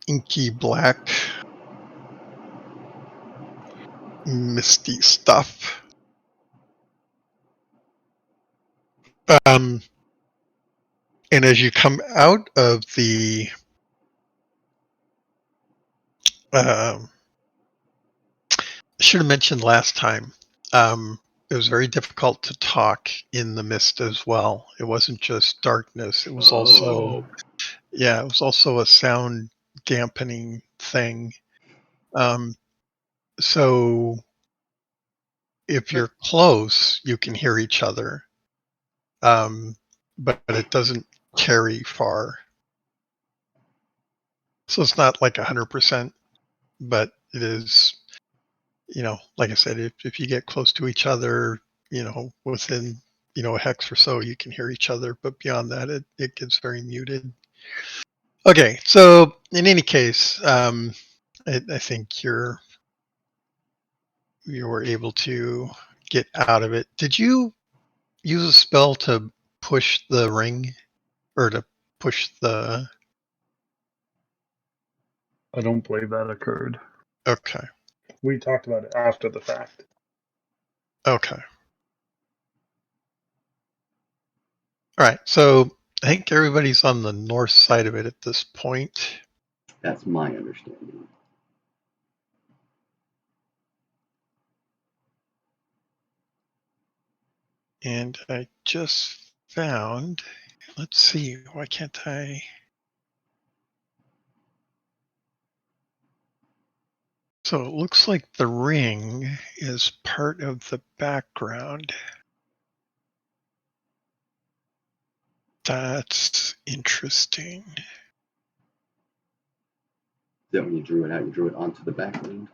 inky black, misty stuff. And as you come out of the I should have mentioned last time, it was very difficult to talk in the mist as well. It wasn't just darkness. It was also a sound dampening thing. So if you're close, you can hear each other, but it doesn't carry far. So it's not like 100%, but it is, like I said, if you get close to each other, within, a hex or so, you can hear each other. But beyond that, it gets very muted. Okay, so in any case, I think you were able to get out of it. Did you use a spell to push the ring, or to push the? I don't believe that occurred. Okay. We talked about it after the fact. Okay. All right. So I think everybody's on the north side of it at this point. That's my understanding. And I just found, let's see, why can't I? So it looks like the ring is part of the background. That's interesting. Is that when you drew it out, you drew it onto the background?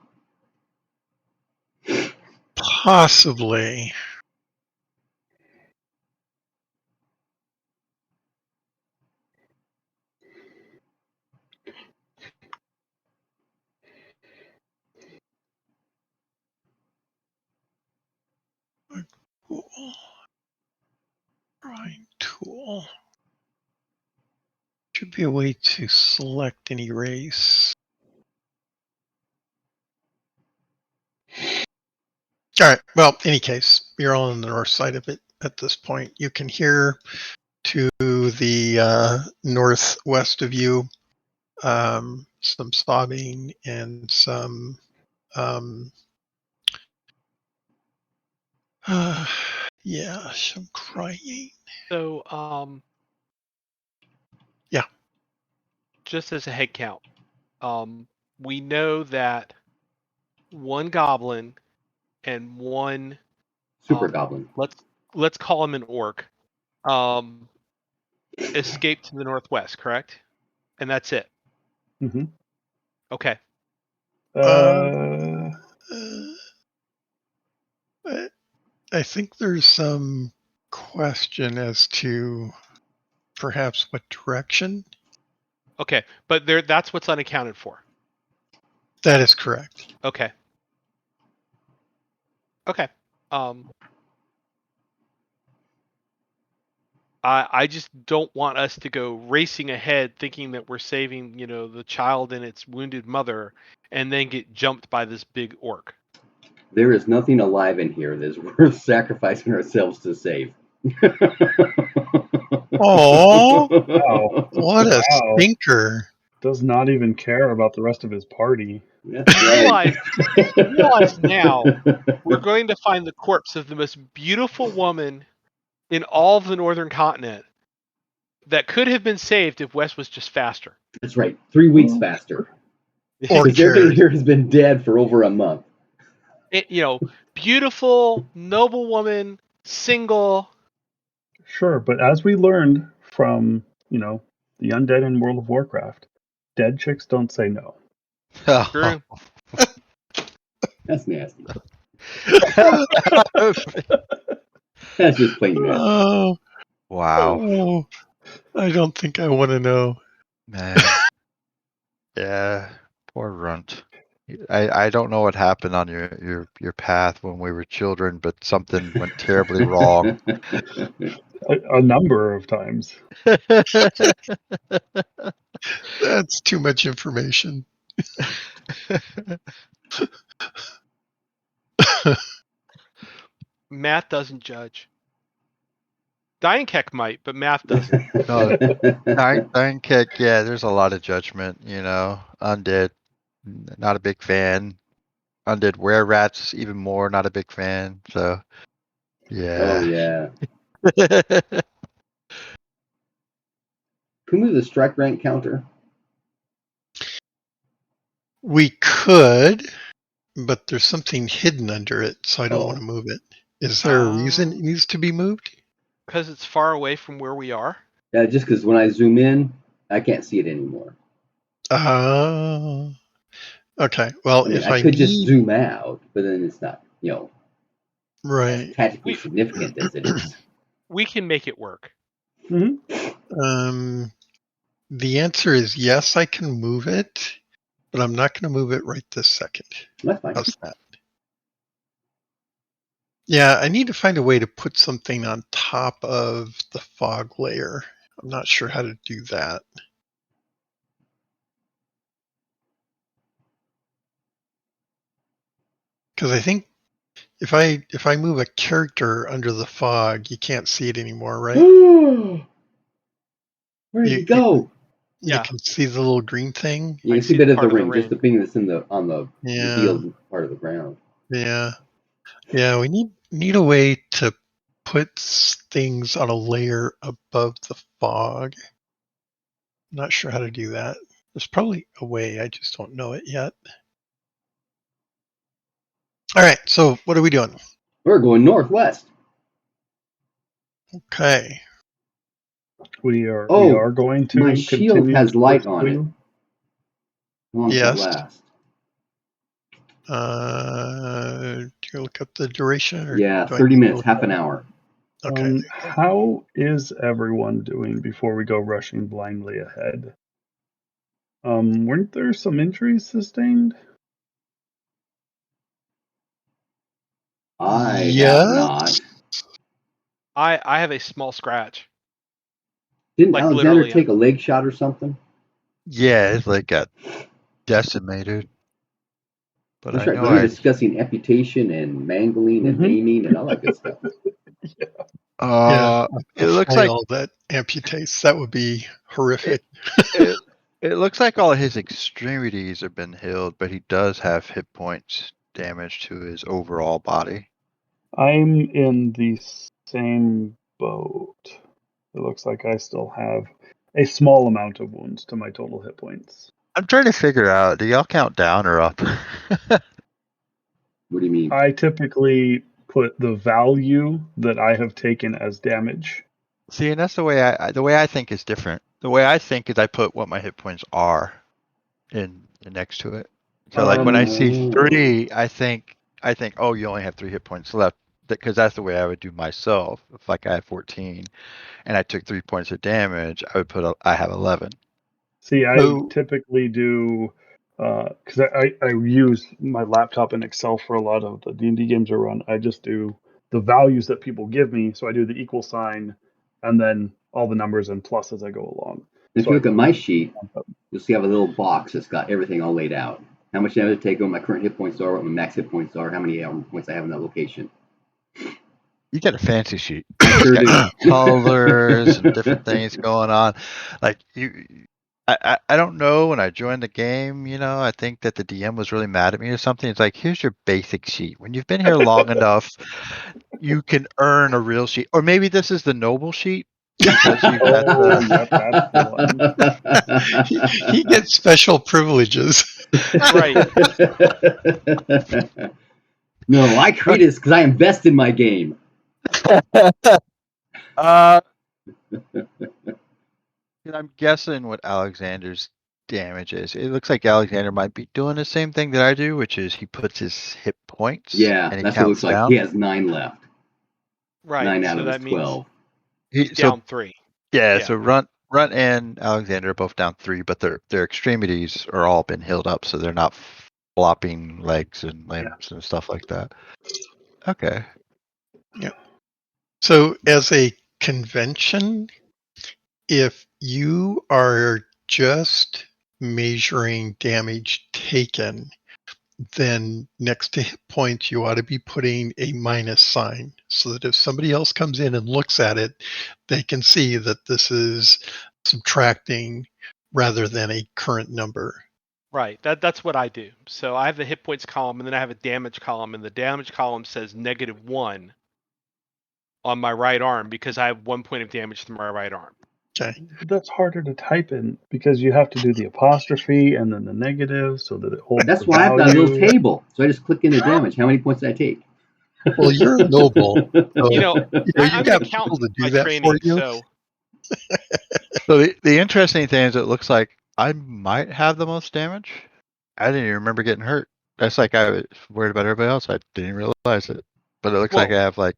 Possibly. Cool. Drawing tool. Should be a way to select and erase. All right. Well, any case, you're all on the north side of it at this point. You can hear to the northwest of you some sobbing and some some crying. So, yeah. Just as a head count, we know that one goblin and one super goblin. Let's call him an orc. Escaped to the northwest, correct? And that's it. Mm-hmm. Okay. I think there's some question as to perhaps what direction. Okay, but that's what's unaccounted for. That is correct. Okay. I just don't want us to go racing ahead thinking that we're saving, the child and its wounded mother, and then get jumped by this big orc. There is nothing alive in here that is worth sacrificing ourselves to save. Oh, wow. What a stinker. Does not even care about the rest of his party. Realize now we're going to find the corpse of the most beautiful woman in all of the northern continent that could have been saved if Wes was just faster. That's right. 3 weeks faster. Or everybody here has been dead for over a month. Beautiful, noble woman, single. Sure, but as we learned from, the undead in World of Warcraft, dead chicks don't say no. True. That's nasty. That's just plain nasty. Oh, wow. Oh, I don't think I want to know. Man. Yeah, poor Runt. I don't know what happened on your path when we were children, but something went terribly wrong. A number of times. That's too much information. Math doesn't judge. Dying might, but math doesn't. No, Dying Kick, yeah, there's a lot of judgment, Undead, not a big fan. Undead Were Rats, even more, not a big fan. So, Oh, yeah. yeah. Can we move the strike rank counter? We could, but there's something hidden under it, so I don't Oh. want to move it. Is there a reason it needs to be moved? Because it's far away from where we are. Yeah, just because when I zoom in, I can't see it anymore. Okay. Well, I mean, if I I could just need zoom out, but then it's not, as right, tactically significant as it is. We can make it work. Mm-hmm. the answer is yes, I can move it, but I'm not going to move it right this second. That's fine. How's that? Yeah, I need to find a way to put something on top of the fog layer. I'm not sure how to do that. Because I think if I move a character under the fog, you can't see it anymore, right? Where did it go? You can see the little green thing. You I can see see a bit the of the part of the ring, just the ring. thing that's on the Yeah. revealed part of the ground. Yeah. We need a way to put things on a layer above the fog. I'm not sure how to do that. There's probably a way, I just don't know it yet. All right, so what are we doing? We're going northwest. Okay. We are Oh, going to my shield continue has to light on it. pursue. How long does that Yes. last? Do you look up the duration? Or Yeah, do I 30 need to minutes, look half at an it? hour. Okay. How is everyone doing before we go rushing blindly ahead? Weren't there some injuries sustained? I have Yes. not. I have a small scratch. Didn't Like, Alexander literally, take a leg shot or something? Yeah, it's like got decimated. But That's I right. know We were I. discussing amputation and mangling and maiming and all that good stuff. Uh, it A looks like flail that amputates. That would be horrific. it. It looks like all his extremities have been healed, but he does have hit points damage to his overall body. I'm in the same boat. It looks like I still have a small amount of wounds to my total hit points. I'm trying to figure out, do y'all count down or up? What do you mean? I typically put the value that I have taken as damage. See, and that's the way I think is different. The way I think is I put what my hit points are in next to it. So like when I see 3, I think, oh, you only have 3 hit points left, because that's the way I would do myself. If like I had 14 and I took 3 points of damage, I would put I have 11. See, I So, typically do because I use my laptop and Excel for a lot of the D&D games I run. I just do the values that people give me. So I do the equal sign and then all the numbers and plus as I go along. If So you I look at put my it sheet, you'll see I have a little box that's got everything all laid out. How much damage I take, what my current hit points are, what my max hit points are, how many points I have in that location. You got a fancy sheet. I sure You do. got colors and different things going on. Like I don't know. When I joined the game, I think that the DM was really mad at me or something. It's like, here's your basic sheet. When you've been here long enough, you can earn a real sheet. Or maybe this is the noble sheet because you've got yep, that's the one. he gets special privileges. right. No, I created this because I invest in my game. I'm guessing what Alexander's damage is. It looks like Alexander might be doing the same thing that I do, which is he puts his hit points Yeah, and he that's what it counts looks like. down. He has 9 left. Right. 9 out So of his that means 12. he's down 3. Yeah, Yeah. so Runt and Alexander are both down 3, but their extremities are all been healed up, so they're not flopping legs and limbs and stuff like that. Okay. Yeah. So as a convention, if you are just measuring damage taken, then next to hit points, you ought to be putting a minus sign so that if somebody else comes in and looks at it, they can see that this is subtracting rather than a current number. Right. That's what I do. So I have the hit points column, and then I have a damage column, and the damage column says -1 on my right arm because I have 1 point of damage to my right arm. Okay. But that's harder to type in because you have to do the apostrophe and then the negative so that it holds That's the why I've got a little value. table. So I just click in the damage. How many points did I take? Well, you're noble. So, You know, you've I'm an got people accountant to do by that for training, you. so So the interesting thing is, it looks like I might have the most damage. I didn't even remember getting hurt. That's like I was worried about everybody else. I didn't realize it, but it looks like I have like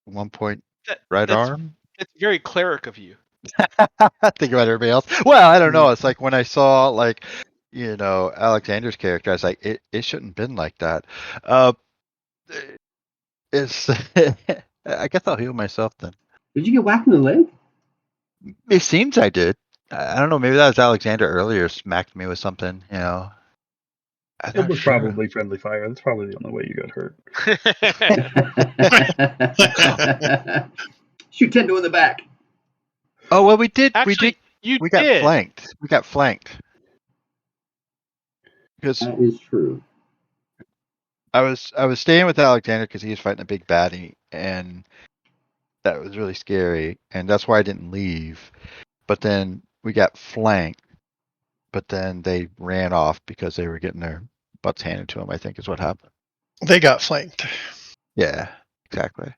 1 point right that's arm. very cleric of you. Think about everybody else. Well, I don't know. Mm. It's like when I saw like Alexander's character, I was like, it shouldn't have been like that. It's I guess I'll heal myself then. Did you get whacked in the leg? It seems I did. I don't know. Maybe that was Alexander earlier smacked me with something. I'm It not was sure. probably friendly fire. That's probably the only way you got hurt. Shoot Tendo in the back. Oh well, we did. Actually, you We got did. flanked. We got flanked because That is true. I was staying with Alexander because he was fighting a big baddie, and that was really scary, and that's why I didn't leave. But then we got flanked, but then they ran off because they were getting their butts handed to them, I think is what happened. They got flanked. Yeah, exactly.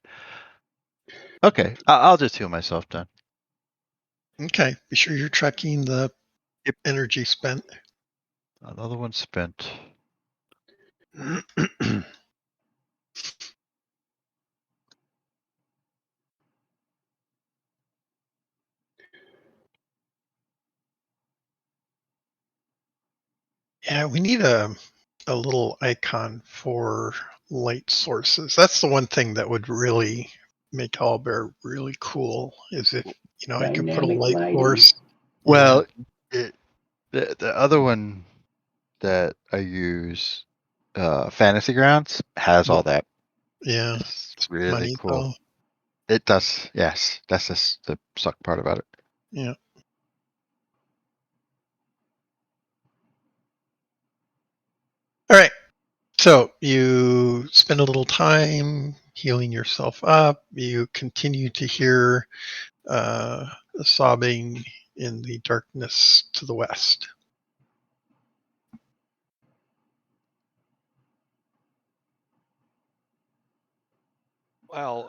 Okay, I'll just heal myself then. Okay. Be sure you're tracking the Yep. energy spent. Another one spent. Yeah, we need a little icon for light sources. That's the one thing that would really make Owlbear really cool, is if I could put a Dynamic light lighting. source. Well, the other one that I use, Fantasy Grounds, has all that. Yeah, It's really money cool. though. It does, yes. That's just the suck part about it. Yeah. All right. So you spend a little time healing yourself up. You continue to hear sobbing in the darkness to the west. Well,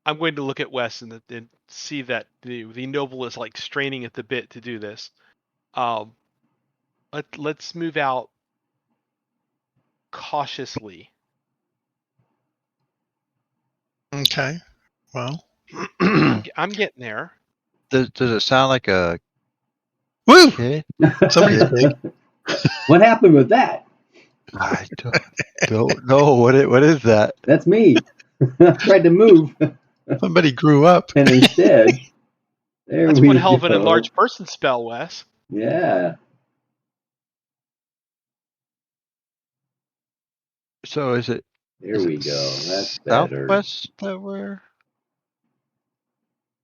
I'm going to look at Wes and see that the noble is like straining at the bit to do this. Let's move out cautiously. Okay. Well. I'm getting there. Does it sound like a Woo! kid? Somebody's big. What happened with that? I don't know. What is that? That's me. I tried to move, Somebody grew up. and instead, That's we one hell of an go. enlarged person spell, Wes. Yeah. So is it? There we go. That's better. Southwest that we're.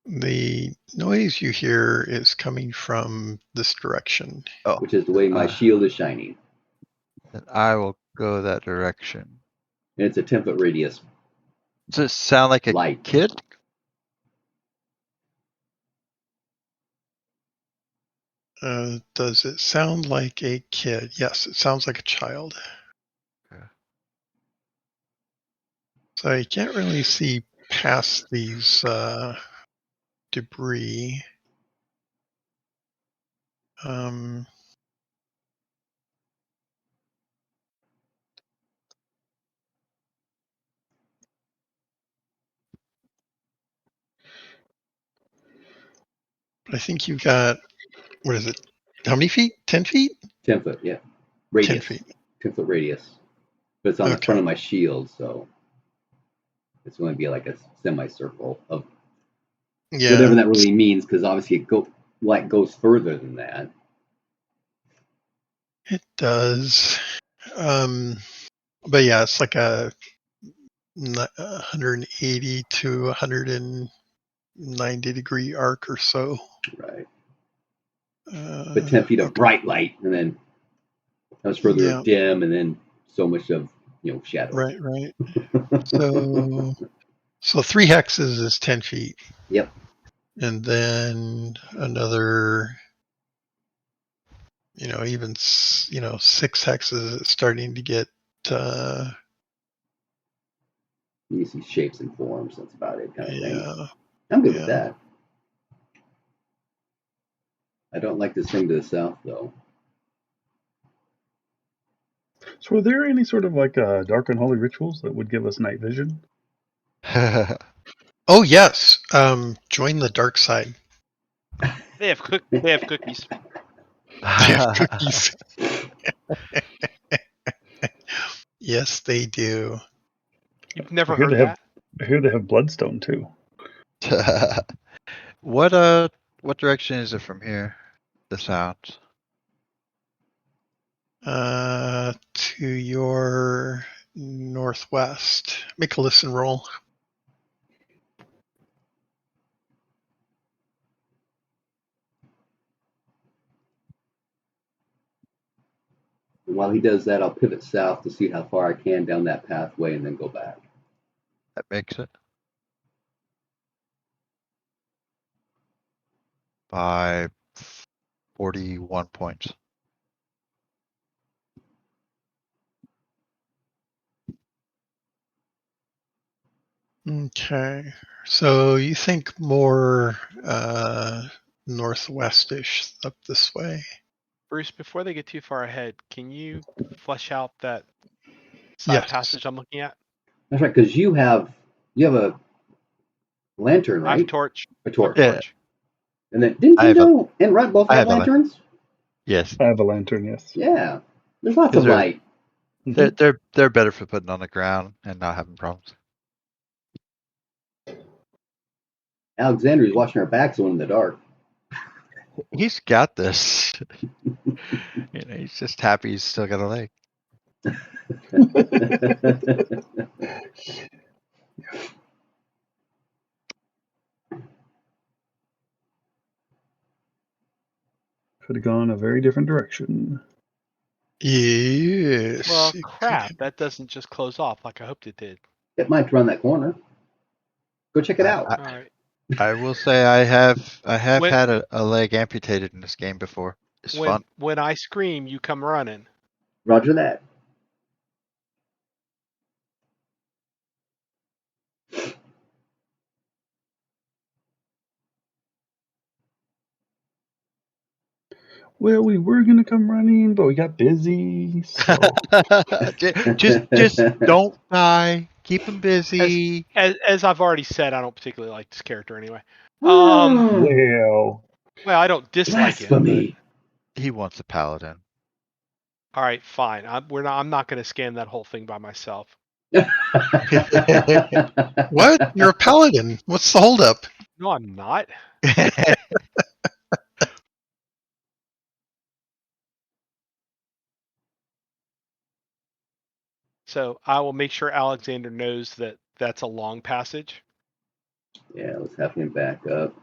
The noise you hear is coming from this direction. Oh, Which is the way my shield is shining. then I will go that direction. And it's a 10-foot radius. Does it sound like a Light. kid? Does it sound like a kid? Yes, it sounds like a child. Okay. So you can't really see past these debris. But I think you've got, what is it? How many feet? 10 feet? 10 foot, yeah. Radius. 10 feet. 10-foot radius. But it's on the front of my shield, so it's going to be like a semicircle of whatever that really means, because obviously like goes further than that. It does. But yeah, it's like a 180 to 190 degree arc or so. Right. But 10 feet of bright light, and then that was further Yeah. dim, and then so much of shadow. Right. So 3 hexes is 10 feet. Yep. And then another, even 6 hexes is starting to get. You can see shapes and forms. That's about it, kind of thing. Yeah. I'm good with that. I don't like this thing to the south, though. So, are there any sort of like dark and holy rituals that would give us night vision? Oh yes. Join the dark side. They have cookies. They have cookies. Yes, they do. You've never I hear heard they that? I hear they have bloodstone too. What direction is it from here? The south. To your northwest. Make a listen roll. And while he does that, I'll pivot south to see how far I can down that pathway and then go back. That makes it. By 41 points. Okay. So you think more northwestish up this way. Bruce, before they get too far ahead, can you flesh out that side passage I'm looking at? That's right, because you have a lantern, I have a right? torch. A torch. Yeah. Torch. And then didn't Dindo and Runt both have lanterns? Yes. I have a lantern, yes. Yeah. There's lots of light. They're better for putting on the ground and not having problems. Alexandria's watching our backs when in the dark. He's got this. He's just happy he's still got a leg. Could have gone a very different direction. Yes. Well, crap. That doesn't just close off like I hoped it did. It might run that corner. Go check it out. All right. I will say I have had a leg amputated in this game before. It's fun. When I scream, you come running. Roger that. Well, we were gonna come running, but we got busy. So. just don't die. Keep him busy. As I've already said, I don't particularly like this character anyway. Well, I don't dislike Blasphemy. But he wants a paladin. All right, fine. I'm not going to scan that whole thing by myself. What? You're a paladin. What's the holdup? No, I'm not. So I will make sure Alexander knows that that's a long passage. Yeah, let's have him back up.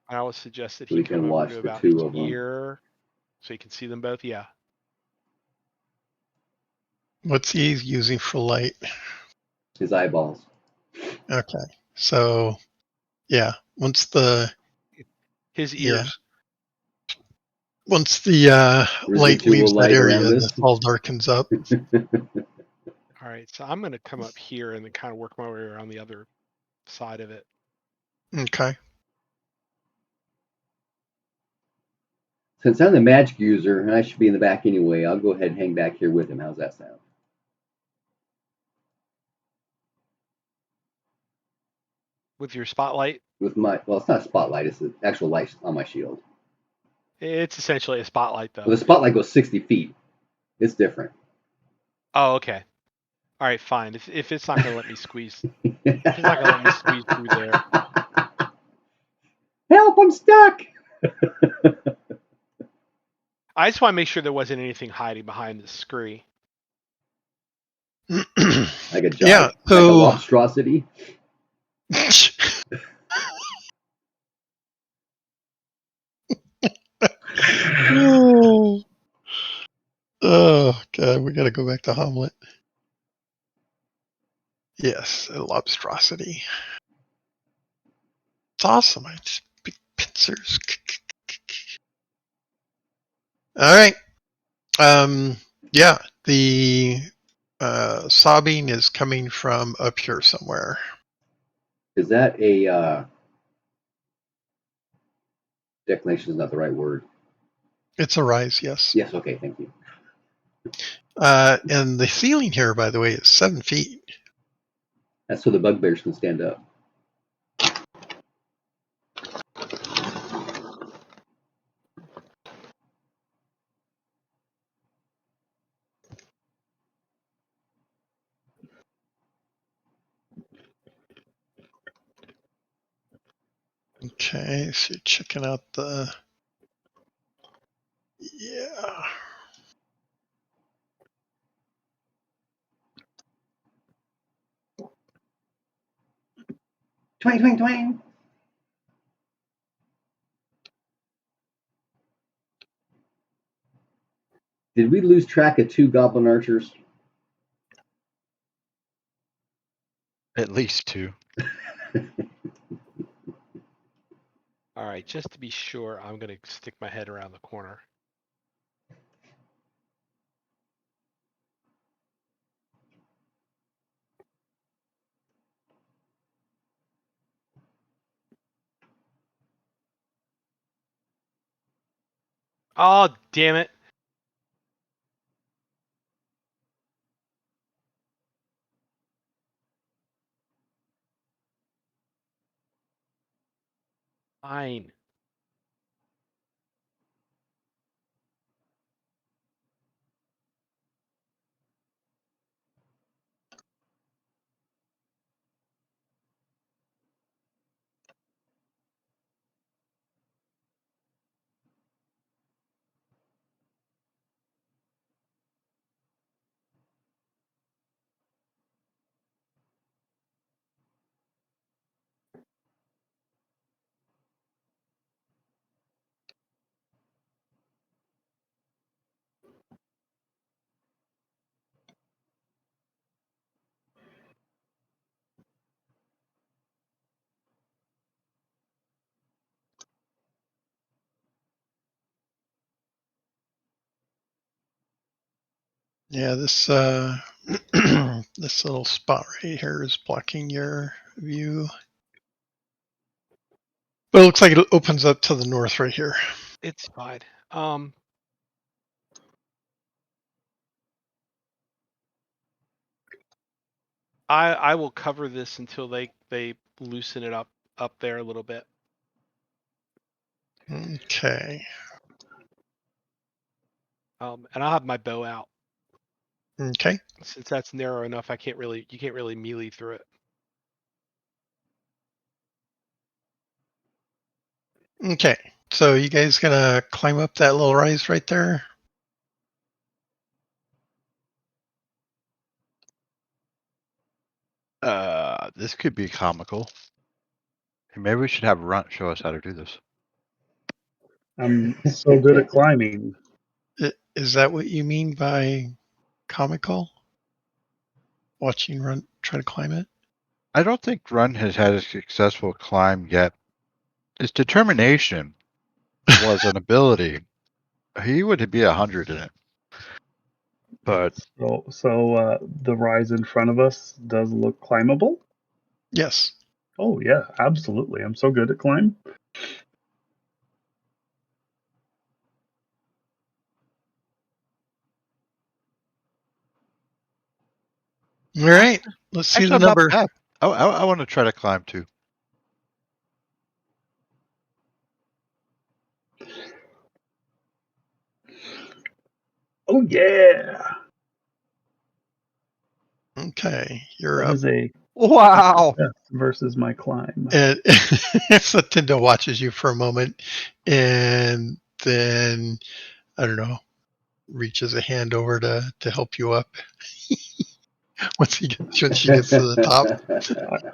I would suggest that So he we can come watch over to the about two of them. here, so you can see them both. Yeah. What's he using for light? His eyeballs. Okay. So, yeah. His ears. Yeah. Once the light leaves that area, this all darkens up. All right. So I'm going to come up here and then kind of work my way around the other side of it. Okay. Since I'm the magic user and I should be in the back anyway, I'll go ahead and hang back here with him. How's that sound? With your spotlight? With my, well, it's not a spotlight. It's the actual light on my shield. It's essentially a spotlight, though. Well, the spotlight goes 60 feet. It's different. Oh, okay. All right, fine. If it's not going to let me squeeze, if it's not going to let me squeeze through there. Help! I'm stuck. I just want to make sure there wasn't anything hiding behind the scree. Like a giant, Yeah, like a so lobstrosity. oh god, we got to go back to Hamlet. Yes, a lobstrosity. It's awesome. I just big pincers. All right. Yeah, the sobbing is coming from up here somewhere. Is that a declination? Is not the right word. It's a rise, yes. Yes. Okay. Thank you. And the ceiling here, by the way, is 7 feet. That's so the bugbears can stand up. Okay, so checking out the. Yeah. Twang, twang, twang. Did we lose track of 2 goblin archers? At least 2. All right, just to be sure, I'm going to stick my head around the corner. Oh, damn it. Fine. Yeah, this this little spot right here is blocking your view. But it looks like it opens up to the north right here. It's fine. I will cover this until they loosen it up there a little bit. Okay. And I'll have my bow out. Okay. Since that's narrow enough, you can't really melee through it. Okay. So you guys gonna climb up that little rise right there? This could be comical. Maybe we should have Runt show us how to do this. I'm so good at climbing. Is that what you mean by comical? Watching Run try to climb it? I don't think Runt has had a successful climb yet. His determination was an ability. He would be 100 in it. But So the rise in front of us does look climbable? Yes. Oh yeah, absolutely. I'm so good at climb. All right. Let's see actually, the I'm not number. bad. I want to try to climb too. Oh yeah. Okay, you're That up. is a Wow. success versus my climb. And so Tindo watches you for a moment, and then I don't know, reaches a hand over to help you up. When she gets to the top.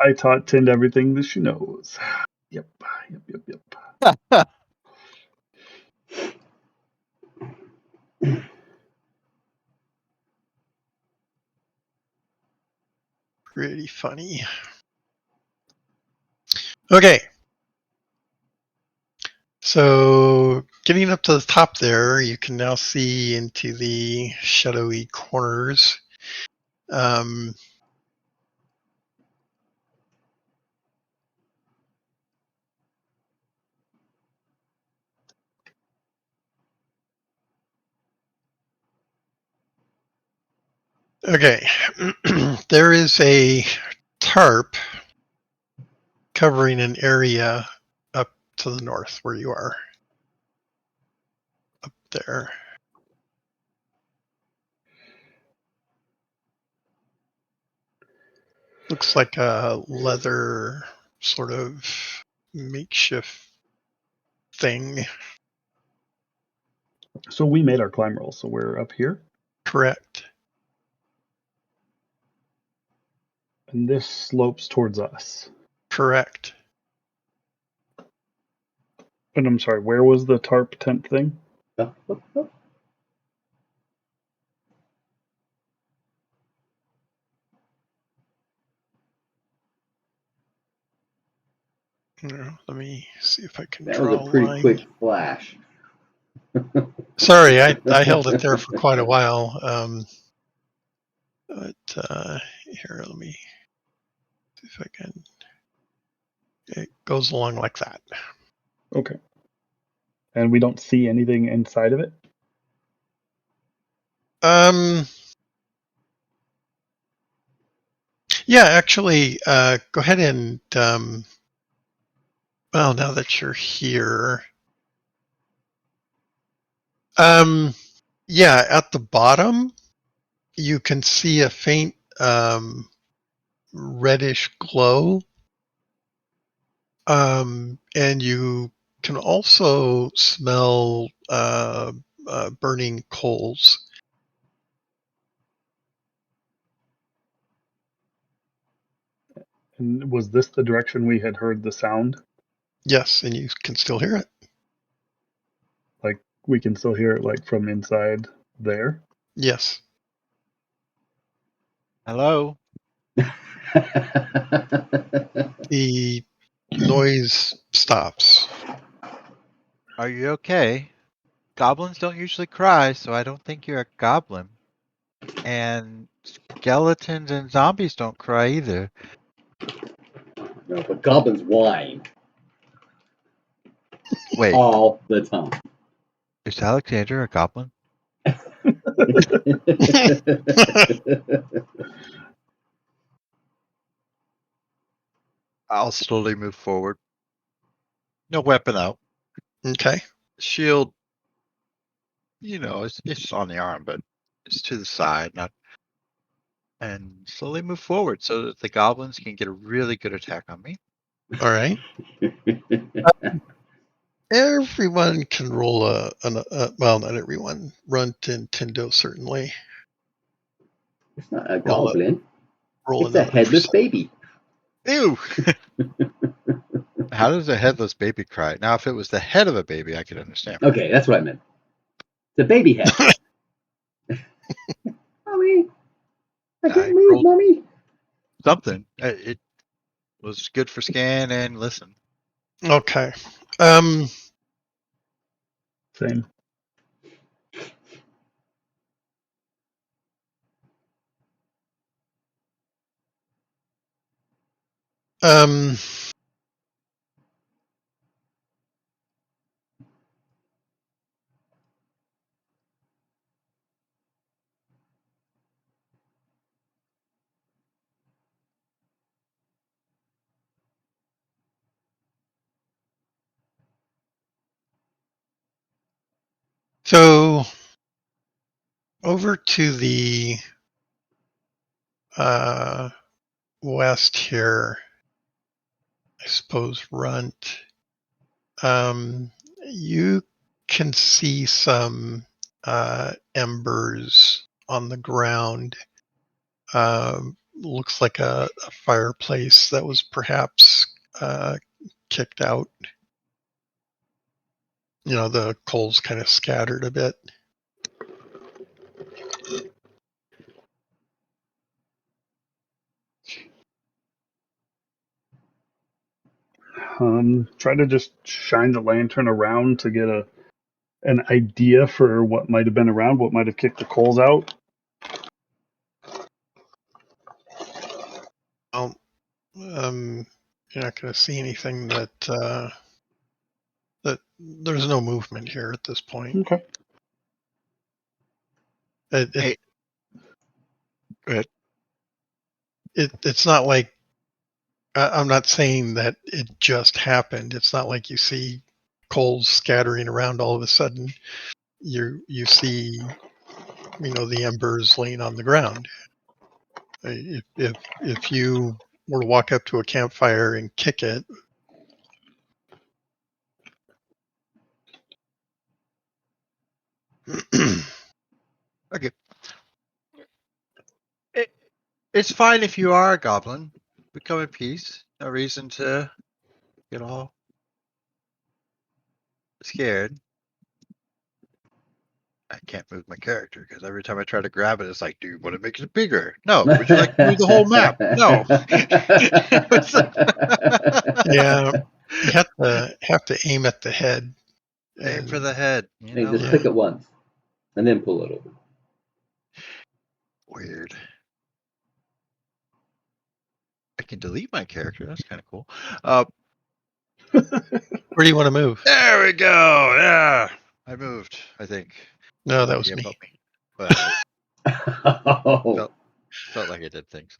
I taught Tind everything that she knows. Yep. Pretty funny. Okay. So getting up to the top there, you can now see into the shadowy corners. Um, okay. There is a tarp covering an area up to the north where you are. Up there. Looks like a leather sort of makeshift thing. So we made our climb roll, so we're up here. Correct. And this slopes towards us. Correct. And I'm sorry, where was the tarp tent thing? Let me see if I can That was draw a a pretty line. quick flash. Sorry, I held it there for quite a while. But here, let me see if I can. It goes along like that. Okay. And we don't see anything inside of it? Yeah, actually, go ahead and well, now that you're here, yeah, at the bottom, you can see a faint reddish glow, and you can also smell burning coals. And was this the direction we had heard the sound? Yes, and you can still hear it. Like we can still hear it like from inside there? Yes. Hello. The noise stops. Are you okay? Goblins don't usually cry, so I don't think you're a goblin. And skeletons and zombies don't cry either. No, but goblins whine Wait, all the time. is Alexander a goblin? I'll slowly move forward. No weapon out. Okay. Shield, it's on the arm, but it's to the side, not. And slowly move forward so that the goblins can get a really good attack on me. All right. Everyone can roll well, not everyone. Runt and Tindo certainly. It's not a Roll, goblin. roll It's a another headless percent. baby. Ew! How does a headless baby cry? Now, if it was the head of a baby, I could understand. Okay, that's what I meant. It's a baby head. Mommy, I can't I move, rolled mommy. something. It was good for scan and listen. Okay. Same. Um, so over to the west here, I suppose Runt, you can see some embers on the ground. Looks like a fireplace that was perhaps kicked out. The coals kind of scattered a bit. Try to just shine the lantern around to get an idea for what might have been around, what might have kicked the coals out. Well, you're not going to see anything that there's no movement here at this point. Okay. Hey. Go ahead. It's not like I'm not saying that it just happened. It's not like you see coals scattering around all of a sudden. You see, the embers laying on the ground. If you were to walk up to a campfire and kick it, Okay. It's fine if you are a goblin. We come in peace. No reason to get all scared. I can't move my character because every time I try to grab it, it's like, do you want to make it bigger? No. Would you like to move the whole map? No. yeah, you have to aim at the head. Aim for the head. Hey, just click it once, and then pull it over. Weird. I can delete my character. That's kind of cool. Where do you want to move? There we go. Yeah, I moved. I think. No, that was me. But felt like I did things.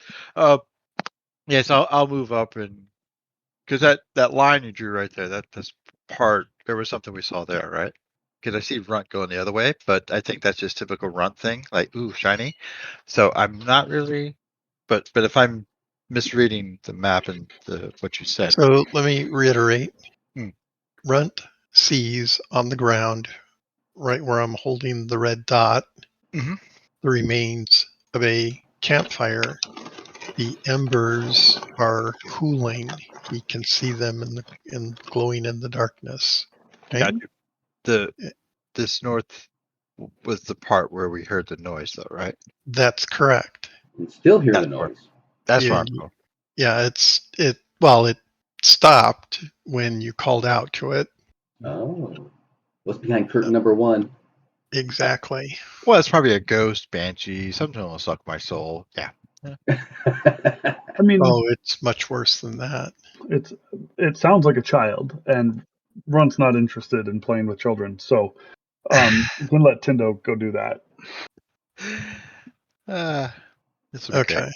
Yes, I'll move up, and because that line you drew right there, that's part. There was something we saw there, right? Because I see Runt going the other way, but I think that's just typical Runt thing, like ooh, shiny. So I'm not really, but if I'm misreading the map and what you said. So let me reiterate. Hmm. Runt sees on the ground, right where I'm holding the red dot, Mm-hmm. the remains of a campfire. The embers are cooling. You can see them in glowing in the darkness. Okay? Got you. This north was the part where we heard the noise, though, right? That's correct. You still hear the noise. That's yeah, where I'm going. Yeah, it stopped when you called out to it. Oh, what's behind curtain number 1? Exactly. Well, it's probably a ghost, banshee, something will suck my soul. Yeah. I mean, it's much worse than that. It sounds like a child, and Runt's not interested in playing with children, so I'm gonna let Tindo go do that. It's Okay.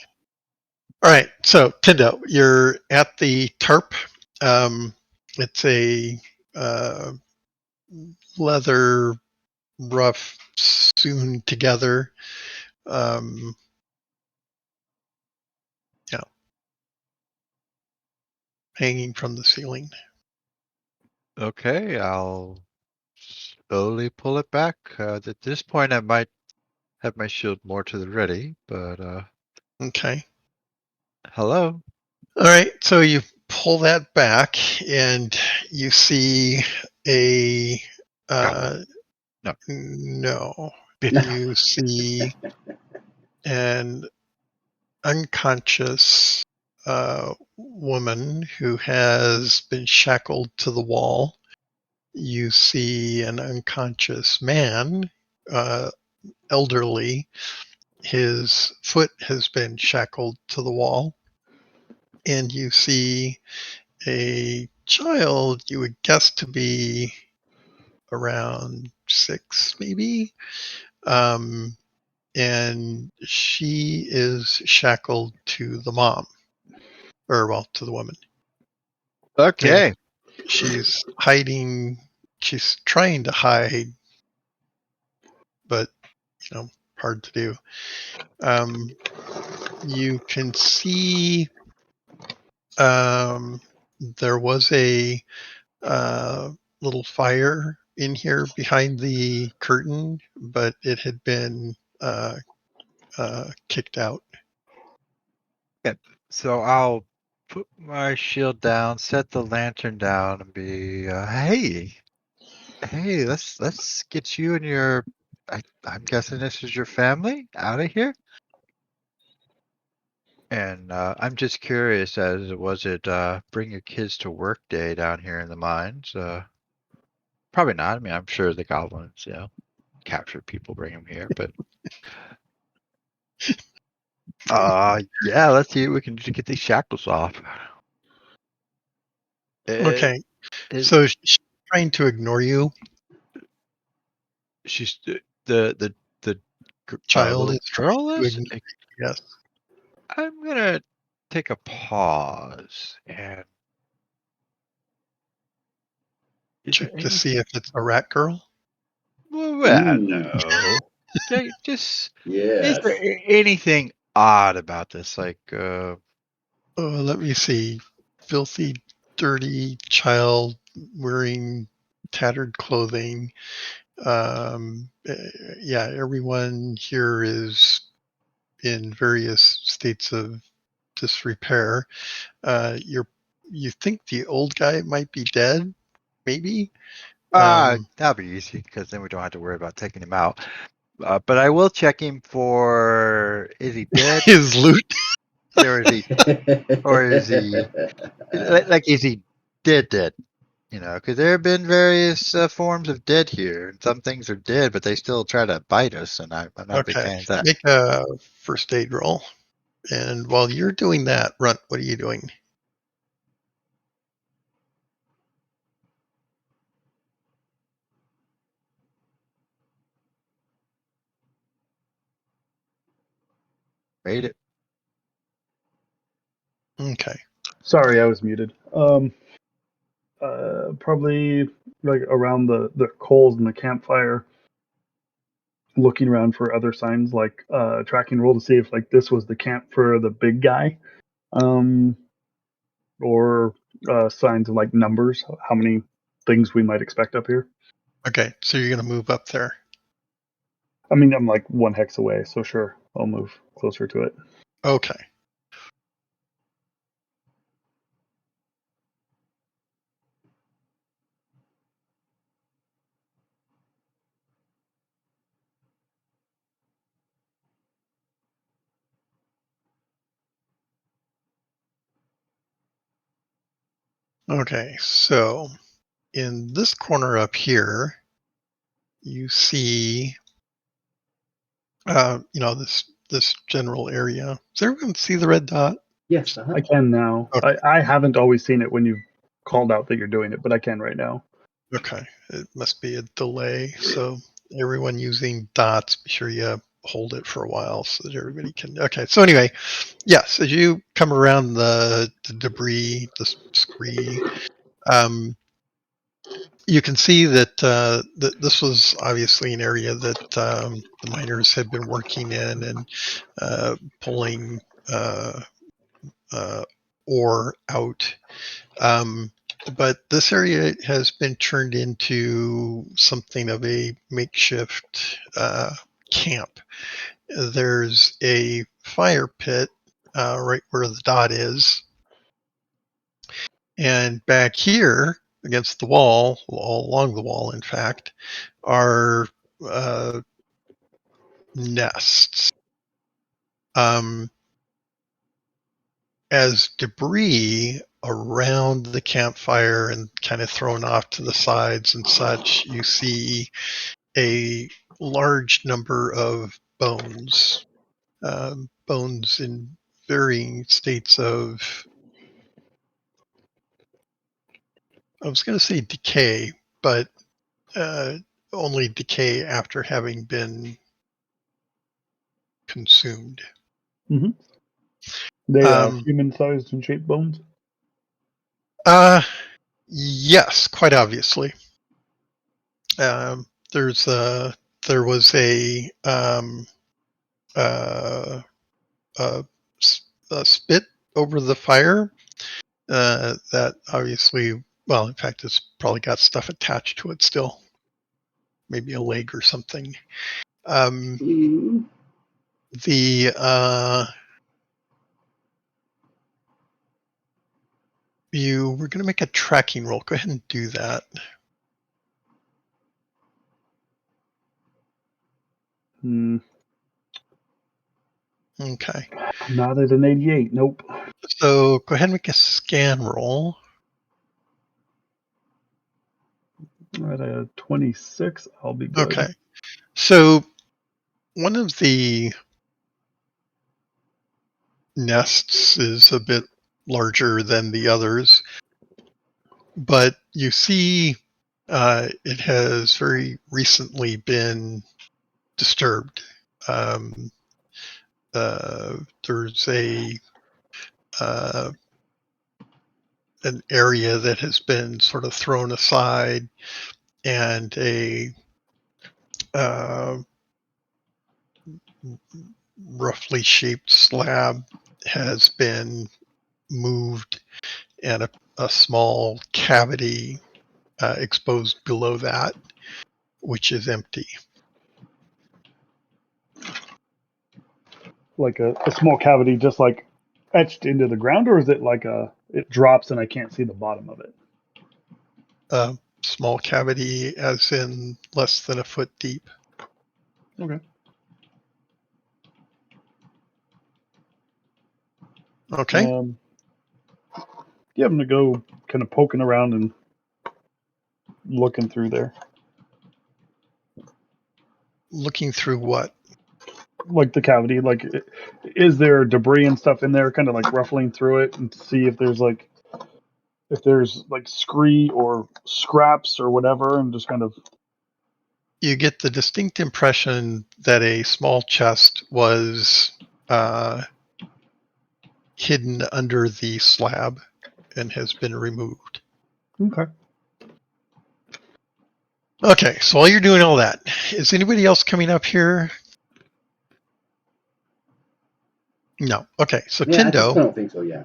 All right. So, Tindo, you're at the tarp. It's a leather, rough, sewn together. Hanging from the ceiling. Okay, I'll slowly pull it back. At this point, I might have my shield more to the ready, but Okay. hello. All right. So you pull that back, and you see a No. no. You see an unconscious woman who has been shackled to the wall. You see an unconscious man, elderly. His foot has been shackled to the wall. And you see a child you would guess to be around 6, maybe. And she is shackled to the mom, to the woman. Okay. And she's hiding. She's trying to hide, but hard to do. you can see there was a little fire in here behind the curtain, but it had been kicked out. So I'll put my shield down, set the lantern down, and be, hey, let's get you and your. I'm guessing this is your family out of here. And I'm just curious, as was it bring your kids to work day down here in the mines? Probably not. I mean, I'm sure the goblins, capture people, bring them here, but yeah, let's see what we can do to get these shackles off. Okay, It, so she's trying to ignore you. she's the Child little is trying girl to is. ignore. Yes. I'm gonna take a pause and is there Check to any? see if it's a rat girl. Well, Ooh. no. Just is Yes. there anything odd about this? Like, Let me see. Filthy, dirty child wearing tattered clothing. Yeah, everyone here is in various states of disrepair. You think the old guy might be dead? Maybe. that'll be easy because then we don't have to worry about taking him out. But I will check him for is he dead? His loot. Or is he like is he dead? Because there have been various forms of dead here, and some things are dead, but they still try to bite us, and I'm not a big Okay, fan of that. make a first aid roll. And while you're doing that, Runt, what are you doing? Made it. Okay. Sorry, I was muted. Probably like around the coals and the campfire, looking around for other signs, like tracking roll to see if like this was the camp for the big guy, um, or signs of like numbers, how many things we might expect up here. Okay, so you're going to move up there. I mean, I'm like 1 hex away, so sure, I'll move closer to it. Okay. Okay, so in this corner up here, you see, this general area. Does everyone see the red dot? Yes. Uh-huh. I can now. Okay. I haven't always seen it when you've called out that you're doing it, but I can right now. Okay, it must be a delay. So everyone using dots, be sure you hold it for a while so that everybody can. Okay, so anyway, yes, as you come around the debris, the scree, you can see that this was obviously an area that the miners had been working in and pulling ore out. But this area has been turned into something of a makeshift camp. There's a fire pit right where the dot is. And back here against the wall, all along the wall, in fact, are nests. As debris around the campfire and kind of thrown off to the sides and such, you see a large number of bones, bones in varying states of, I was going to say decay, but only decay after having been consumed. Mm-hmm. They Um, human-sized and shaped bones. yes, quite obviously. Um, there's a there was a spit over the fire. That obviously, well, in fact, it's probably got stuff attached to it still. Maybe a leg or something. Mm. You were going to make a tracking roll. Go ahead and do that. Okay. Not at an 88. Nope. So go ahead and make a scan roll. At a 26, I'll be good. Okay. So one of the nests is a bit larger than the others, but you see it has very recently been disturbed. There's an area that has been sort of thrown aside, and a roughly shaped slab has been moved, and a small cavity exposed below that, which is empty. Like a small cavity just like etched into the ground, or is it like it drops and I can't see the bottom of it? A small cavity as in less than a foot deep. Okay. Okay. Yeah, I'm gonna go kind of poking around and looking through there. Looking through what? Like the cavity, like is there debris and stuff in there, kind of like ruffling through it and see if there's like scree or scraps or whatever, and just kind of. You get the distinct impression that a small chest was hidden under the slab and has been removed. Okay. Okay, so while you're doing all that, is anybody else coming up here? No. Okay, so Yeah, I Tindo. don't think so. Yeah.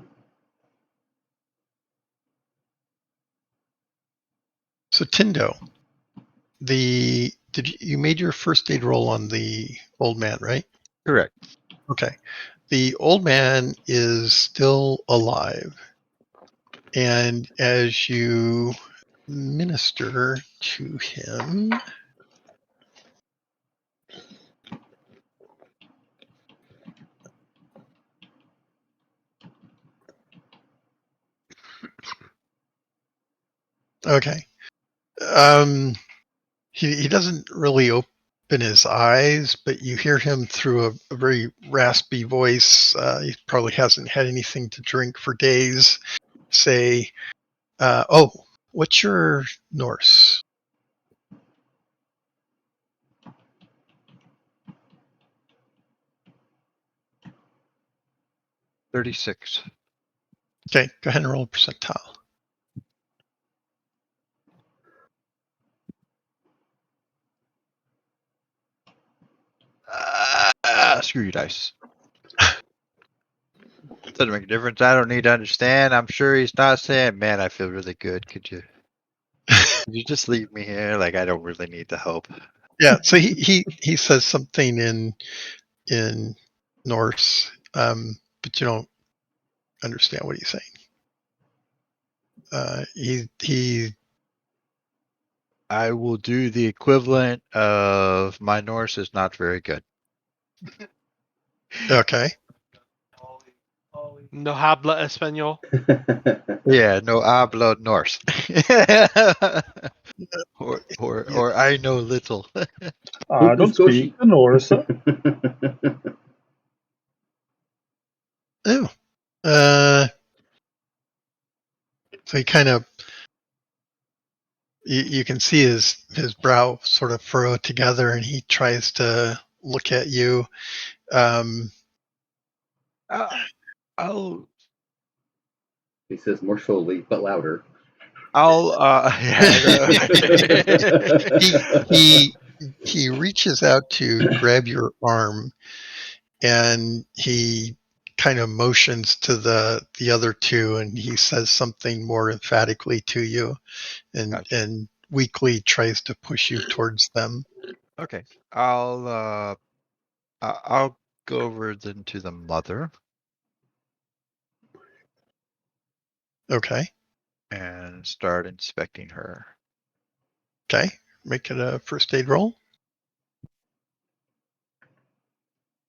So Tindo, you made your first aid roll on the old man, right? Correct. Okay. The old man is still alive. And as you minister to him, okay. He doesn't really open his eyes, but you hear him through a very raspy voice. He probably hasn't had anything to drink for days. Say, oh, what's your Norse? $36. Okay, go ahead and roll a percentile. Screw you, dice. Doesn't make a difference. I don't need to understand. I'm sure he's not saying, "Man, I feel really good." Could you just leave me here? Like, I don't really need the help. Yeah, so he says something in Norse, but you don't understand what he's saying. I will do the equivalent of my Norse is not very good. Okay. No habla español. Yeah, no hablo Norse. or I know little. I don't speak the Norse. Oh. So he kind of, you can see his brow sort of furrow together, and he tries to look at you. I'll. He says more slowly but louder. He reaches out to grab your arm, and he kind of motions to the other two, and he says something more emphatically to you, and Gotcha. and weakly tries to push you towards them. Okay. I'll go over then to the mother Okay. and start inspecting her. Okay. Make it a first aid roll.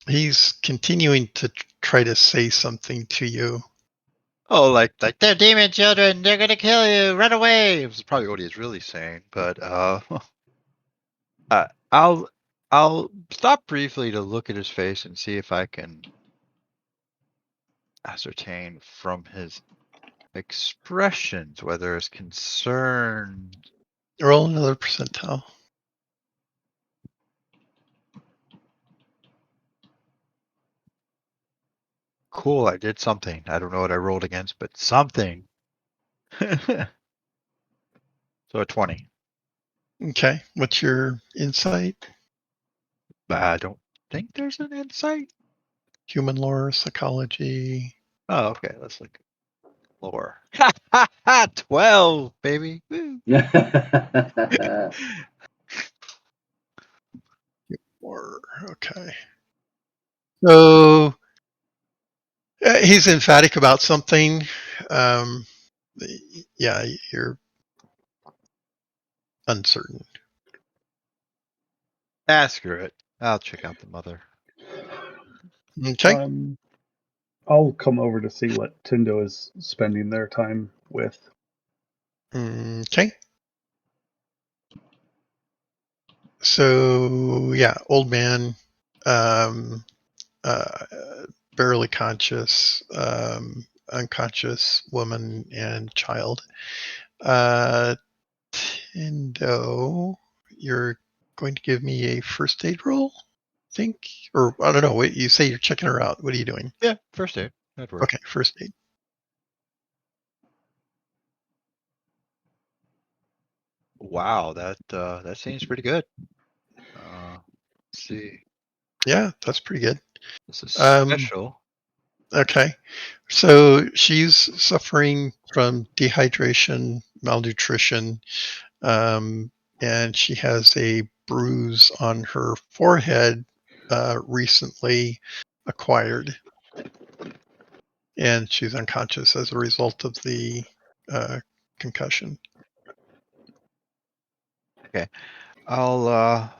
He's continuing to try to say something to you. Oh, like they're demon children. They're gonna kill you. Run away. It was probably what he's really saying. But I'll stop briefly to look at his face and see if I can ascertain from his expressions whether it's concerned. Roll another percentile. Cool, I did something. I don't know what I rolled against, but something. So a 20. Okay. What's your insight? I don't think there's an insight. Human lore, psychology. Oh, okay. Let's look. Lore. 12, baby. Woo. Lore. Okay. So he's emphatic about something. Yeah, you're uncertain. Screw it. I'll check out the mother. Okay. I'll come over to see what Tindo is spending their time with. Okay. So yeah, old man, um, barely conscious, unconscious woman and child. Tindo, you're going to give me a first aid roll, I think? Or I don't know. Wait, you say you're checking her out. What are you doing? Yeah, first aid. That'd work. Okay, first aid. Wow, that seems pretty good. Let's see. Yeah, that's pretty good. This is special. Okay. So she's suffering from dehydration, malnutrition, and she has a bruise on her forehead recently acquired. And she's unconscious as a result of the concussion. Okay. I'll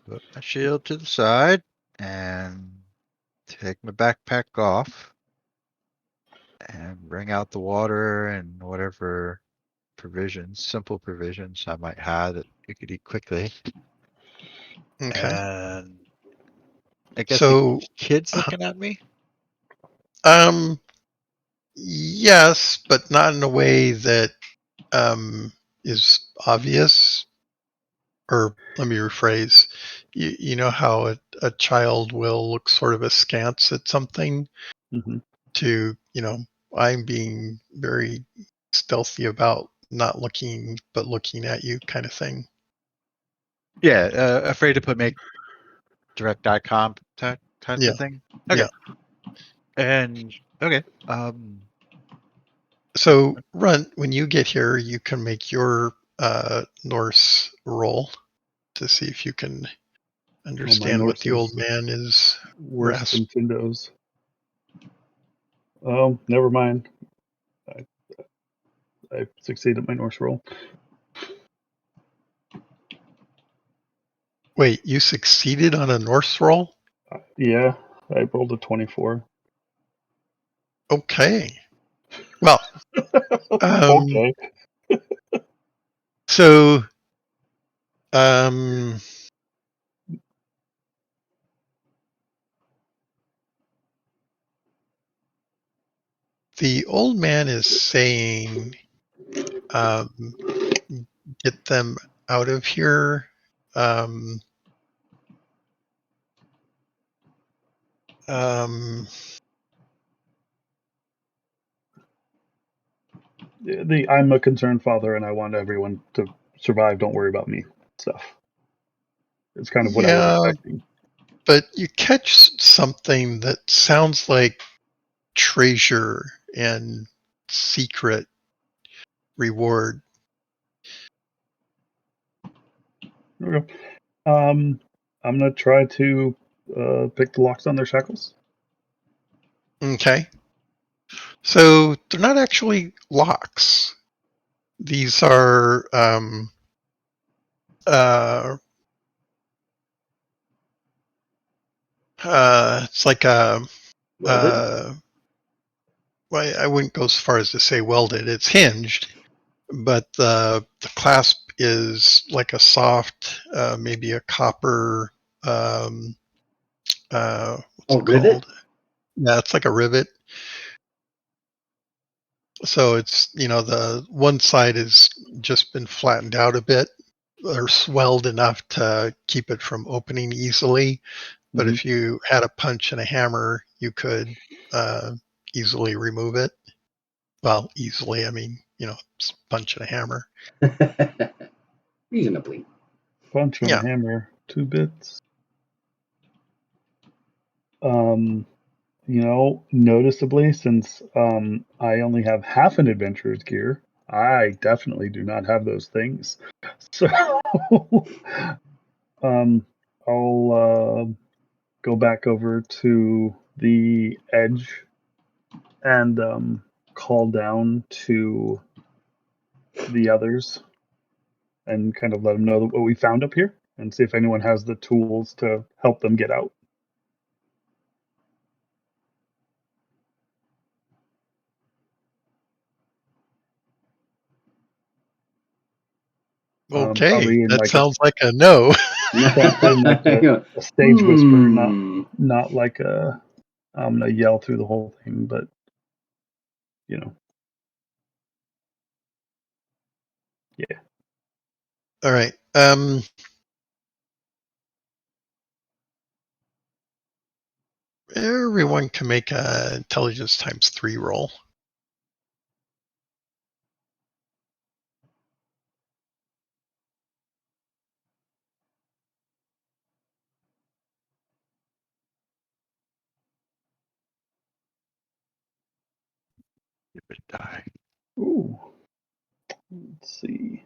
put my shield to the side and take my backpack off and bring out the water and whatever provisions, simple provisions I might have that you could eat quickly. Okay. And I guess So, the kid's looking at me. Yes, but not in a way that is obvious. Or let me rephrase. You know how a child will look sort of askance at something Mm-hmm. to, I'm being very stealthy about not looking, but looking at you kind of thing. Yeah, afraid to make direct eye contact type Yeah. of thing. Okay. Yeah. And okay. So, Runt, when you get here, you can make your Norse roll to see if you can understand what Norse the old is man is worse than Tindo's. Oh, never mind. I succeeded at my Norse roll. Wait, you succeeded on a Norse roll? Yeah, I rolled a 24. Okay. Well, Okay. So, the old man is saying, get them out of here. I'm a concerned father and I want everyone to survive. Don't worry about me stuff. It's kind of what I was Yeah, expecting. but you catch something that sounds like treasure and secret reward. Okay. I'm gonna try to pick the locks on their shackles. Okay. So they're not actually locks. These are it's like a Welded? well, I wouldn't go as far as to say welded. It's hinged, but the clasp is like a soft, maybe a copper. What's it Rivet? called? Yeah, it's like a rivet. So it's the one side has just been flattened out a bit or swelled enough to keep it from opening easily. But Mhm. if you had a punch and a hammer, you could uh, easily remove it. Well, easily, I mean, punch and a hammer. Reasonably. Punch and a Yeah. hammer, 2 bits. Noticeably, since I only have half an adventurer's gear, I definitely do not have those things. So, I'll go back over to the edge and call down to the others and kind of let them know what we found up here and see if anyone has the tools to help them get out. Okay, Probably in that like a sounds like a no. probably in like You a stage whisper, hmm. not like I'm gonna yell through the whole thing, but yeah. All right. Everyone can make a intelligence times 3 roll. Die. Ooh, let's see.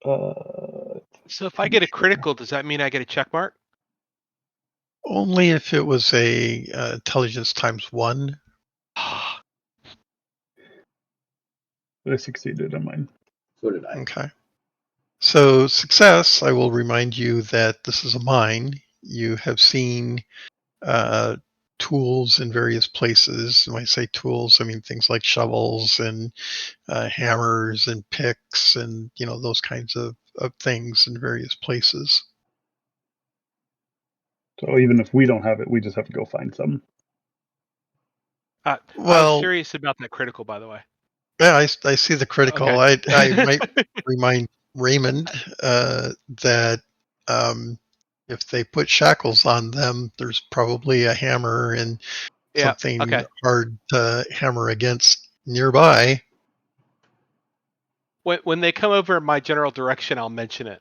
So if I get a critical, does that mean I get a check mark? Only if it was a intelligence times 1. I succeeded on mine. So did I. Okay. So success, I will remind you that this is a mine. You have seen tools in various places. When I say tools, I mean things like shovels and hammers and picks and those kinds of things in various places. So even if we don't have it, we just have to go find some. I was Well, serious about that critical, by the way. yeah, I see the critical. Okay. I might remind Raymond that if they put shackles on them, there's probably a hammer and Yeah. something Okay. hard to hammer against nearby. When they come over in my general direction, I'll mention it.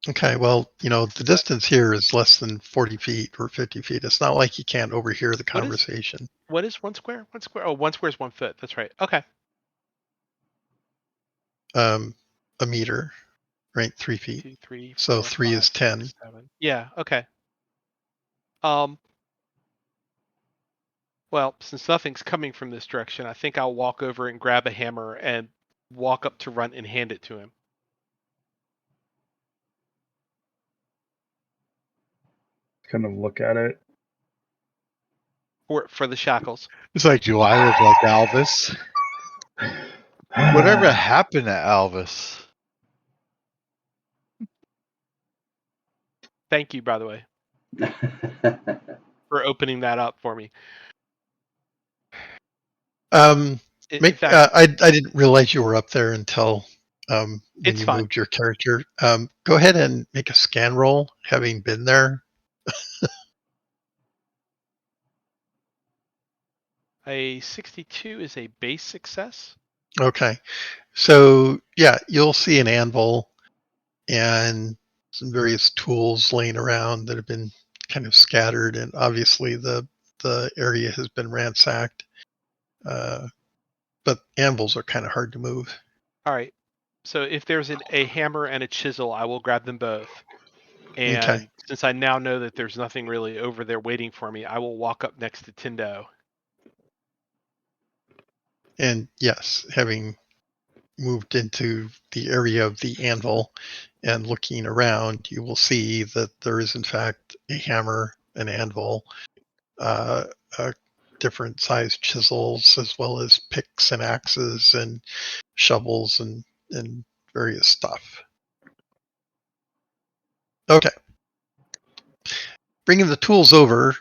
Okay, well, the distance here is less than 40 feet or 50 feet. It's not like you can't overhear the conversation. What is 1 square? 1 square. Oh, 1 square is 1 foot. That's right. Okay. A meter, right? 3 feet. 2, 3, So 4, 3 5, is 6, 10. 7. Yeah. Okay. Well, since nothing's coming from this direction, I think I'll walk over and grab a hammer and walk up to Runt and hand it to him. Kind of look at it. For the shackles. It's like, do I look like Alvis? Whatever happened to Alvis? Thank you, by the way, for opening that up for me. In fact, I didn't realize you were up there until when it's you fine. moved your character. Go ahead and make a scan roll, having been there. A 62 is a base success. Okay. So, yeah, you'll see an anvil and some various tools laying around that have been kind of scattered, and obviously the area has been ransacked. But anvils are kind of hard to move. All right. So if there's a hammer and a chisel, I will grab them both. And Okay. since I now know that there's nothing really over there waiting for me, I will walk up next to Tindo. And yes, having moved into the area of the anvil and looking around, you will see that there is in fact a hammer, an anvil, uh, different sized chisels, as well as picks and axes and shovels and various stuff. Okay. Bringing the tools over.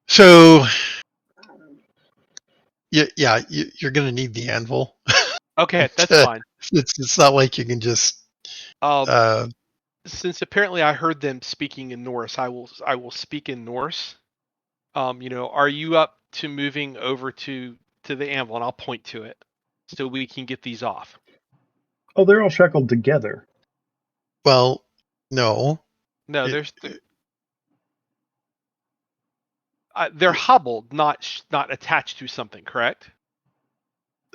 So, yeah, you're going to need the anvil. Okay, that's fine. It's not like you can just. Since apparently I heard them speaking in Norse, I will speak in Norse. Are you up to moving over to the anvil? And I'll point to it so we can get these off. Oh, they're all shackled together. Well, no. No, they're hobbled, not attached to something, correct?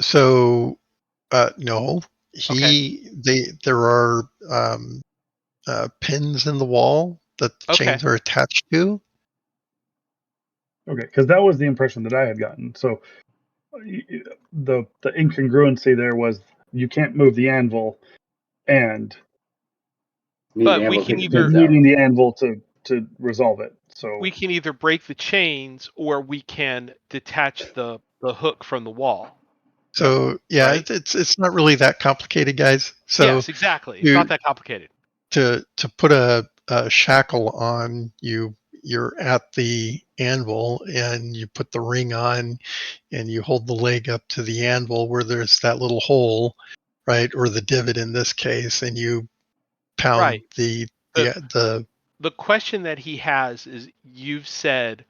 So, no. Okay. There are pins in the wall that the chains are attached to. Okay, because that was the impression that I had gotten. So the incongruency there was you can't move the anvil, and but we can either needing the anvil to resolve it. So we can either break the chains or we can detach the hook from the wall. So yeah, right? It's not really that complicated, guys. So yes, exactly. It's not that complicated. To put a shackle on, you're at the anvil and you put the ring on and you hold the leg up to the anvil where there's that little hole, right, or the divot in this case, and you pound right. the question that he has is, you've said,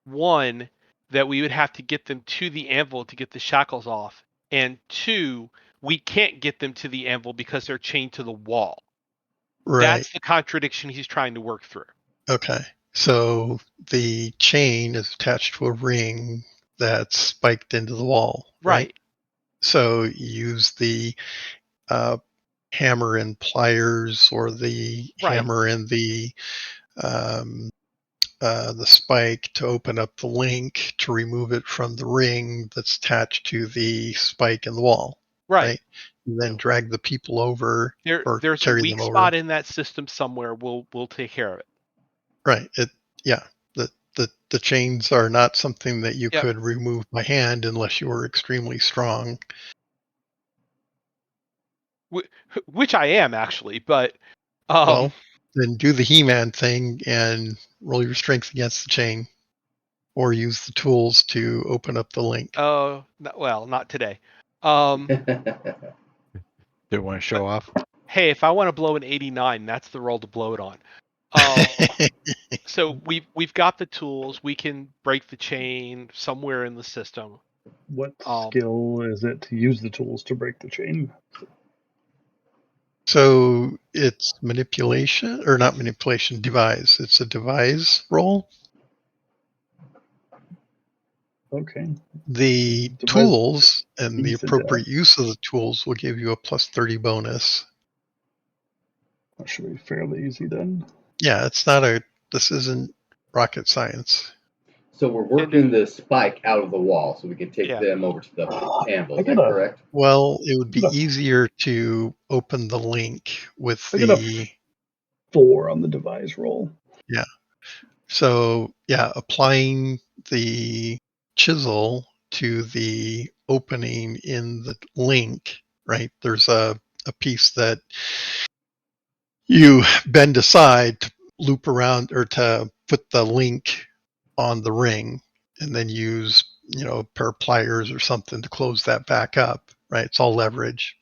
one, that we would have to get them to the anvil to get the shackles off, and two, we can't get them to the anvil because they're chained to the wall. Right. That's the contradiction he's trying to work through. Okay. So the chain is attached to a ring that's spiked into the wall, right? So use the hammer and pliers, or the hammer and the spike to open up the link to remove it from the ring that's attached to the spike in the wall. Right. And then drag the people over, or there's carry a weak them over. spot in that system somewhere. We'll take care of it. Right. The chains are not something that you could remove by hand unless you were extremely strong. Which I am, actually, but well, then do the He-Man thing and roll your strength against the chain, or use the tools to open up the link. Oh, well, not today. Do you want to show off? Hey, if I want to blow an 89, that's the roll to blow it on. So we've got the tools. We can break the chain somewhere in the system. What skill is it to use the tools to break the chain? So it's manipulation, or not manipulation, devise. It's a devise roll. Okay. The tools and the appropriate use of the tools will give you a plus 30 bonus. That should be fairly easy then. Yeah, this isn't rocket science. So we're working the spike out of the wall so we can take them over to the anvil. Is that correct? Well, it would be easier to open the link with the 4 on the devise roll. Yeah. So applying the chisel to the opening in the link, right? There's a piece that you bend aside to loop around, or to put the link on the ring, and then use, a pair of pliers or something to close that back up, right? It's all leverage.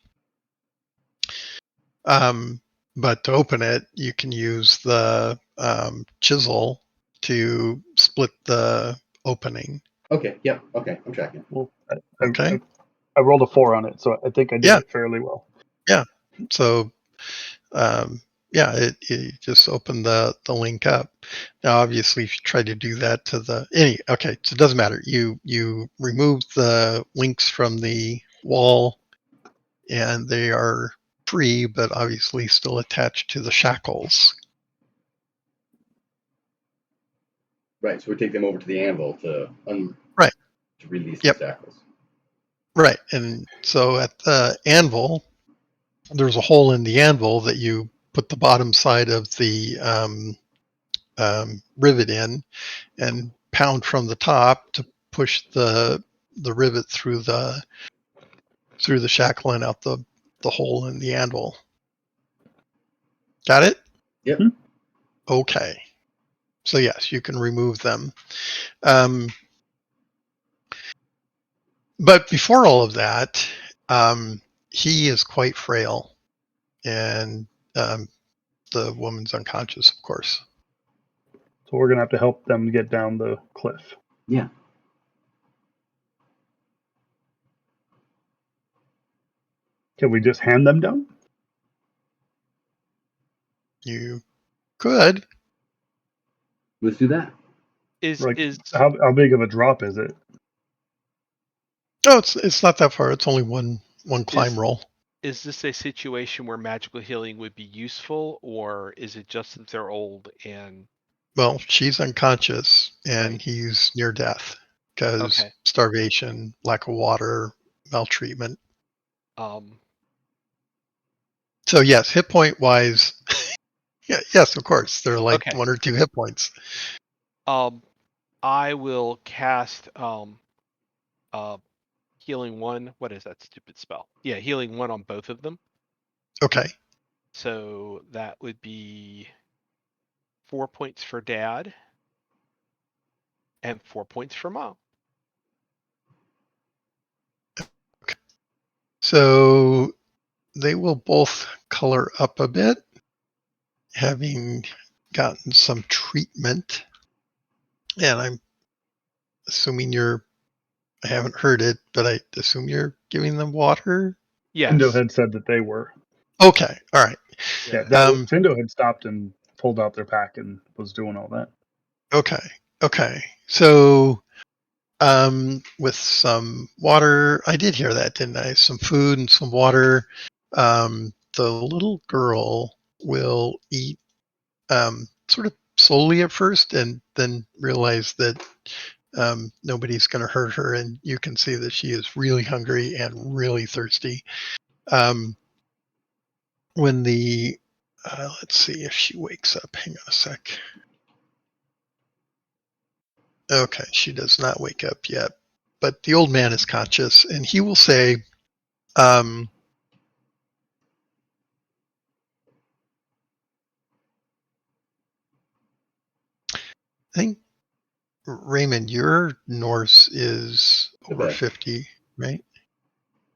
But to open it, you can use the chisel to split the opening. Okay. Yep. Okay. I'm tracking. Well, okay. I rolled a 4 on it, so I think I did Yeah. it fairly well. So, it just opened the link up. Now, obviously, if you try to do that to so it doesn't matter. You remove the links from the wall, and they are free, but obviously still attached to the shackles. Right, so we take them over to the anvil to Right. to release Yep. the shackles. Right, and so at the anvil, there's a hole in the anvil that you put the bottom side of the rivet in, and pound from the top to push the rivet through the shackle and out the hole in the anvil. Got it? Yep. Okay. So yes, you can remove them. But before all of that, he is quite frail, and the woman's unconscious, of course. So we're gonna have to help them get down the cliff. Yeah. Can we just hand them down? You could. Let's do that. Like, how big of a drop is it? No, it's not that far. It's only one climb roll. Is this a situation where magical healing would be useful, or is it just that they're old and? Well, she's unconscious and he's near death because starvation, lack of water, maltreatment. So yes, hit point wise, yes, of course, they're like 1 or 2 hit points. I will cast healing 1. What is that stupid spell? Yeah, healing 1 on both of them. Okay. So that would be 4 points for Dad and 4 points for Mom. Okay. So they will both color up a bit, having gotten some treatment. And I'm assuming I haven't heard it, but I assume you're giving them water? Yes. Findo had said that they were. Okay, all right. Yeah, Findo had stopped and pulled out their pack and was doing all that. Okay. So, with some water, I did hear that, didn't I? Some food and some water. The little girl will eat sort of slowly at first, and then realize that nobody's going to hurt her, and you can see that she is really hungry and really thirsty. When let's see if she wakes up. Hang on a sec. Okay, she does not wake up yet, but the old man is conscious, and he will say, I think, Raymond, your Norse is over 50, right?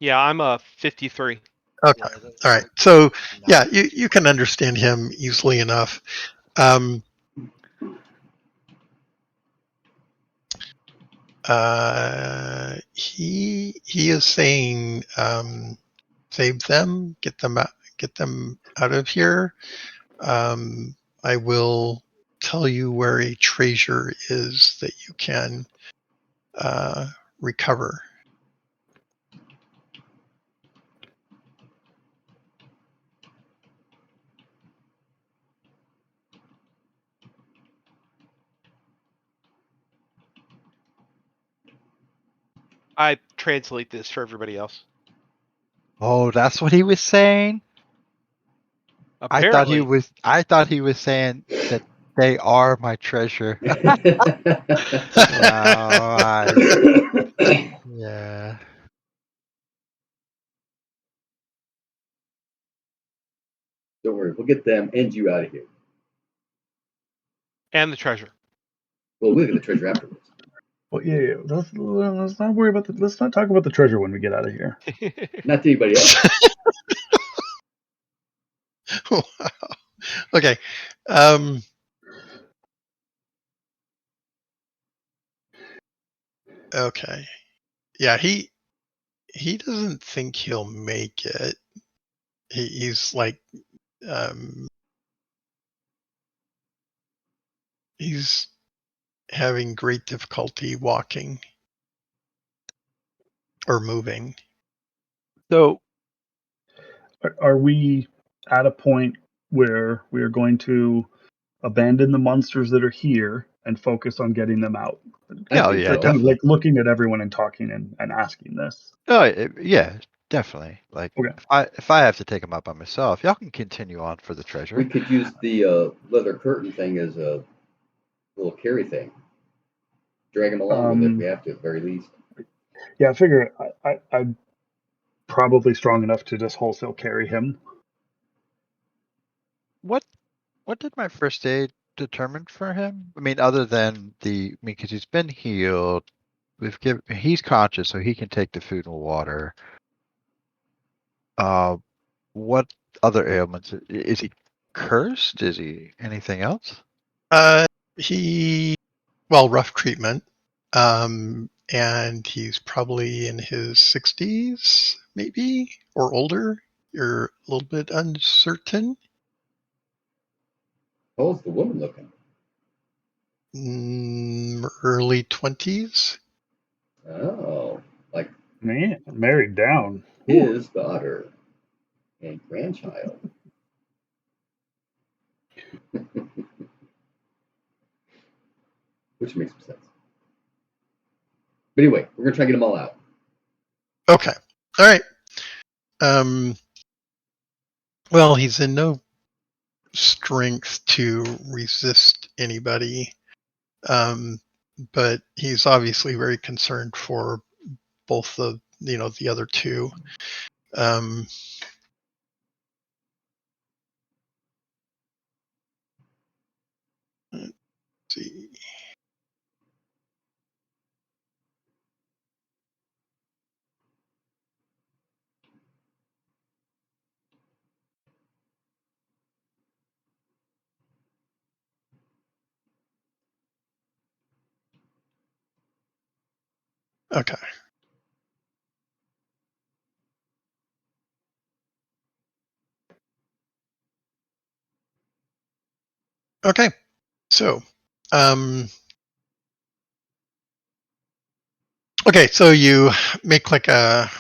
Yeah, I'm a 53. Okay. All right. So, yeah, you can understand him easily enough. He is saying, save them, get them out of here. I will tell you where a treasure is that you can recover. I translate this for everybody else. Oh, that's what he was saying? Apparently. I thought he was saying that they are my treasure. Wow. Yeah. Don't worry, we'll get them and you out of here. And the treasure. Well, we'll get the treasure afterwards. Well, yeah. Let's not worry about let's not talk about the treasure when we get out of here. Not to anybody else. Wow. Okay. Okay. Yeah, he doesn't think he'll make it. He's like, he's having great difficulty walking or moving. So Are we at a point where we are going to abandon the monsters that are here and focus on getting them out? I yeah, think yeah, so. Kind of like definitely. looking at everyone and talking and asking this. Oh, yeah, definitely. Like Okay. if I have to take them out by myself, y'all can continue on for the We treasure. could use the leather curtain thing as a little carry thing. Drag him along with it if we have to, at the very least. Yeah, I figure I'm probably strong enough to just wholesale carry him. What did my first aid determine for him? I mean, other than because he's been healed, he's conscious, so he can take the food and water. What other ailments? Is he cursed? Is he anything else? Rough treatment. And he's probably in his 60s, maybe, or older. You're a little bit uncertain. How's the woman looking? Early 20s. Oh, like Man, married down. his daughter and grandchild. Which makes some sense. But anyway, we're going to try to get them all out. Okay. All right. Well, he's in no strength to resist anybody. But he's obviously very concerned for both the other two. Let's see. Okay. Okay. So, okay. So you make like a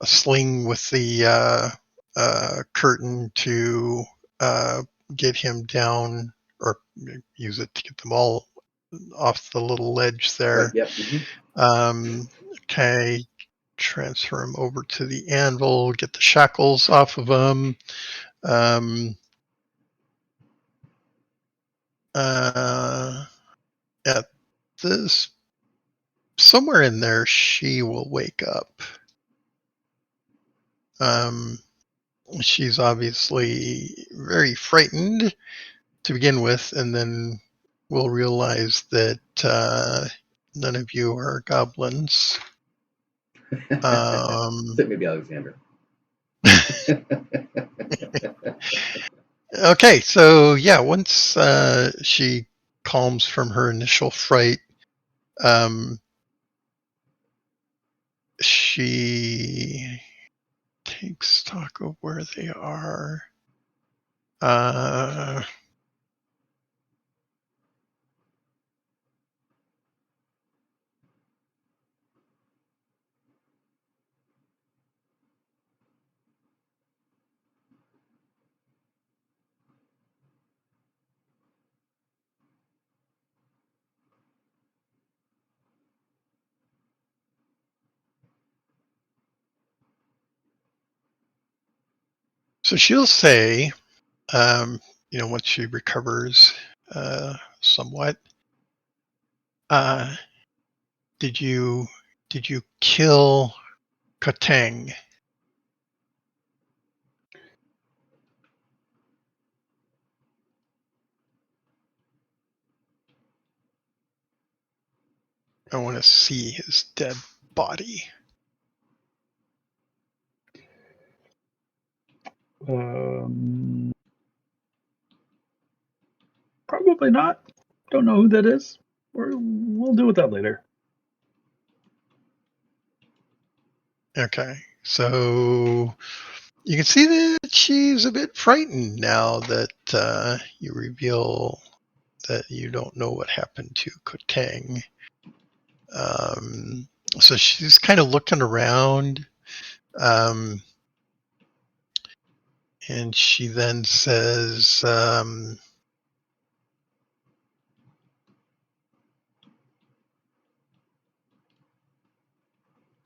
sling with the curtain to get him down, or use it to get them all off the little ledge there. Right, yep. Mm-hmm. Okay. Transfer him over to the anvil. Get the shackles off of him. At this, somewhere in there, she will wake up. She's obviously very frightened to begin with, and then will realize that none of you are goblins. Except maybe Alexander. Okay, so yeah, once she calms from her initial fright, she takes stock of where they are. So she'll say, once she recovers somewhat, did you kill Katang? I want to see his dead body. Probably not. Don't know who that is. We'll deal with that later. Okay, so you can see that she's a bit frightened now that you reveal that you don't know what happened to Kotang. So she's kind of looking around, and she then says,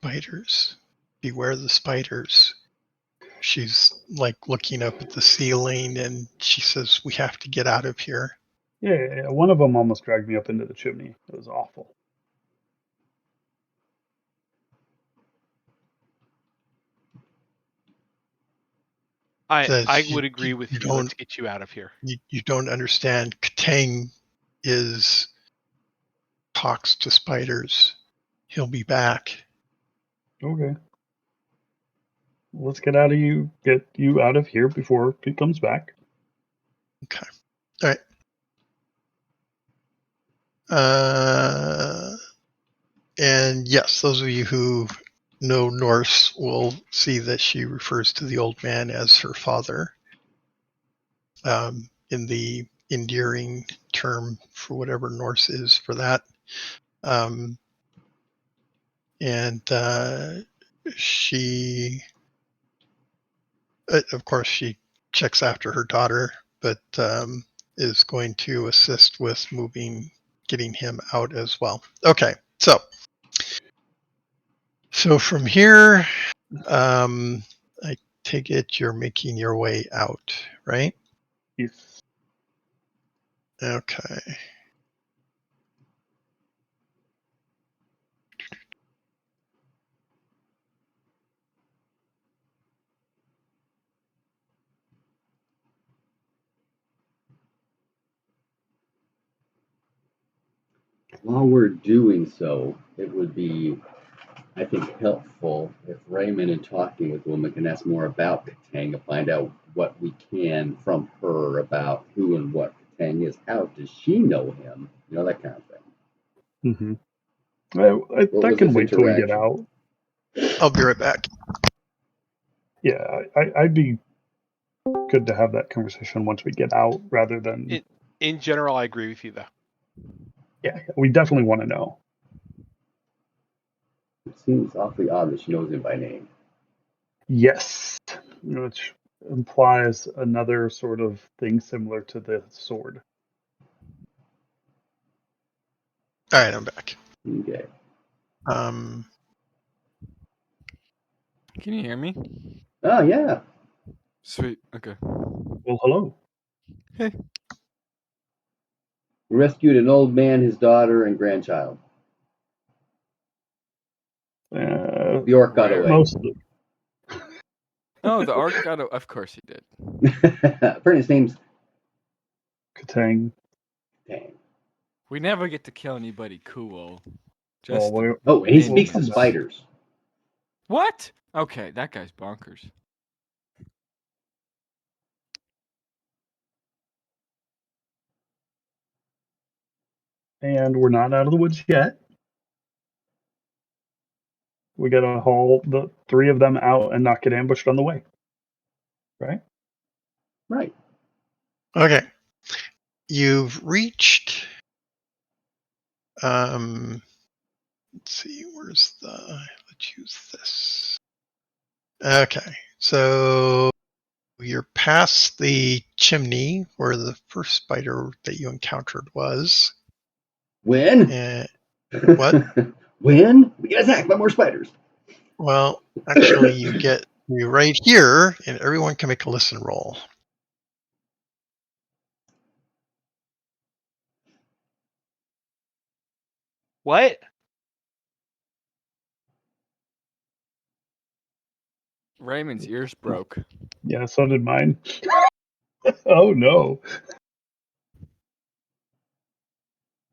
spiders, beware the spiders. She's like looking up at the ceiling and she says, we have to get out of here. Yeah, one of them almost dragged me up into the chimney. It was awful. I would agree with you. Let's Don't, get you out of here. you don't understand. Katang talks to spiders. He'll be back. Okay. Let's get you out of here before he comes back. Okay. All right. And yes, those of you who know Norse will see that she refers to the old man as her father, in the endearing term for whatever Norse is for that. And she, of course, she checks after her daughter, but is going to assist with getting him out as well. Okay, so from here, I take it you're making your way out, right? Yes. Okay. While we're doing so, it would be, I think, helpful if Raymond, in talking with the woman, can ask more about Katang and find out what we can from her about who and what Katang is. How does she know him? You know, that kind of thing. Mm-hmm. That can wait till we get out. I'll be right back. Yeah, I'd be good to have that conversation once we get out, rather than. In general, I agree with you, though. Yeah, we definitely want to know. It seems awfully odd that she knows him by name. Yes, which implies another sort of thing similar to the sword. All right, I'm back. Okay. Um, Can you hear me? Oh, yeah. Sweet. Okay. Well, hello. Hey. We rescued an old man, his daughter, and grandchild. The orc got away. Mostly. Oh, the orc got. Of course he did. Apparently his name's Katang. Dang. We never get to kill anybody cool. Well, Just Oh, and he in speaks to this. spiders. What? Okay, that guy's bonkers. And we're not out of the woods yet. We gotta haul the three of them out and not get ambushed on the way. Right? Right. okay. You've reached, let's see, let's use this. Okay, so you're past the chimney where the first spider that you encountered was. When? What? When? We get attacked by more spiders. Well, actually, you're right here, and everyone can make a listen roll. What? Raymond's ears broke. Yeah, so did mine. Oh no.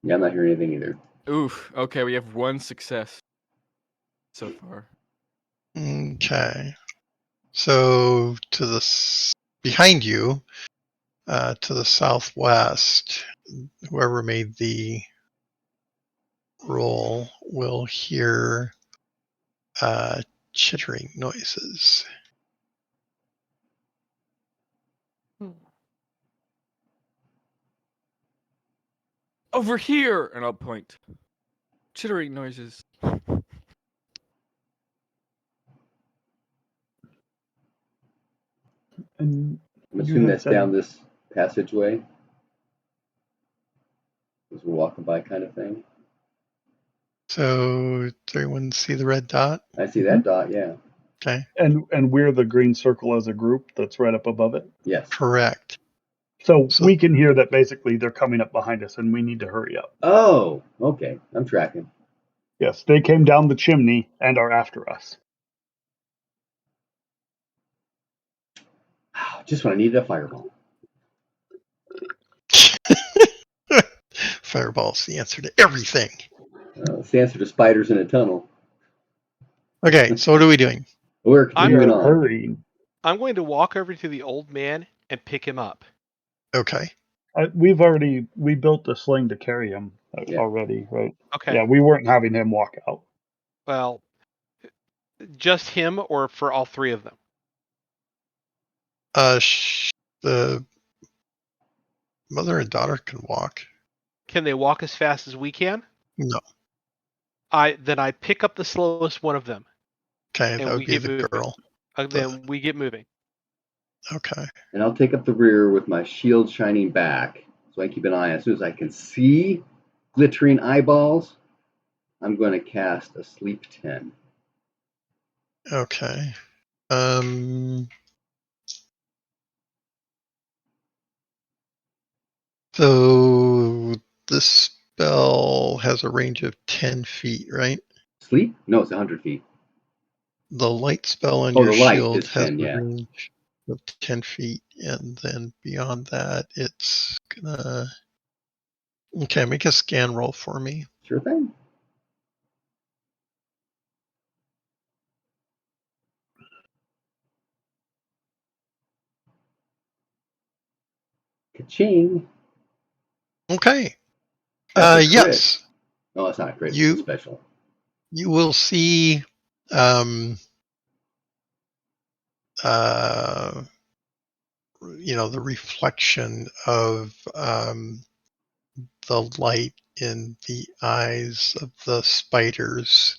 Yeah, I'm not hearing anything either. Oof. Okay, we have one success so far. Okay. So behind you, to the southwest, whoever made the roll will hear chittering noises. Over here, and I'll point. Chittering noises. And I'm you assuming had that's said, down this passageway as we're walking by, kind of thing. So, does everyone see the red dot? I see that dot. Yeah. Okay, and we're the green circle as a group that's right up above it. Yes. correct. So So- we can hear that basically they're coming up behind us and we need to hurry up. Oh, okay. I'm tracking. Yes, they came down the chimney and are after us. Just when I needed a fireball. Fireball's the answer to everything. It's the answer to spiders in a tunnel. Okay, so what are we doing? We're We continuing are on. hurrying. I'm going to walk over to the old man and pick him up. Okay. We built a sling to carry him already, right? Okay. Yeah, we weren't having him walk out. Well, just him or for all three of them? The mother and daughter can walk. Can they walk as fast as we can? No. Then I pick up the slowest one of them. Okay, And that would we be get the moving. girl. Then we get moving. Okay. And I'll take up the rear with my shield shining back, so I keep an eye. As soon as I can see glittering eyeballs, I'm going to cast a sleep 10. Okay. So this spell has a range of 10 feet, right? Sleep? No, it's 100 feet. The light spell on Oh, your the light shield is has 10, a yeah. range of 10 feet, and then beyond that, it's gonna. Okay, make a scan roll for me. Sure thing. Ka-ching. Okay. That's a crit. Yes. No, that's not a crit. It's You a special. you will see the reflection of the light in the eyes of the spiders.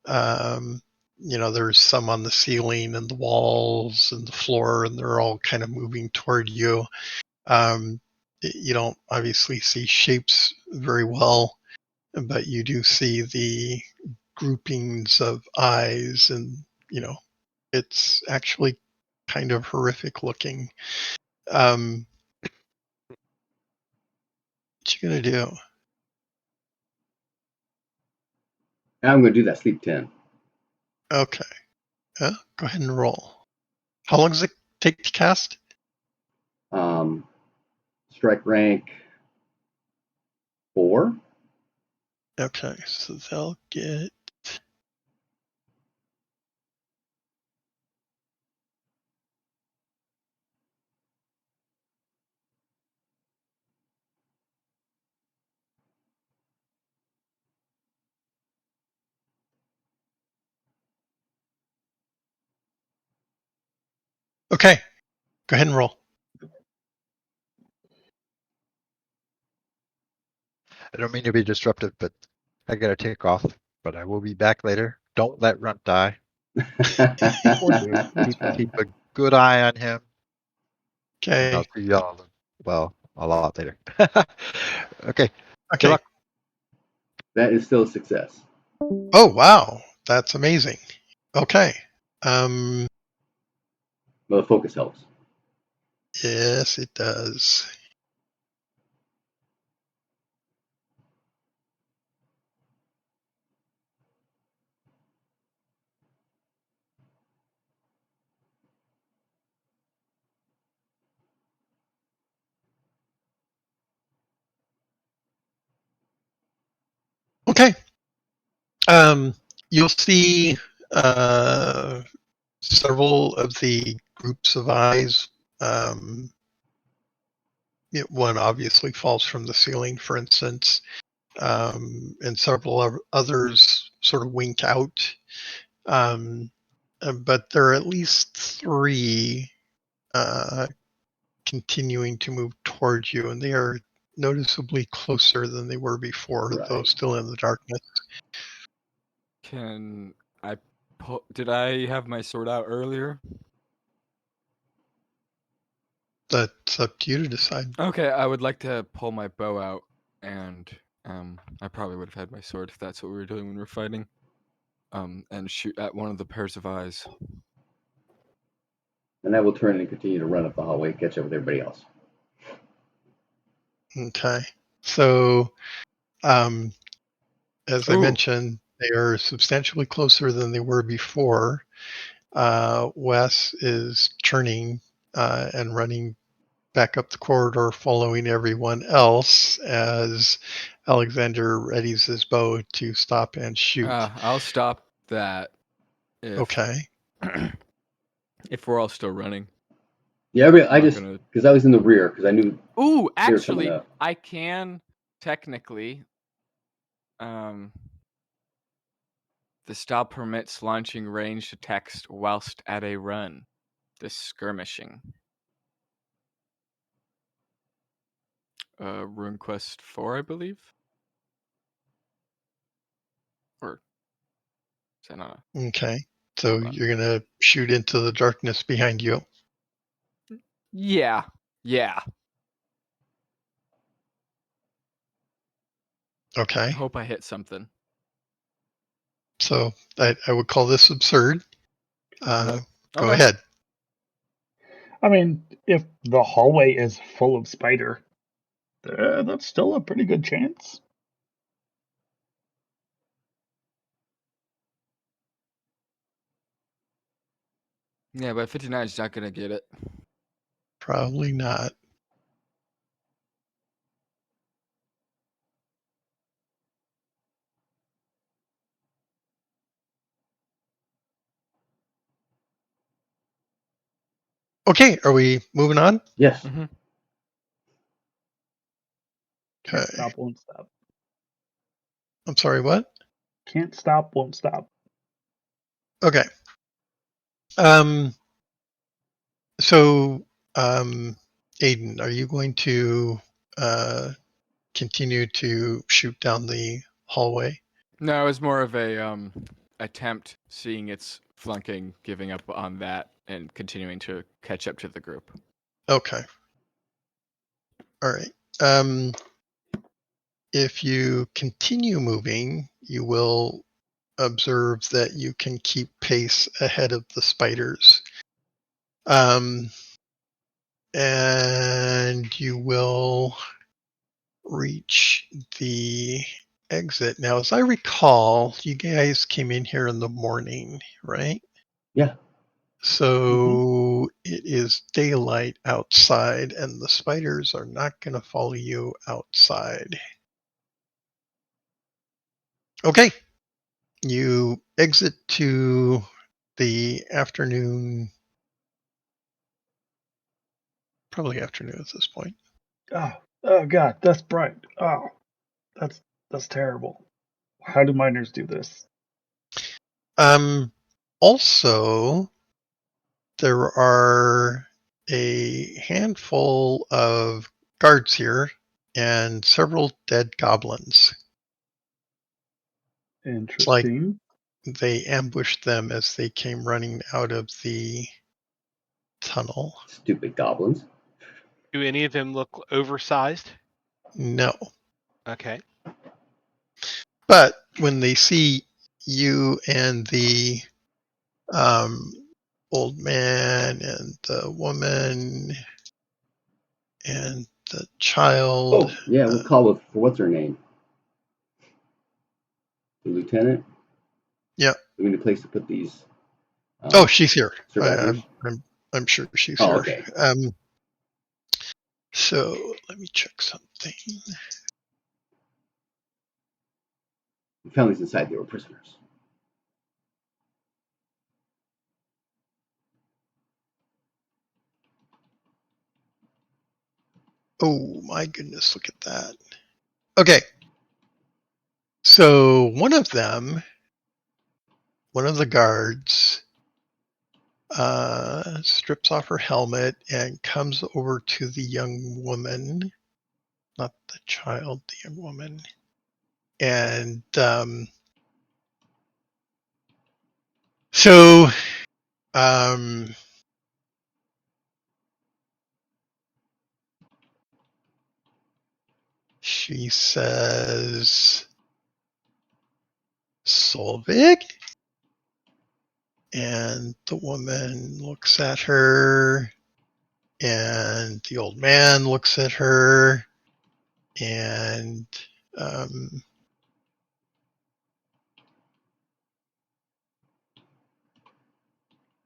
There's some on the ceiling and the walls and the floor, and they're all kind of moving toward you. You don't obviously see shapes very well, but you do see the groupings of eyes, and it's actually kind of horrific looking. What you gonna do? Now I'm going to do that sleep 10. Okay. Go ahead and roll. How long does it take to cast? Strike rank 4. Okay, so they'll get. Okay, go ahead and roll. I don't mean to be disruptive, but I gotta take off. But I will be back later. Don't let Runt die. Keep a good eye on him. And I'll Okay. see y'all, a lot later. Okay. Okay. luck. That is still a success. Oh wow, that's amazing. Okay. Well, the focus helps. Yes, it does. Okay. You'll see several of the groups of eyes. One obviously falls from the ceiling, for instance, and several others sort of wink out. but there are at least 3 continuing to move towards you, and they are noticeably closer than they were before, though Right. still in the darkness. Can I pull? Did I have my sword out earlier? That's up to you to decide. Okay, I would like to pull my bow out, and I probably would have had my sword if that's what we were doing when we were fighting. And shoot at one of the pairs of eyes. And I will turn and continue to run up the hallway, catch up with everybody else. Okay. So, as I Ooh. mentioned, they are substantially closer than they were before. Wes is turning and running back up the corridor, following everyone else as Alexander readies his bow to stop and shoot. I'll stop that if Okay. if we're all still running. Yeah, I I'm not just gonna- because I was in the rear because I knew. Ooh, They were coming actually, up. I can technically. The style permits launching ranged attacks whilst at a run. The skirmishing. Rune Quest 4, I believe. Or is that not Okay. So Hold on. you're going to shoot into the darkness behind you. Yeah. Okay. I hope I hit something. So I would call this absurd. Go Okay. ahead. I mean, if the hallway is full of spider, that's still a pretty good chance. Yeah, but 59 is not gonna get it. Probably not. Okay, are we moving on? Yes. Mm-hmm. Can't Okay. stop, won't stop. I'm sorry, what? Can't stop, won't stop. Okay. So, Aiden, are you going to continue to shoot down the hallway? No, it was more of a attempt, seeing its flunking, giving up on that, and continuing to catch up to the group. Okay. All right. If you continue moving, you will observe that you can keep pace ahead of the spiders. And you will reach the exit. Now, as I recall, you guys came in here in the morning, right? Yeah. So it is daylight outside, and the spiders are not going to follow you outside. Okay. You exit to the afternoon, probably afternoon at this point. Oh God, that's bright. Oh, that's terrible. How do miners do this? Also, there are a handful of guards here and several dead goblins. It's like Interesting. they ambushed them as they came running out of the tunnel. Stupid goblins. Do any of them look oversized? No. Okay. But when they see you and the old man and the woman and the child. Oh, yeah, we'll call it for what's her name? The lieutenant? Yeah. Do we need a place to put these? Oh, she's here. Survivors? I'm sure she's Oh, here. okay. So let me check something. We found these inside. They were prisoners. Oh my goodness, look at that. Okay. So one of the guards strips off her helmet and comes over to the young woman, not the child, the young woman, and so she says, Solvig? And the woman looks at her, and the old man looks at her, and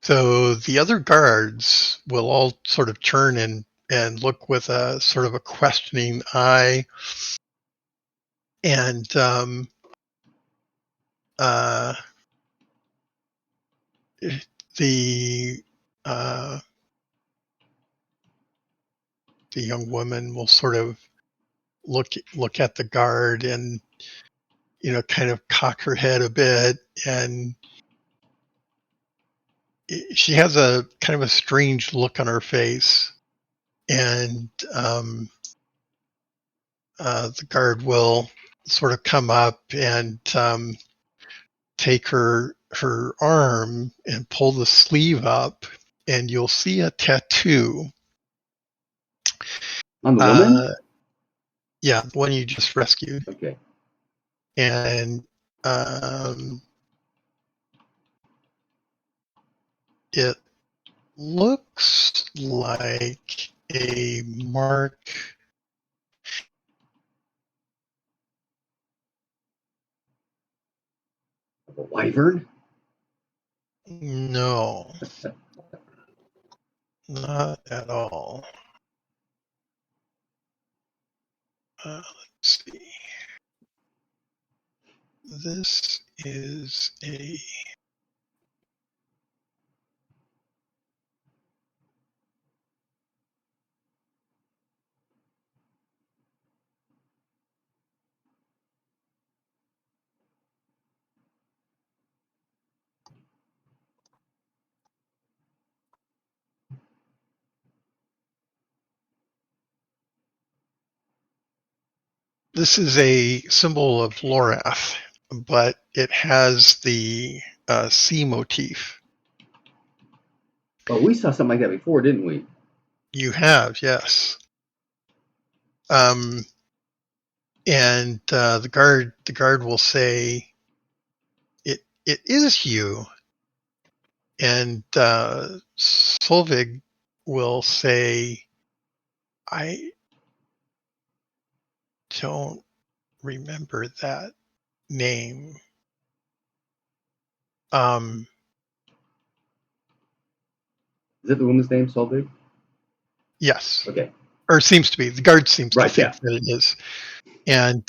so the other guards will all sort of turn and look with a sort of a questioning eye, and the uh, the young woman will sort of look at the guard and kind of cock her head a bit, and she has a kind of a strange look on her face, and the guard will sort of come up and take her arm and pull the sleeve up, and you'll see a tattoo On the woman? Yeah, the one you just rescued. Okay. And it looks like a mark. A wyvern? No, not at all. Let's see. This is a this is a symbol of Lorath, but it has the sea motif. Oh, we saw something like that before, didn't we? You have, yes. And the guard will say, "It is you," and Solvig will say, "I don't remember that name." Is that the woman's name, Solvig? Yes. Okay. Or seems to be. The guard seems to think Yeah. that it is. And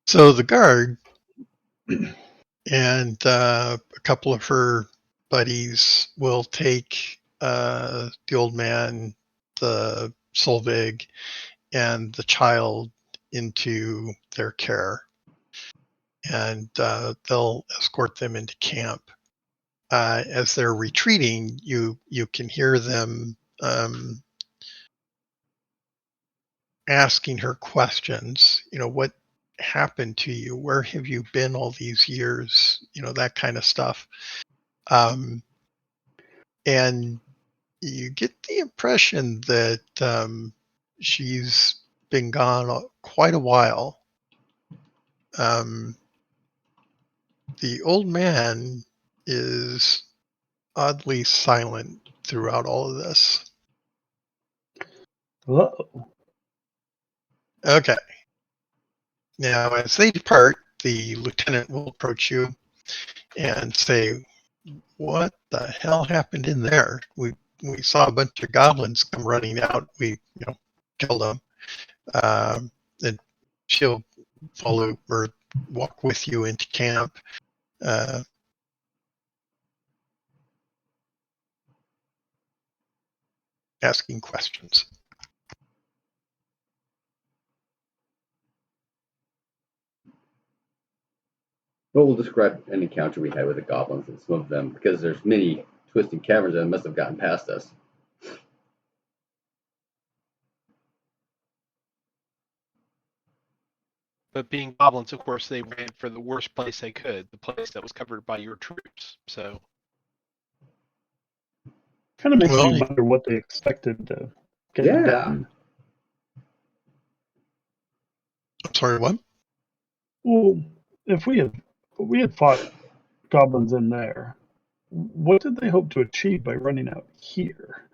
so the guard and a couple of her buddies will take the old man, the Solvig, and the child into their care, and they'll escort them into camp. As they're retreating, you can hear them asking her questions. What happened to you? Where have you been all these years? That kind of stuff. And you get the impression that she's been gone quite a while. The old man is oddly silent throughout all of this. Uh-oh. Okay. Now, as they depart, the lieutenant will approach you and say, "What the hell happened in there? We saw a bunch of goblins come running out. We killed them." And she'll follow or walk with you into camp. asking questions. But we'll describe an encounter we had with the goblins and some of them, because there's many twisting caverns that must have gotten past us. But being goblins, of course, they ran for the worst place they could, the place that was covered by your troops. So Kind of makes Well, me wonder what they expected to get Yeah. done. I'm sorry, what? Well, if we had fought goblins in there, what did they hope to achieve by running out here?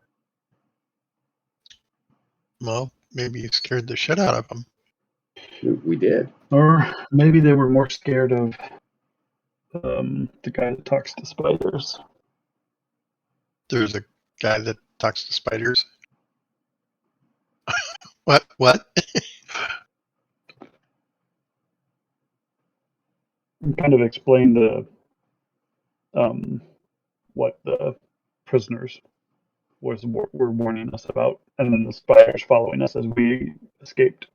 Well, maybe you scared the shit out of them. We did. Or maybe they were more scared of the guy that talks to spiders. There's a guy that talks to spiders. What? And kind of explain the what the prisoners were warning us about, and then the spiders following us as we escaped.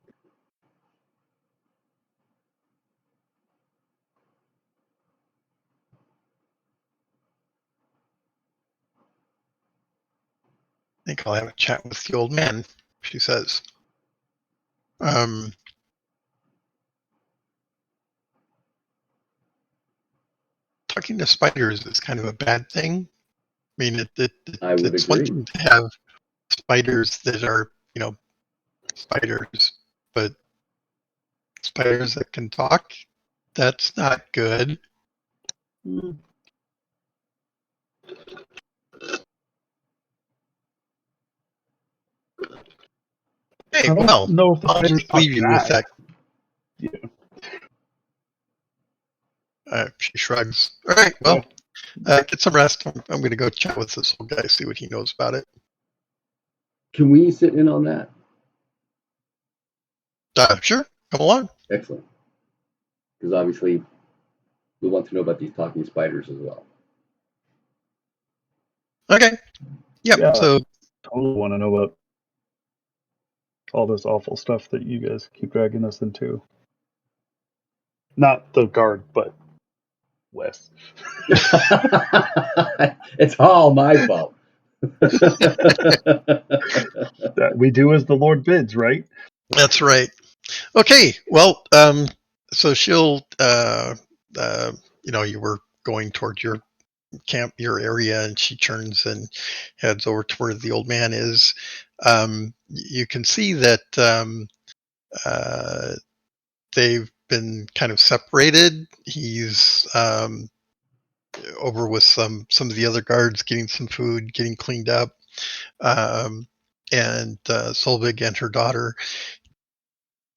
I think I'll have a chat with the old man, she says. Talking to spiders is kind of a bad thing. I mean, I would it's one agree. thing to have spiders that are, spiders, but spiders that can talk, that's not good. Hey, I don't well, know if the I'll spiders just leave talk you with back. that. She shrugs. All right, well, get some rest. I'm going to go chat with this old guy, see what he knows about it. Can we sit in on that? Sure, come along. Excellent. Because obviously, we want to know about these talking spiders as well. Okay. Yep. Yeah. So Totally want to know about all this awful stuff that you guys keep dragging us into. Not the guard, but Wes. It's all my fault. That we do as the Lord bids, right? that's right. Okay. Well, so she'll, you were going towards your camp, your area, and she turns and heads over to where the old man is. You can see that they've been kind of separated. He's over with some of the other guards, getting some food, getting cleaned up, and Solvig and her daughter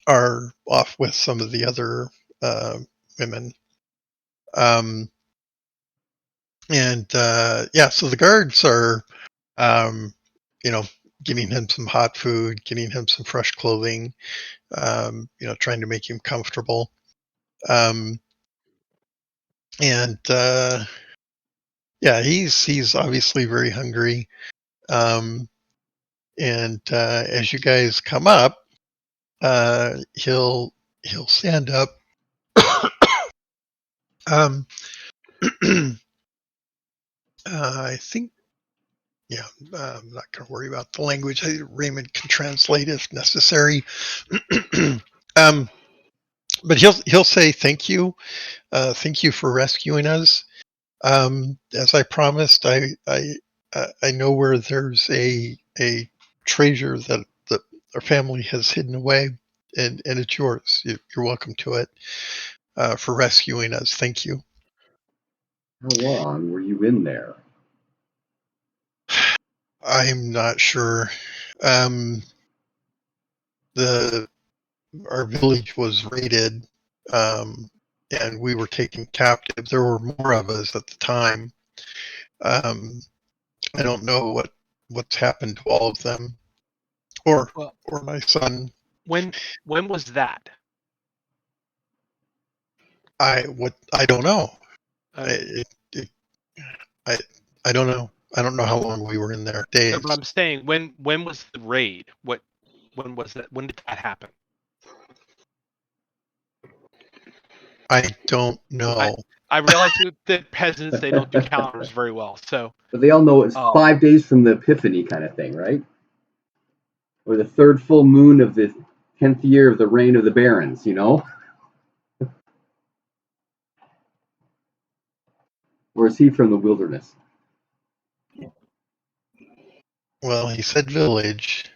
are off with some of the other women. So the guards are, getting him some hot food, getting him some fresh clothing, trying to make him comfortable. He's obviously very hungry. As you guys come up, he'll stand up. I think, I'm not going to worry about the language. Raymond can translate if necessary. But he'll say thank you for rescuing us. As I promised, I know where there's a treasure that our family has hidden away, and it's yours. You're welcome to it. For rescuing us, thank you. How long were you in there? I'm not sure. Our village was raided, and we were taken captive. There were more of us at the time. I don't know what's happened to all of them, or my son. When was that? I don't know. Uh, I don't know. I don't know how long we were in there. Days. No, but I'm saying, when was the raid? When was that? When did that happen? I don't know. I realize that peasants, they don't do calendars very well. So, But they all know it's Oh. 5 days from the Epiphany kind of thing, right? Or the third full moon of the 10th year of the reign of the barons, you know? Or is he from the wilderness? Well, he said village.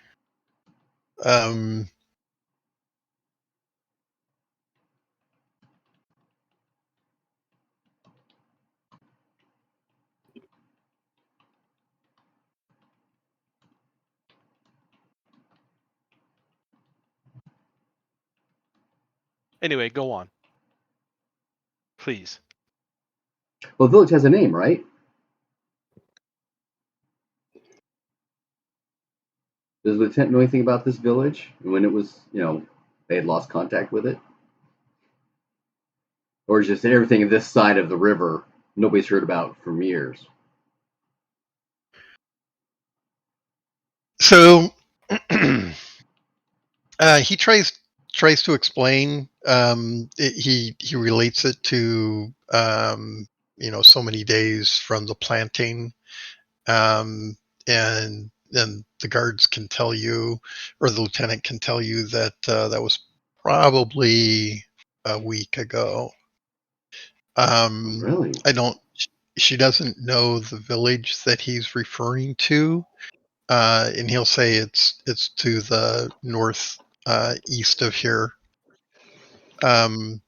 anyway, go on, please. Well, the village has a name, right? Does the lieutenant know anything about this village? And when it was, they had lost contact with it? Or is just everything this side of the river nobody's heard about for years? So he tries to explain. He relates it to so many days from the planting, and then the guards can tell you, or the lieutenant can tell you that that was probably a week ago. Really? I don't. She doesn't know the village that he's referring to, and he'll say it's to the north east of here. And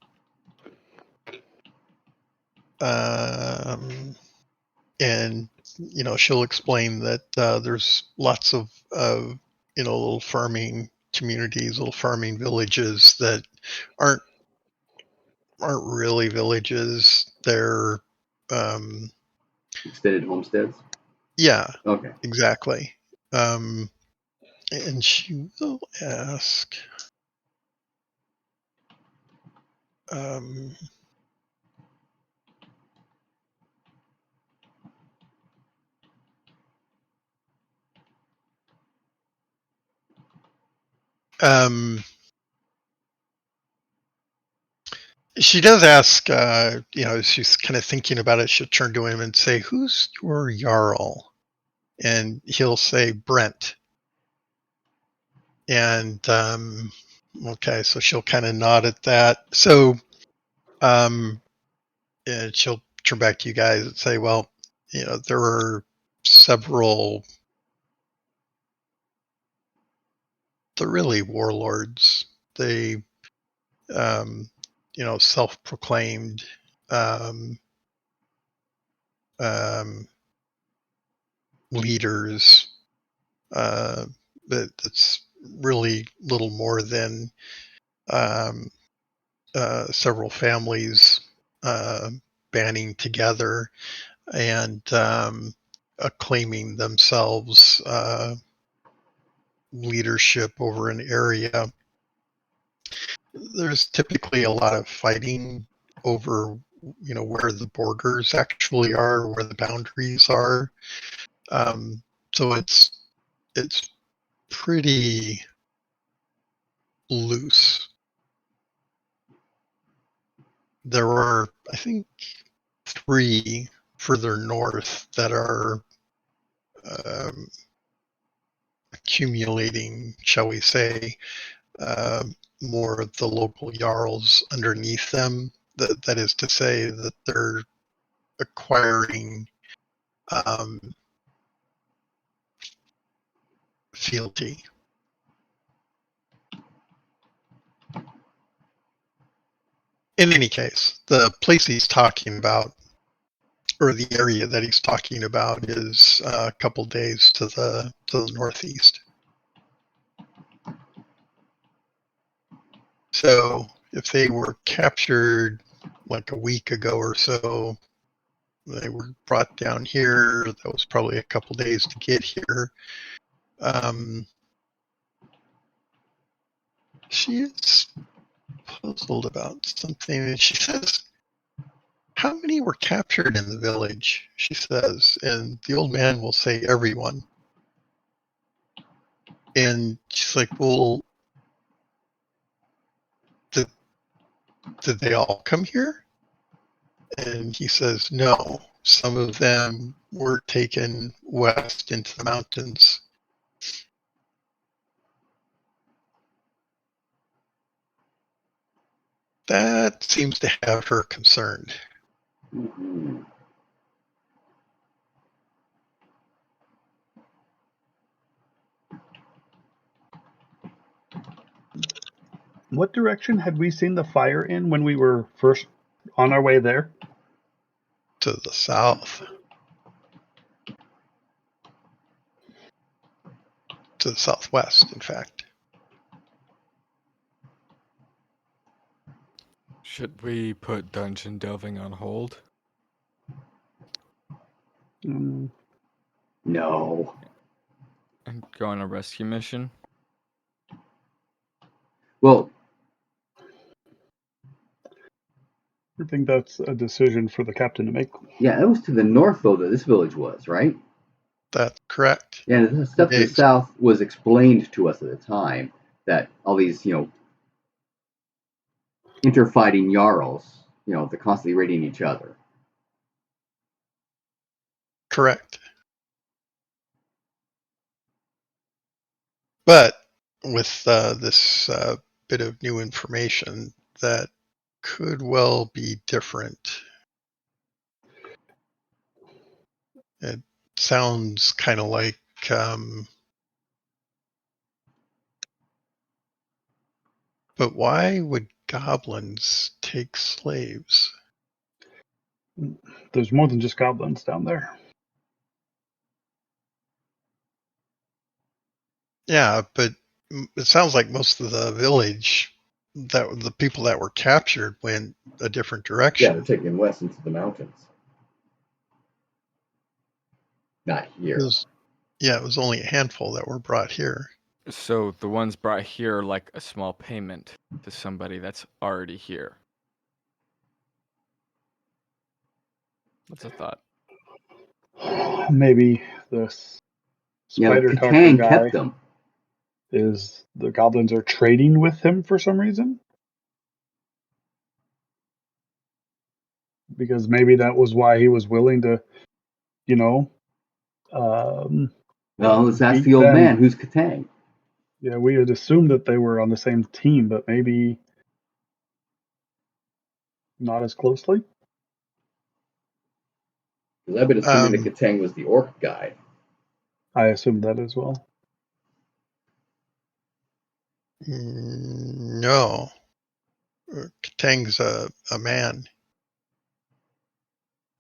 she'll explain that there's lots of little farming communities, little farming villages that aren't really villages. They're Extended homesteads? yeah, Okay. exactly. And she will ask, um, she does ask, she's kind of thinking about it. She'll turn to him and say, "Who's your Jarl?" And he'll say, "Brent." And okay, so she'll kind of nod at that. So and she'll turn back to you guys and say, "Well, there are several, they're really warlords. They, self-proclaimed um, um, leaders. That's really little more than um, several families banding together and claiming themselves leadership over an area. There's typically a lot of fighting over, where the borders actually are, where the boundaries are. So it's pretty loose. There are, I think, 3 further north that are um, accumulating, shall we say, uh, more of the local jarls underneath them. That is to say that they're acquiring fealty. In any case, the place he's talking about, or the area that he's talking about, is a couple days to the northeast. So if they were captured like a week ago or so, they were brought down here. That was probably a couple days to get here. She is puzzled about something, and she says, how many were captured in the village, she says. And the old man will say, everyone. And she's like, well, did they all come here? And he says, no. Some of them were taken west into the mountains. That seems to have her concerned. Mhm. What direction had we seen the fire in when we were first on our way there? To the south. To the southwest, in fact. Should we put dungeon delving on hold? Mm, No. And go on a rescue mission? Well, I think that's a decision for the captain to make. yeah, it was to the north, though, that this village was, right? That's correct. Yeah, the stuff to the south was explained to us at the time that all these, interfighting Jarls, they're constantly raiding each other. Correct. But with this bit of new information, that could well be different. It sounds kind of like but why would goblins take slaves? There's more than just goblins down there. Yeah, but it sounds like most of the village, that the people that were captured, went a different Yeah, direction. they're taking west into the mountains. Not here. It was only a handful that were brought here. So the ones brought here are like a small payment to somebody that's already here. That's a thought. Maybe this Yeah, but spider talker Katang guy kept them. is the goblins are trading with him for some reason. Because maybe that was why he was willing to, Well, let's ask beat the old them. man. Who's Katang? Yeah, we had assumed that they were on the same team, but maybe not as closely. Because I've been assuming that Katang was the orc guy. I assumed that as well. No. Katang's a man.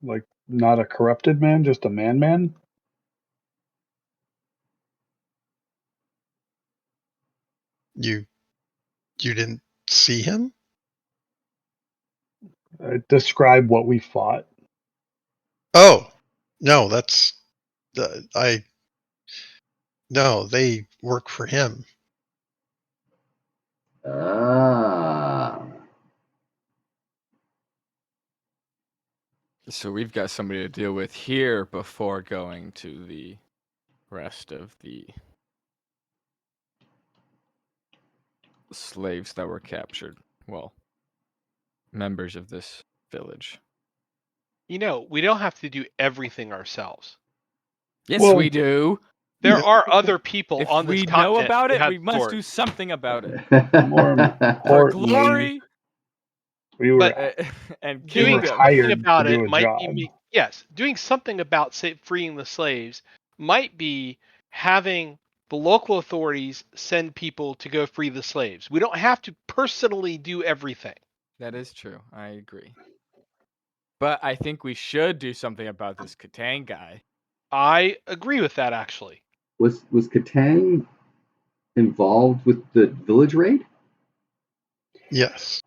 Like, not a corrupted man, just a man. You didn't see him? Describe what we fought. Oh, no, that's no, they work for him. Ah. So we've got somebody to deal with here before going to the rest of the slaves that were captured. Well, members of this village. We don't have to do everything ourselves. Yes, Well, we do. There are other people If on this we continent know about who it, have we must swords. do something about it. More For importantly, glory we were and Doing kingdom. hired something about to do it a might job. be doing something about freeing the slaves might be having the local authorities send people to go free the slaves. We don't have to personally do everything. That is true. I agree. But I think we should do something about this Katang guy. I agree with that, actually. Was Katang involved with the village raid? Yes.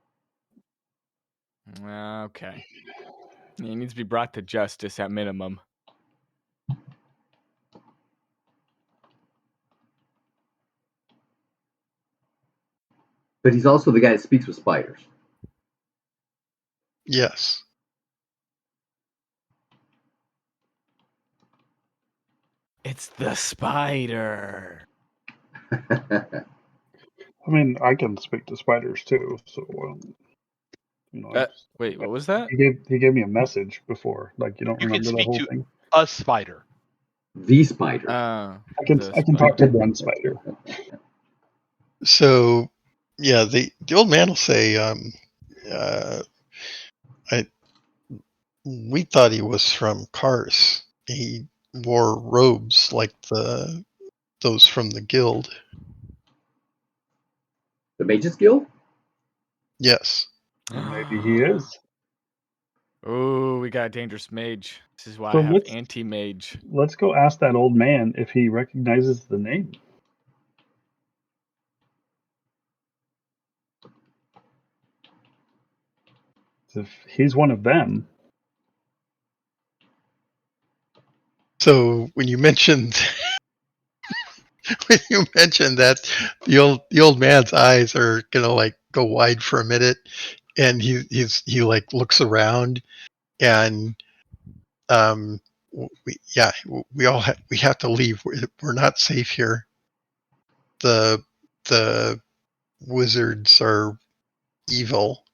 Okay. He needs to be brought to justice at minimum. But he's also the guy that speaks with spiders. Yes. It's the spider. I mean, I can speak to spiders too, so Wait, what was that? he gave me a message before. Like, you don't You can remember that speak whole to thing? a spider. The spider. I can talk to one spider. So, yeah, the old man will say, we thought he was from Kars. He wore robes like those from the guild. The Mages Guild? Yes. Maybe he is. Oh, we got a dangerous mage. This is why So I have let's- anti-mage. Let's go ask that old man if he recognizes the name. If he's one of them. So when you mentioned that, the old man's eyes are gonna like go wide for a minute, and he like looks around, and we all we have to leave. We're not safe here. The wizards are evil.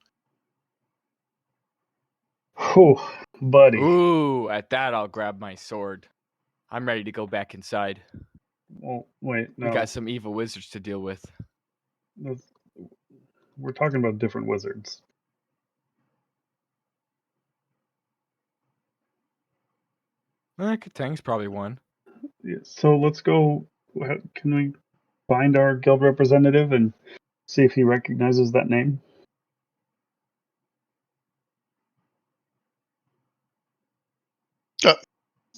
Oh, buddy. Ooh, at that I'll grab my sword. I'm ready to go back inside. Well, wait, no. We got some evil wizards to deal with. We're talking about different wizards. Katang's probably one. Yeah, so let's go. Can we find our guild representative and see if he recognizes that name?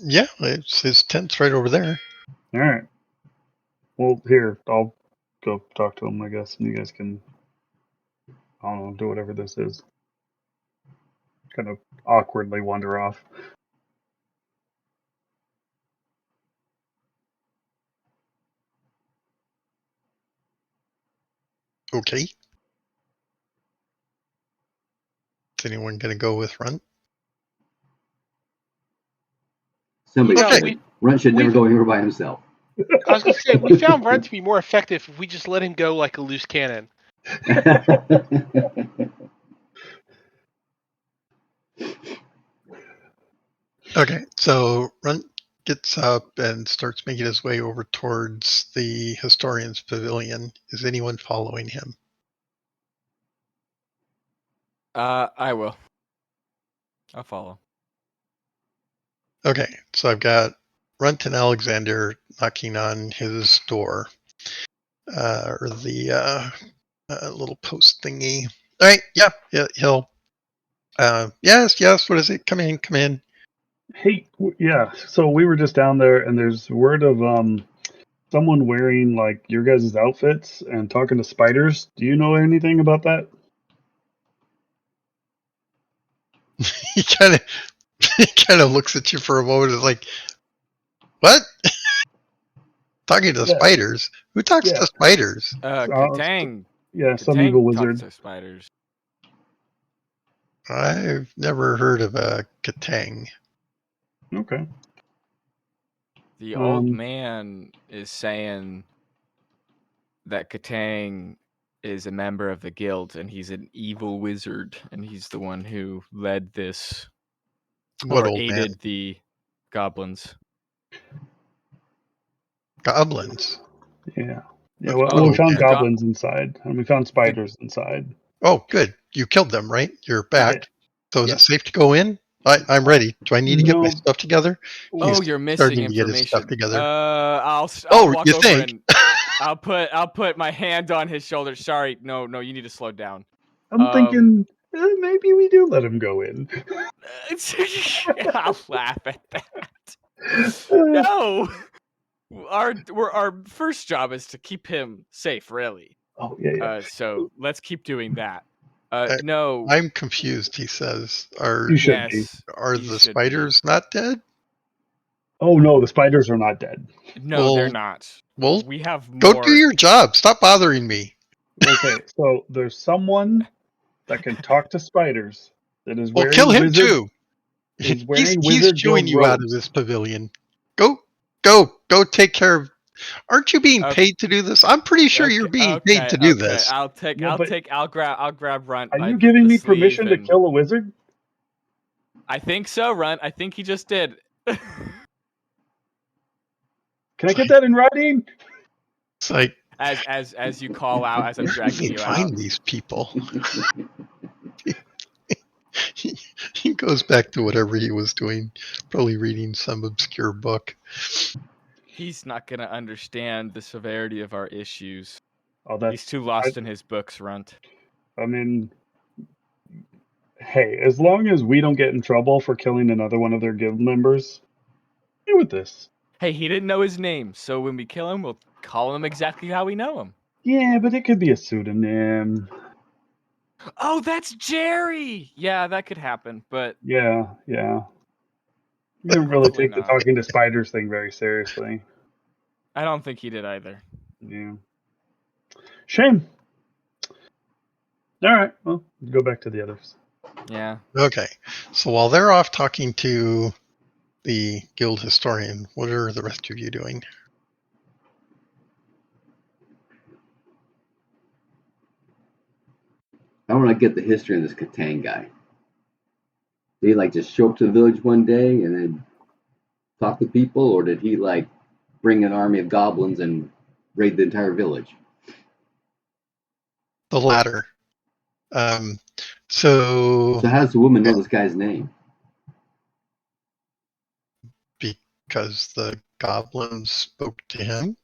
Yeah, it's his tent's right over there. All right. Well, here, I'll go talk to him, I guess, and you guys can, I don't know, do whatever this is. Kind of awkwardly wander off. Okay. Is anyone gonna go with Runt? Somebody Yeah, should. Runt should never go anywhere by himself. I was going to say, we found Ren to be more effective if we just let him go like a loose cannon. Okay, so Runt gets up and starts making his way over towards the historian's pavilion. Is anyone following him? I will. I'll follow. Okay, so I've got Runt and Alexander knocking on his door, or the little post thingy. All right, yeah, he'll. Yes. What is it? Come in. Hey, yeah, so we were just down there, and there's word of someone wearing, like, your guys' outfits and talking to spiders. Do you know anything about that? He kind of looks at you for a moment and is like, what? Talking to spiders? Who talks to spiders? Katang. Yeah, some evil Katang wizard. talks to spiders. I've never heard of a Katang. Okay. The old man is saying that Katang is a member of the guild, and he's an evil wizard, and he's the one who led this, What or old aided man? the goblins. Goblins. Yeah. Yeah, What well, we old found man? goblins inside, and we found spiders inside. Oh, good. You killed them, right? You're back. So is Yeah. it safe to go in? I'm ready. Do I need to get my No. stuff together? Oh, He's you're missing starting to get his information. stuff together. I'll walk you over think? and I'll put my hand on his shoulder. Sorry, no, you need to slow down. I'm thinking maybe we do let him go in. I'll laugh at that. No, our first job is to keep him safe, really. Oh yeah. So let's keep doing that. No, I'm confused. He says, "Are You should be. the spiders not dead?" Oh no, the spiders are not dead. No, they're not. Well, we have more. go do your job. Stop bothering me. Okay, so there's someone that can talk to spiders that is wearing kill him wizard. too. Is wearing He's wizard chewing guild you out of robes. this pavilion. Go. go take care of. Aren't you being Okay. paid to do this? I'm pretty sure you're being paid to do this. I'll grab Runt. Are by you giving the me sleeve permission to and- kill a wizard? I think so, Runt. I think he just did. Can I get that in writing? It's like, as you call out as I'm where do dragging they you find out. these people? He goes back to whatever he was doing, probably reading some obscure book. He's not gonna understand the severity of our issues. Oh, that's He's too lost in his books, Runt. I mean, hey, as long as we don't get in trouble for killing another one of their guild members, deal with this. Hey, he didn't know his name, so when we kill him, we'll call him exactly how we know him. Yeah, but it could be a pseudonym. Oh, that's Jerry! Yeah, that could happen, but Yeah. You didn't really Hopefully take the not. talking to spiders thing very seriously. I don't think he did either. Yeah. Shame. All right. Well, go back to the others. Yeah. Okay, so while they're off talking to the guild historian, what are the rest of you doing? I want to get the history of this Catan guy. Did he like just show up to the village one day and then talk to people, or did he like bring an army of goblins and raid the entire village? The latter. So how does the woman know this guy's name? Because the goblins spoke to him,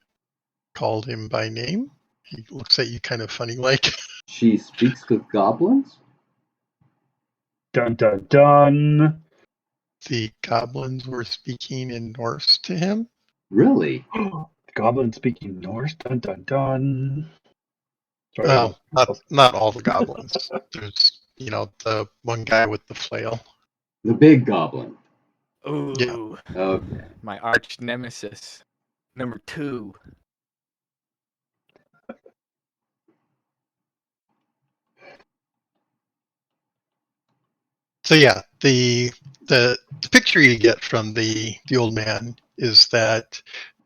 called him by name. He looks at you kind of funny like. She speaks with goblins? Dun dun dun. The goblins were speaking in Norse to him. Really? The goblin speaking Norse. Dun dun dun. Sorry, Well, not all the goblins. There's, the one guy with the flail. The big goblin. Ooh. Yeah. Okay. My arch nemesis. Number 2. So yeah, the picture you get from the old man is that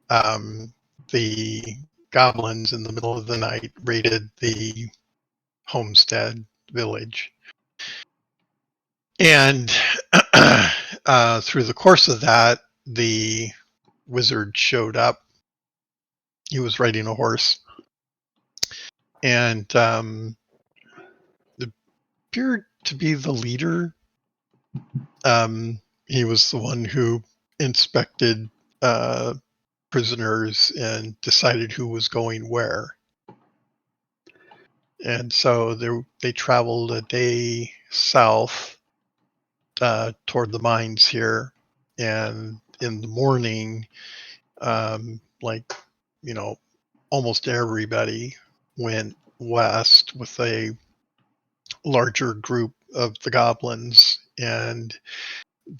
the goblins in the middle of the night raided the homestead village, and through the course of that, the wizard showed up. He was riding a horse, and appeared to be the leader. He was the one who inspected prisoners and decided who was going where. And so they traveled a day south toward the mines here. And in the morning, almost everybody went west with a larger group of the goblins, and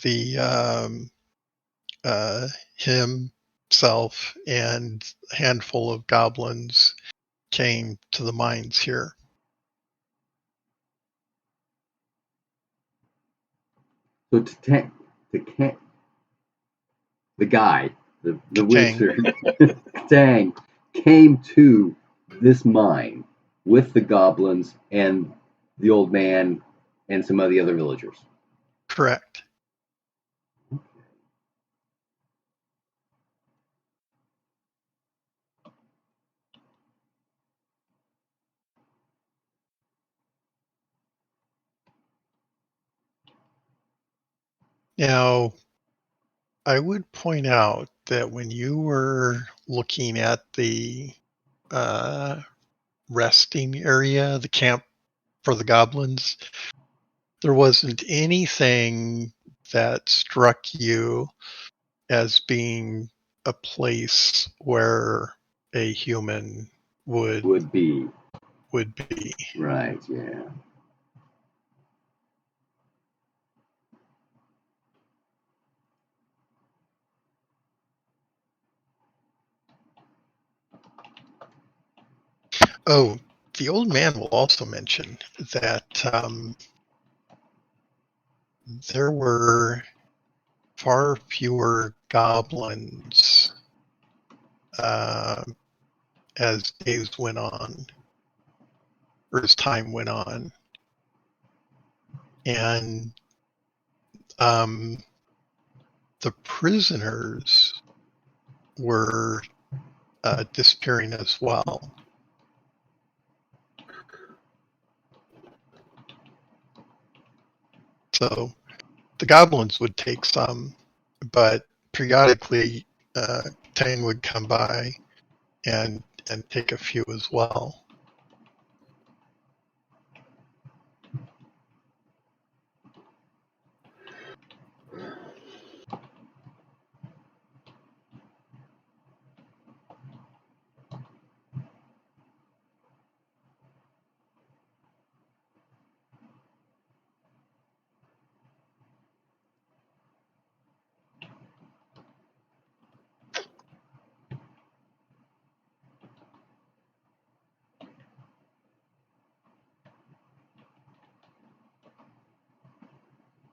the himself and a handful of goblins came to the mines here. So the guy, the wizard, Tang, came to this mine with the goblins and the old man and some of the other villagers. Correct. Now, I would point out that when you were looking at the resting area, the camp for the goblins, there wasn't anything that struck you as being a place where a human would be. Right, yeah. Oh, the old man will also mention that there were far fewer goblins as days went on, or as time went on. And the prisoners were disappearing as well. So the goblins would take some, but periodically Tane would come by and take a few as well.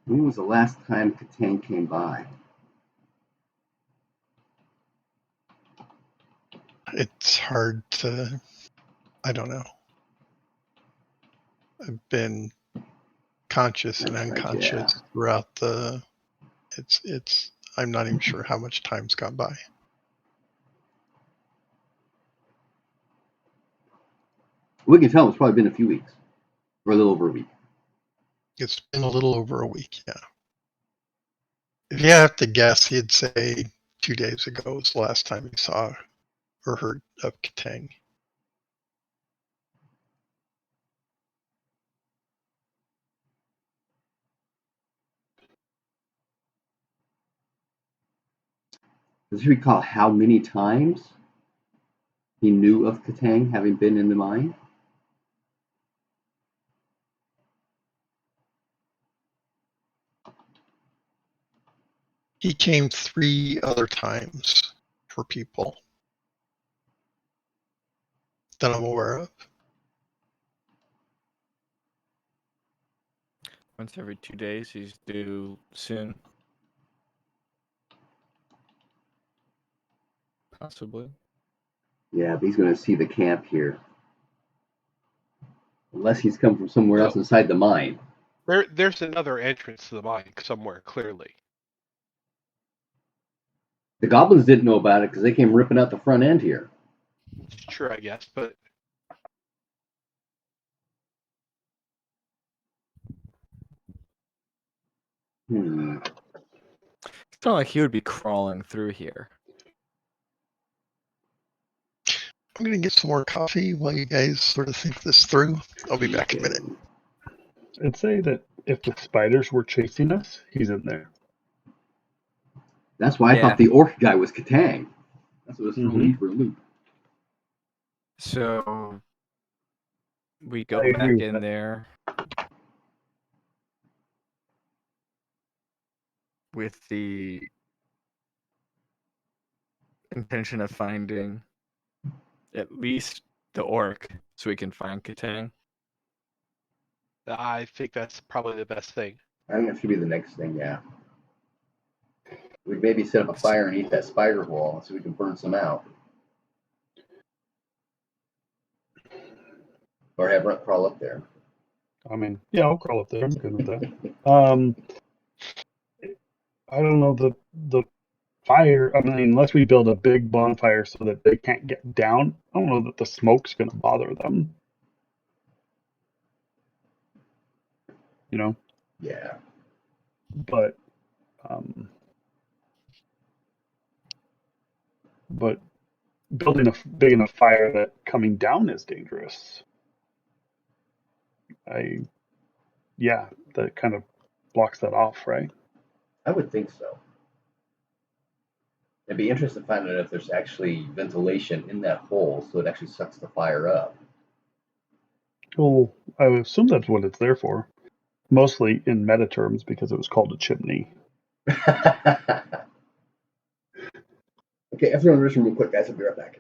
When was the last time Katang came by? It's hard to, I don't know. I've been conscious and That's right, unconscious yeah. throughout the, it's, I'm not even sure how much time's gone by. We can tell it's probably been a few weeks, or a little over a week. It's been a little over a week, yeah. If you have to guess, he'd say 2 days ago was the last time he saw or heard of Katang. Does he recall how many times he knew of Katang having been in the mine? He came 3 other times for people that I'm aware of. Once every 2 days, he's due soon. Possibly. Yeah, but he's going to see the camp here. Unless he's come from somewhere else inside the mine. There's another entrance to the mine somewhere, clearly. The goblins didn't know about it because they came ripping out the front end here. It's true, I guess, but It's not like he would be crawling through here. I'm going to get some more coffee while you guys sort of think this through. I'll be back in a minute. I'd say that if the spiders were chasing us, he's in there. That's why I thought the orc guy was Katang. That's what was throwing me for a loop. So we go I agree back with in that. there with the intention of finding at least the orc so we can find Katang. I think that's probably the best thing. I think that should be the next thing, yeah. We'd maybe set up a fire and eat that spider wall so we can burn some out. Or have Runt crawl up there. I mean, yeah, I'll crawl up there. I'm good with that. I don't know the fire. I mean, unless we build a big bonfire so that they can't get down, I don't know that the smoke's going to bother them. You know? Yeah. But building a big enough fire that coming down is dangerous. That kind of blocks that off, right? I would think so. It'd be interesting to find out if there's actually ventilation in that hole so it actually sucks the fire up. Well, I would assume that's what it's there for. Mostly in meta terms because it was called a chimney. Okay, I have to run to the restroom real quick, guys. I'll be right back.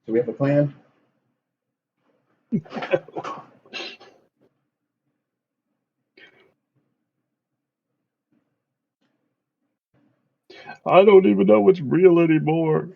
So we have a plan? I don't even know what's real anymore.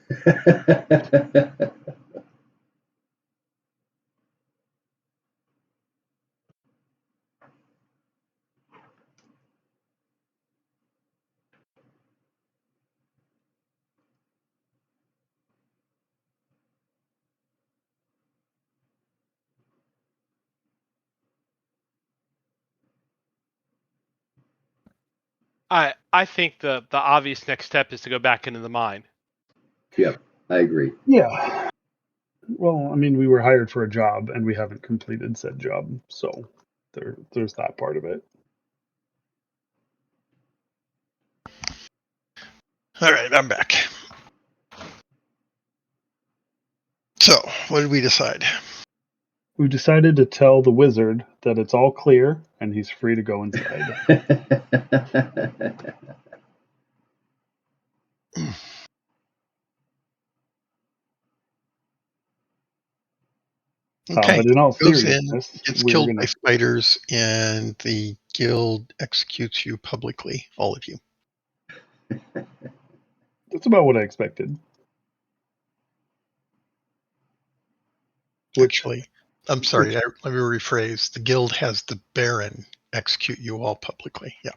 I think the obvious next step is to go back into the mine. Yep, I agree. Yeah. Well, I mean, we were hired for a job and we haven't completed said job, so there's that part of it. All right, I'm back. So, what did we decide? We decided to tell the wizard that it's all clear and he's free to go inside. Okay, But in all goes in, seriousness, gets we're killed gonna. by spiders, and the guild executes you publicly, all of you. That's about what I expected. Which, Actually, I'm sorry, let me rephrase. The guild has the Baron execute you all publicly. Yeah.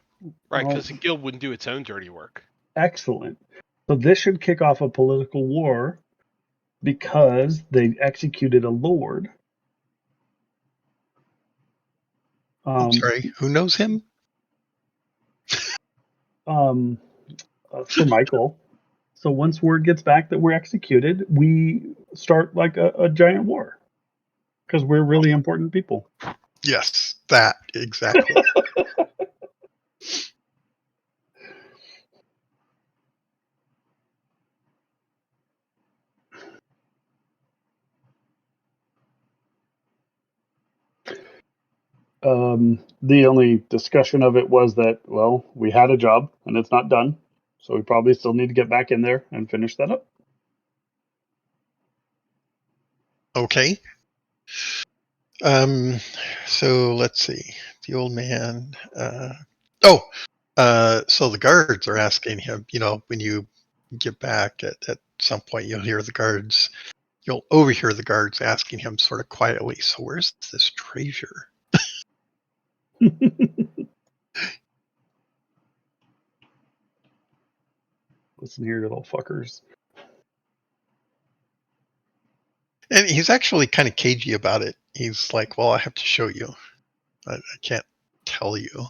Right, well, because the guild wouldn't do its own dirty work. excellent. So this should kick off a political war because they executed a lord. I'm sorry, who knows him? Sir Michael. So once word gets back that we're executed, we start like a giant war because we're really important people. Yes, that, exactly. The only discussion of it was that, well, we had a job and it's not done. So we probably still need to get back in there and finish that up. Okay. So let's see. The old man. So the guards are asking him, when you get back at some point, you'll overhear the guards asking him sort of quietly, so where's this treasure? Listen here, little fuckers. And he's actually kind of cagey about it. He's like, well, I have to show you. I can't tell you.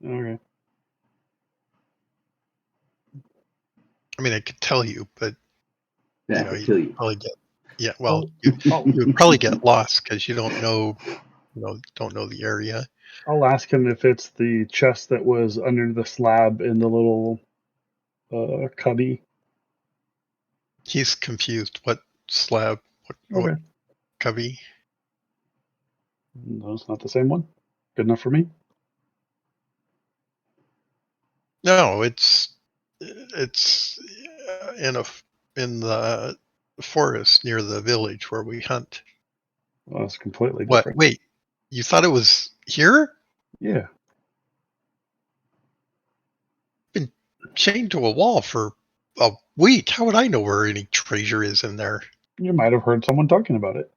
Okay. I mean, I could tell you, but I could kill you. probably get, yeah, Oh, well, you would probably get lost because you don't know the area. I'll ask him if it's the chest that was under the slab in the little cubby. He's confused. What slab? What Okay. cubby? No, it's not the same one. Good enough for me. No, it's in the forest near the village where we hunt. Well, it's completely What? different. Wait, you thought it was here? Yeah. Been chained to a wall for a week. How would I know where any treasure is in there? You might have heard someone talking about it.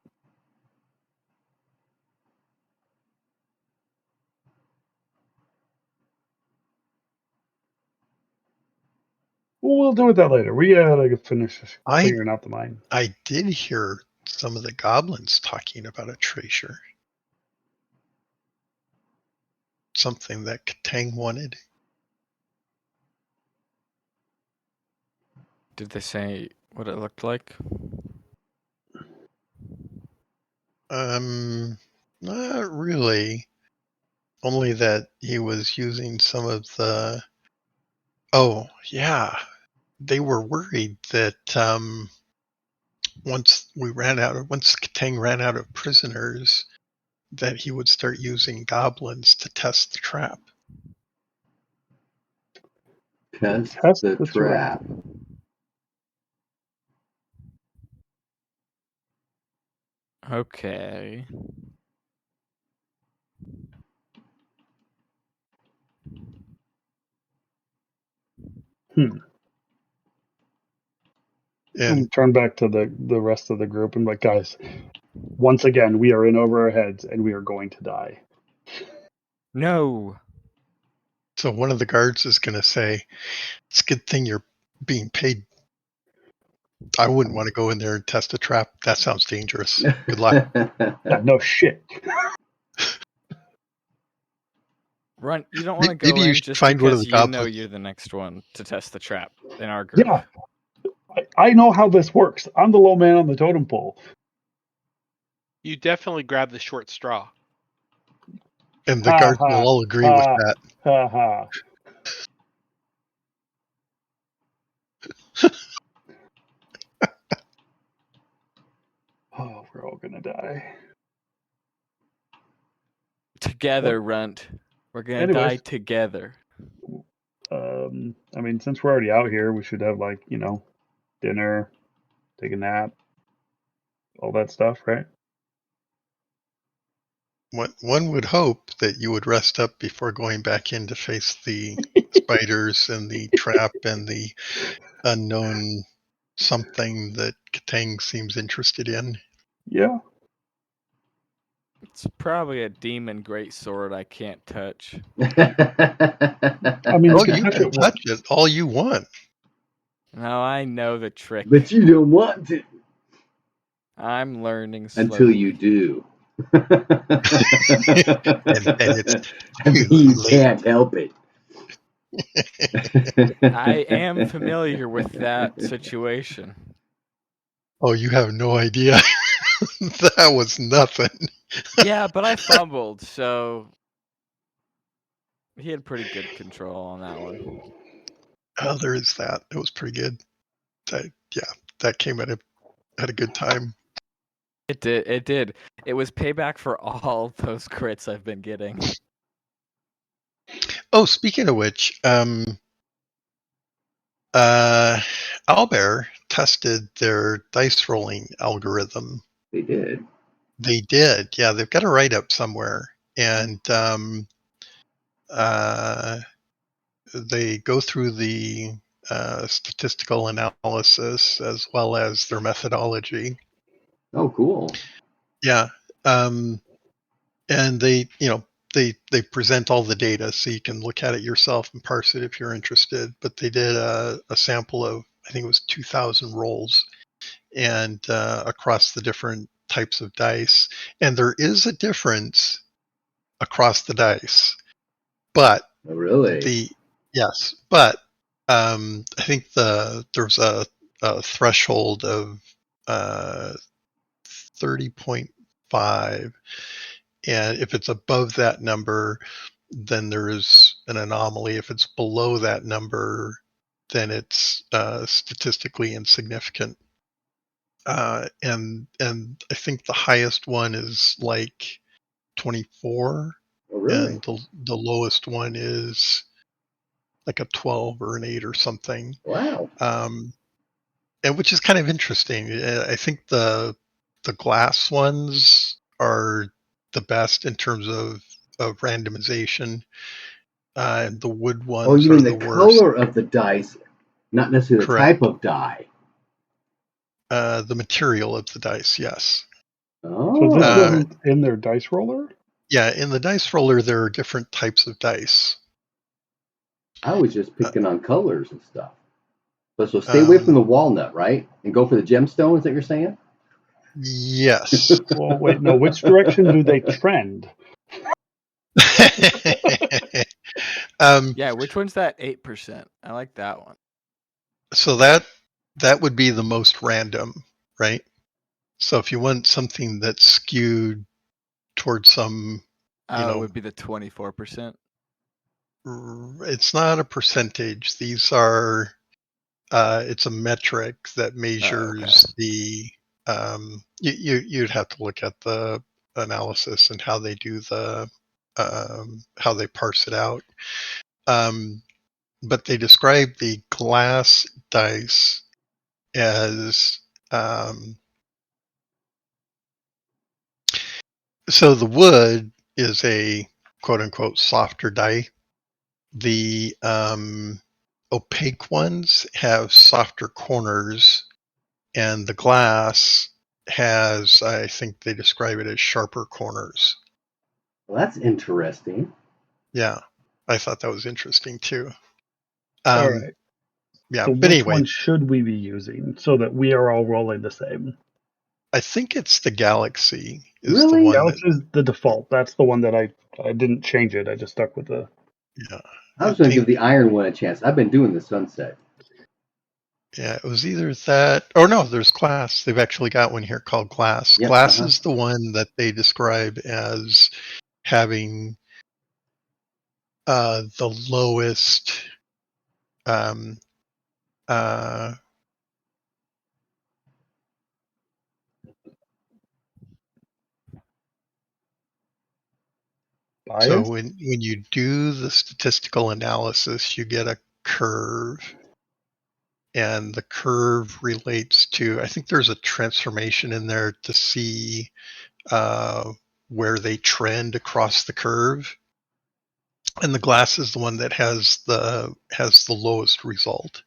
Well, we'll do it that later. We gotta finish clearing out the mine. I did hear some of the goblins talking about a treasure. Something that Katang wanted. Did they say what it looked like? Not really. Only that he was using some of the. Oh, yeah. They were worried that once Katang ran out of prisoners, that he would start using goblins to test the trap. Test Test the the trap. Okay. And Turn back to the rest of the group and like, guys, once again, we are in over our heads and we are going to die. No. so one of the guards is going to say, "It's a good thing you're being paid. I wouldn't want to go in there and test a trap. That sounds dangerous. Good luck." Yeah, no shit. Run. You don't want to go Maybe you in should just find one of because the you know goblins. you're the next one to test the trap in our group. Yeah, I know how this works. I'm the low man on the totem pole. You definitely grab the short straw. And the Ha guards will ha all agree with ha that. ha ha. Oh, we're all gonna die. Together, Runt. We're gonna Anyways. die together. I mean, since we're already out here, we should have like, dinner, take a nap, all that stuff, right? One would hope that you would rest up before going back in to face the spiders and the trap and the unknown something that Katang seems interested in. Yeah. It's probably a demon greatsword I can't touch. I mean, Oh, you can you touch can it. touch it all you want. Now I know the trick. But you don't want to I'm learning slowly. until you do. And it's And too then you late. can't help it. I am familiar with that situation. Oh, you have no idea. That was nothing. Yeah, but I fumbled, so he had pretty good control on that one. Oh, there is that. It was pretty good. That came at a good time. It did. It did. It was payback for all those crits I've been getting. Oh, speaking of which, Owlbear tested their dice rolling algorithm. They did. They did, yeah. They've got a write up somewhere, and they go through the statistical analysis as well as their methodology. Oh, cool. Yeah, and they present all the data so you can look at it yourself and parse it if you're interested. But they did a sample of, I think it was 2,000 rolls, and across the different types of dice, and there is a difference across the dice, but Oh, really? but I think there's a threshold of 30.5, and if it's above that number, then there is an anomaly. If it's below that number, then it's statistically insignificant. And I think the highest one is like 24, Oh, really? and the lowest one is like a 12 or an 8 or something. Wow. And which is kind of interesting. I think the glass ones are the best in terms of randomization. The wood ones Oh, you are mean the the worst. color of the dice, not necessarily the type Correct. of die. The material of the dice, yes. Oh. So this wasn't in their dice roller? Yeah, in the dice roller, there are different types of dice. I was just picking on colors and stuff. So stay away from the walnut, right? And go for the gemstone, is that what you're saying? Yes. Well, wait, no. Which direction do they trend? Yeah, which one's that 8%? I like that one. So that would be the most random, right? So if you want something that's skewed towards some, It would be the 24%. it's not a percentage. These are, it's a metric that measures the. You'd have to look at the analysis and how they do the, how they parse it out. But they describe the glass dice as So the wood is a quote unquote softer dye. The opaque ones have softer corners, and the glass has, I think they describe it as sharper corners. Well, that's interesting. Yeah, I thought that was interesting too. All right. Yeah, So but which anyway, one should we be using so that we are all rolling the same? I think it's the Galaxy is Really? the one Galaxy is the default. That's the one that I didn't change it. I just stuck with the. yeah. I was going to give the iron one a chance. I've been doing the sunset. Yeah, it was either that or no, there's Glass. They've actually got one here called Glass. Yep, Glass is the one that they describe as having the lowest um, uh, so Bias? when you do the statistical analysis, you get a curve, and the curve relates to, I think there's a transformation in there to see where they trend across the curve, and the Glass is the one that has the lowest result.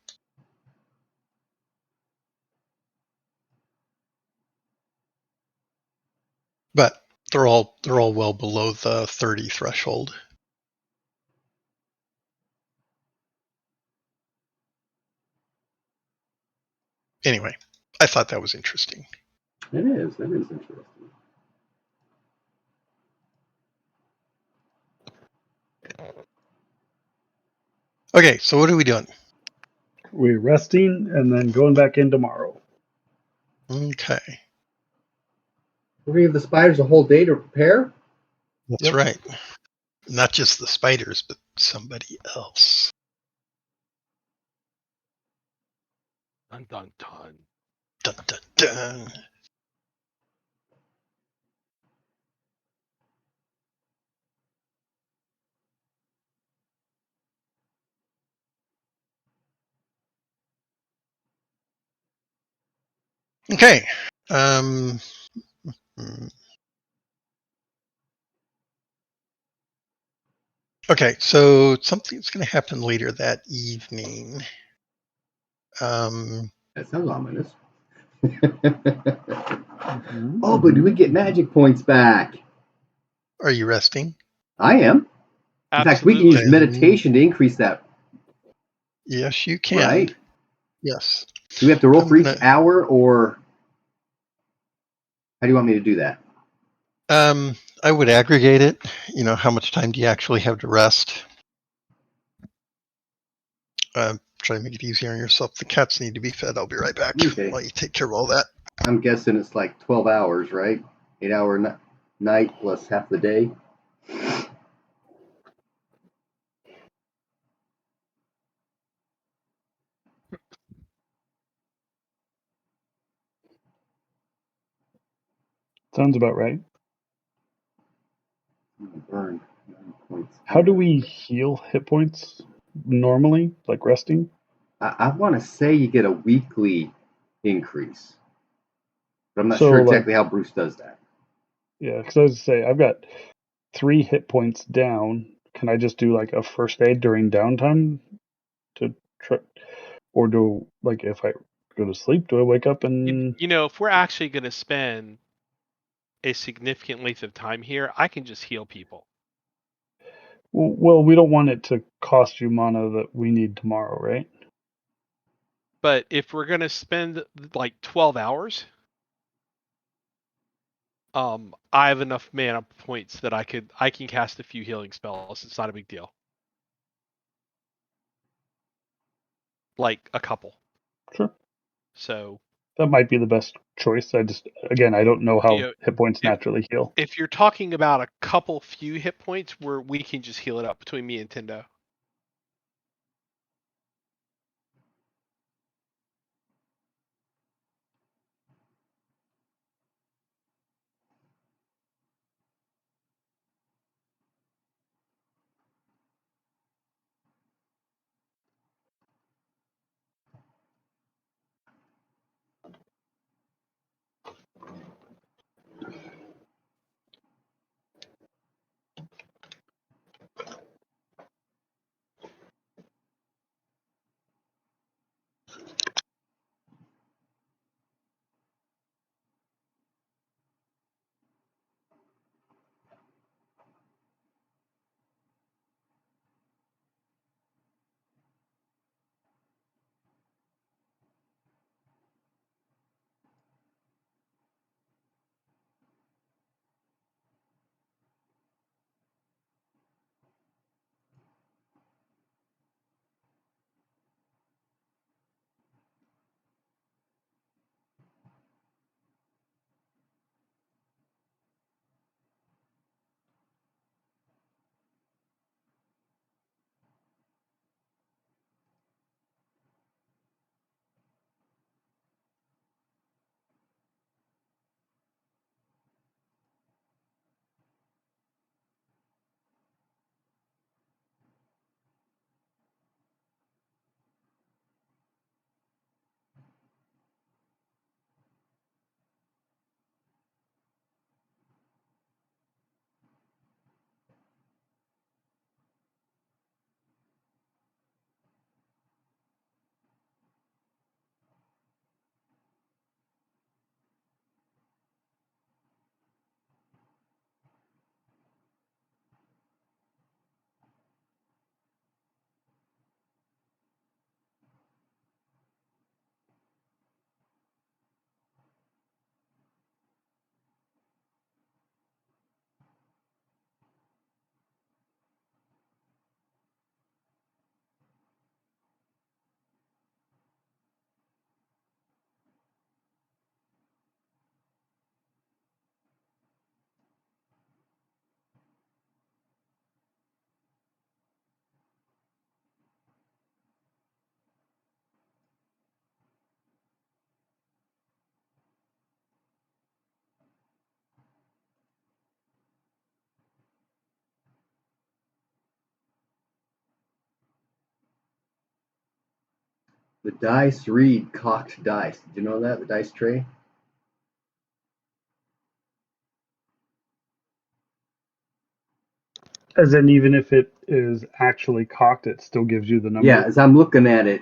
But they're all well below the 30 threshold. Anyway, I thought that was interesting. It is. That is interesting. Okay, so what are we doing? We're resting and then going back in tomorrow. Okay, We're going to give the spiders a whole day to prepare? that's right. Not just the spiders, but somebody else. Dun dun dun. Dun dun dun. Okay. Okay, so something's going to happen later that evening. That sounds ominous. Mm-hmm, Oh, but do we get magic points back? Are you resting? I am. In fact, we can Absolutely. use meditation to increase that, Yes, you can. right? Yes. Do we have to roll I'm for each gonna. hour, or how do you want me to do that? I would aggregate it. You know, how much time do you actually have to rest? Try to make it easier on yourself. The cats need to be fed. I'll be right back Okay. while you take care of all that. I'm guessing it's like 12 hours, right? 8-hour night plus half the day. Sounds about right. Burn 9 points. How do we heal hit points normally, like resting? I want to say you get a weekly increase, but I'm not So, sure like, exactly how Bruce does that. yeah, because I was to say I've got 3 hit points down. Can I just do like a first aid during downtime to try, or do like if I go to sleep, do I wake up and? You know, if we're actually going to spend a significant length of time here, I can just heal people. Well, we don't want it to cost you mana that we need tomorrow, right? But if we're going to spend like 12 hours, I have enough mana points that I can cast a few healing spells. It's not a big deal. Like a couple. Sure. So That might be the best choice. I just, again, I don't know how you know, hit points naturally heal. if you're talking about a couple few hit points, where we can just heal it up between me and Tendo. The dice read cocked dice. Did you know that? The dice tray? As in, even if it is actually cocked, it still gives you the number. Yeah, as I'm looking at it,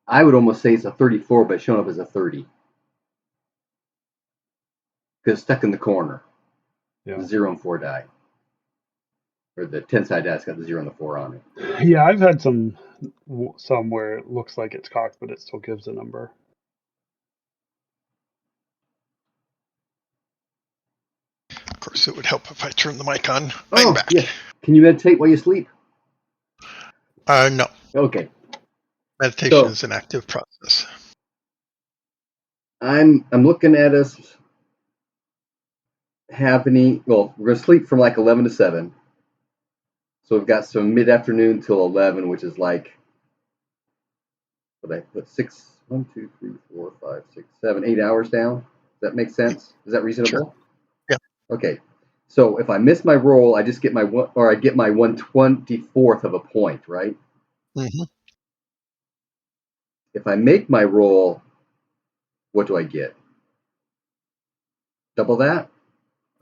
I would almost say it's a 34, but it's showing up as a 30. Because stuck in the corner. Yeah. The 0 and 4 die. Or the 10-side dice got the 0 and the 4 on it. Yeah, I've had some where it looks like it's cocked, but it still gives a number. Of course, it would help if I turn the mic on. Oh, I'm back. yes. Can you meditate while you sleep? No. Okay. Meditation is an active process. I'm looking at us happening. Well, we're gonna sleep from like 11 to 7. So we've got some mid-afternoon till 11, which is like what I put 6, 1, 2, 3, 4, 5, 6, 7, 8 hours down. Does that make sense? Is that reasonable? Sure. Yeah. Okay. So if I miss my roll, I just get my one, or I get my 1/24th of a point, right? Mm-hmm. If I make my roll, what do I get? Double that?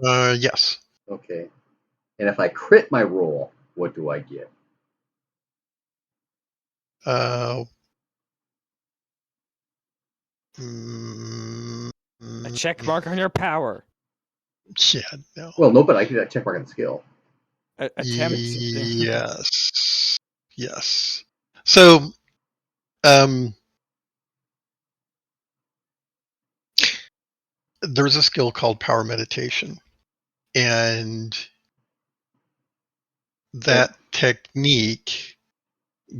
Yes. Okay. And if I crit my roll, what do I get? A check mark on your power. Yeah, no. Well, no, but I get a check mark on the skill. Attempt. Yes. Yes. So, there's a skill called power meditation, and that technique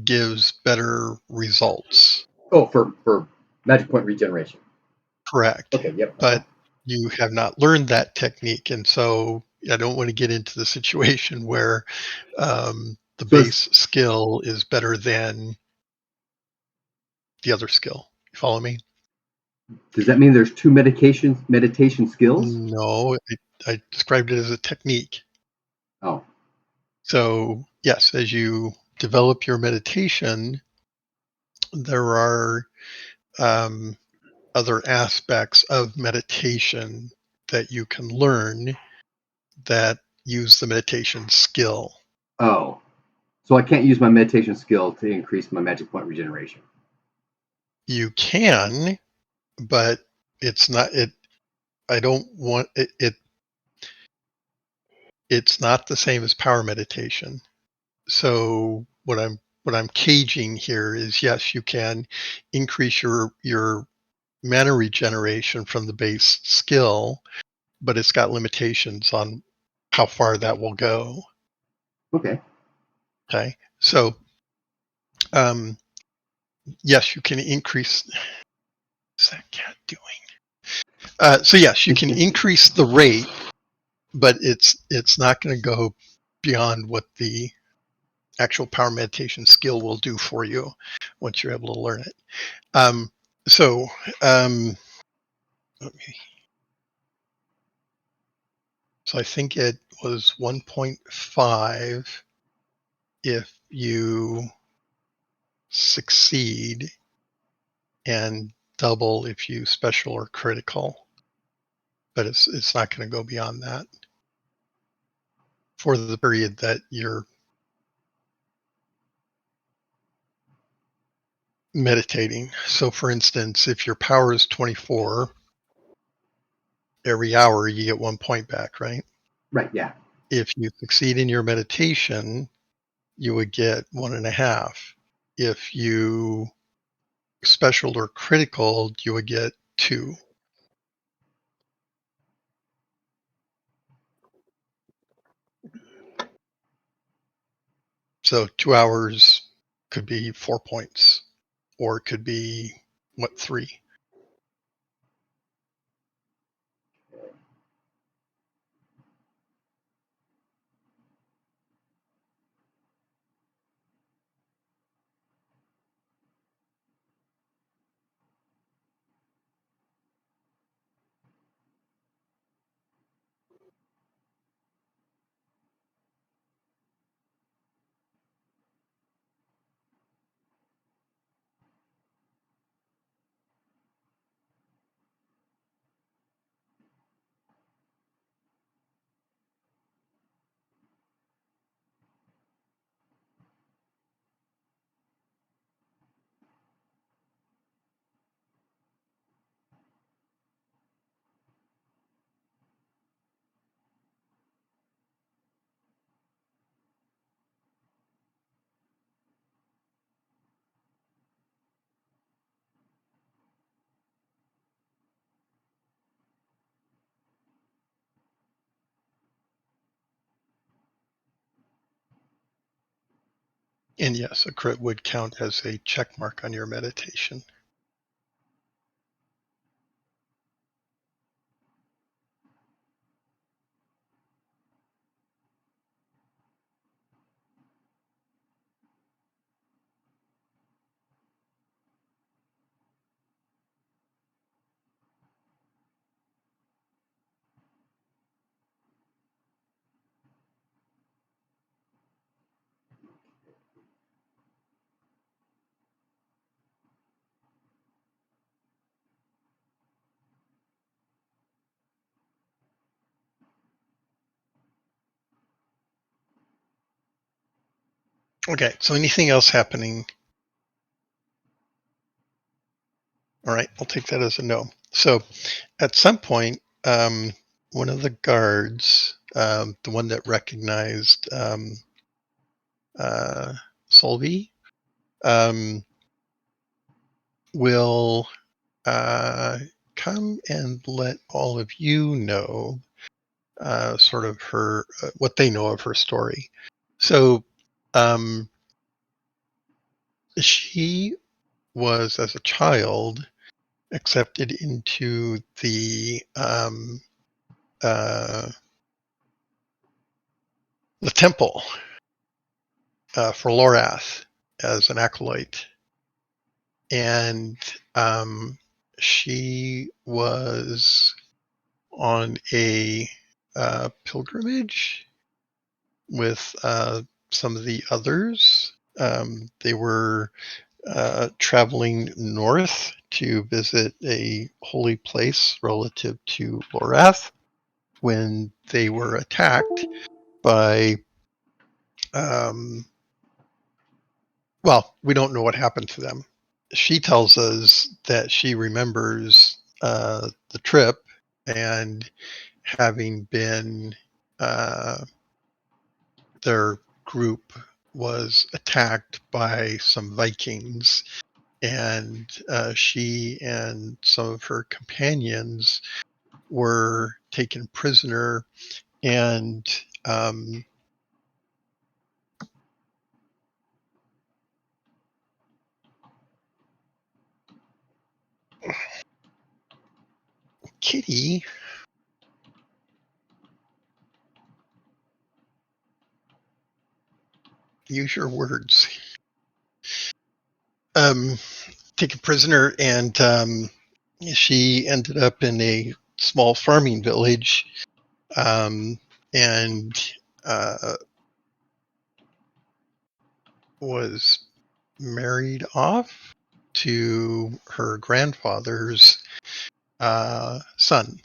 gives better results. Oh, for magic point regeneration. Correct. Okay, yep. But you have not learned that technique, and so I don't want to get into the situation where the base skill is better than the other skill. You follow me? Does that mean there's two meditation skills? No, I described it as a technique. Oh. So, yes, as you develop your meditation, there are other aspects of meditation that you can learn that use the meditation skill. Oh. So I can't use my meditation skill to increase my magic point regeneration. You can, but it's not it. I don't want it. It's not the same as power meditation. So what I'm caging here is, yes, you can increase your mana regeneration from the base skill, but it's got limitations on how far that will go. Okay. Okay. So yes, you can increase. What's that cat doing? So yes, you can increase the rate, but it's not going to go beyond what the actual power meditation skill will do for you once you're able to learn it. So I think it was 1.5 if you succeed, and double if you special or critical. But it's not going to go beyond that for the period that you're meditating. So for instance, if your power is 24, every hour you get 1 point back, right? Right, yeah. If you succeed in your meditation, you would get 1.5. If you special or critical, you would get 2. So 2 hours could be 4 points, or it could be 3. And yes, a crit would count as a check mark on your meditation. Okay, so anything else happening? All right, I'll take that as a no. So at some point, one of the guards, the one that recognized Solvi, will come and let all of you know sort of her, what they know of her story. So she was, as a child, accepted into the temple for Lorath as an acolyte, and she was on a pilgrimage with some of the others. They were traveling north to visit a holy place relative to Lorath when they were attacked by, well, we don't know what happened to them. She tells us that she remembers the trip and having been, their group was attacked by some Vikings, and she and some of her companions were taken prisoner, and Kitty, use your words, taken prisoner, and she ended up in a small farming village, and was married off to her grandfather's son.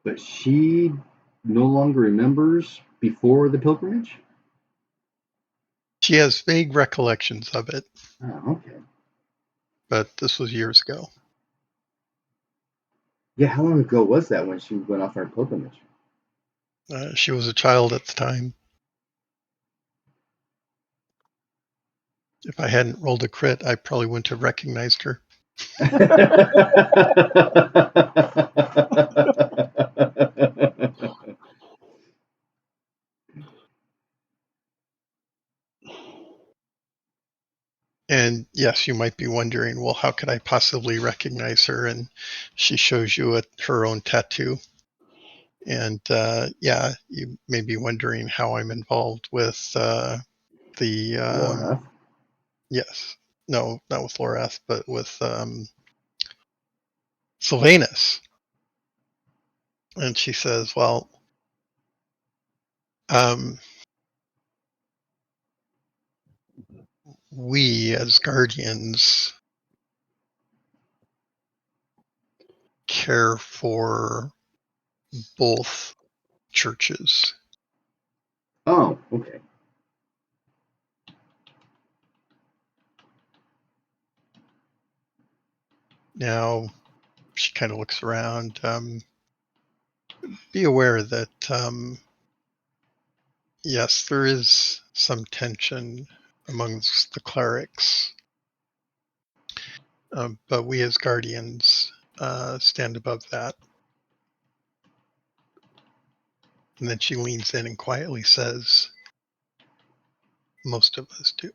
But she no longer remembers before the pilgrimage? She has vague recollections of it, Oh, okay. but this was years ago. Yeah, how long ago was that when she went off on her pilgrimage? She was a child at the time. If I hadn't rolled a crit, I probably wouldn't have recognized her. And yes, you might be wondering, well, how could I possibly recognize her? And she shows you her own tattoo. And yeah, you may be wondering how I'm involved with the Laura. yes, no, not with Lorath, but with Sylvanus. And she says, well, we as guardians care for both churches. Oh, okay. Now, she kind of looks around. Be aware that, yes, there is some tension amongst the clerics. But we as guardians stand above that. And then she leans in and quietly says, most of us do.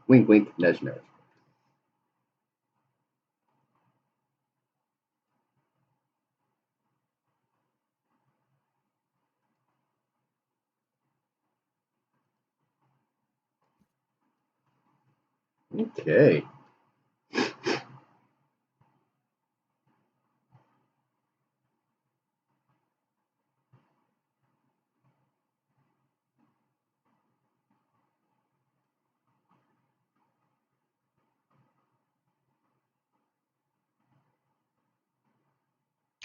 Wink, wink, nudge, nudge. Okay.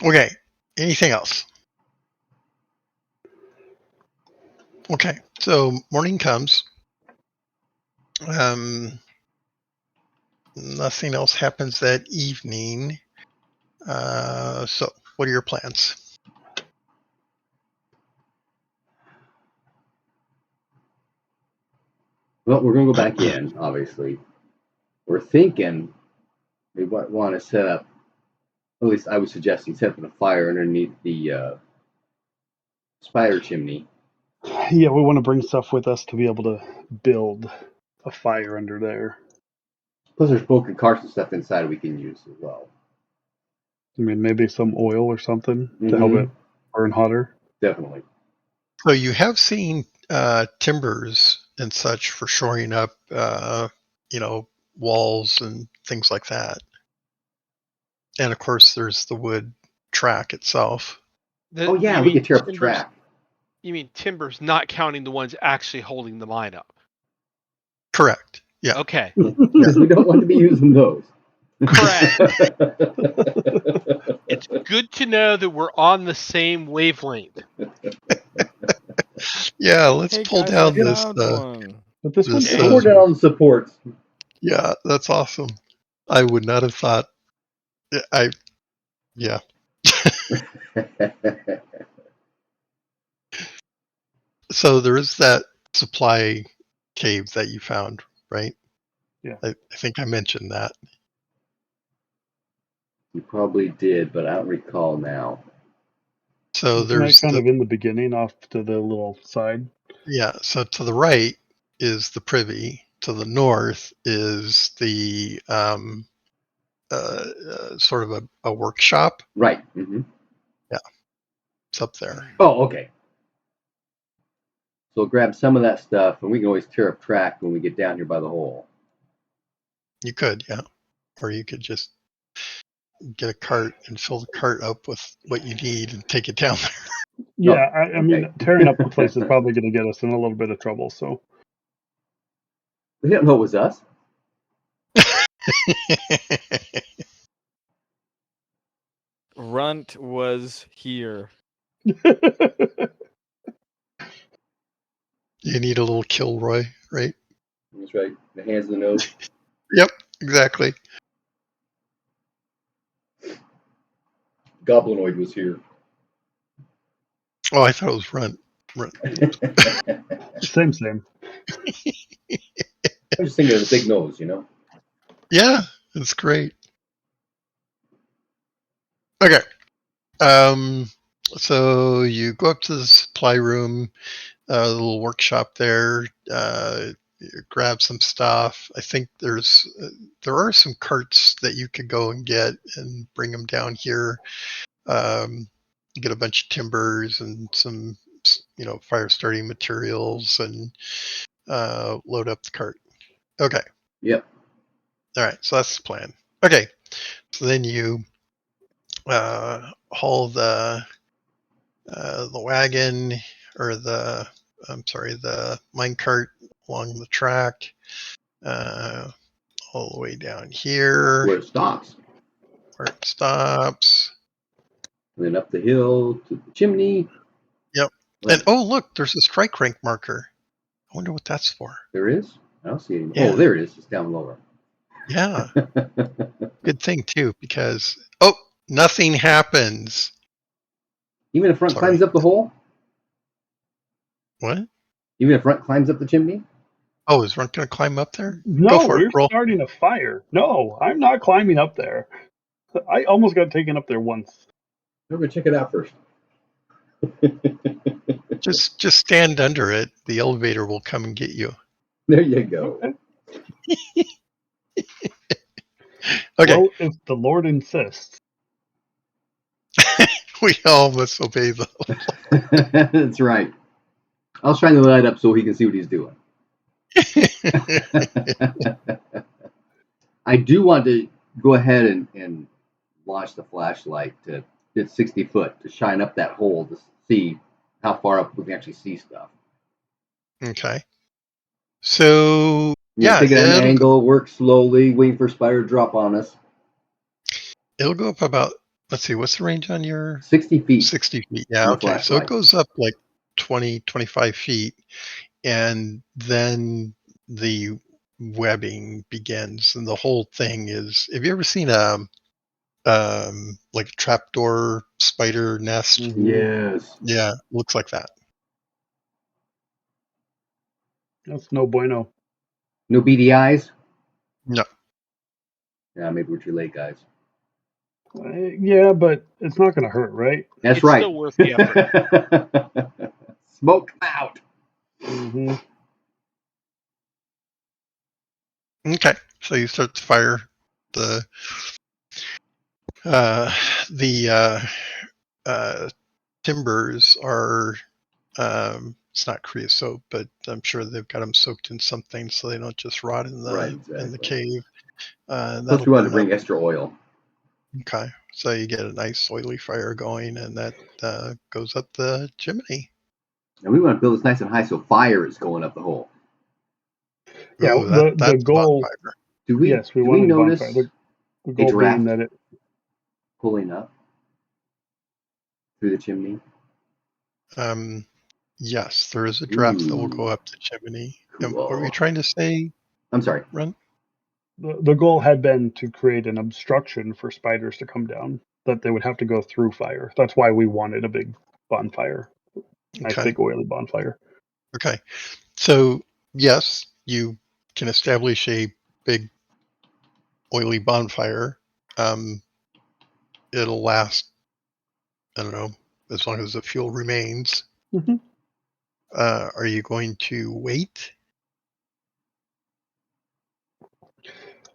Okay. Anything else? Okay. So morning comes. Nothing else happens that evening. So what are your plans? Well, we're going to go back in, obviously. We're thinking we want to set up, at least I was suggesting setting a fire underneath the spider chimney. Yeah, we want to bring stuff with us to be able to build a fire under there. Plus, there's broken carts and stuff inside we can use as well. I mean, maybe some oil or something to help it burn hotter. Definitely. So you have seen timbers and such for shoring up, walls and things like that. And of course, there's the wood track itself. Oh yeah, we could tear up the track. You mean timbers, not counting the ones actually holding the mine up? Correct. Yeah. Okay. Because we don't want to be using those. Correct. It's good to know that we're on the same wavelength. Yeah, let's pull guys, down I this. found one. But this one, Pour down the supports. Yeah, that's awesome. I would not have thought. Yeah. So there is that supply cave that you found, right? Yeah. I think I mentioned that. You probably did, but I don't recall now. So isn't there's that kind of in the beginning off to the little side? Yeah, so to the right is the privy. To the north is the sort of a workshop. Right. Mm-hmm. Yeah, it's up there. Oh, okay. So grab some of that stuff, and we can always tear up track when we get down here by the hole. You could, yeah. Or you could just get a cart and fill the cart up with what you need and take it down there. Yeah, Oh, I mean, tearing up the place is probably going to get us in a little bit of trouble. So We didn't know it was us. Runt was here. You need a little Kilroy, right? That's right. The hands of the nose. Yep, exactly. Goblinoid was here. Oh, I thought it was Runt. same. I'm just thinking of the big nose, Yeah, it's great. Okay. So you go up to the supply room, the little workshop there, you grab some stuff. I think there are some carts that you could go and get and bring them down here. Get a bunch of timbers and some, fire starting materials and load up the cart. Okay. Yep. All right. So that's the plan. Okay. So then you haul the wagon or the minecart along the track all the way down here Where it stops. And then up the hill to the chimney. Yep. And look, there's a strike rank marker. I wonder what that's for. There is? I don't see it. Yeah. Oh, there it is. It's down lower. Yeah. Good thing too, because nothing happens. Even if Front climbs up the hole? What? Even if Runt climbs up the chimney? Oh, is Runt going to climb up there? Go No, for it. we're Roll. starting a fire. No, I'm not climbing up there. I almost got taken up there once. We're going to check it out first. Just stand under it. The elevator will come and get you. There you go. Okay. Well, if the Lord insists. We all must obey the That's right. I'll shine the light up so he can see what he's doing. I do want to go ahead and launch the flashlight to 60 foot to shine up that hole to see how far up we can actually see stuff. Okay. So, yeah, take it at an angle, work slowly, waiting for spider to drop on us. It'll go up about, let's see, what's the range on your? 60 feet. 60 feet, yeah, okay. So it goes up like 20, 25 feet, and then the webbing begins, and the whole thing is, have you ever seen like a trapdoor spider nest? Mm-hmm. Yes. Yeah, looks like that. That's no bueno. No beady eyes? No. Yeah, maybe we're too late, guys. Yeah, but it's not going to hurt, right? That's it's right. Still worth the effort. Smoke them out. Mm-hmm. Okay, so you start to fire the timbers are it's not creosote, but I'm sure they've got them soaked in something so they don't just rot in the in the cave. Plus, we want to bring extra oil. Okay, so you get a nice oily fire going, and that goes up the chimney. And we want to build this nice and high so fire is going up the hole. Yeah, Ooh, the goal. Do we? Yes, we do want we a notice bonfire. The goal being that it pulling up through the chimney. Yes, there is a draft that will go up the chimney. Cool. And what were you trying to say? I'm sorry. Run. The goal had been to create an obstruction for spiders to come down, that they would have to go through fire. That's why we wanted a big bonfire. Nice big oily bonfire. Okay. So, yes, you can establish a big oily bonfire. It'll last, I don't know, as long as the fuel remains. Mm-hmm. Are you going to wait?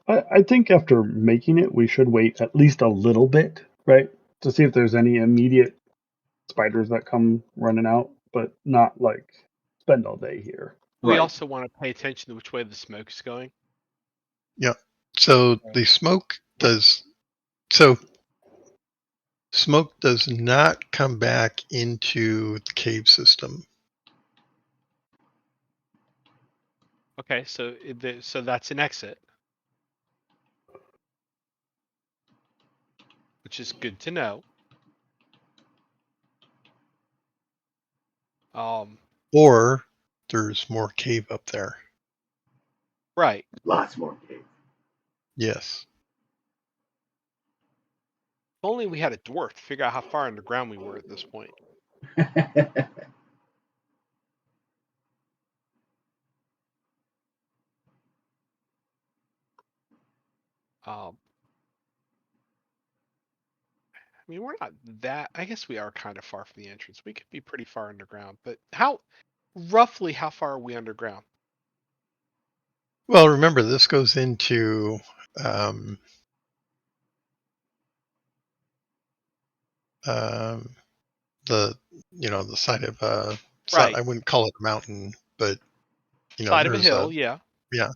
I think after making it, we should wait at least a little bit, right? To see if there's any immediate spiders that come running out, but not like spend all day here. We also want to pay attention to which way the smoke is going. Yeah. So the smoke does not come back into the cave system. Okay, so that's an exit, which is good to know. Or there's more cave up there. Right. Lots more cave. Yes. If only we had a dwarf to figure out how far underground we were at this point. I mean, we're not that. I guess we are kind of far from the entrance. We could be pretty far underground, but roughly how far are we underground? Well, remember, this goes into the side of right. I wouldn't call it a mountain, but side of a hill, yeah. Yeah.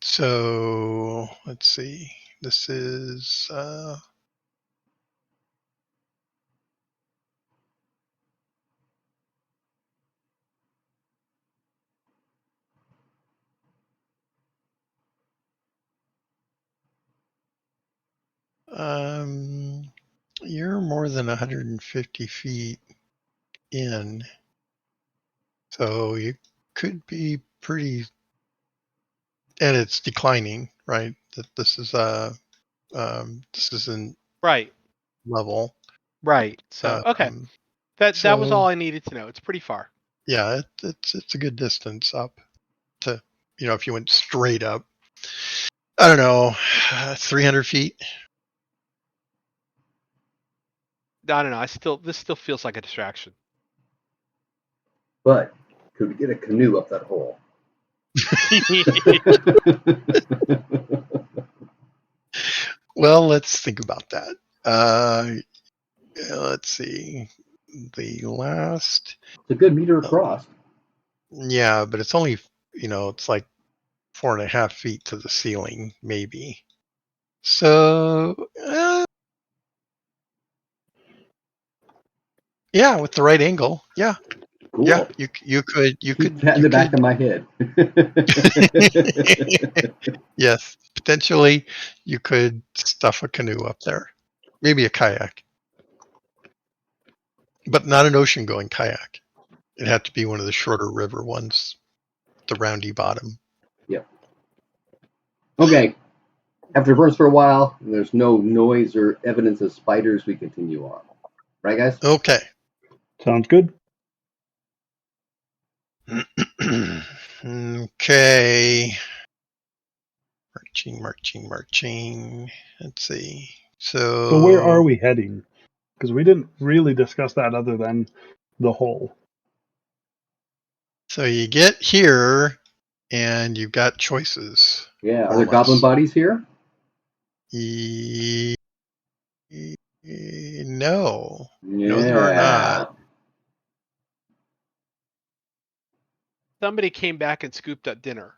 So let's see. This is you're more than 150 feet in, so you could be pretty, and it's declining, right? That this is in right level, right. So okay, that was all I needed to know. It's pretty far. Yeah, it's a good distance up to, if you went straight up. I don't know, 300 feet. I don't know. This still feels like a distraction. But could we get a canoe up that hole? Well, let's think about that. Let's see. The last. It's a good meter across. Yeah, but it's only, it's like 4.5 feet to the ceiling, maybe. So, yeah, with the right angle, yeah. Cool. Yeah, you could Keep that in the back of my head. Yes, potentially you could stuff a canoe up there, maybe a kayak, but not an ocean-going kayak. It'd have to be one of the shorter river ones, the roundy bottom. Yep. Okay. After burns for a while, and there's no noise or evidence of spiders, we continue on. Right, guys? Okay. Sounds good. Okay. Marching. Let's see. So where are we heading? Because we didn't really discuss that other than the hole. So you get here, and you've got choices. Yeah. Are there goblin bodies here? No. Yeah. No, there are not. Somebody came back and scooped up dinner.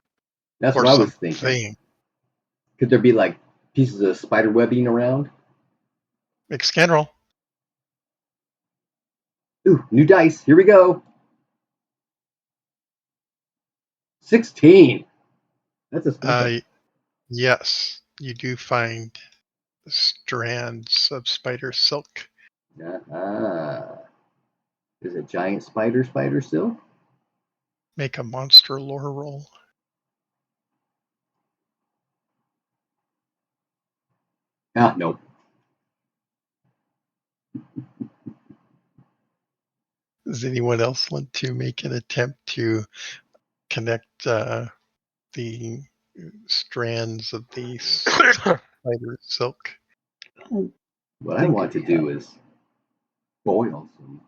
That's what I was thinking. Could there be like pieces of spider webbing around? Make a scan roll. Ooh, new dice. Here we go. 16. That's a special. Yes, you do find strands of spider silk. Is it giant spider silk? Make a monster lore roll. Nope. Does anyone else want to make an attempt to connect the strands of the spider silk? What I want to do is boil some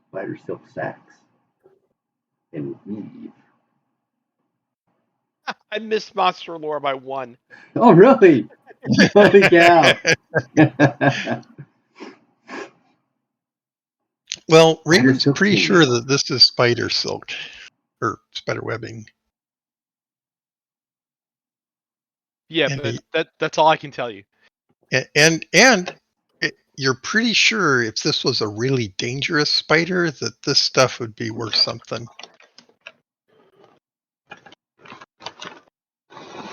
spider silk sacks and weave. I missed monster lore by 1. Oh, really? Holy cow. Well, Raymond's pretty sure that this is spider silk or spider webbing. Yeah, and but that's all I can tell you. And you're pretty sure if this was a really dangerous spider that this stuff would be worth something.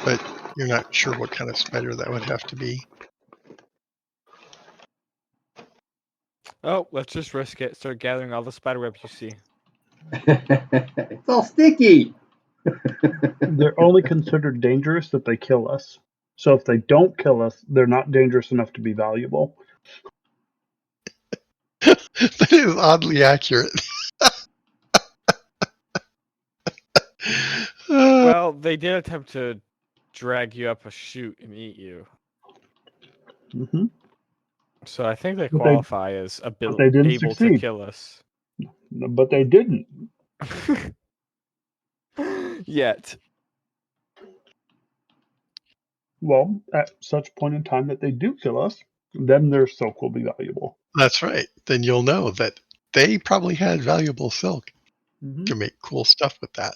But you're not sure what kind of spider that would have to be. Oh, let's just risk it. Start gathering all the spider webs you see. It's all sticky. They're only considered dangerous if they kill us. So if they don't kill us, they're not dangerous enough to be valuable. That is oddly accurate. Well, they did attempt to drag you up a chute and eat you. Mm-hmm. So I think they qualify as able succeed. to kill us. But they didn't. Yet. Well, at such point in time that they do kill us, then their silk will be valuable. That's right. Then you'll know that they probably had valuable silk to make cool stuff with that.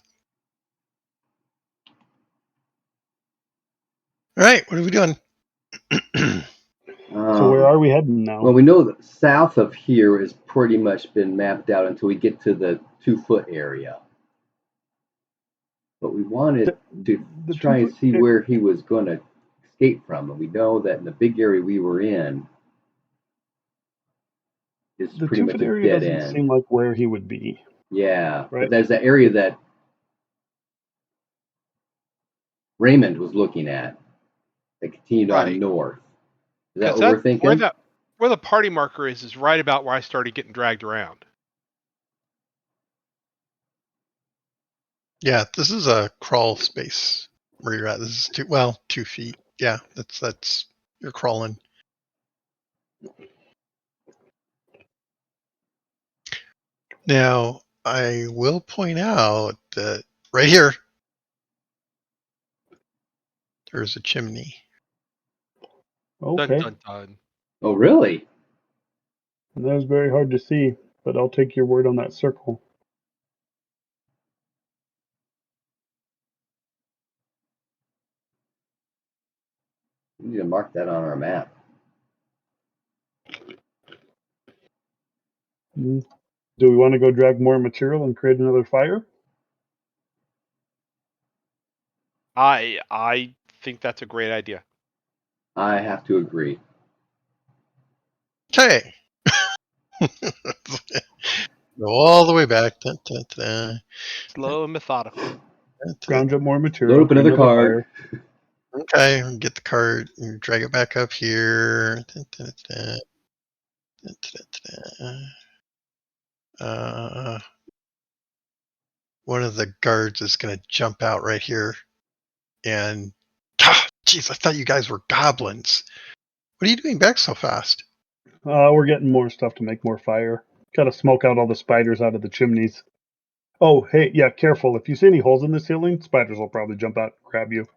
All right, what are we doing? So where are we heading now? Well, we know that south of here has pretty much been mapped out until we get to the 2-foot area. But we wanted to try and see where he was going to escape from. And we know that in the big area we were in is pretty much a dead end. The 2-foot area doesn't seem like where he would be. Yeah, right? But there's that area that Raymond was looking at that continued on north. Is that what we're thinking? Where the party marker is right about where I started getting dragged around. Yeah, this is a crawl space where you're at. This is 2 feet. Yeah, that's you're crawling. Now, I will point out that right here, there's a chimney. Okay. Dun dun dun. Oh, really? And that was very hard to see, but I'll take your word on that circle. We need to mark that on our map. Do we want to go drag more material and create another fire? I think that's a great idea. I have to agree. Okay. Go all the way back. Dun, dun, dun, Slow and methodical. dun, dun. Scrounge up more Load material, up create another another card. fire. Okay, get the cart and drag it back up here. Dun, dun, dun, dun, dun, dun. One of the guards is going to jump out right here. And, jeez, I thought you guys were goblins. What are you doing back so fast? We're getting more stuff to make more fire. Gotta smoke out all the spiders out of the chimneys. Oh, hey, yeah, careful. If you see any holes in the ceiling, spiders will probably jump out and grab you.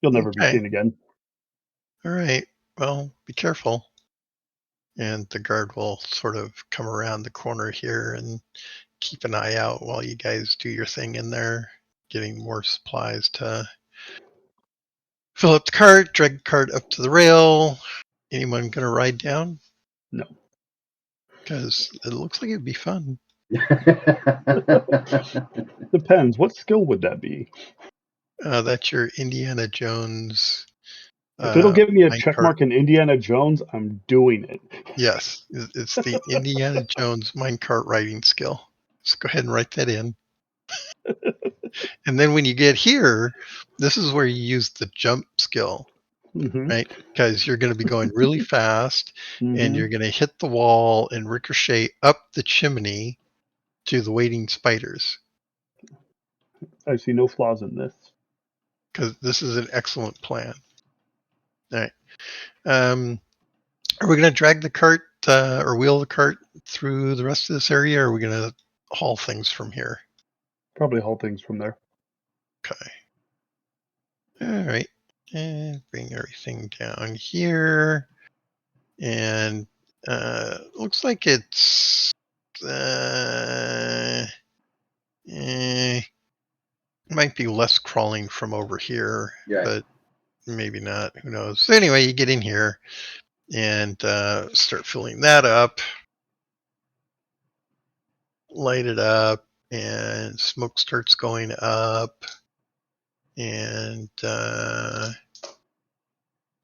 You'll never be Okay. seen again. All right. Well, be careful. And the guard will sort of come around the corner here and keep an eye out while you guys do your thing in there, getting more supplies to fill up the cart, drag the cart up to the rail. Anyone going to ride down? No. Because it looks like it'd be fun. Depends. What skill would that be? That's your Indiana Jones. If it'll give me a check Minecart. mark in Indiana Jones, I'm doing it. Yes, it's the Indiana Jones minecart riding skill. So go ahead and write that in. And then when you get here, this is where you use the jump skill, Mm-hmm. right? Because you're going to be going really fast and you're going to hit the wall and ricochet up the chimney to the waiting spiders. I see no flaws in this. Because this is an excellent plan. All right. Are we going to drag the cart or wheel the cart through the rest of this area, or are we going to haul things from here? Probably haul things from there. Okay. All right. And bring everything down here. And looks like it's might be less crawling from over here, Yeah. but maybe not. Who knows? So anyway, you get in here and start filling that up. Light it up, and smoke starts going up. And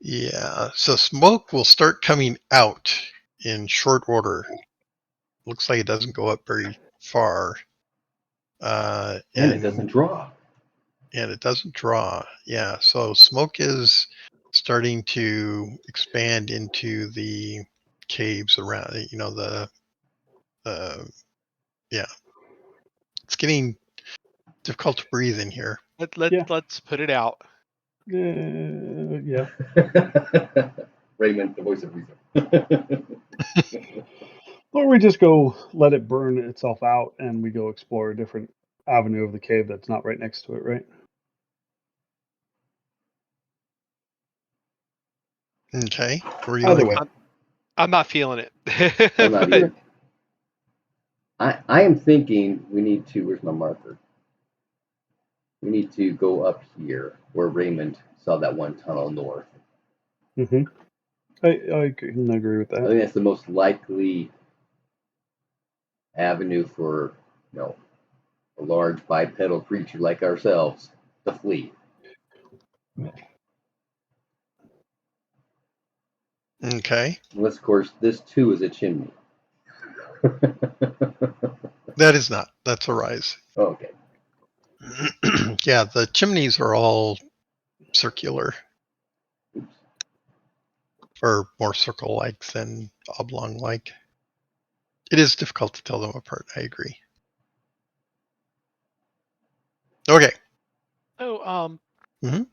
yeah, so smoke will start coming out in short order. Looks like it doesn't go up very far. And it doesn't draw. And it doesn't draw. Yeah, so smoke is starting to expand into the caves around, yeah. It's getting difficult to breathe in here. Let's put it out. Yeah. Raymond, the voice of reason. Or we just go let it burn itself out and we go explore a different avenue of the cave that's not right next to it, right? Okay. Where do you Either want way. to go? I'm not feeling it. I'm not either. I am thinking we need to, where's my marker? We need to go up here where Raymond saw that one tunnel north. Mm-hmm. I can agree with I that. think that's the most likely avenue for, a large bipedal creature like ourselves to flee. Okay. Unless, of course, this too is a chimney. That is not. That's a rise. Okay. Yeah, the chimneys are all circular. Oops. Or more circle-like than oblong-like. It is difficult to tell them apart. I agree. Okay. So, Mhm.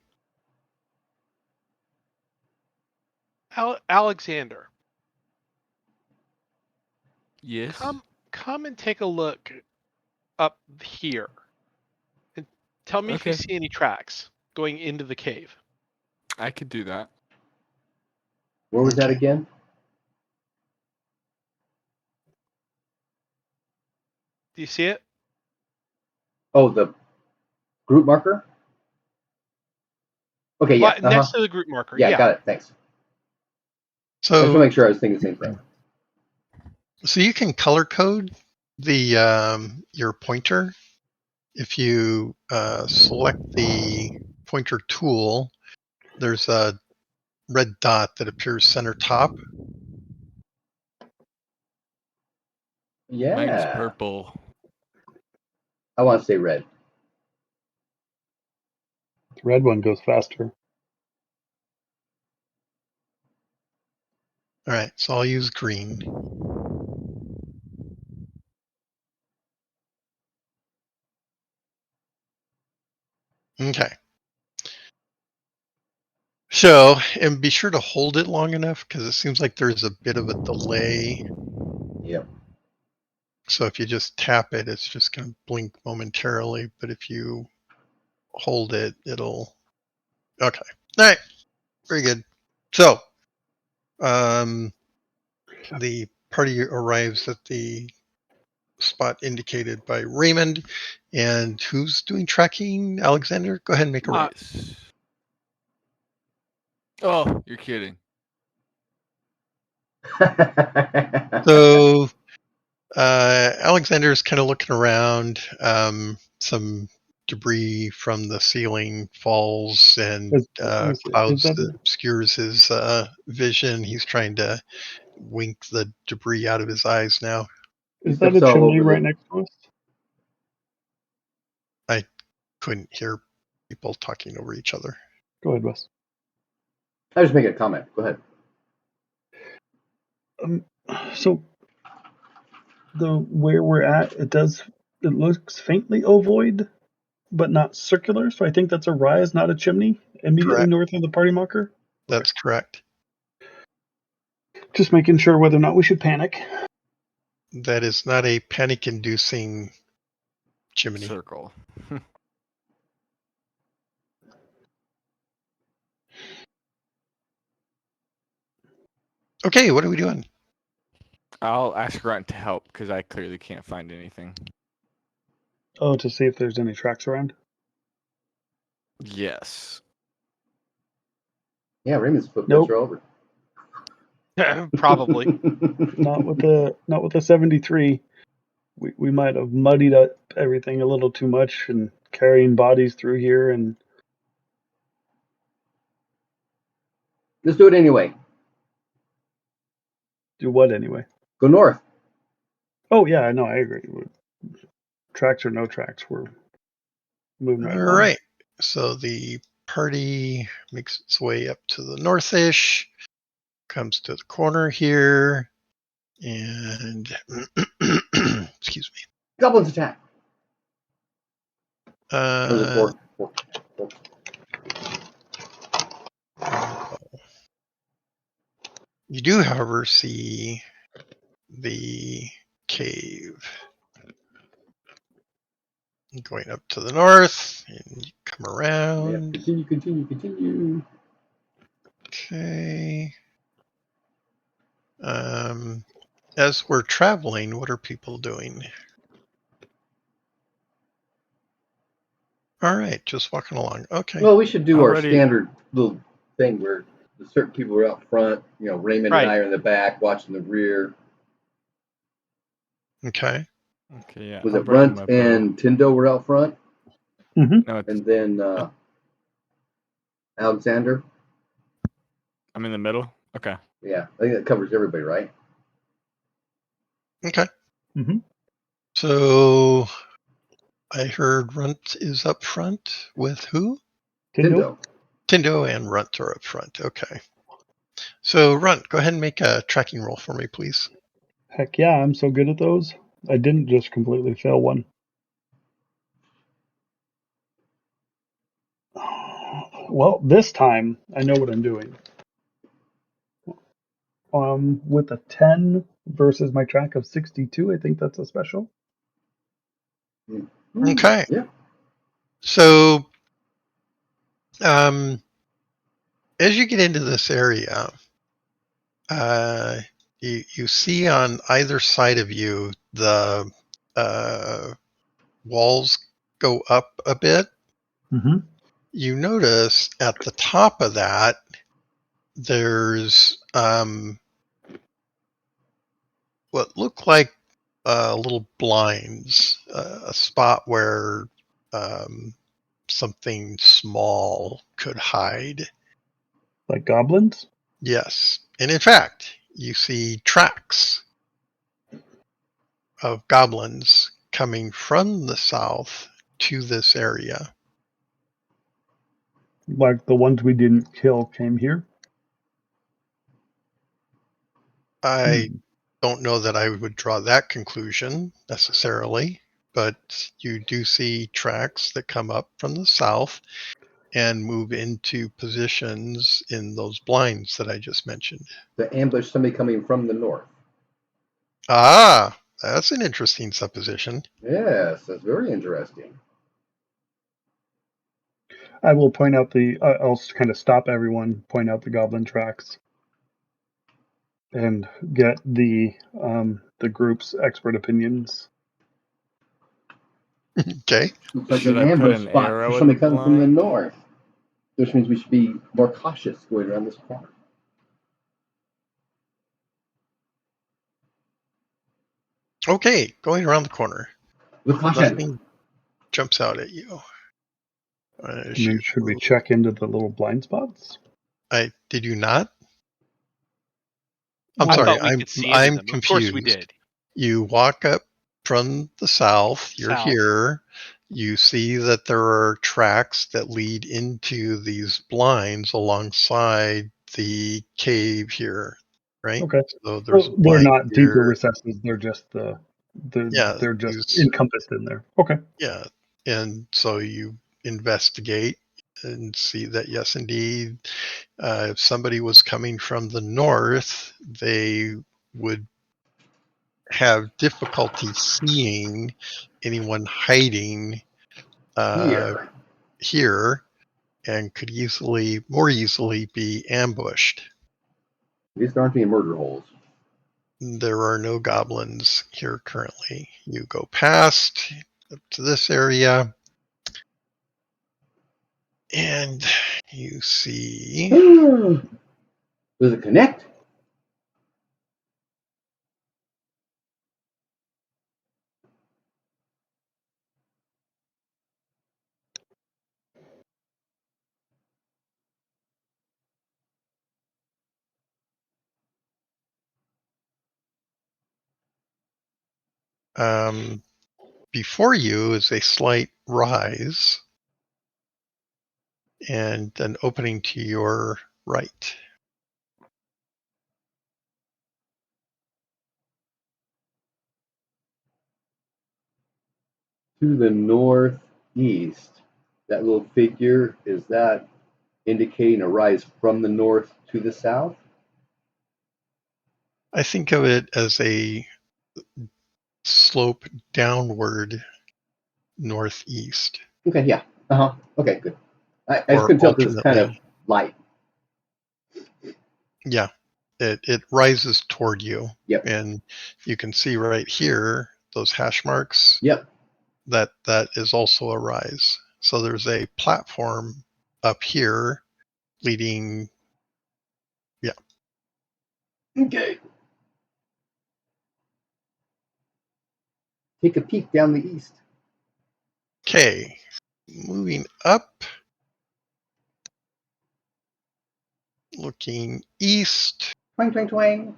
Alexander, Yes. come and take a look up here, and tell me if you Okay. see any tracks going into the cave. I could do that. Where was that Okay. again? Do you see it? Oh, the group marker? Okay, yeah. Next to the group marker. Yeah, Yeah. got it. Thanks. I just want to So make sure I was thinking the same thing. so you can color code the your pointer if you select the pointer tool. There's a red dot that appears center top. Yeah. Mine's purple. I want to say red. The red one goes faster. All right, so I'll use green. Okay. So, and be sure to hold it long enough because it seems like there's a bit of a delay. Yep. So if you just tap it, it's just going to blink momentarily. But if you hold it, it'll. Okay. All right. Very good. So, the party arrives at the spot indicated by Raymond. And who's doing tracking? Alexander? Go ahead and make a roll. Yes. Oh, you're kidding. So Alexander's kind of looking around. Some debris from the ceiling falls and Let me see. clouds that obscures his vision. He's trying to wink the debris out of his eyes now. Is that a chimney right next to us? I couldn't hear people talking over each other. Go ahead, Wes. I was just making a comment. Go ahead. So where we're at, it looks faintly ovoid, but not circular. So I think that's a rise, not a chimney, immediately Correct. north of the party marker. That's correct. Just making sure whether or not we should panic. That is not a panic-inducing chimney. Circle. Okay, what are we doing? I'll ask Grunt to help because I clearly can't find anything. Oh, to see if there's any tracks around? Yes. Yeah, Raymond's footprints are over. Probably. Not with the 73. We might have muddied up everything a little too much and carrying bodies through here and Let's do it anyway. do what anyway? Go north. Oh yeah, I know, I agree. Tracks or no tracks, we're moving right along. All right. So the party makes its way up to the northish, comes to the corner here, and excuse me. Goblins attack. Was it four? You do, however, see the cave going up to the north, and you come around. Yeah, continue. Okay. As we're traveling, what are people doing? All right, just walking along. Okay. Well, we should do our Already- standard little thing where certain people are out front. You know, Raymond Right. and I are in the back, watching the rear. Okay. Okay, yeah. Was I'll it bring Runt my bow. and Tindo were out front, No, and then Alexander? I'm in the middle. Okay. Yeah, I think that covers everybody, right? Okay. Mhm. So I heard Runt is up front with who? Tindo? Tindo and Runt are up front. Okay. So Runt, go ahead and make a tracking roll for me, please. Heck yeah, I'm so good at those. I didn't just completely fail one. Well, this time I know what I'm doing. With a 10 versus my track of 62, I think that's a special. Okay. Yeah. So, as you get into this area, you see on either side of you the walls go up a bit. Mm-hmm. You notice at the top of that there's what look like little blinds, a spot where something small could hide. Like goblins? Yes. And in fact, you see tracks of goblins coming from the south to this area. Like the ones we didn't kill came here? I don't know that I would draw that conclusion necessarily, but you do see tracks that come up from the south and move into positions in those blinds that I just mentioned. To ambush somebody coming from the north. Ah, that's an interesting supposition. Yes, that's very interesting. I will point out I'll kind of stop everyone, point out the goblin tracks, and get the group's expert opinions. Okay. Looks like Should an I put ambush an spot for arrow in the somebody coming from the blind? north. Which means we should be more cautious going around this corner. Okay, going around the corner. With caution. Nothing jumps out at you. Should we check into the little blind spots? Did you not? I'm I sorry. thought we could see into I'm them. confused. Of course we did. You walk up from the south. You're South. here. You see that there are tracks that lead into these blinds alongside the cave here, right? Okay. So there's a They're blind not deeper here. recesses. They're just Yeah, they're just encompassed in there. Okay. yeah, and so you investigate and see that yes, indeed, if somebody was coming from the north, they would have difficulty seeing anyone hiding here and could more easily be ambushed. These aren't any murder holes. There are no goblins here currently. You go past up to this area and you see Does it connect? before you is a slight rise and an opening to your right. To the northeast, that little figure, is that indicating a rise from the north to the south? I think of it as a slope downward northeast. Okay, yeah. Okay, good. I just Or couldn't tell because it's kind of alternately, light. yeah, it rises toward you. Yep. And you can see right here, those hash marks, Yep. that is also a rise. So there's a platform up here leading, yeah. Okay. Take a peek down the east. Okay, moving up, looking east. Twang, twang, twang.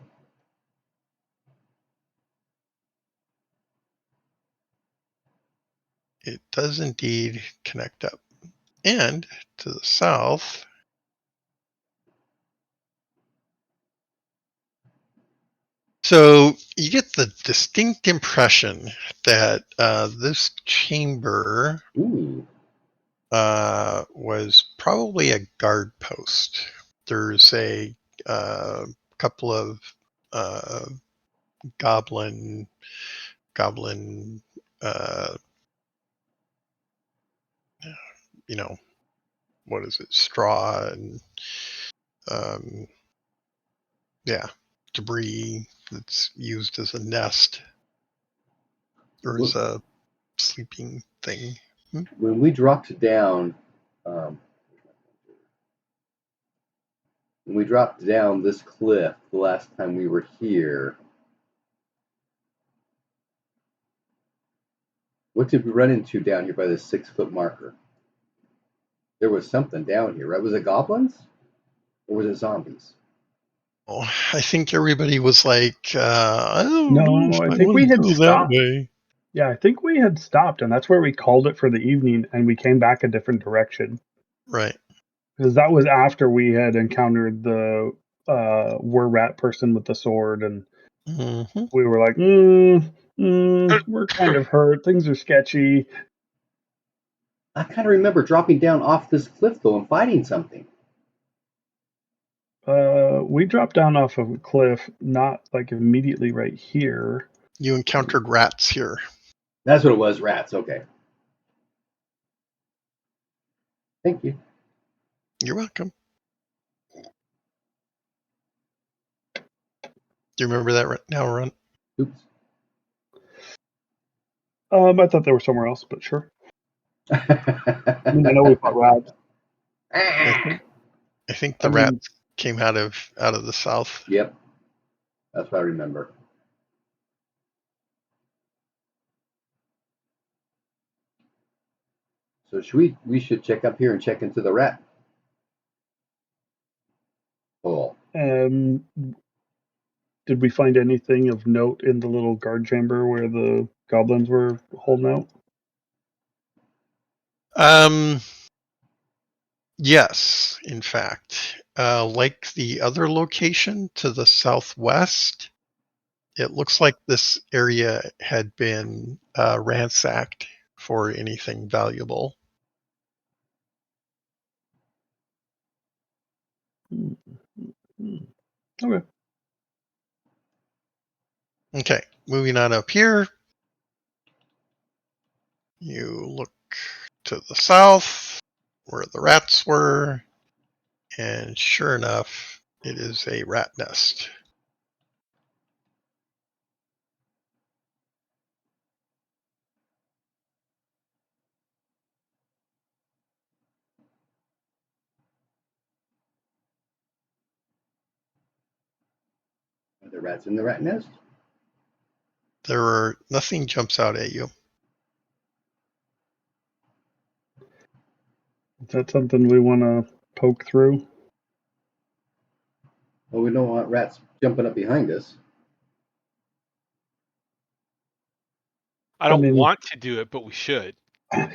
It does indeed connect up. And to the south, so you get the distinct impression that this chamber Ooh. was probably a guard post. There's a couple of goblin, you know, what is it, straw and debris that's used as a nest or as a sleeping thing. When we dropped down, this cliff the last time we were here, what did we run into down here by the 6-foot marker? There was something down here, right? Was it goblins or was it zombies? Oh, I think everybody was like, I don't know if No, I I think want we to had go that stopped. way. Yeah, I think we had stopped, and that's where we called it for the evening, and we came back a different direction. Right. Because that was after we had encountered the were-rat person with the sword, and Mm-hmm. we were like, we're kind of hurt. Things are sketchy. I kind of remember dropping down off this cliff, though, and fighting something. We dropped down off of a cliff, not like immediately right here. You encountered rats here. That's what it was, rats. Okay. Thank you. You're welcome. Do you remember that right now, Ron? Oops. I thought they were somewhere else, but sure. I mean, I know we fought rats. I think the rats came out of the south. Yep. That's what I remember. So we should check up here and check into the rat hole. Did we find anything of note in the little guard chamber where the goblins were holding out? Yes, in fact. Like the other location to the southwest, it looks like this area had been ransacked for anything valuable. Okay. Okay, moving on up here. You look to the south where the rats were, and sure enough, it is a rat nest. Are there rats in the rat nest? Nothing jumps out at you. Is that something we want to poke through? Well, we don't want rats jumping up behind us. I don't want to do it, but we should.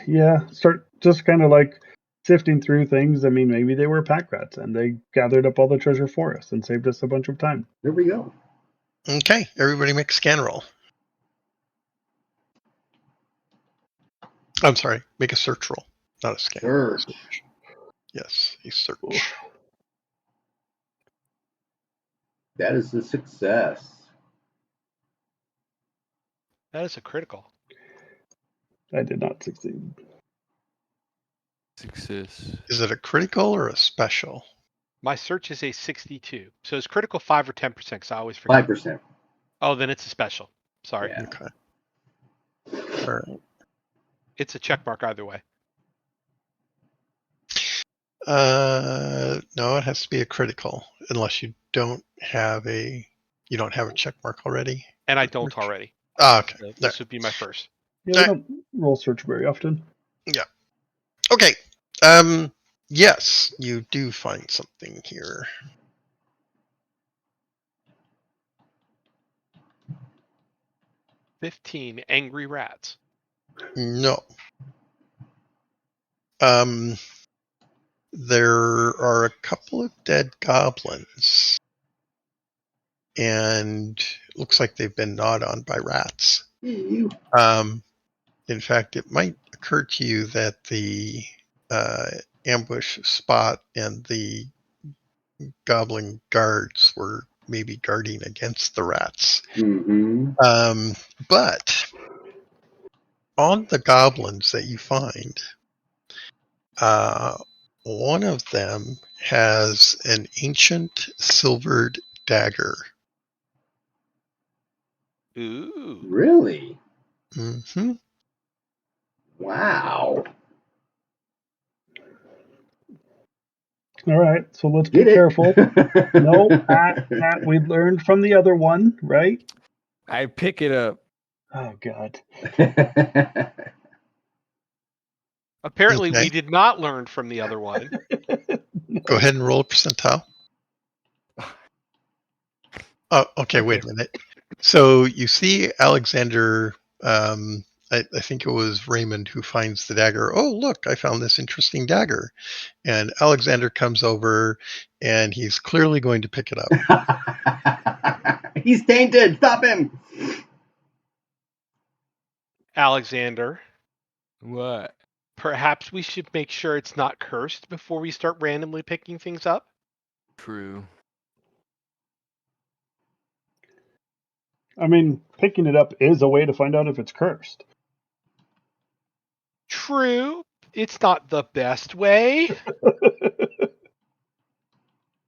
Yeah, start just kind of like sifting through things. I mean, maybe they were pack rats and they gathered up all the treasure for us and saved us a bunch of time. There we go. Okay, everybody make a scan roll. I'm sorry, make a search roll, not a scan. Search. Yes, a search. That is a success. That is a critical. I did not succeed. Success. Is it a critical or a special? My search is a 62. So it's critical 5 or 10%, because I always forget. 5%. Oh, then it's a special. Sorry. Yeah. Okay. All right. It's a check mark either way. No, it has to be a critical unless you don't have a check mark already. And I don't already. Ah, okay. So this would be my first. Yeah, I don't roll search very often. Yeah. Okay. Yes, you do find something here. "15 angry rats." No. There are a couple of dead goblins, and it looks like they've been gnawed on by rats. Ew. In fact, it might occur to you that the ambush spot, and the goblin guards were maybe guarding against the rats. Mm-hmm. But on the goblins that you find, one of them has an ancient silvered dagger. Ooh. Really? Mm-hmm. Wow. All right, so let's Get be it? careful. No, Pat, we learned from the other one, right? I pick it up. Oh God. Apparently, Okay. we did not learn from the other one. Go ahead and roll a percentile. Oh, okay, wait a minute. So you see Alexander, I think it was Raymond who finds the dagger. Oh, look, I found this interesting dagger. And Alexander comes over and he's clearly going to pick it up. He's tainted. Stop him. Alexander, What? perhaps we should make sure it's not cursed before we start randomly picking things up. True. I mean, picking it up is a way to find out if it's cursed. True, it's not the best way.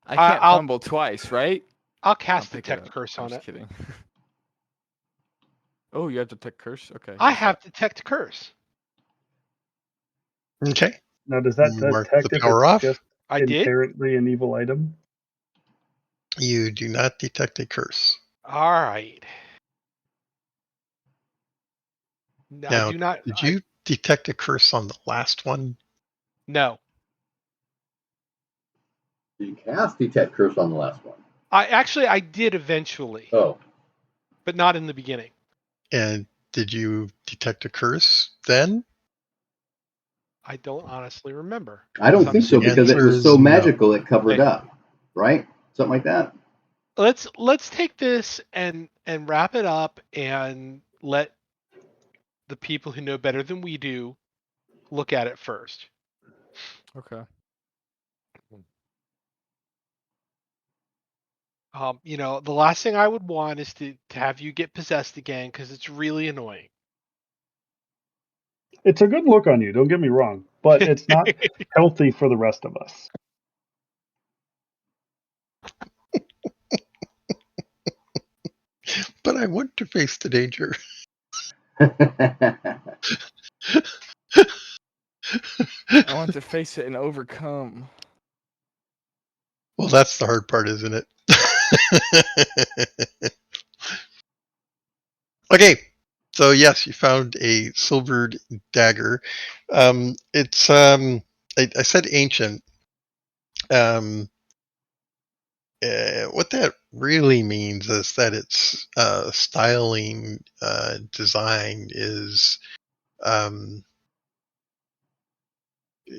I can't I'll- fumble twice, right? I'll cast pick it Detect up. Curse I'm on just it. kidding. Oh, you have Detect Curse? Okay. I have Detect Curse. Okay. Now, does that You mark detect the if power it's off. just I did. inherently an evil item? You do not detect a curse. All right. No, I Now, do not. did you detect a curse on the last one? No. You cast Detect Curse on the last one. I did eventually, Oh. but not in the beginning. And did you detect a curse then? I don't honestly remember. I don't I'm think so The because it answer was so is no. magical it covered Okay. up. Right? Something like that. Let's take this and wrap it up and let the people who know better than we do look at it first. Okay. The last thing I would want is to have you get possessed again because it's really annoying. It's a good look on you, don't get me wrong, but it's not healthy for the rest of us. But I want to face the danger. I want to face it and overcome. Well, that's the hard part, isn't it? Okay, so yes, you found a silvered dagger. It's I said ancient. What that really means is that its styling design is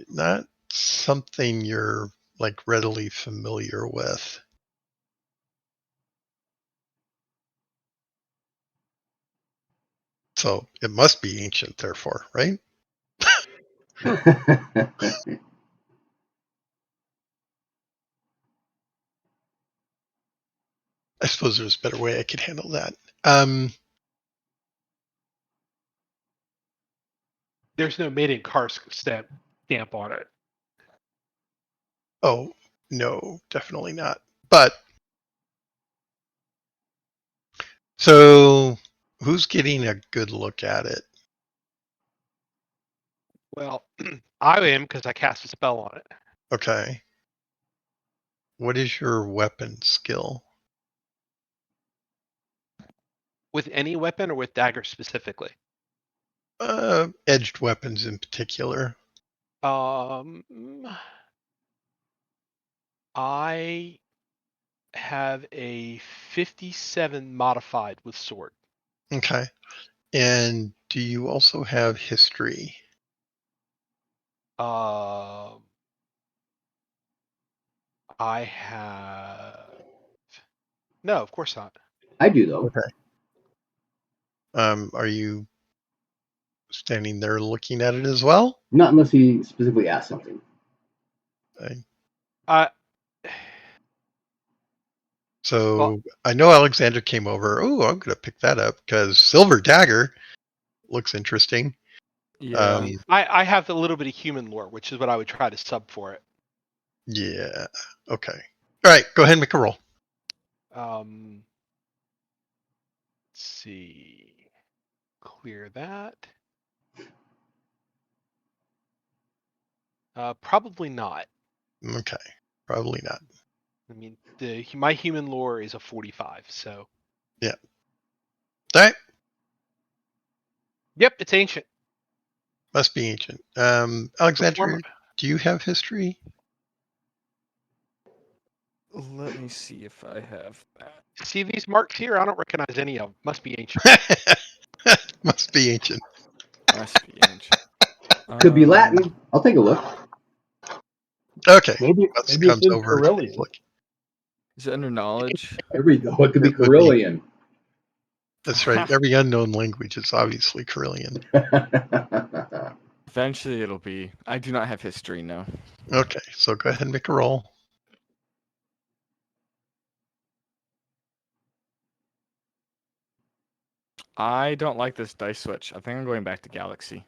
not something you're like readily familiar with. So it must be ancient, therefore, right? I suppose there's a better way I could handle that. There's no made in Karsk stamp on it. Oh, no, definitely not. But so who's getting a good look at it? Well, I am because I cast a spell on it. Okay. What is your weapon skill? With any weapon or with daggers specifically? Edged weapons in particular. I have a 57 modified with sword. Okay. And do you also have history? I have. No, of course not. I do though. Okay. Are you standing there looking at it as well. Not unless he specifically asked something. So I know Alexander came over. Oh, I'm going to pick that up because Silver Dagger looks interesting. Yeah. I have a little bit of human lore, which is what I would try to sub for it. Yeah. Okay. All right. Go ahead and make a roll. Let's see. Clear that. Probably not. Okay. Probably not. I mean, my human lore is a 45, so. Yeah. All right. Yep, it's ancient. Must be ancient. Alexander, do you have history? Let me see if I have that. See these marks here? I don't recognize any of them. Must be ancient. Must be ancient. Must be ancient. Could be Latin. I'll take a look. Okay. Maybe Comes it's in over. Carillion. Is it under knowledge? There we go. It could be It would be. Carillion. That's right. Every unknown language is obviously Carillion. Eventually it'll be. I do not have history, no. Okay, so go ahead and make a roll. I don't like this dice switch. I think I'm going back to Galaxy.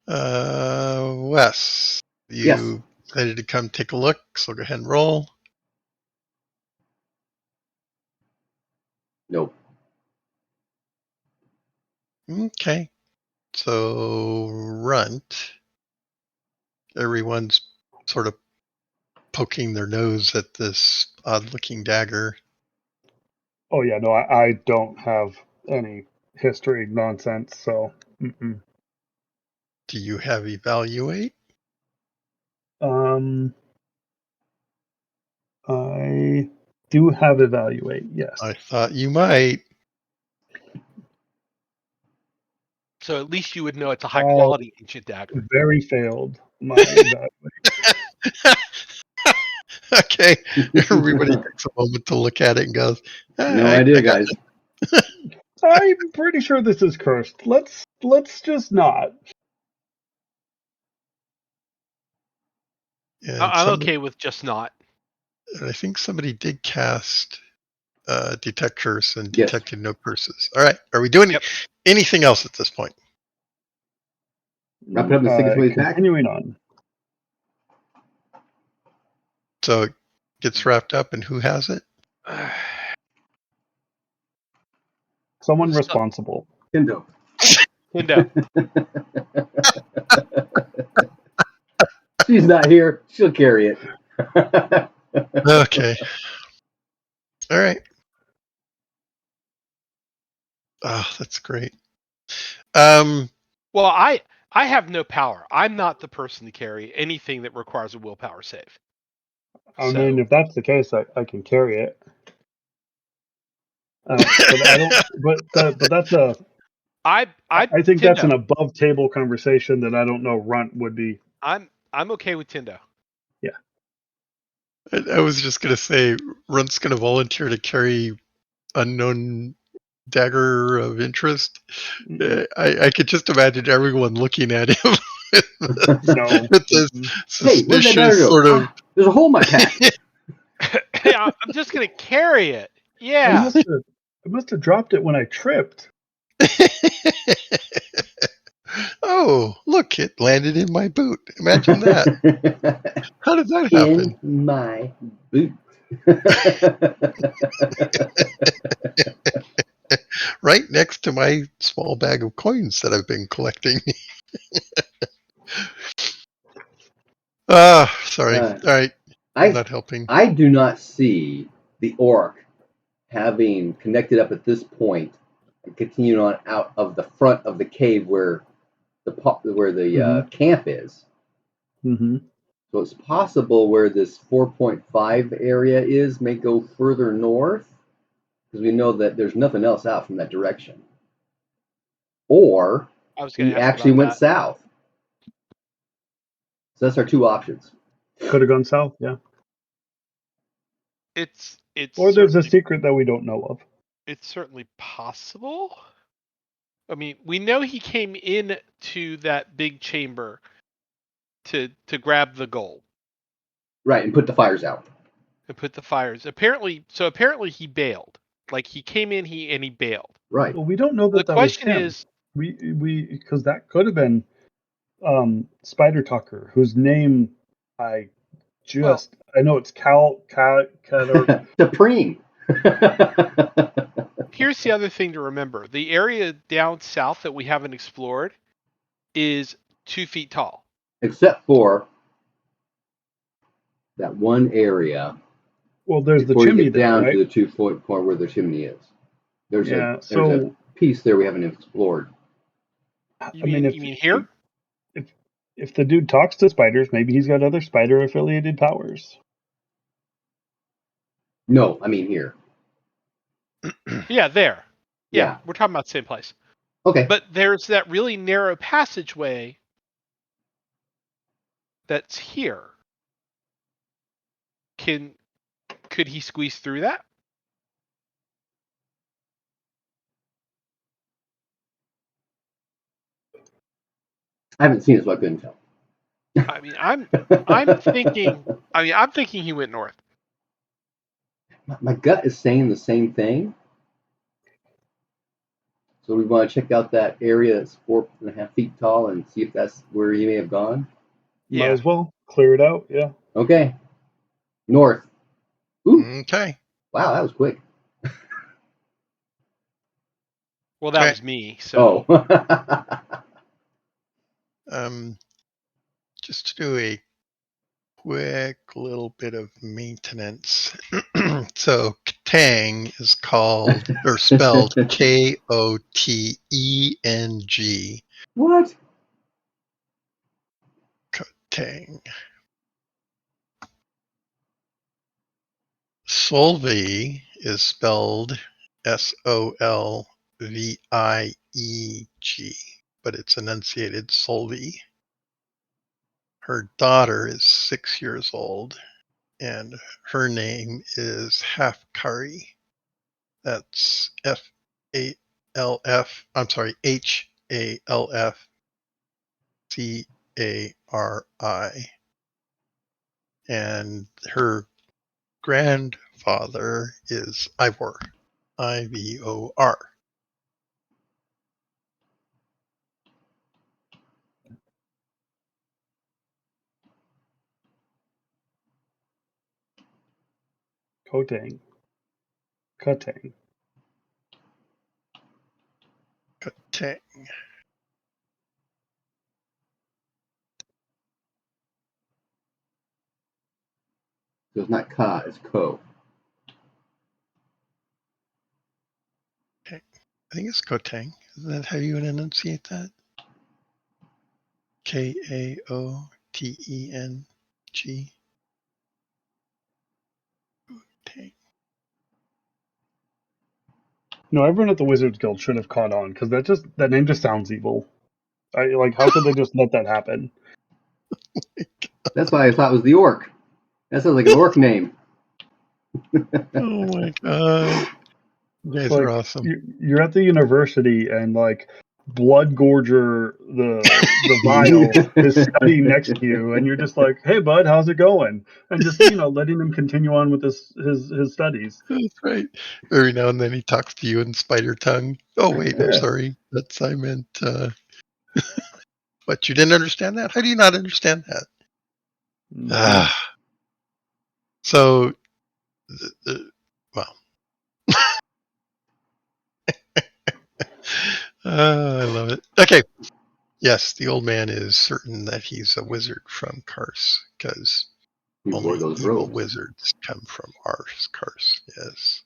Wes, you Yes. decided to come take a look, so go ahead and roll. Nope. Okay, so Runt, everyone's sort of poking their nose at this odd-looking dagger. Oh yeah, no, I don't have any history nonsense. So, Do you have evaluate? I do have evaluate. Yes. I thought you might. So at least you would know it's a high quality ancient dagger. Very failed my evaluate. Okay, everybody takes a moment to look at it and goes, No idea, guys. I'm pretty sure this is cursed. Let's just not. I'm okay with just not. I think somebody did cast detect curse and Yes. detected no curses. All right, are we doing anything else at this point? Wrap it up in the second pack. Continuing on. So it gets wrapped up, and who has it? Someone responsible. Tindo. She's not here. She'll carry it. Okay. All right. Oh, that's great. Well, I have no power. I'm not the person to carry anything that requires a willpower save. I mean, if that's the case, I can carry it. But I don't. But that's a. I think that's an above table conversation that I don't know Runt would be. I'm okay with Tindo. Yeah. I was just gonna say Runt's gonna volunteer to carry unknown dagger of interest. I could just imagine everyone looking at him with this suspicious sort of. There's a hole in my pack. Hey, I'm just gonna carry it. Yeah. I must have dropped it when I tripped. Oh, look! It landed in my boot. Imagine that. How did that happen? In my boot. Right next to my small bag of coins that I've been collecting. Sorry. All right. I'm not helping. I do not see the orc having connected up at this point and continued on out of the front of the cave where the camp is. Mm-hmm. So it's possible where this 4.5 area is may go further north, because we know that there's nothing else out from that direction. Or he actually went south. So that's our two options. Could have gone south, yeah. It's or there's a secret that we don't know of. It's certainly possible. I mean, we know he came in to that big chamber to grab the gold Right, and put the fires out. and put the fires. Apparently he bailed. Like he came in, he bailed. Right. Well, we don't know The that was question him. is, Because that could have been Spider Tucker, whose name I know it's Cal or Supreme. here's the other thing to remember: the area down south that we haven't explored is 2 feet tall. Except for that one area well, there's the before you chimney get there, down right? to the 2 foot point where the chimney is. There's Yeah. a piece there we haven't explored. You I mean, mean here? if the dude talks to spiders, maybe he's got other spider affiliated powers. No, I mean here. Yeah, there. Yeah, Yeah. we're talking about the same place. Okay. But there's that really narrow passageway that's here. Could he squeeze through that? I haven't seen it, so I couldn't tell. I mean, I'm thinking he went north. My gut is saying the same thing. So we want to check out that area that's 4.5 feet tall and see if that's where he may have gone. Might Yeah. as well clear it out. Yeah. Okay. North. Ooh. Okay. Wow, that was quick. Well, that Okay. was me. So Oh. Just to do a quick little bit of maintenance. So Katang is called or spelled Koteng. What? Katang. Solvi is spelled Solvieg, but it's enunciated Solvi. Her daughter is 6 years old, and her name is Halfkari. That's Half. I'm sorry, Halfcari. And her grandfather is Ivor, Ivor. Kotang. Katang. So it's not Ka, it's Ko. I think it's Kotang. Isn't that how you would enunciate that? Kaoteng. No, everyone at the Wizards Guild should have caught on because that name just sounds evil. How could they just let that happen? That's why I thought it was the orc. That sounds like an orc name. Oh my god. You guys Like are awesome. you're at the university and like Blood Gorger the vial is studying next to you and you're just like, hey bud, how's it going? And just letting him continue on with his studies. That's right. Every now and then he talks to you in spider tongue. Oh wait, I'm Yeah. sorry. I meant what, you didn't understand that? How do you not understand that? Mhm. So well. I love it. Okay. Yes, the old man is certain that he's a wizard from Kars because He wore only those evil robes. wizards come from Kars. Yes.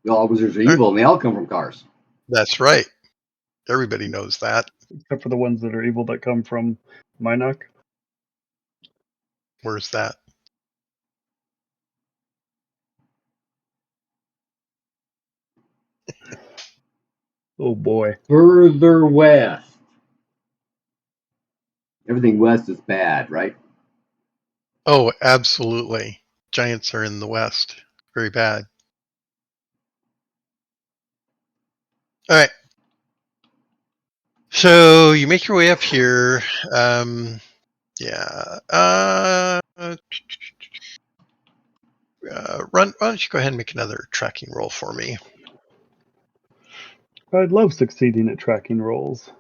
All wizards are All right. evil and they all come from Kars. That's right. Everybody knows that. Except for the ones that are evil that come from Minok. Where's that? Oh boy. Further west. Everything west is bad, right? Oh, absolutely. Giants are in the west. Very bad. All right. So you make your way up here. Yeah. Why don't you go ahead and make another tracking roll for me? I'd love succeeding at tracking rolls.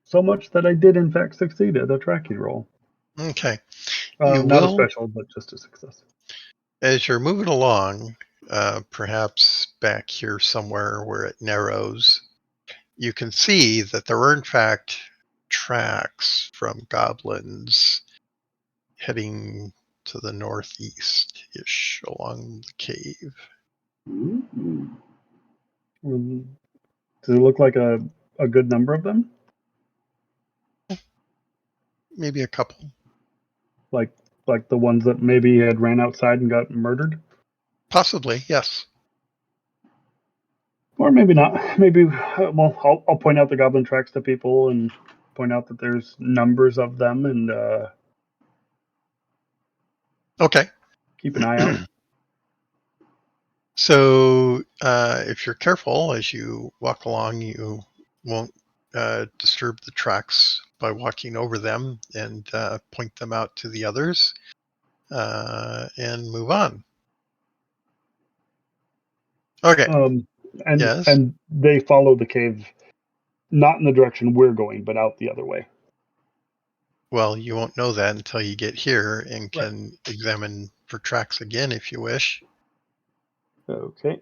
So much that I did, in fact, succeed at a tracking roll. Okay. You Not a will, special, but just a success. as you're moving along, perhaps back here somewhere where it narrows, you can see that there are, in fact, tracks from goblins heading to the northeast-ish along the cave. Ooh. Does it look like a good number of them? Maybe a couple. Like the ones that maybe had ran outside and got murdered? Possibly, yes. Or maybe not. Maybe, well, I'll point out the goblin tracks to people and point out that there's numbers of them and Okay. keep an eye out. So if you're careful as you walk along, you won't disturb the tracks by walking over them and point them out to the others and move on. Okay. Yes. And they follow the cave, not in the direction we're going, but out the other way. Well, you won't know that until you get here and Right. can examine for tracks again if you wish. Okay.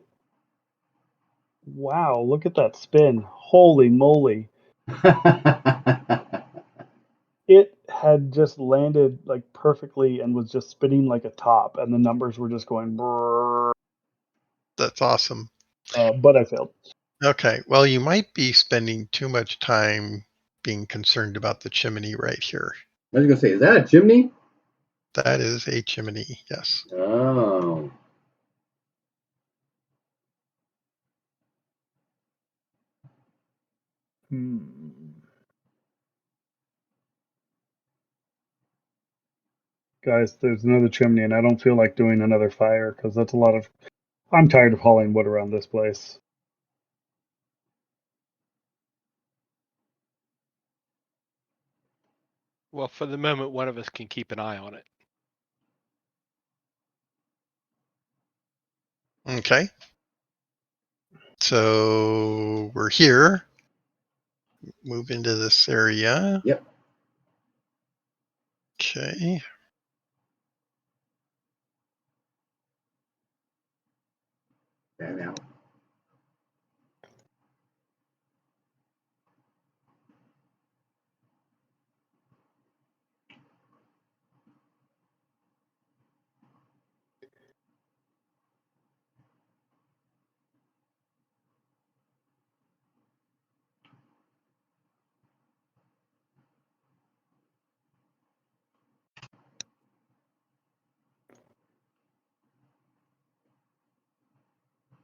Wow, look at that spin. Holy moly. It had just landed like perfectly and was just spinning like a top, and the numbers were just going brrr. That's awesome. But I failed. Okay. Well, you might be spending too much time being concerned about the chimney right here. I was going to say, is that a chimney? That is a chimney, yes. Oh. Guys, there's another chimney, and I don't feel like doing another fire because that's a lot of. I'm tired of hauling wood around this place. Well, for the moment, one of us can keep an eye on it. Okay. So we're here. Move into this area. Yep. Okay. Fan out.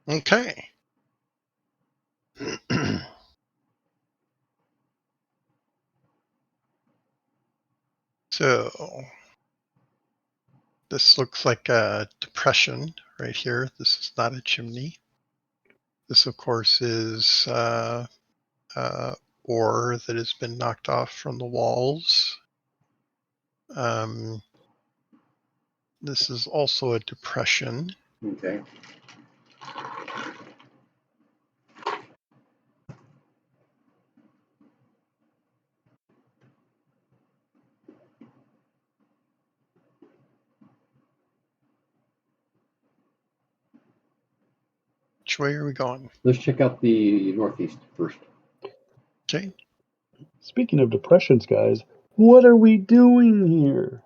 Okay. So this looks like a depression right here. This is not a chimney. This, of course, is ore that has been knocked off from the walls. This is also a depression. Okay. Which way are we going? Let's check out the northeast first. Okay. Speaking of depressions, guys, what are we doing here?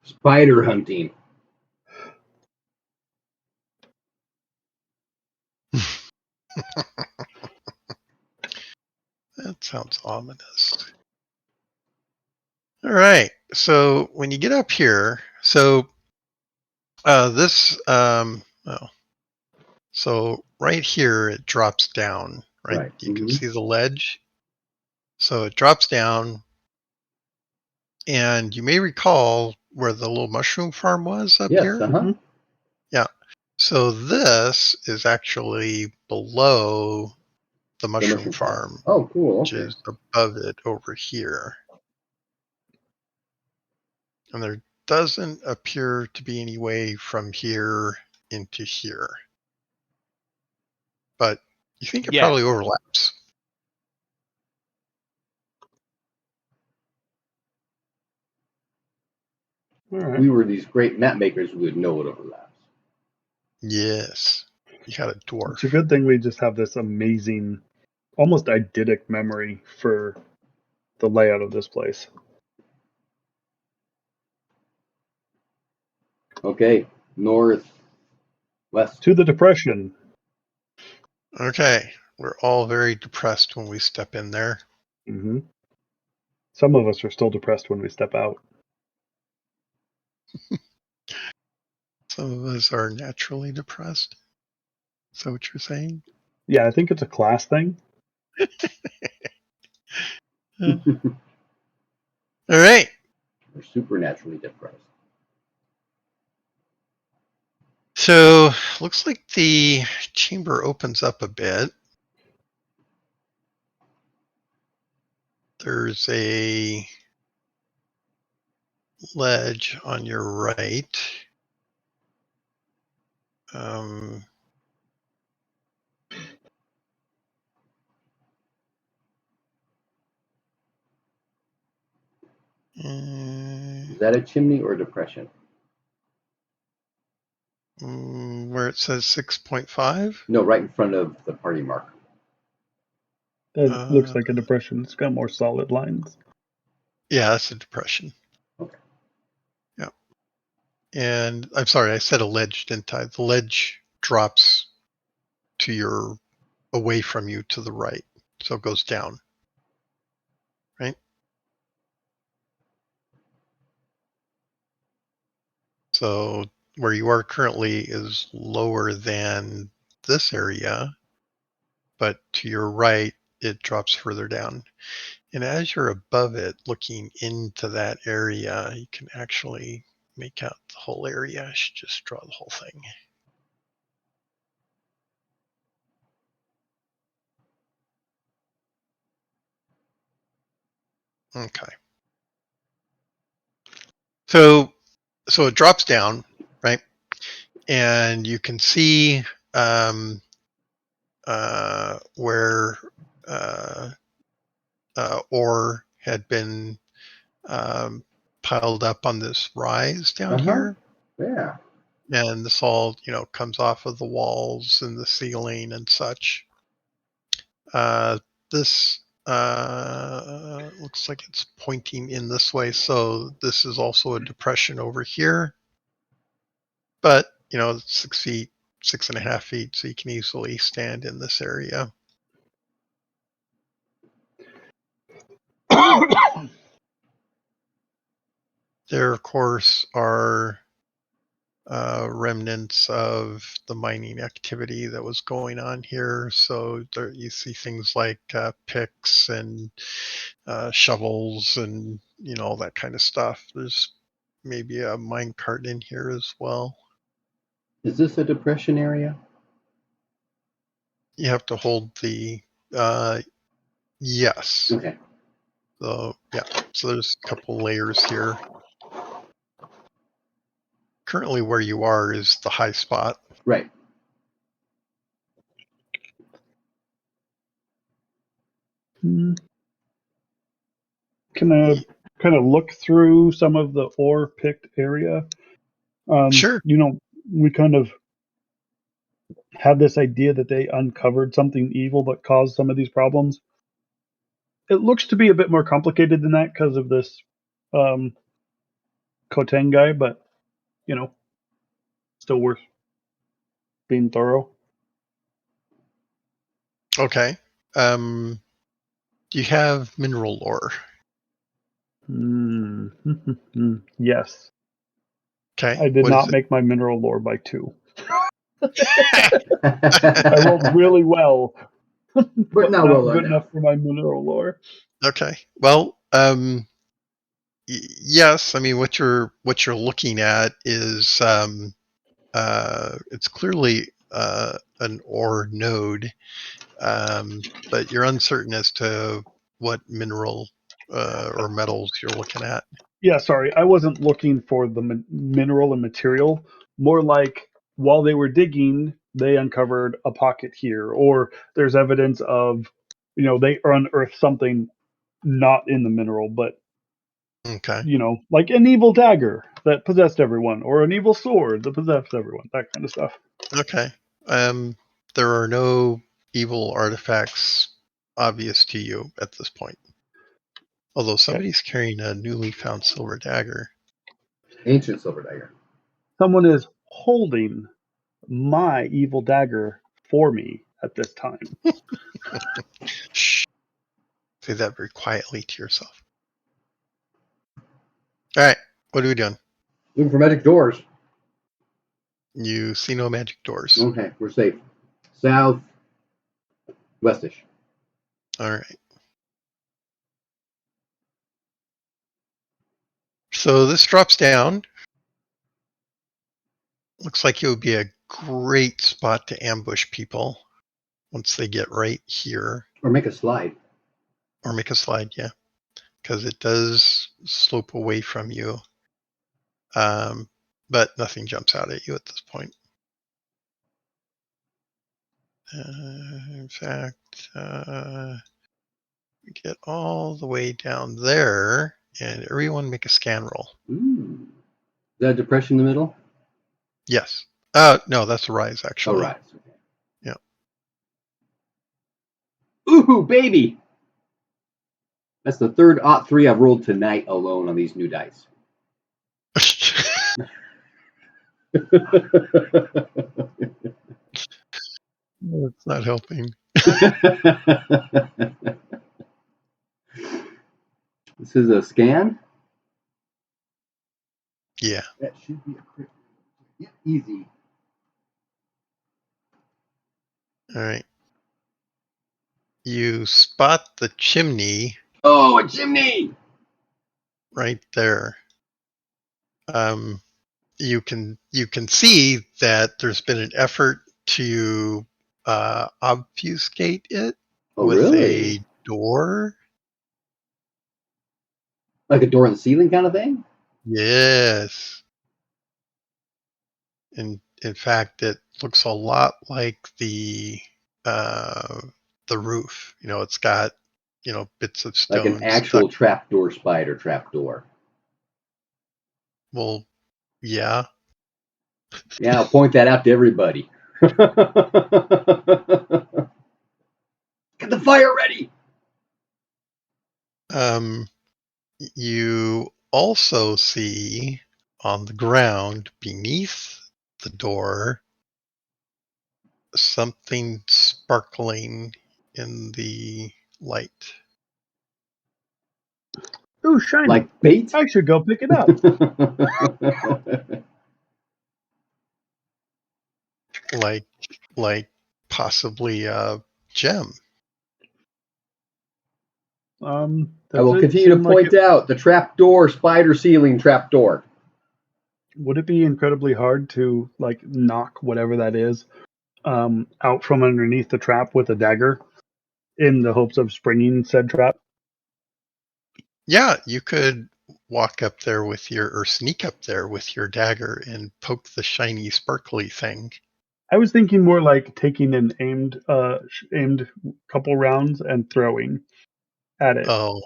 Spider hunting. That sounds ominous. All right. So when you get up here, so this, so right here it drops down, right? Right. You can see the ledge. So it drops down, and you may recall where the little mushroom farm was up Yes, here. uh-huh. Yeah. So this is actually below the mushroom farm, Oh, cool. which Okay. is above it over here. And there doesn't appear to be any way from here into here. But you think it Yeah. probably overlaps. All If right. we were these great map makers, we would know it overlaps. Yes. You got a dwarf. It's a good thing we just have this amazing, almost eidetic memory for the layout of this place. Okay, north, west. To the depression. Okay. We're all very depressed when we step in there. Mm-hmm. Some of us are still depressed when we step out. Some of us are naturally depressed. Is that what you're saying? Yeah, I think it's a class thing. All right. We're supernaturally depressed. So looks like the chamber opens up a bit. There's a ledge on your right. Is that a chimney or a depression? Where it says 6.5? No, right in front of the party mark. That looks like a depression. It's got more solid lines. Yeah, that's a depression. Okay. Yeah. And I'm sorry, I said a ledge, didn't I? The ledge drops to your away from you to the right. So it goes down. Right? So where you are currently is lower than this area, but to your right, it drops further down. And as you're above it, looking into that area, you can actually make out the whole area. I should just draw the whole thing. Okay. So it drops down, right? And you can see where ore had been piled up on this rise down here. Yeah. And this all, comes off of the walls and the ceiling and such. This looks like it's pointing in this way. So this is also a depression over here. But, it's 6 feet, 6.5 feet. So you can easily stand in this area. There, of course, are remnants of the mining activity that was going on here. So there, you see things like picks and shovels and all that kind of stuff. There's maybe a mine cart in here as well. Is this a depression area? You have to hold the yes. Okay. So yeah, so there's a couple layers here. Currently where you are is the high spot. Right. Can I kind of look through some of the ore picked area? Sure. We kind of had this idea that they uncovered something evil that caused some of these problems. It looks to be a bit more complicated than that because of this Koteng guy, but still worth being thorough. Okay. Do you have mineral lore? Yes. Okay. I did not make my mineral lore by 2. I rolled really well, but not well good enough for my mineral lore. Okay. Well, Yes, I mean what you're looking at is it's clearly an ore node, but you're uncertain as to what mineral or metals you're looking at. Yeah, sorry, I wasn't looking for the mineral and material. More like while they were digging, they uncovered a pocket here, or there's evidence of, they unearthed something not in the mineral, but Okay. like an evil dagger that possessed everyone, or an evil sword that possessed everyone, that kind of stuff. Okay. There are no evil artifacts obvious to you at this point. Although somebody's carrying a newly found silver dagger. Ancient silver dagger. Someone is holding my evil dagger for me at this time. Shh. Say that very quietly to yourself. All right. What are we doing? Looking for magic doors. You see no magic doors. Okay, we're safe. South, westish. All right. So this drops down. Looks like it would be a great spot to ambush people once they get right here. Or make a slide. Or make a slide, yeah. Because it does slope away from you. But nothing jumps out at you at this point. In fact, we get all the way down there, and everyone make a scan roll. Ooh. Is that a depression in the middle? Yes. No, that's a rise, actually. Oh, rise. Okay. Yeah. Ooh, baby! That's the third +3 I've rolled tonight alone on these new dice. That's not helping. This is a scan? Yeah. That should be a crit. Yeah, easy. All right. You spot the chimney. Oh, a chimney! Right there. You can see that there's been an effort to obfuscate it with really? a door. Like a door in the ceiling kind of thing? Yes. In fact, it looks a lot like the roof. It's got bits of Like an stone actual stuck. trapdoor spider trapdoor. Well, yeah. Yeah, I'll point that out to everybody. Get the fire ready! You also see on the ground beneath the door something sparkling in the light. Ooh, shiny. Like bait? I should go pick it up. like possibly a gem. I will continue to point out the trapdoor, spider ceiling trapdoor. Would it be incredibly hard to knock whatever that is out from underneath the trap with a dagger in the hopes of springing said trap? Yeah, you could walk up there or sneak up there with your dagger and poke the shiny sparkly thing. I was thinking more like taking an aimed couple rounds and throwing at it. Oh,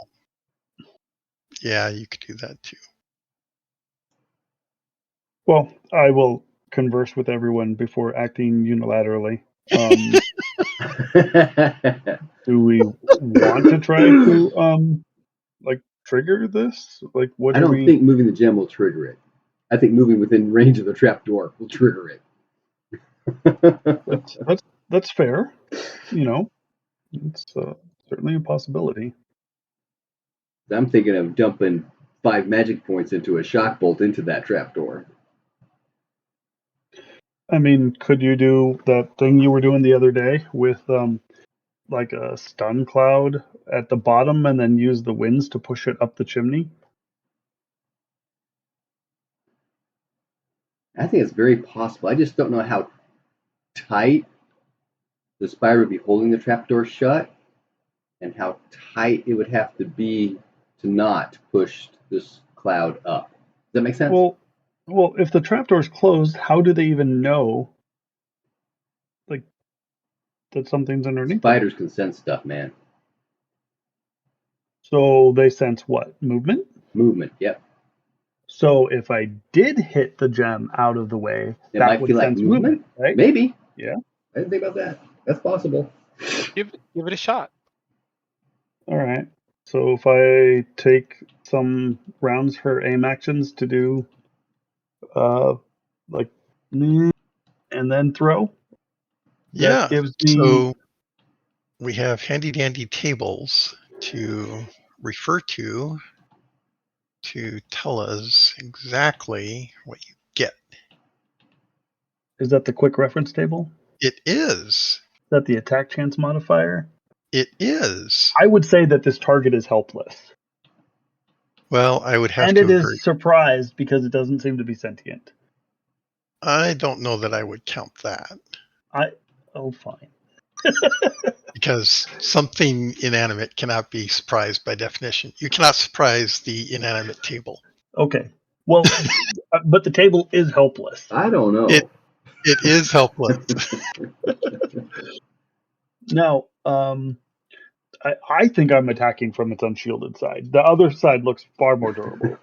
yeah, you could do that too. Well, I will converse with everyone before acting unilaterally. Do we want to try to trigger this? What I do don't we? think moving the gem will trigger it. I think moving within range of the trapdoor will trigger it. That's fair. It's certainly a possibility. I'm thinking of dumping 5 magic points into a shock bolt into that trapdoor. I mean, could you do that thing you were doing the other day with like a stun cloud at the bottom and then use the winds to push it up the chimney? I think it's very possible. I just don't know how tight the spider would be holding the trapdoor shut and how tight it would have to be to not push this cloud up. Does that make sense? Well, if the trapdoor's closed, how do they even know, like, that something's underneath? Spiders can sense stuff, man. So they sense what? Movement? Movement, yep. So if I did hit the gem out of the way, It that might would feel like sense movement, right? Maybe. Yeah. I didn't think about that. That's possible. Give it a shot. All right. So if I take some rounds for aim actions to do, like, and then throw, that Yeah. gives me. So we have handy dandy tables to refer to tell us exactly what you get. Is that the quick reference table? It is. Is that the attack chance modifier? It is. I would say that this target is helpless. Well, I would have And to it agree. is surprised because it doesn't seem to be sentient. I don't know that I would count that. Fine. Because something inanimate cannot be surprised by definition. You cannot surprise the inanimate table. Okay. Well, but the table is helpless. I don't know. It is helpless. Now, I think I'm attacking from its unshielded side. The other side looks far more durable.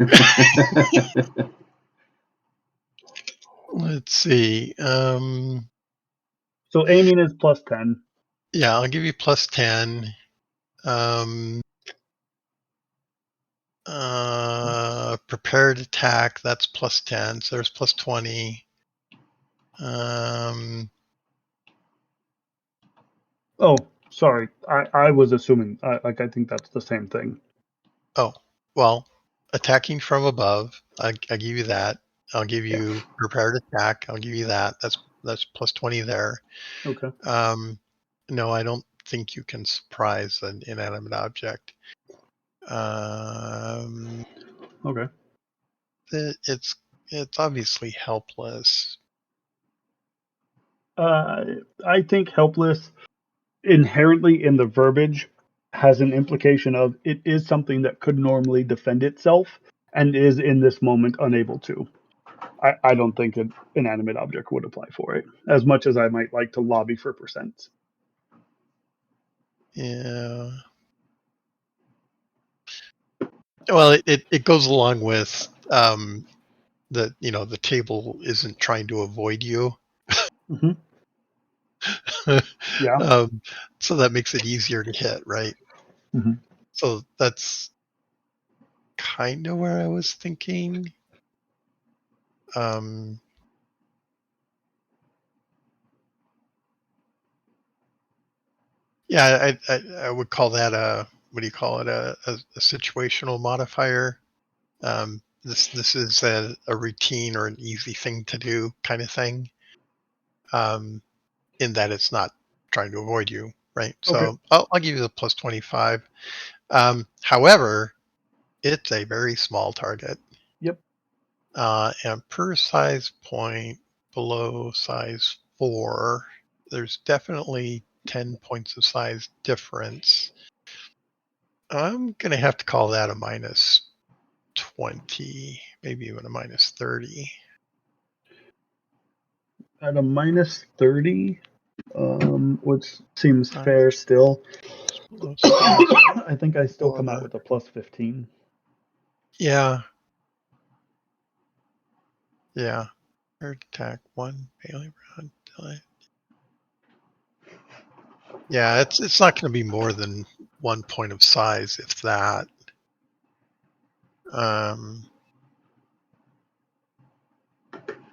Let's see. So aiming is plus 10. Yeah, I'll give you plus 10. Prepared attack, that's plus 10. So there's plus 20. Oh, sorry. I was assuming. I think that's the same thing. Oh, well, attacking from above, I give you that. I'll give you prepared attack. I'll give you that. That's plus 20 there. Okay. No, I don't think you can surprise an inanimate object. Okay. It's obviously helpless. I think helpless inherently in the verbiage has an implication of it is something that could normally defend itself and is in this moment unable to. I don't think an inanimate object would apply for it, as much as I might like to lobby for percents. Yeah. Well, it goes along with the table isn't trying to avoid you. Mm-hmm. Yeah. So that makes it easier to hit, right? Mm-hmm. So that's kind of where I was thinking. Yeah, I would call that a, what do you call it, a situational modifier. This is a routine or an easy thing to do kind of thing, in that it's not trying to avoid you, right? So Okay. I'll give you the plus 25. However, it's a very small target. Yep. And per size point below size 4, there's definitely 10 points of size difference. I'm going to have to call that a minus 20, maybe even a minus 30. At a minus 30, which seems fair still. I think I still come out with a plus 15. Yeah. Yeah. Third attack, 1 melee round. Yeah, it's not going to be more than 1 point of size, if that.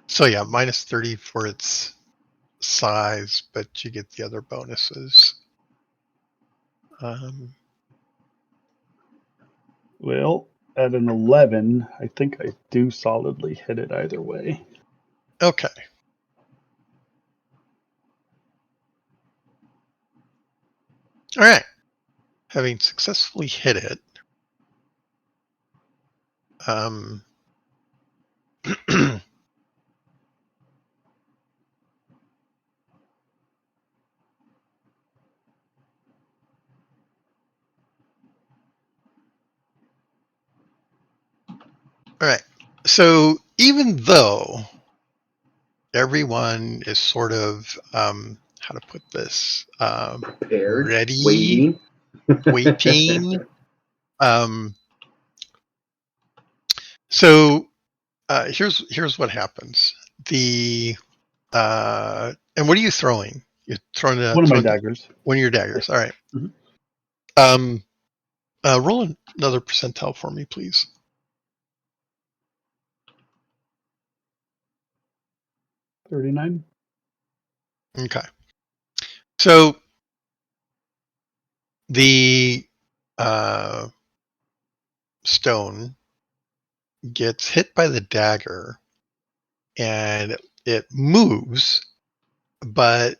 So yeah, minus 30 for its size, but you get the other bonuses. Well, at an 11, I think I do solidly hit it either way. Okay. All right. Having successfully hit it, All right. So even though everyone is sort of, how to put this, Prepared, ready, waiting. So here's what happens. And what are you throwing? You're throwing One of my daggers. One of your daggers. All right. Mhm. Roll another percentile for me, please. 39. Okay. So the stone gets hit by the dagger and it moves, but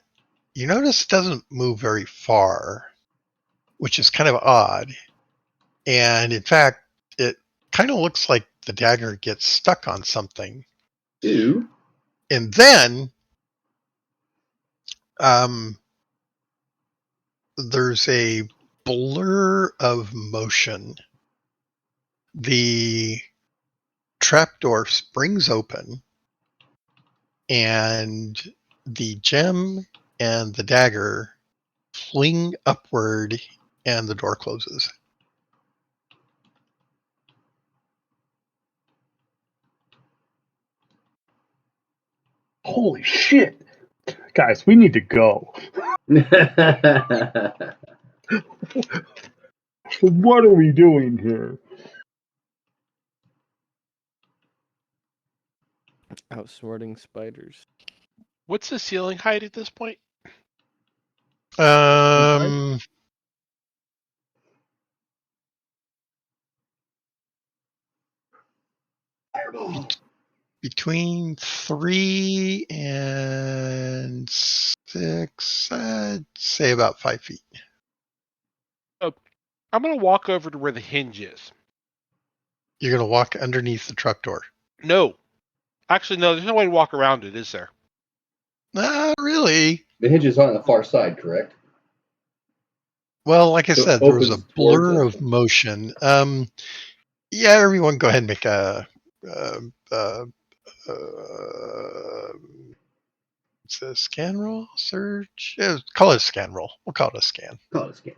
you notice it doesn't move very far, which is kind of odd. And in fact, it kind of looks like the dagger gets stuck on something. Ew. And then there's a blur of motion. The trapdoor springs open, and the gem and the dagger fling upward, and the door closes. Holy shit. Guys, we need to go. What are we doing here? Outsmarting spiders. What's the ceiling height at this point? Between 3 and 6, I'd say about 5 feet. Oh, I'm going to walk over to where the hinge is. You're going to walk underneath the trapdoor? No. Actually, no, there's no way to walk around it, is there? Not really. The hinge is on the far side, correct? Well, like I So said, it there was a opens towards blur us. of motion. Yeah, everyone go ahead and make a it's a scan roll? Search? Yeah, call it a scan roll. We'll call it a scan. Call it a scan.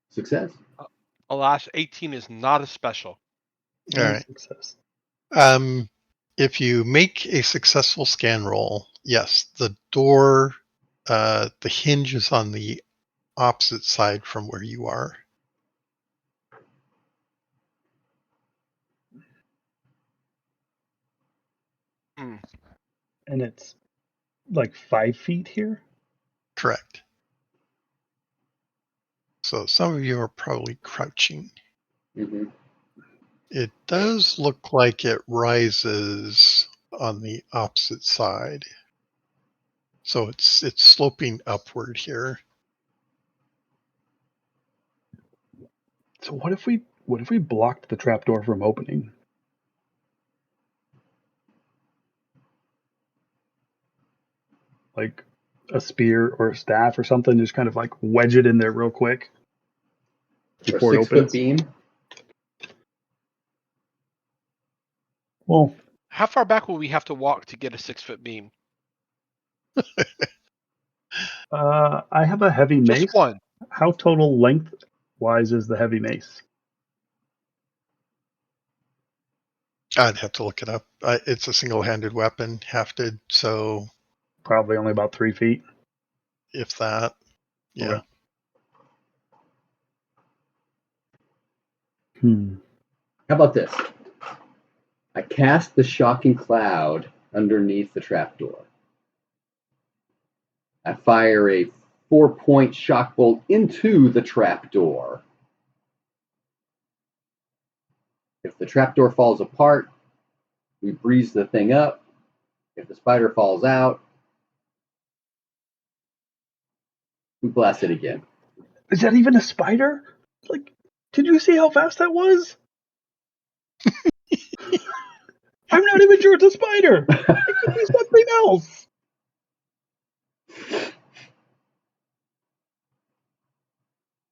Success. Alas, 18 is not a special. All right. Success. If you make a successful scan roll, yes, the door, the hinge is on the opposite side from where you are. Hmm. And it's like 5 feet here? Correct. So some of you are probably crouching. Mm-hmm. It does look like it rises on the opposite side. So it's sloping upward here. So what if we blocked the trapdoor from opening? Like a spear or a staff or something, just kind of like wedge it in there real quick Or before it 6-foot opens. beam. Well, How far back will we have to walk to get a 6-foot beam? I have a heavy mace. Just one. How total length-wise is the heavy mace? I'd have to look it up. It's a single-handed weapon, hafted, so Probably only about 3 feet. if that, yeah. Okay. How about this? I cast the shocking cloud underneath the trapdoor. I fire a 4-point shock bolt into the trapdoor. If the trapdoor falls apart, we breeze the thing up. If the spider falls out, we blast it again. Is that even a spider? Like, did you see how fast that was? I'm not even sure it's a spider. It could be something else.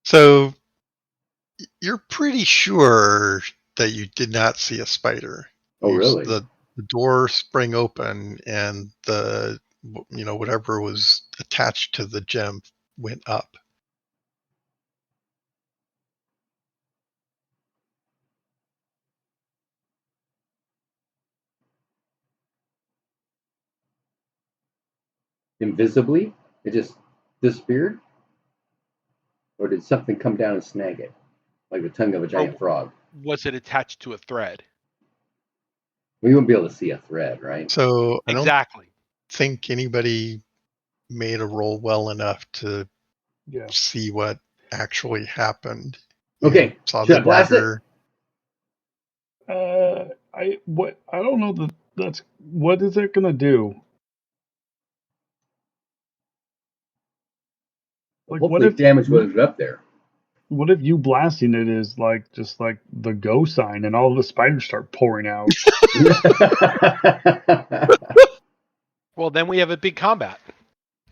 So you're pretty sure that you did not see a spider. Oh, really? The door sprang open and the whatever was attached to the gem went up. Invisibly? It just disappeared? Or did something come down and snag it? Like the tongue of a giant frog? Was it attached to a thread? We wouldn't be able to see a thread, right? So I don't Exactly. think anybody made a roll well enough to Yeah. see what actually happened. Okay, You saw should the I blast it? dagger. I don't know that's what is it gonna do? Like, Hopefully damage what is up there. What if you blasting it is like just like the go sign and all the spiders start pouring out? Well, then we have a big combat.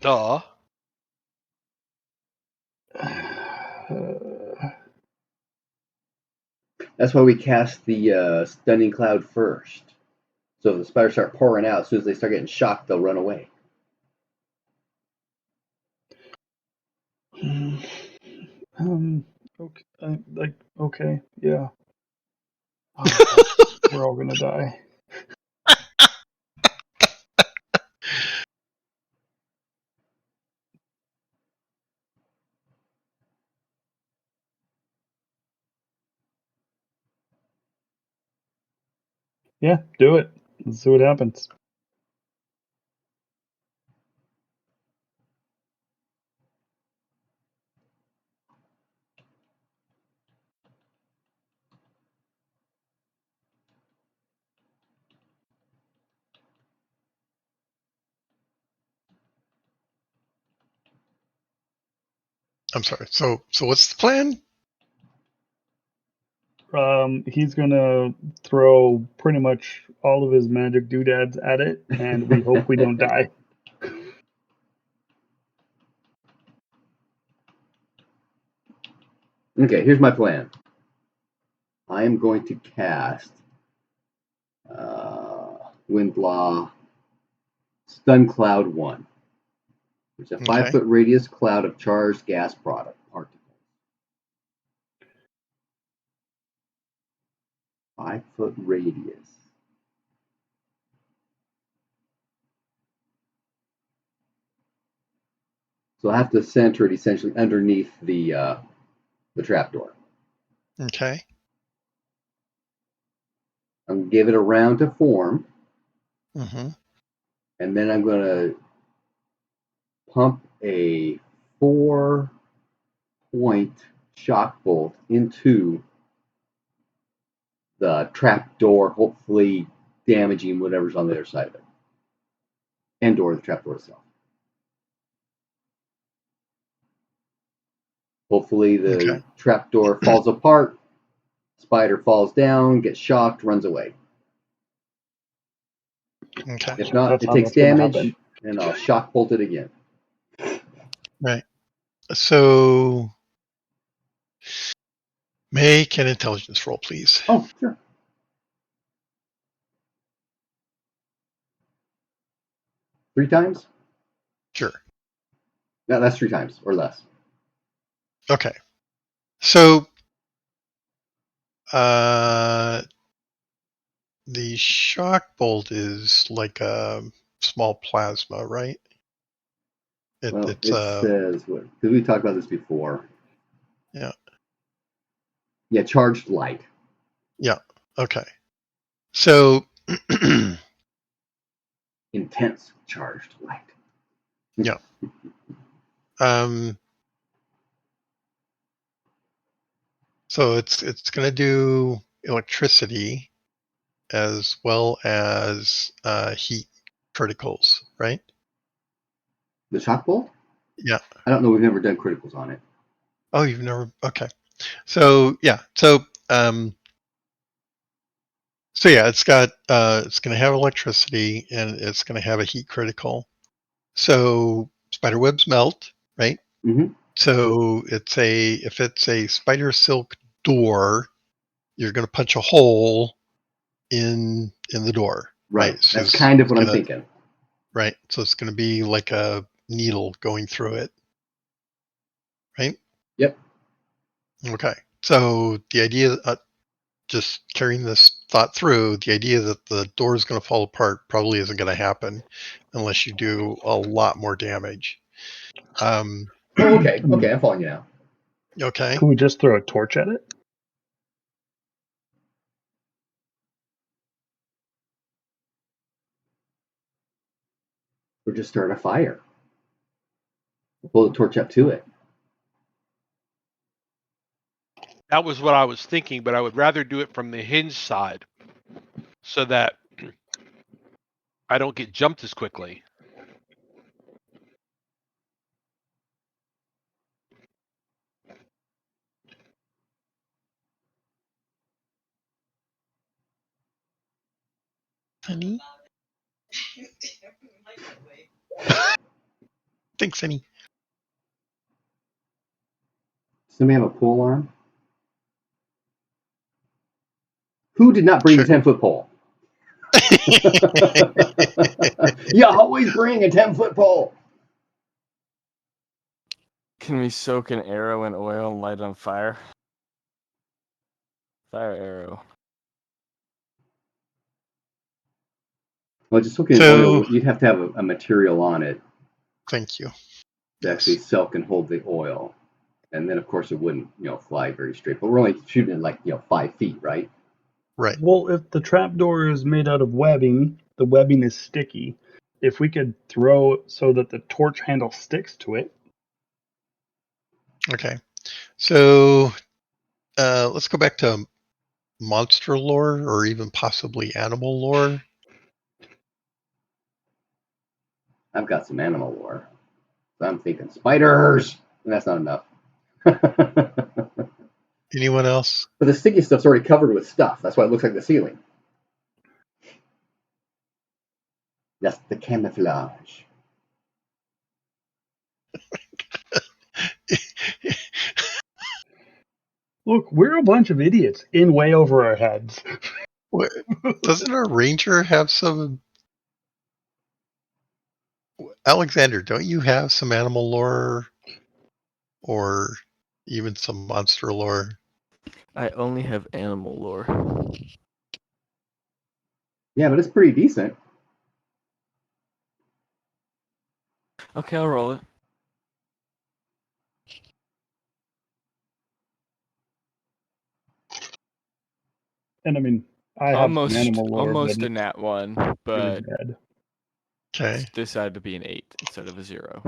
Duh. That's why we cast the stunning cloud first. So if the spiders start pouring out, as soon as they start getting shocked, they'll run away. Okay, okay, yeah. Oh, we're all gonna die. Yeah, do it. Let's see what happens. I'm sorry. So what's the plan? He's gonna throw pretty much all of his magic doodads at it, and we hope we don't die. Okay, here's my plan. I am going to cast Windlaw Stun Cloud 1. It's a 5-foot radius cloud of charged gas particles. 5-foot radius. So I have to center it essentially underneath the trapdoor. Okay. I'm going to give it a round to form. Mm-hmm. And then I'm going to pump a 4-point shock bolt into the trapdoor, hopefully damaging whatever's on the other side of it. And or the trapdoor itself. Hopefully the trapdoor falls apart, spider falls down, gets shocked, runs away. Okay. If not, it takes damage, and I'll shock bolt it again. Right. So make an intelligence roll, please. Oh, sure. Three times? Sure. No, that's 3 times or less. Okay. So the shock bolt is like a small plasma, right? It says, because we talked about this before. Yeah. Yeah, charged light. Yeah. Okay. So intense charged light. Yeah. So it's going to do electricity as well as heat criticals, right? The shock bolt? Yeah. I don't know. We've never done criticals on it. Oh, you've never? Okay. So yeah. So yeah, it's got it's going to have electricity and it's going to have a heat critical. So spider webs melt, right? Mm-hmm. So if it's a spider silk door, you're going to punch a hole in the door. Right. So That's kind of what I'm gonna- thinking. Right. So it's going to be like a needle going through it. Right? Yep. Okay. So the idea, just carrying this thought through, the idea that the door is going to fall apart probably isn't going to happen unless you do a lot more damage. Oh, okay. Okay, I'm following you now. Okay. Can we just throw a torch at it? Or just start a fire. Pull the torch up to it. That was what I was thinking, but I would rather do it from the hinge side so that I don't get jumped as quickly. Honey? Thanks, honey. Somebody have a pole arm? Who did not bring Sure. the 10-foot pole? You always bring a 10-foot pole. Can we soak an arrow in oil and light it on fire? Fire arrow. Well, just looking at oil, you'd have to have a material on it Thank you. to actually soak and hold the oil. And then, of course, it wouldn't, fly very straight. But we're only shooting at like, 5 feet, right? Right. Well, if the trapdoor is made out of webbing, the webbing is sticky. If we could throw so that the torch handle sticks to it. Okay. So let's go back to monster lore or even possibly animal lore. I've got some animal lore. So I'm thinking spiders. And that's not enough. Anyone else? But the sticky stuff's already covered with stuff. That's why it looks like the ceiling. That's the camouflage. Look, we're a bunch of idiots in way over our heads. Doesn't our ranger have some? Alexander, don't you have some animal lore or even some monster lore? I only have animal lore. Yeah, but it's pretty decent. Okay, I'll roll it. And I mean, I have some animal lore. Almost but a nat one, it's but bad. Okay. decided to be an 8 instead of a 0.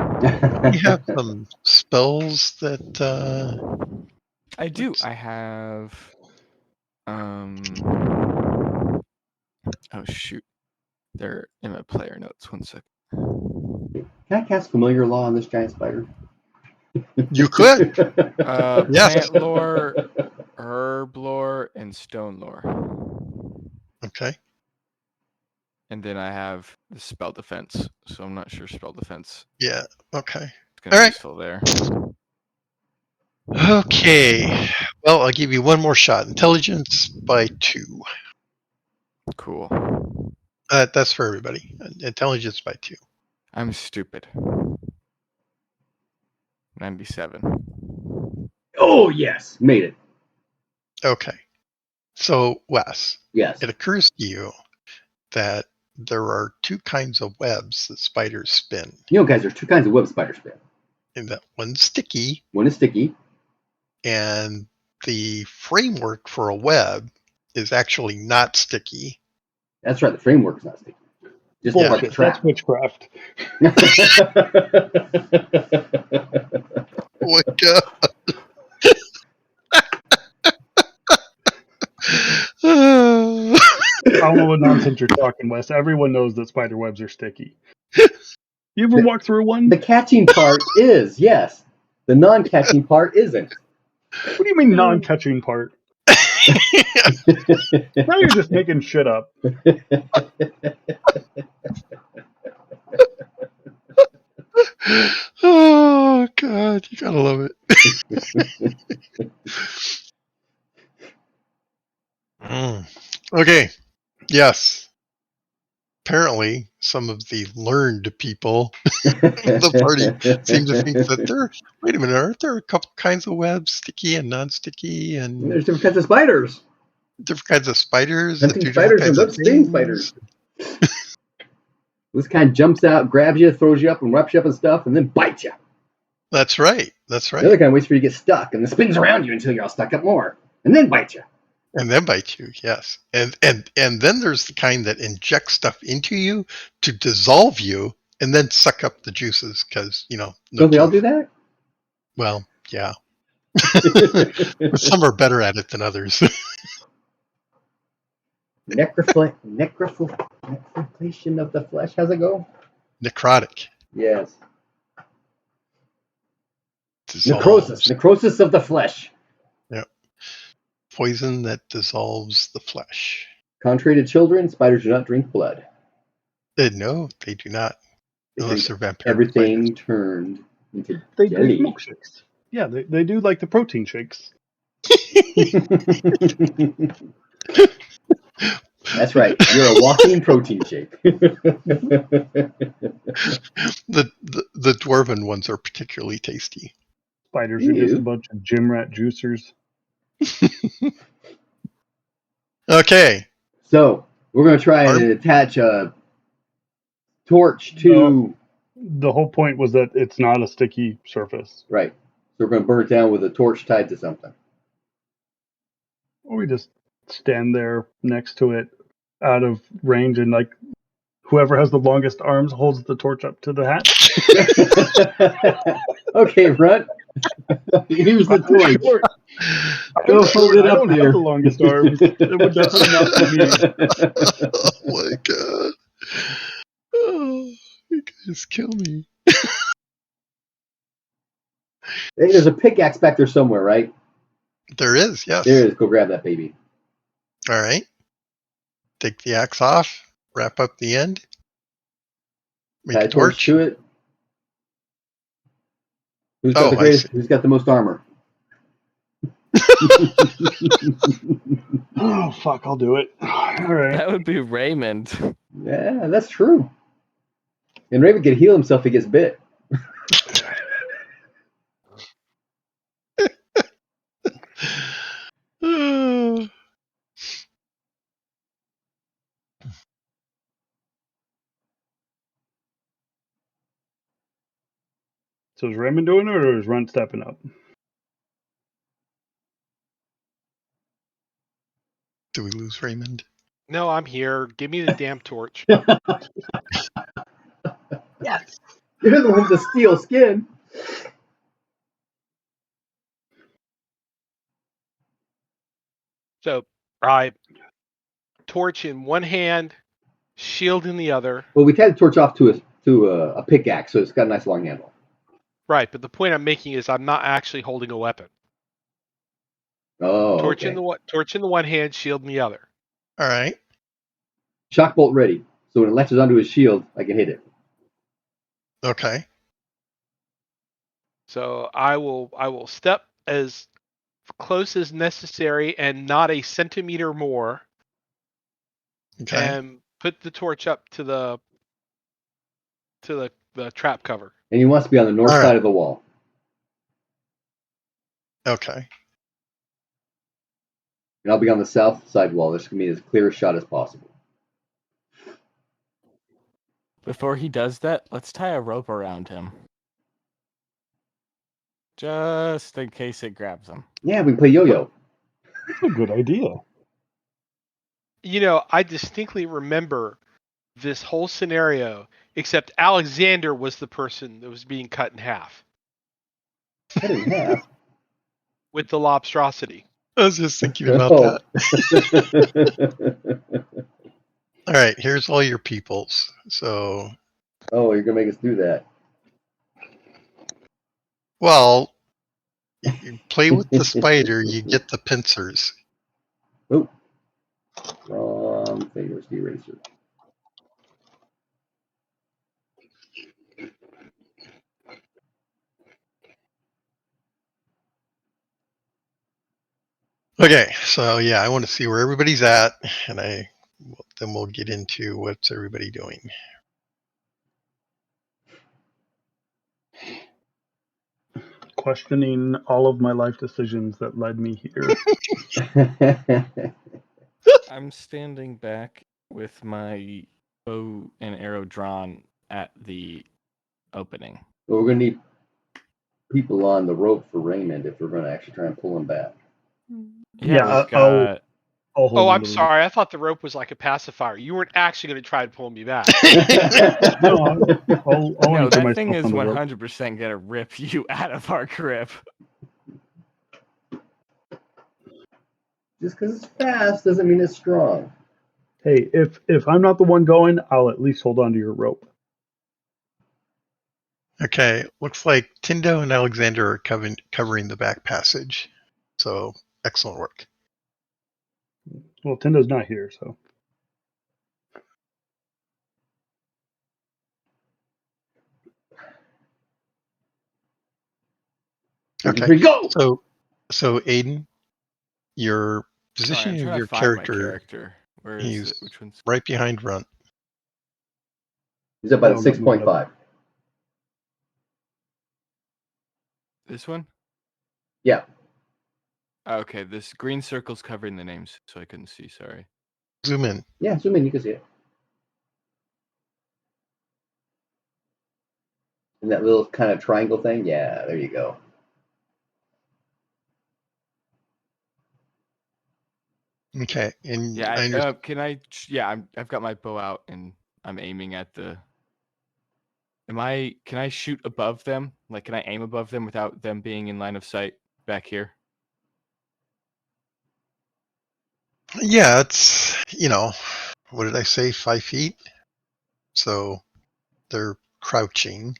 You have some spells that. I do. I have. Oh shoot, they're in my player notes. 1 second. Can I cast Familiar Law on this giant spider? You could. Yes. Plant lore, herb lore, and stone lore. Okay. And then I have the spell defense, so I'm not sure spell defense Yeah. Okay. is going to be All right. useful there. Okay. Well, I'll give you one more shot. Intelligence by 2. Cool. That's for everybody. Intelligence by 2. I'm stupid. 97. Oh, yes. Made it. Okay. So, Wes, Yes. it occurs to you that there are 2 kinds of webs that spiders spin. Guys, there's 2 kinds of web spider spin. And that one's sticky, One is sticky. and the framework for a web is actually not sticky. That's right. The framework is not sticky. Just Bullshit. like the trap. That's witchcraft. Oh my god. I don't know what nonsense you're talking, Wes. Everyone knows that spider webs are sticky. You ever walk through one? The catching part is, yes. The non-catching part isn't. What do you mean non-catching part? Now you're just making shit up. Oh god, you gotta love it. Okay. Yes. Apparently, some of the learned people of the party seem to think that wait a minute, aren't there a couple kinds of webs, sticky and non-sticky, and There's different kinds of spiders. different kinds of spiders that Hunting do different spiders and kinds of web-spinning things? spiders. This kind jumps out, grabs you, throws you up, and wraps you up and stuff, and then bites you. That's right. That's The other right. kind waits for you to get stuck, and then spins around you until you're all stuck up more, and then bites you. And then bite you, yes. And then there's the kind that injects stuff into you to dissolve you and then suck up the juices because, no Don't they all do teeth. that? Well, yeah. But some are better at it than others. Necrophilation of the flesh. How's it go? Necrotic. Yes. Dissolves. Necrosis of the flesh. Yep. Poison that dissolves the flesh. Contrary to children, spiders do not drink blood. No, they do not. They Unless drink they're vampire everything turned into They jelly. drink milkshakes. Yeah, they do like the protein shakes. That's right. You're a walking protein shake. The dwarven ones are particularly tasty. Spiders are just a bunch of gym rat juicers. Okay. So we're going to try and attach a torch to. No, the whole point was that it's not a sticky surface. Right. So we're going to burn it down with a torch tied to something. Or we just stand there next to it, out of range, and like whoever has the longest arms holds the torch up to the hat. Okay, Runt. Here's the torch. Go hold it I up don't there. have the longest arms. It would definitely not be me. Oh my god. Oh, you guys kill me. Hey, there's a pickaxe back there somewhere, right? There is, yes. There it is. Go grab that baby. All right. Take the axe off. Wrap up the end. Make a torch. To it. Who's got the greatest? Who's got the most armor? Oh fuck! I'll do it. All right. That would be Raymond. Yeah, that's true. And Raven can heal himself if he gets bit. So is Raymond doing it, or is Runt stepping up? Do we lose Raymond? No, I'm here. Give me the damn torch. Yes. You're the one with the steel skin. So, I torch in one hand, shield in the other. Well, we tied the torch off to a pickaxe, so it's got a nice long handle. Right, but the point I'm making is I'm not actually holding a weapon. Oh, Torch okay. in the one hand, shield in the other. All right. Shock bolt ready. So when it latches onto his shield, I can hit it. Okay. So I will step as close as necessary and not a centimeter more. Okay. And put the torch up to the trap cover. And he wants to be on the north side of the wall. Okay. And I'll be on the south side wall. This can be as clear a shot as possible. Before he does that, let's tie a rope around him. Just in case it grabs him. Yeah, we can play yo-yo. That's a good idea. I distinctly remember this whole scenario, except Alexander was the person that was being cut in half. Cut in half? With the lobstrosity. I was just thinking about that. All right, here's all your peoples. So. Oh, you're gonna make us do that. Well, you play with the spider, you get the pincers. Oh, wrong thing. Where's the eraser? Okay, so yeah, I want to see where everybody's at, and then we'll get into what's everybody doing. Questioning all of my life decisions that led me here. I'm standing back with my bow and arrow drawn at the opening. Well, we're gonna need people on the rope for Raymond if we're gonna actually try and pull him back. Yeah, we've I'll got. hold Oh, on I'm to the sorry. I thought the rope was like a pacifier. You weren't actually going to try to pull me back. No, I'll No, anchor that thing myself is on the rope. 100% gonna rip you out of our grip. Just because it's fast doesn't mean it's strong. Hey, if I'm not the one going, I'll at least hold on to your rope. Okay, looks like Tindo and Alexander are covering the back passage. So excellent work. Well, Tindo's not here, so. Okay, Here we go. So Aiden, your Sorry, I'm position of trying to your find my character, character. Where is he's it? Which one's? right behind Runt. He's up at No, 6.5. This one? Yeah. Okay, this green circle's covering the names, so I couldn't see. Sorry. Zoom in. Yeah, zoom in, you can see it. And that little kind of triangle thing, yeah, there you go. Okay, and Yeah, I understand. can I? Yeah, I've got my bow out and I'm aiming at the. Can I shoot above them? Like, can I aim above them without them being in line of sight back here? Yeah, it's what did I say? 5 feet. So they're crouching.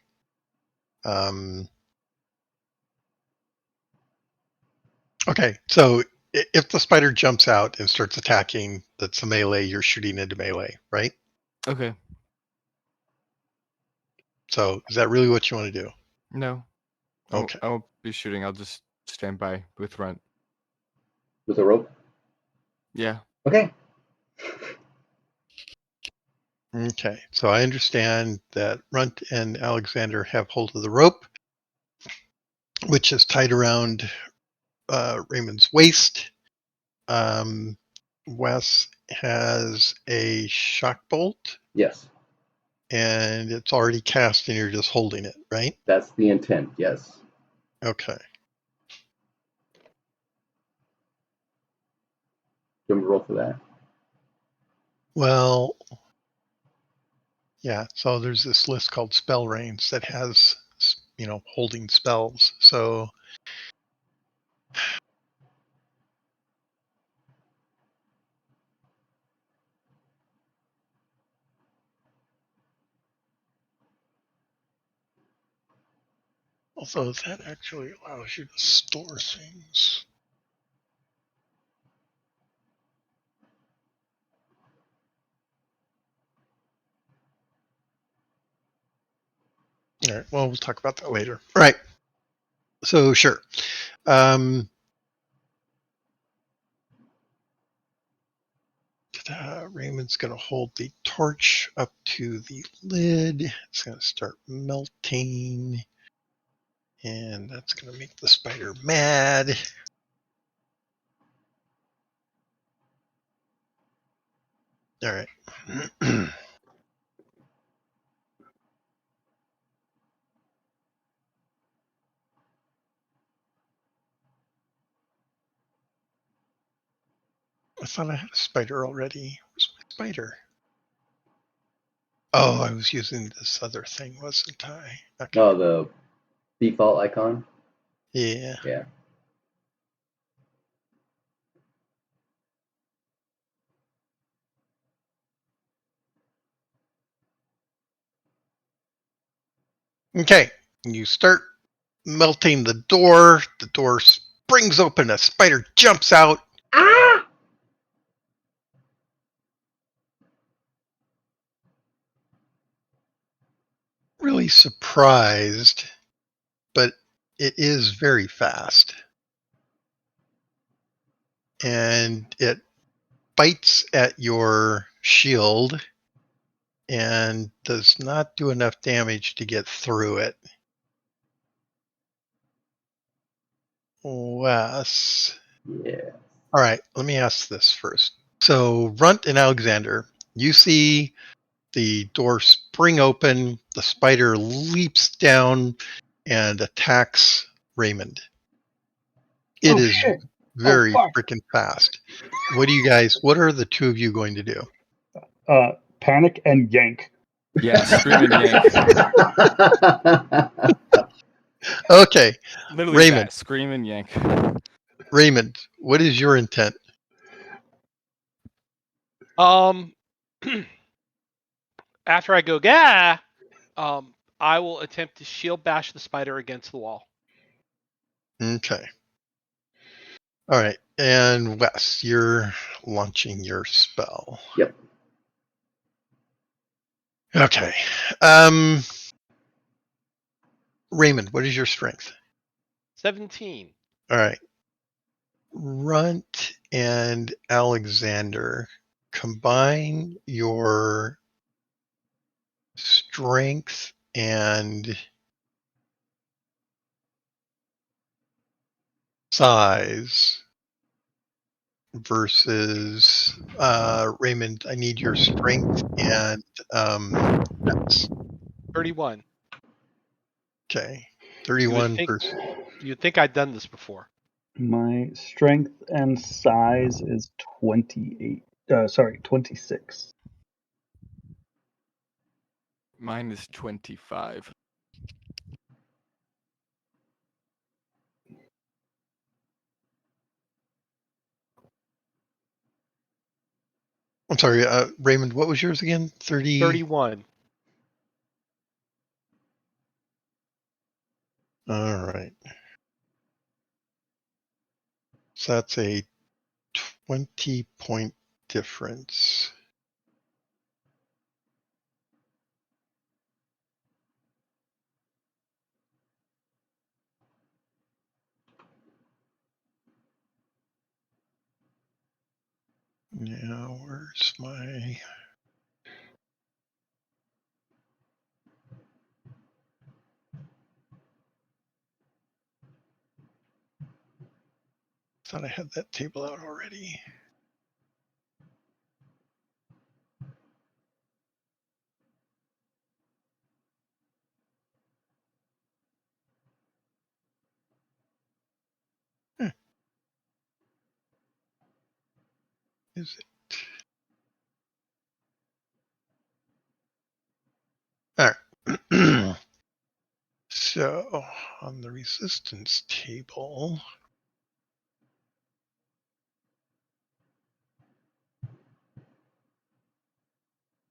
Okay, so if the spider jumps out and starts attacking, that's a melee. You're shooting into melee, right? Okay. So is that really what you want to do? No. Okay. I won't be shooting. I'll just stand by with Runt. With a rope? Yeah. Okay. Okay. So I understand that Runt and Alexander have hold of the rope, which is tied around Raymond's waist. Wes has a shock bolt, Yes. and it's already cast, and you're just holding it, right? That's the intent, yes. Okay. Do you want me to roll for that? Well, yeah. So there's this list called Spell Reigns that has, holding spells. So although that actually allows you to store things. All right. Well, we'll talk about that later. All right. So sure. Raymond's going to hold the torch up to the lid. It's going to start melting. And that's going to make the spider mad. All right. I thought I had a spider already. Where's my spider? Oh, I was using this other thing, wasn't I? Okay. Oh, the default icon? Yeah. Yeah. Okay. You start melting the door. The door springs open. A spider jumps out. Ah! Really surprised, but it is very fast. and it bites at your shield and does not do enough damage to get through it. Wes. Yeah. All right, let me ask this first. So, Runt and Alexander, you see the door spring open, the spider leaps down and attacks Raymond. It is shit. very fuck. freaking fast. What are the two of you going to do? Panic and yank. Yeah, scream and yank. Okay, Literally Raymond. that. Scream and yank. Raymond, what is your intent? After I go, gah, I will attempt to shield bash the spider against the wall. Okay. All right, and Wes, you're launching your spell. Yep. Okay. Raymond, what is your strength? 17. All right. Runt and Alexander, combine your strength and size versus Raymond. I need your strength and dex. 31. Okay. 31 versus. You'd think I'd done this before. My strength and size is 28. 26. Mine is 25. I'm sorry, Raymond, what was yours again? 31. All right. So that's a 20-point difference. Now, where's my... Thought I had that table out already. Is it? All right. So on the resistance table,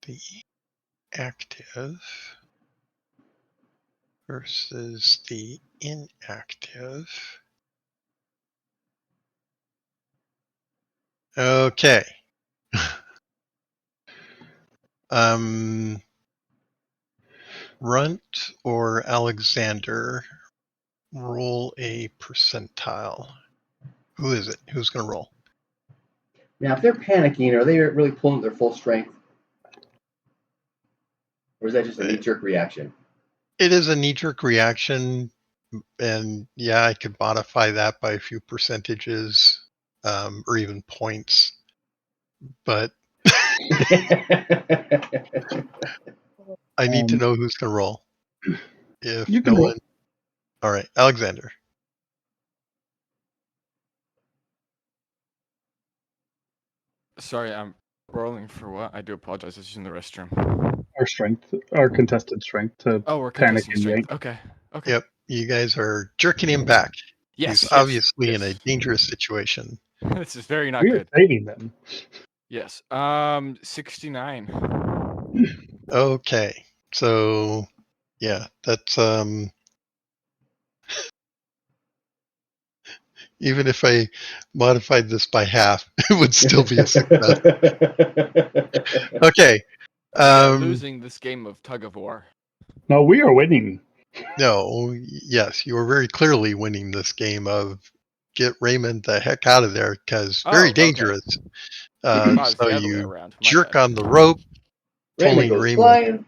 the active versus the inactive. Okay. Runt or Alexander, roll a percentile. Who is it? Who's going to roll? Now, if they're panicking, are they really pulling their full strength? Or is that just a knee-jerk reaction? It is a knee-jerk reaction, and yeah, I could modify that by a few percentages, or even points. But I need to know who's going to roll. If you can no roll. one, all right, Alexander. Sorry, I'm rolling for what? I do apologize. I was in the restroom. Our contested strength to we're panic contesting and strength. yank. Okay. Yep, you guys are jerking him back. Yes. He's obviously in a dangerous situation. This is very not We are good. saving them. Yes. 69. Okay, so yeah, that's even if I modified this by half, it would still be a success. Okay. We are losing this game of tug of war. No, we are winning. No, yes, you are very clearly winning this game of get Raymond the heck out of there because Oh, very okay. dangerous. Oh, it's So the other way you around. My jerk bad. on the rope, Raymond pulling goes Raymond. flying.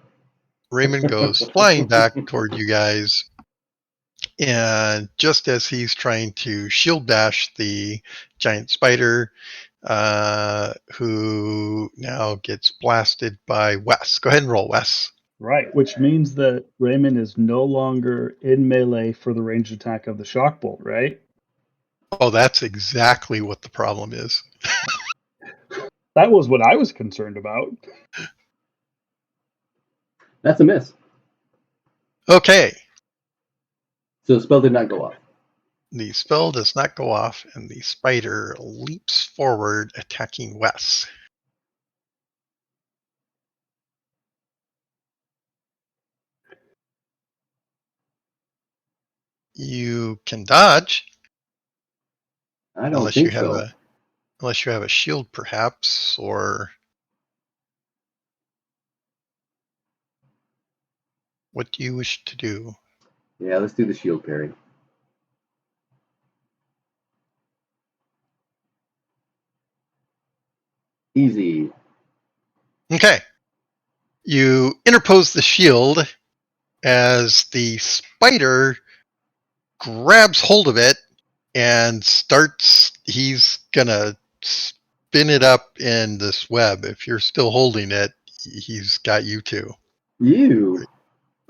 Raymond goes flying back toward you guys. And just as he's trying to shield bash the giant spider, who now gets blasted by Wes. Go ahead and roll, Wes. Right, which means that Raymond is no longer in melee for the ranged attack of the shock bolt, right? Oh, that's exactly what the problem is. That was what I was concerned about. That's a miss. Okay, So the spell did not go off. the spell does not go off, and the spider leaps forward, attacking Wes. You can dodge I don't unless you think have so. a shield, perhaps, or what do you wish to do? Yeah, let's do the shield parry. Easy. Okay. You interpose the shield as the spider grabs hold of it and he's gonna spin it up in this web. If you're still holding it, he's got you too. You.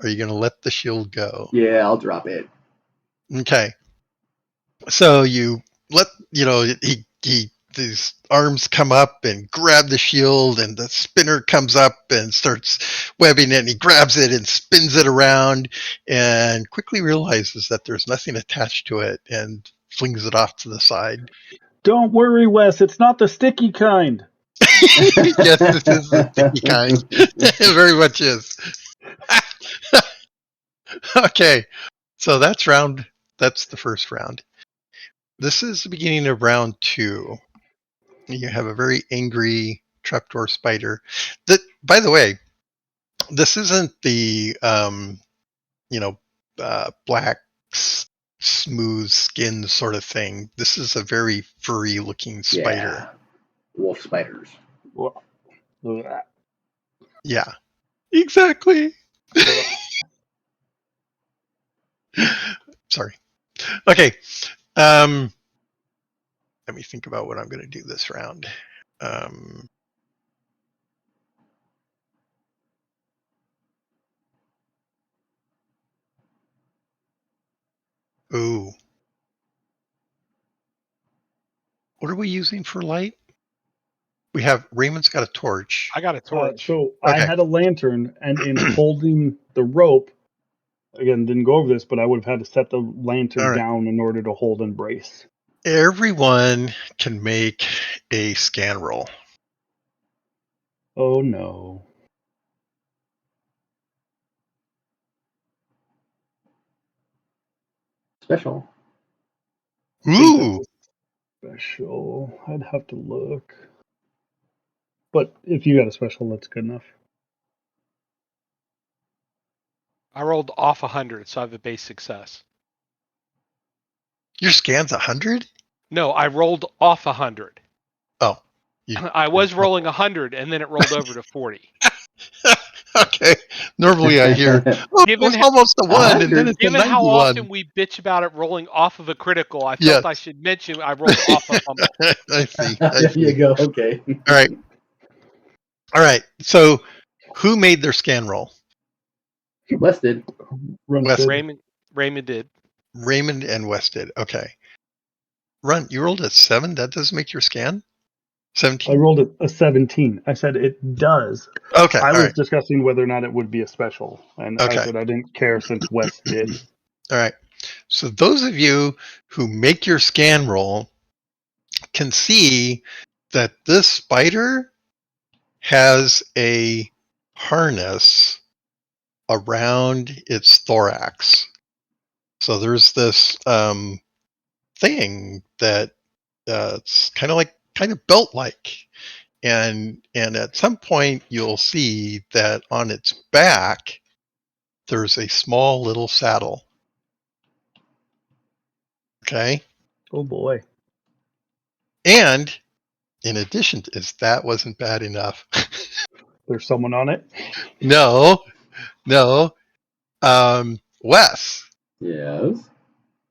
Are you gonna let the shield go? Yeah, I'll drop it. Okay. So you let, his arms come up and grab the shield, and the spinner comes up and starts webbing it, and he grabs it and spins it around and quickly realizes that there's nothing attached to it and flings it off to the side. Don't worry, Wes, it's not the sticky kind. Yes, this is the sticky kind. It very much is. Okay, so that's the first round. This is the beginning of round 2. You have a very angry trapdoor spider. That, by the way, this isn't the black smooth skin sort of thing. This is a very furry looking spider. Yeah. Wolf spiders. Well, Yeah, exactly. Sorry. Okay. Let me think about what I'm going to do this round. Ooh. What are we using for light? We have Raymond's got a torch. I got a torch. so I Okay. had a lantern, and in holding the rope, again, didn't go over this, but I would have had to set the lantern All right. down in order to hold and brace. Everyone can make a scan roll. Oh no. Special. Ooh. Special. I'd have to look. But if you got a special, that's good enough. I rolled off 100, so I have a base success. Your scan's 100? No, I rolled off 100. Oh. I was rolling 100, and then it rolled over to 40. Okay. Normally I hear, it was almost a 1, and then it's a Given 91. how often we bitch about it rolling off of a critical, I felt Yes. I should mention I rolled off a fumble. I see. There you go. Okay. All right. So who made their scan roll? Wes did. Wes. Raymond did. Raymond and Wes did. Okay. Run, you rolled a 7? That doesn't make your scan? 17? I rolled a 17. I said it does. Okay. I All was right. discussing whether or not it would be a special, and Okay. I said I didn't care since Wes did. All right. So those of you who make your scan roll can see that this spider has a harness around its thorax. So there's this thing that it's kind of belt-like, and at some point you'll see that on its back there's a small little saddle. Okay. Oh boy. And in addition to this, that wasn't bad enough. There's someone on it. No. Wes, Yes.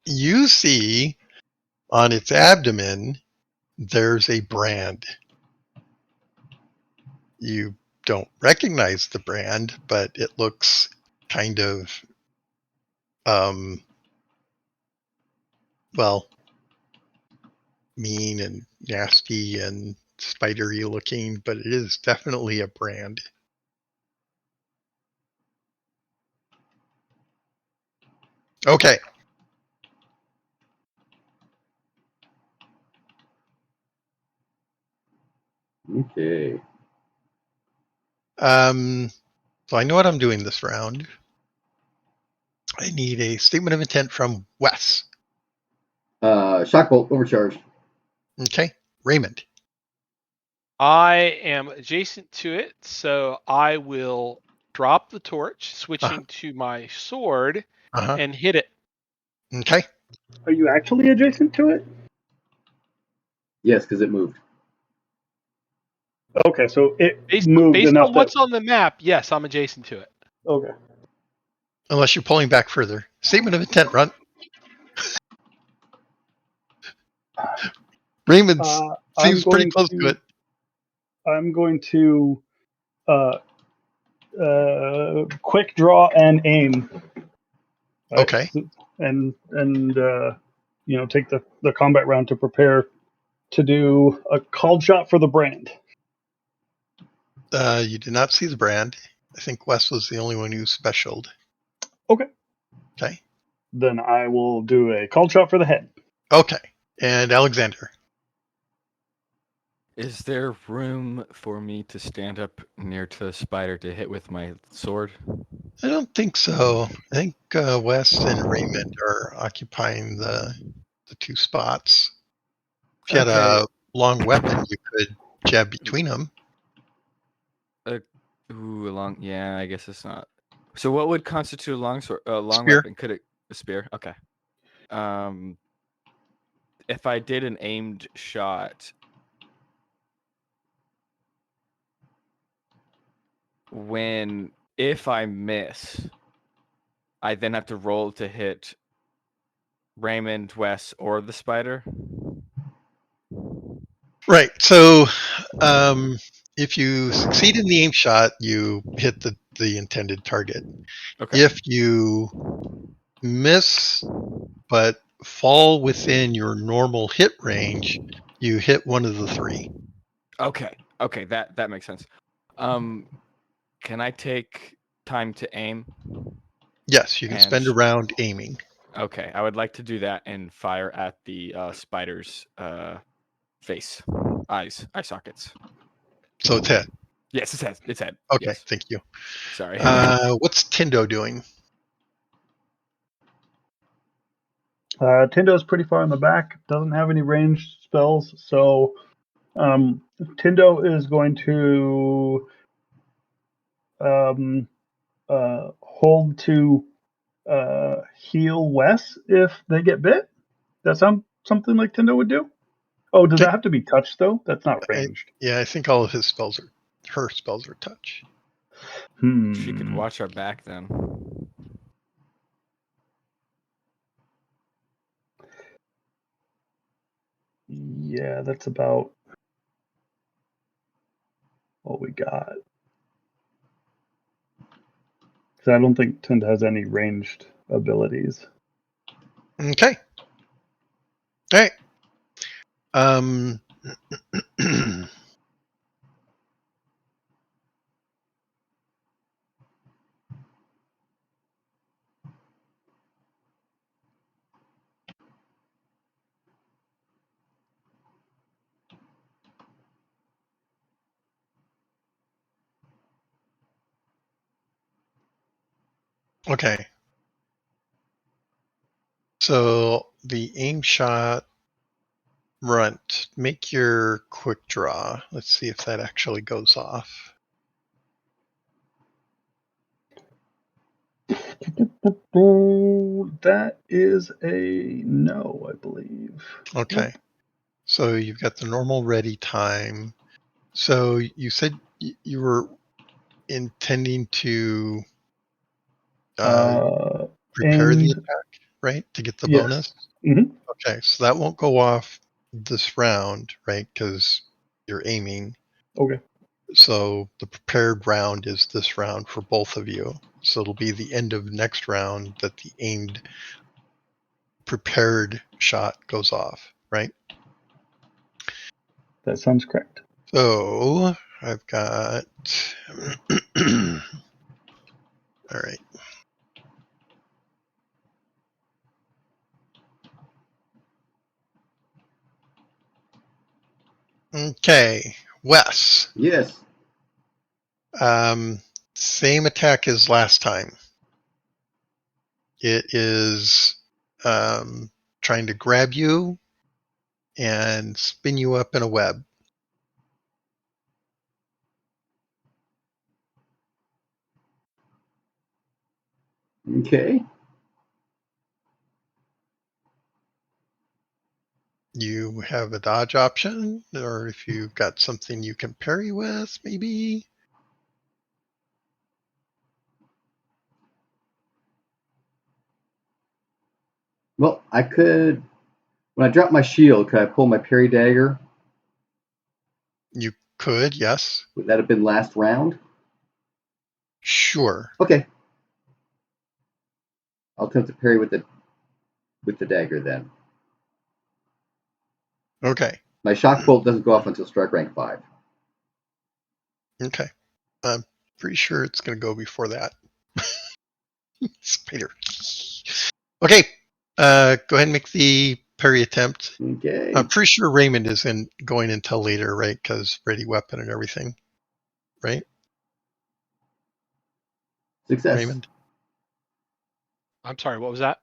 you see on its abdomen, there's a brand. You don't recognize the brand, but it looks kind of, well, mean and nasty and spidery looking, but it is definitely a brand. Okay. Okay. So I know what I'm doing this round. I need a statement of intent from Wes. Shock bolt overcharged. Okay. Raymond. I am adjacent to it, so I will drop the torch, switching to my sword, Uh-huh. and hit it. Okay. Are you actually adjacent to it? Yes, because it moved. Okay, so it Based, moved based enough on that. what's on the map, yes, I'm adjacent to it. Okay. Unless you're pulling back further. Statement of intent, run. Raymond seems pretty close to it. I'm going to quick draw and aim. Right? Okay. And take the combat round to prepare to do a called shot for the brand. You did not see the brand. I think Wes was the only one who specialed. Okay. Okay. Then I will do a called shot for the head. Okay. And Alexander. Is there room for me to stand up near to the spider to hit with my sword? I don't think so. I think Wes and Raymond are occupying the two spots. If you had a long weapon, you could jab between them. Yeah, I guess it's not. So what would constitute a long sword, long Spear. weapon? Could it a spear? Okay. If I did an aimed shot, if I miss, I then have to roll to hit Raymond, Wes, or the spider. Right. So if you succeed in the aim shot, you hit the intended target. Okay. If you miss but fall within your normal hit range, you hit one of the three. Okay, that makes sense. Can I take time to aim? Yes, you can spend a round aiming. Okay, I would like to do that and fire at the spider's face, eye sockets. So it's head. Yes, it's head. It's head. Okay, Yes. thank you. Sorry. What's Tindo doing? Tindo's pretty far in the back. Doesn't have any ranged spells, so Tindo is going to hold to heal Wes if they get bit. That sound something like Tindo would do? Oh, does that have to be touched though? That's not ranged. I think all of her spells are touch. She could watch our back then. Yeah, that's about what we got. Because I don't think Tindo has any ranged abilities. Okay. All right. Okay. So the aim shot runt, make your quick draw. Let's see if that actually goes off. That is a no, I believe. Okay. So you've got the normal ready time. So you said you were intending to prepare the And attack, right? To get the yes. bonus? Hmm. Okay, so that won't go off this round, right? Because you're aiming. Okay. So the prepared round is this round for both of you. So it'll be the end of next round that the aimed prepared shot goes off, right? That sounds correct. So I've got. All right. Okay, Wes. Yes. Same attack as last time. It is trying to grab you and spin you up in a web. Okay. You have a dodge option, or if you've got something you can parry with, maybe. Well, I could. When I drop my shield, could I pull my parry dagger? You could, yes. Would that have been last round? Sure. Okay. I'll attempt to parry with the dagger then. Okay. My shock bolt doesn't go off until strike rank 5. Okay. I'm pretty sure it's going to go before that. Spider. Okay. Go ahead and make the parry attempt. Okay. I'm pretty sure Raymond isn't going until later, right? Because ready weapon and everything, right? Success. Raymond. I'm sorry, what was that?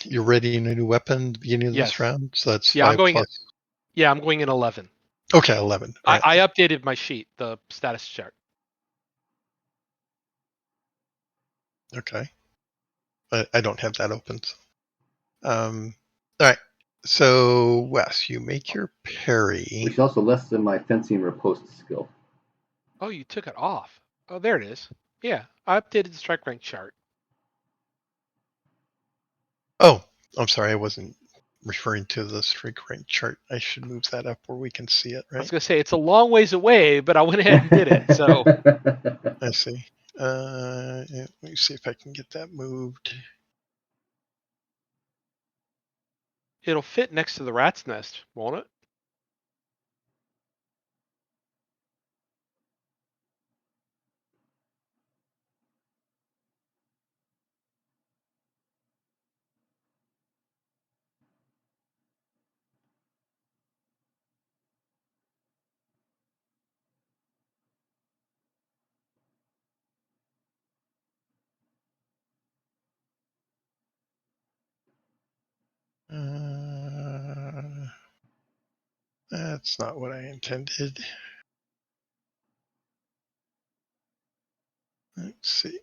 You're readying a new weapon at the beginning of Yes. this round, so that's Yeah, 5 plus. Yeah, I'm going in 11. Okay, 11. All right. I updated my sheet, the status chart. Okay. I don't have that open. So. All right. So, Wes, you make your parry. Which is also less than my fencing riposte skill. Oh, you took it off. Oh, there it is. Yeah, I updated the strike rank chart. Oh, I'm sorry. I wasn't referring to the strike rank chart. I should move that up where we can see it, I was right? going to say it's a long ways away, but I went ahead and did it. So I see. Let me see if I can get that moved. it'll fit next to the rat's nest, won't it? That's not what I intended. Let's see.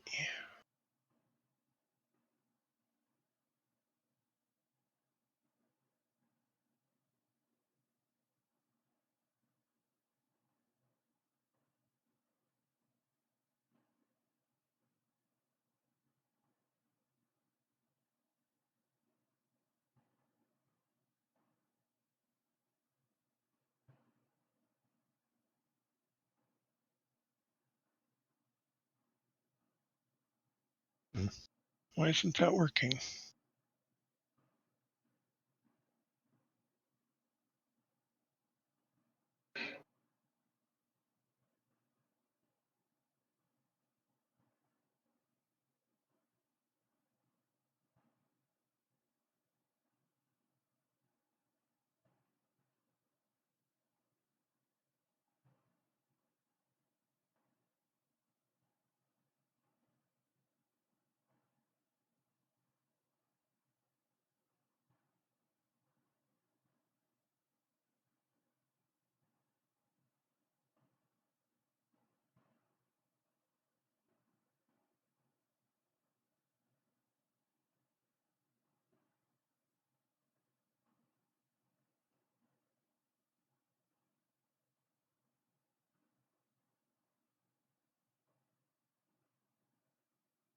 Why isn't that working?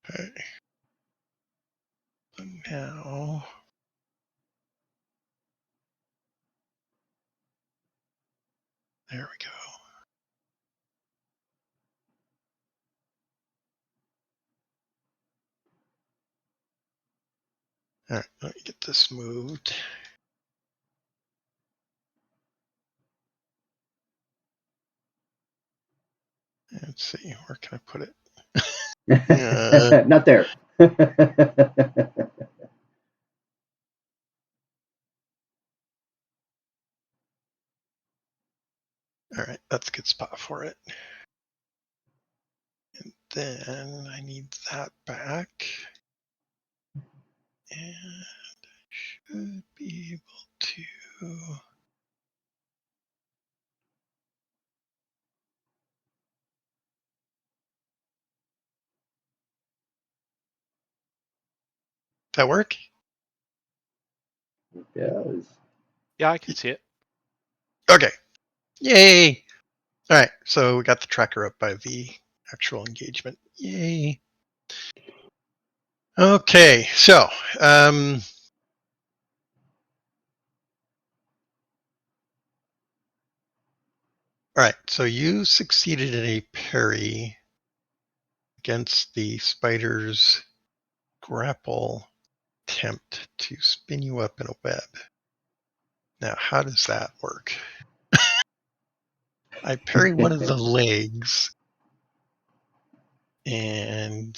Okay. So now. There we go. All right, let me get this moved. Let's see, where can I put it? Not there. All right, that's a good spot for it. And then I need that back. And I should be able to. That work? Yes. Yeah, I can see it. Okay. Yay! All right, so we got the tracker up by the actual engagement. Yay! Okay, so all right, so you succeeded in a parry against the spider's grapple attempt to spin you up in a web. Now, how does that work? I parry one of the legs, and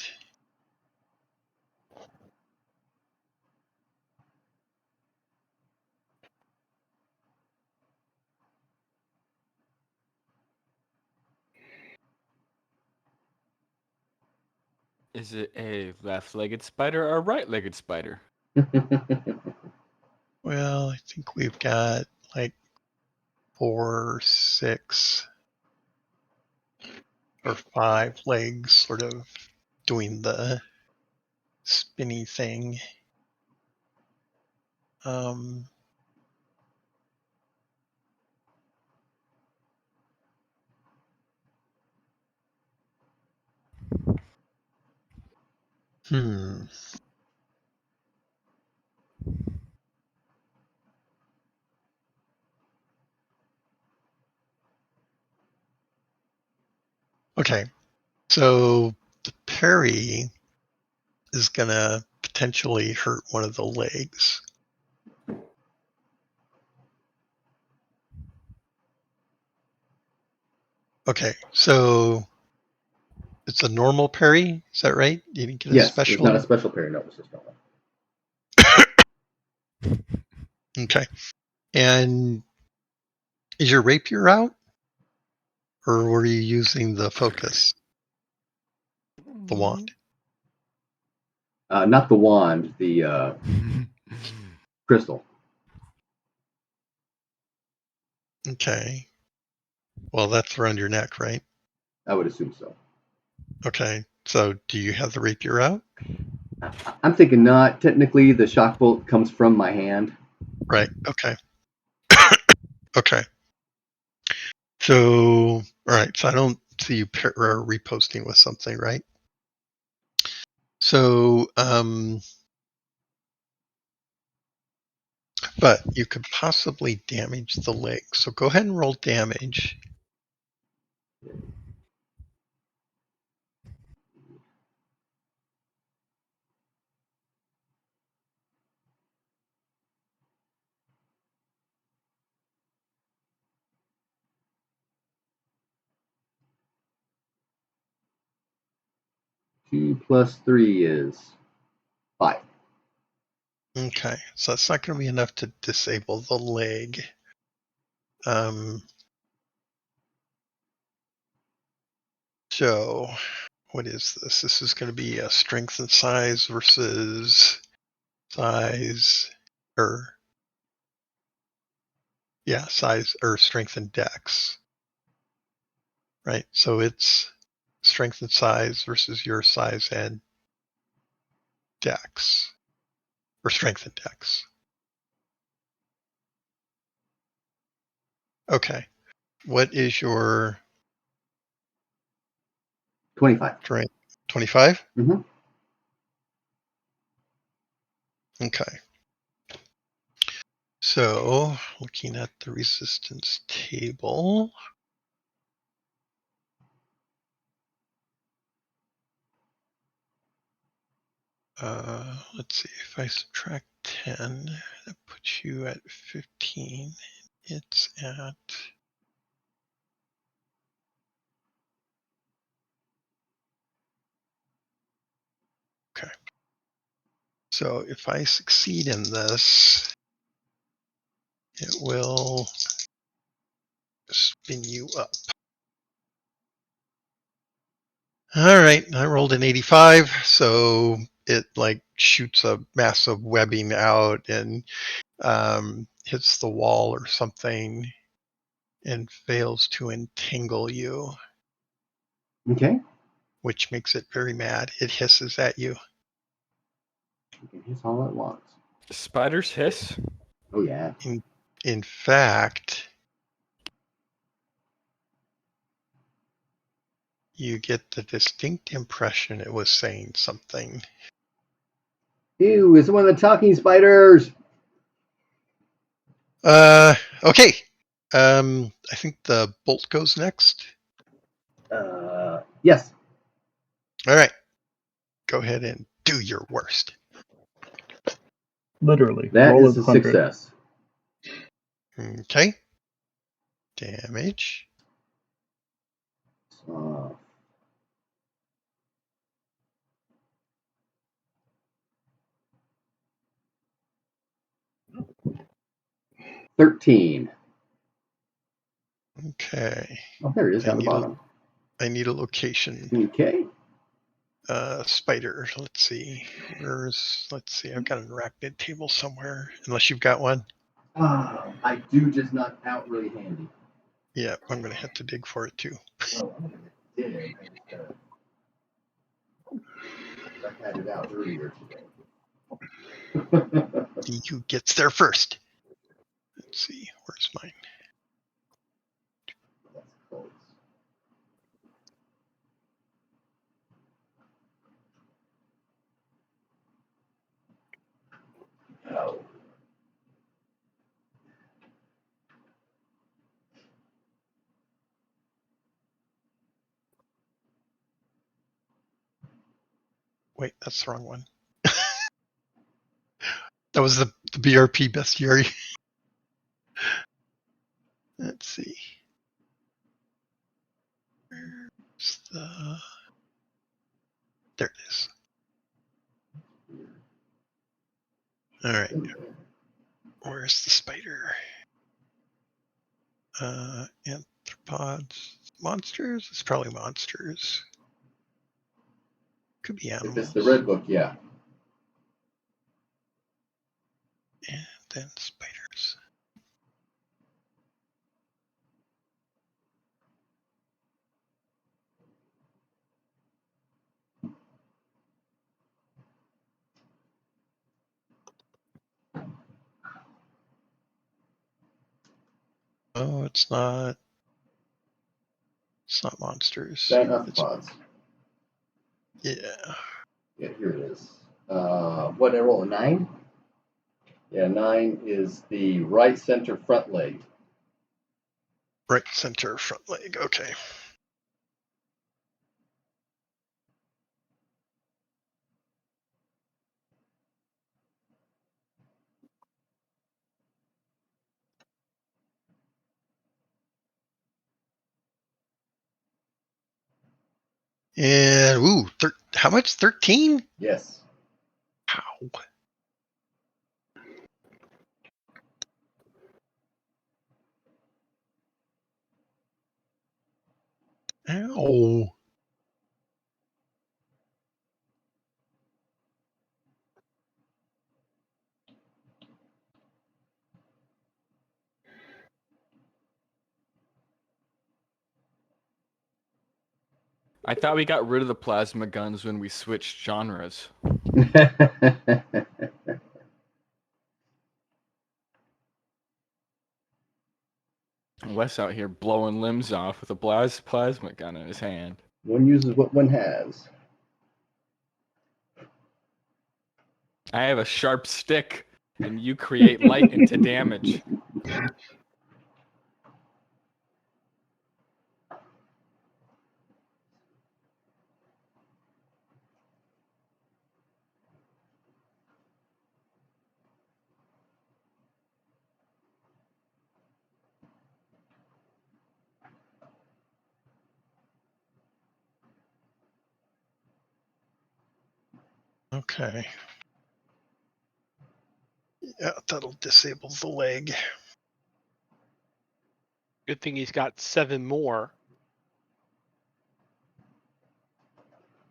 Is it a left-legged spider or a right-legged spider? well, I think we've got like 4, 6, or 5 legs sort of doing the spinny thing. Um, hmm. Okay, so the parry is going to potentially hurt one of the legs. Okay, so it's a normal parry, is that right? You didn't get a Yes, special? it's not a special parry. No, it's just normal. Okay. And is your rapier out? Or were you using the focus? The wand? Not the wand, the crystal. Okay. Well, that's around your neck, right? I would assume so. Okay. So do you have the rapier out? I'm thinking not. Technically, the shock bolt comes from my hand. Right. Okay. Okay. So, all right. So I don't see you reposting with something, right? So, but you could possibly damage the leg. So go ahead and roll damage. Two plus three is 5. Okay. So that's not going to be enough to disable the leg. So what is this? This is going to be a strength and size versus size, or size or strength and dex, right? So it's strength and size versus your size and dex, or strength and dex. Okay. What is your 25. strength? 25? Mm-hmm. Okay. So, looking at the resistance table. Let's see, if I subtract 10, that puts you at 15. It's at... Okay. So if I succeed in this, it will spin you up. All right, I rolled an 85, so it like shoots a massive webbing out and hits the wall or something and fails to entangle you, Okay. which makes it very mad. It hisses at you. You can hiss all at once. Spiders hiss? Oh, yeah. In fact, you get the distinct impression it was saying something. Ew, it's one of the talking spiders. Okay. I think the bolt goes next. Yes. All right. Go ahead and do your worst. Literally. That roll is a 100. success. Okay. Damage. 13. Okay. Oh, there it is down the bottom. I need a location. Okay. Spider. Let's see. Let's see. I've got an arachnid table somewhere. Unless you've got one. I do, just not out really handy. Yeah, I'm going to have to dig for it too. Oh, I did. I had it out earlier today. See who gets there first. Let's see. Where's mine? That's close. Oh. Wait, that's the wrong one. That was the BRP bestiary. Let's see. Where's the... There it is. All right. Where's the spider? Arthropods. Monsters? It's probably monsters. Could be animals. If it's the red book, yeah. And then spiders. Oh, it's not. It's not monsters. Giant arthropods. Yeah. Yeah, here it is. What did I roll? A 9? Yeah, 9 is the right center front leg. Right center front leg. Okay. And ooh, how much? 13? Yes. Ow. Ow. I thought we got rid of the plasma guns when we switched genres. Wes out here blowing limbs off with a plasma gun in his hand. One uses what one has. I have a sharp stick, and you create light into damage. Okay. Yeah, that'll disable the leg. Good thing he's got 7 more.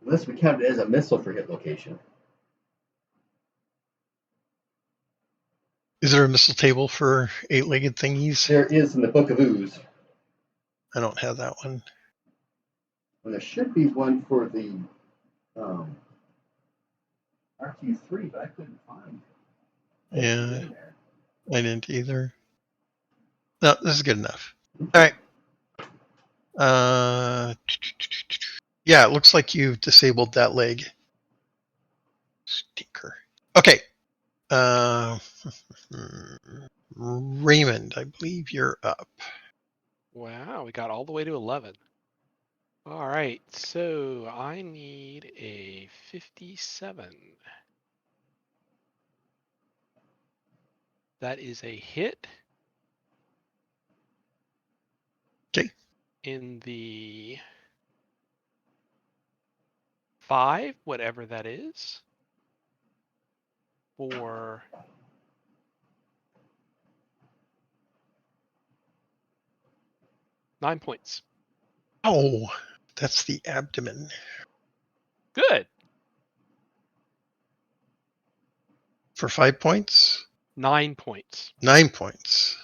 Unless we count it as a missile for hit location. Is there a missile table for 8-legged thingies? There is in the Book of Ooze. I don't have that one. And there should be one for the RQ3, but I couldn't find it. Yeah, I didn't either. No, this is good enough. All right. Yeah, it looks like you've disabled that leg. Stinker. Okay. Raymond, I believe you're up. Wow, we got all the way to 11. All right, so I need a 57. That is a hit. Okay. In the 5, whatever that is, for 9 points. Oh, that's the abdomen. Good. For 5 points? 9 points. 9 points.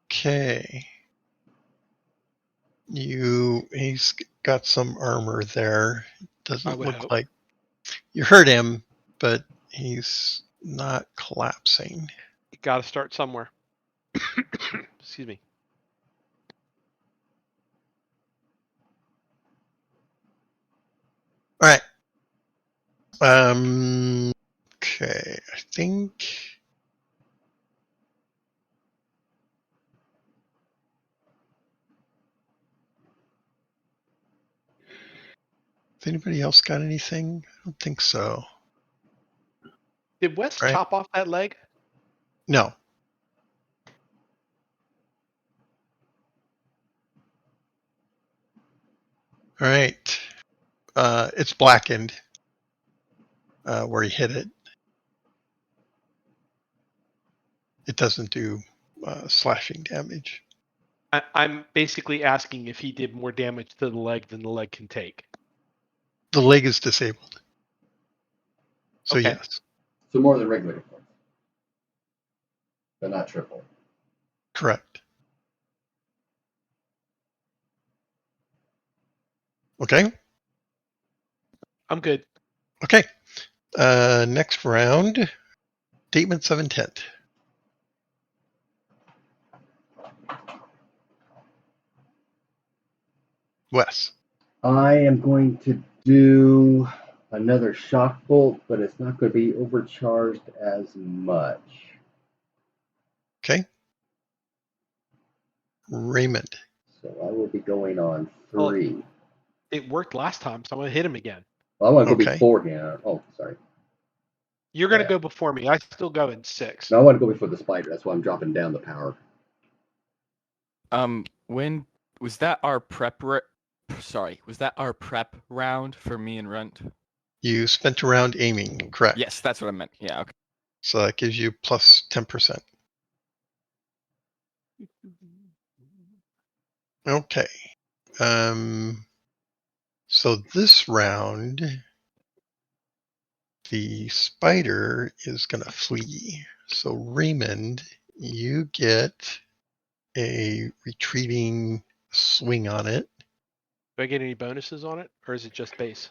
Okay. He's got some armor there. Doesn't look hope. like you hurt him, but he's not collapsing. You got to start somewhere. Excuse me. All right. Okay, I think has anybody else got anything? I don't think so. Did Wes Right. chop off that leg? No. All right. It's blackened where he hit it. It doesn't do slashing damage. I'm basically asking if he did more damage to the leg than the leg can take. The leg is disabled. So Okay. yes. So more than regular points. But not triple. Correct. Okay. I'm good. Okay. Next round. Statements of intent. Wes. I am going to do another shock bolt, but it's not going to be overcharged as much. Okay. Raymond. So I will be going on 3. It worked last time, so I'm going to hit him again. Well, I want to go Okay. beforehand. Oh, sorry. You're going to go before me. I still go in 6. No, I want to go before the spider. That's why I'm dropping down the power. When was that our prep? Was that our prep round for me and Runt? You spent a round aiming, correct? Yes, that's what I meant. Yeah, okay. So that gives you plus 10%. Okay. So this round, the spider is going to flee. So Raymond, you get a retreating swing on it. Do I get any bonuses on it, or is it just base?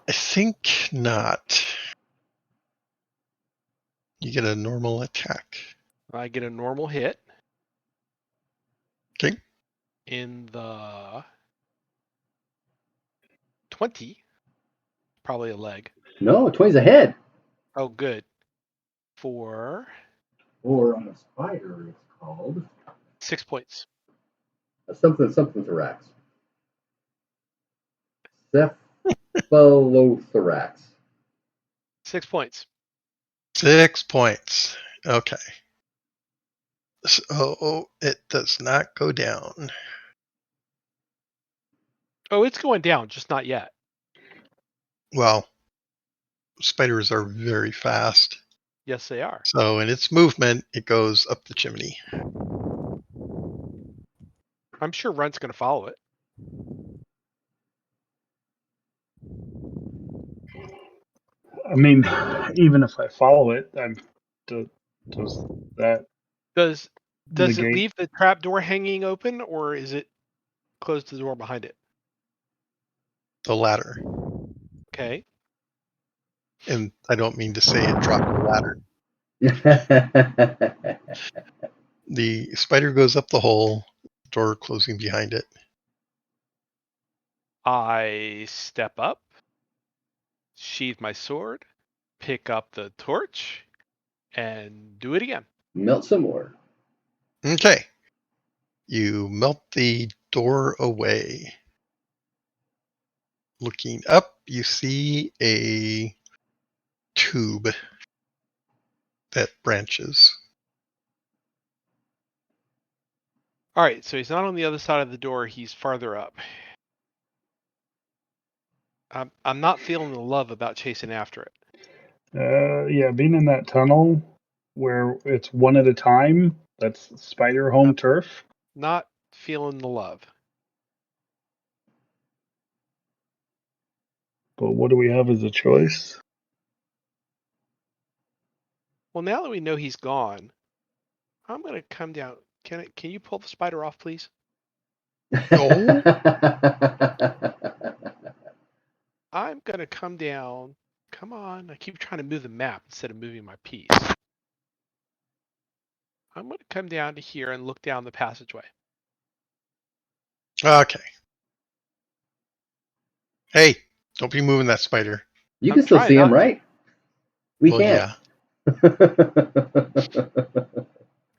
I think not. You get a normal attack. I get a normal hit. Okay. In the 20. Probably a leg. No, 20's ahead. Oh, good. For Or on a spider, it's called 6 points. something thorax. Cephalothorax. 6 points. 6 points. Okay. So it does not go down. Oh, it's going down, just not yet. Well, spiders are very fast. Yes, they are. So in its movement, it goes up the chimney. I'm sure Runt's going to follow it. I mean, even if I follow it, does that Does it negate? leave the trap door hanging open, or is it close the door behind it? The ladder. Okay. And I don't mean to say it dropped the ladder. The spider goes up the hole, door closing behind it. I step up, sheathe my sword, pick up the torch, and do it again. Melt some more. Okay. You melt the door away. Looking up, you see a tube that branches. All right, so he's not on the other side of the door, he's farther up. I'm not feeling the love about chasing after it. Yeah, being in that tunnel where it's one at a time, that's spider home turf. Not feeling the love. But what do we have as a choice? Well, now that we know he's gone, I'm going to come down. Can you pull the spider off, please? No. I'm going to come down. Come on. I keep trying to move the map instead of moving my piece. I'm going to come down to here and look down the passageway. Okay. Hey, don't be moving that spider. You I'm can still trying see him, not to. right? We Well, can't.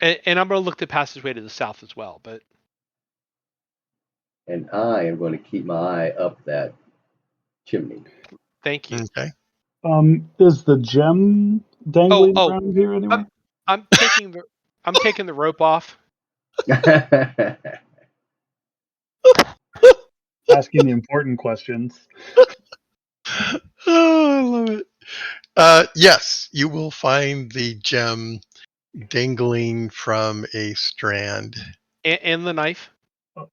And I'm going to look the passageway to the south as well. But And I am going to keep my eye up that chimney. thank you. Okay. Is the gem dangling Oh, around here anywhere? I'm taking the rope off. Asking the important questions. Oh, I love it. Yes, you will find the gem dangling from a strand. And the knife.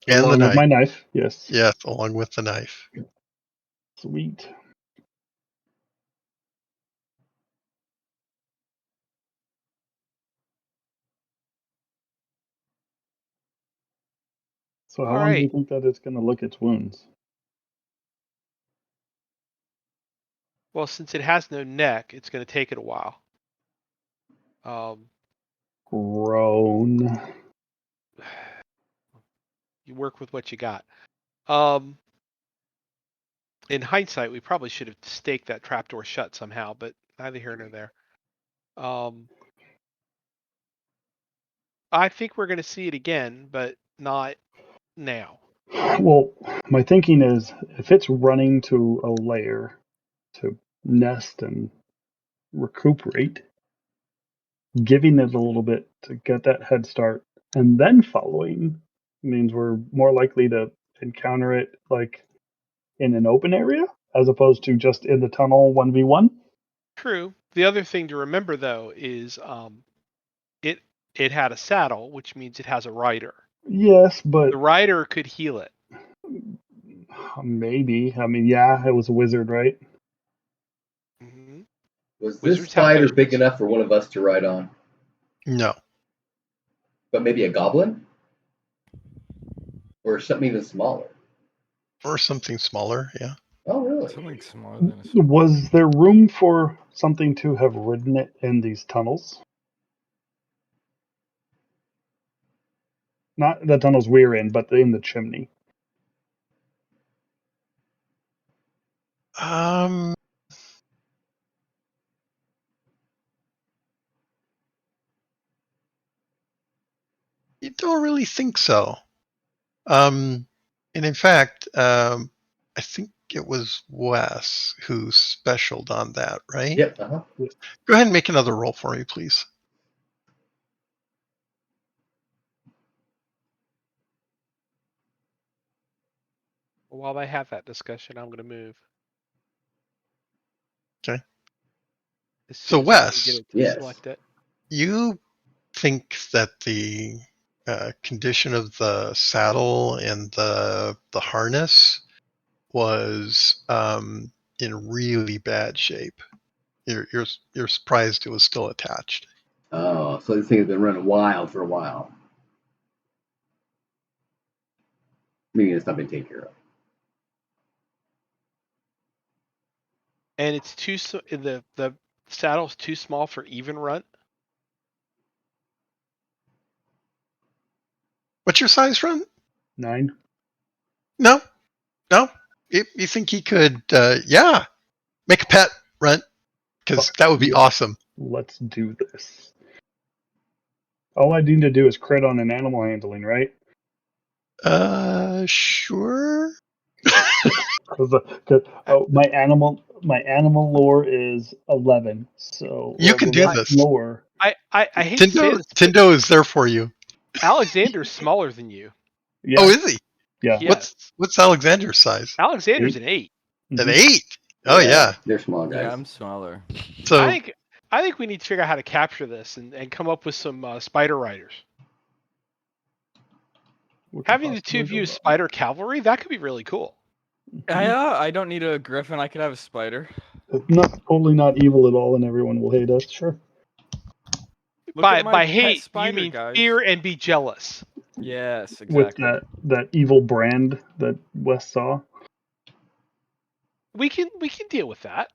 And Along the with my knife. knife, yes. Yes, along with the knife. Sweet. So how All long do you right. think that it's going to lick its wounds? Well, since it has no neck, it's going to take it a while. Groan. You work with what you got. In hindsight, we probably should have staked that trapdoor shut somehow, but neither here nor there. I think we're going to see it again, but not now. Well, my thinking is if it's running to a lair to nest and recuperate, giving it a little bit to get that head start and then following means we're more likely to encounter it like in an open area as opposed to just in the tunnel 1v1. True. The other thing to remember, though, is it had a saddle, which means it has a rider. Yes, but The rider could heal it. maybe. I mean, yeah, it was a wizard, right? Mm-hmm. Was this Wizards have spider big potions. enough for one of us to ride on? No. But maybe a goblin? Or something even smaller? Or something smaller, yeah. Oh, really? Something smaller than a Was there room for something to have ridden it in these tunnels? Not the tunnels we're in, but in the chimney. Um, you don't really think so. And in fact, I think it was Wes who specialed on that, right? Yep. Uh-huh. Go ahead and make another roll for me, please. While they have that discussion, I'm going to move. Okay. As So, soon as I can Wes, get it to Yes. select it. you think that the condition of the saddle and the harness was in really bad shape. You're surprised it was still attached. Oh, so this thing has been running wild for a while. Meaning it's not been taken care of. And it's the saddle's too small for even run. What's your size, Run? 9. No. You think he could? Yeah, make a pet, Run, because that would be Yeah. awesome. Let's do this. All I need to do is crit on an animal handling, right? Sure. My animal lore is 11, so You can do the this. lore. I hate to say this, but Tindo is there for you. Alexander's smaller than you. Yeah, Oh, is he? yeah. Yes. What's Alexander's size? Alexander's 8. an 8. An Mhm. 8. Oh yeah. They're small guys. Yeah, I'm smaller. So I think we need to figure out how to capture this and come up with some spider riders. We can Having the two possibly of you go as wrong. spider cavalry, that could be really cool. I don't need a griffin. I could have a spider. Totally not evil at all, and everyone will hate us. Sure. Look at my By pet hate, you spider, mean guys. fear and be jealous. Yes, With exactly. that evil brand that Wes saw. We can deal with that.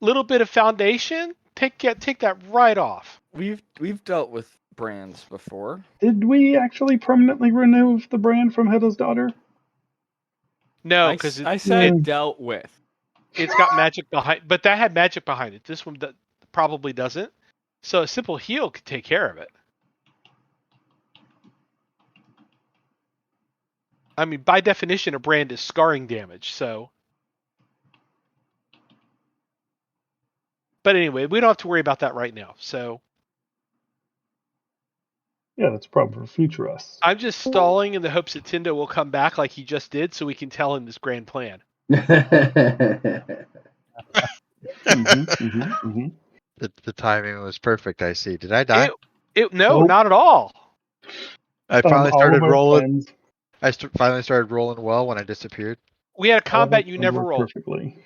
Little bit of foundation, take that right off. We've dealt with brands before. Did we actually permanently remove the brand from Hedda's daughter? No, because I said dealt with. It's got magic behind, but that had magic behind it. This one probably doesn't. So a simple heal could take care of it. I mean, by definition, a brand is scarring damage. So, but anyway, we don't have to worry about that right now. So Yeah, that's a problem for future us. I'm just stalling in the hopes that Tindo will come back like he just did, so we can tell him this grand plan. The timing was perfect. I see. Did I die? No, Nope. not at all. I finally All started of our rolling. plans, Finally started rolling well when I disappeared. We had a all of our combat you plans never work rolled. perfectly.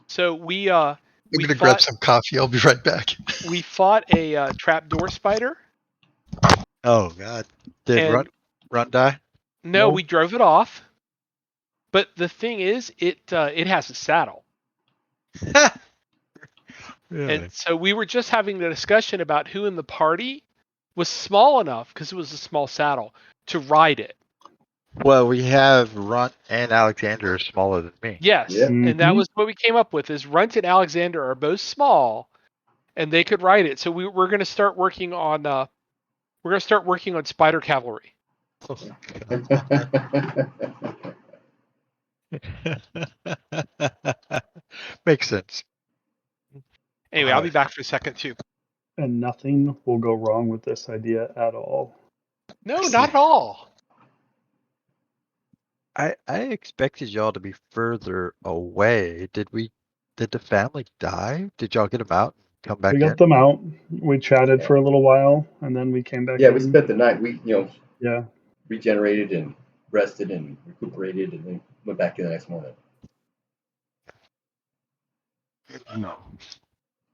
So we I'm gonna grab some coffee. I'll be right back. We fought a trapdoor spider. Oh God! Did Run die? No, we drove it off. But the thing is, it has a saddle. Really? And so we were just having the discussion about who in the party was small enough, because it was a small saddle, to ride it. Well, we have Runt and Alexander are smaller than me. Yes, Yeah. and that was what we came up with. Is Runt and Alexander are both small, and they could ride it. So we're going to start working on spider cavalry. Makes sense. Anyway, I'll be back for a second too. And nothing will go wrong with this idea at all. No, not at all. I expected y'all to be further away. Did the family die? Did y'all get them out? come back We in? got them out. We chatted Yeah. for a little while, and then we came back Yeah, in. we spent the night. We Yeah. regenerated and rested and recuperated, and then went back in the next morning. No.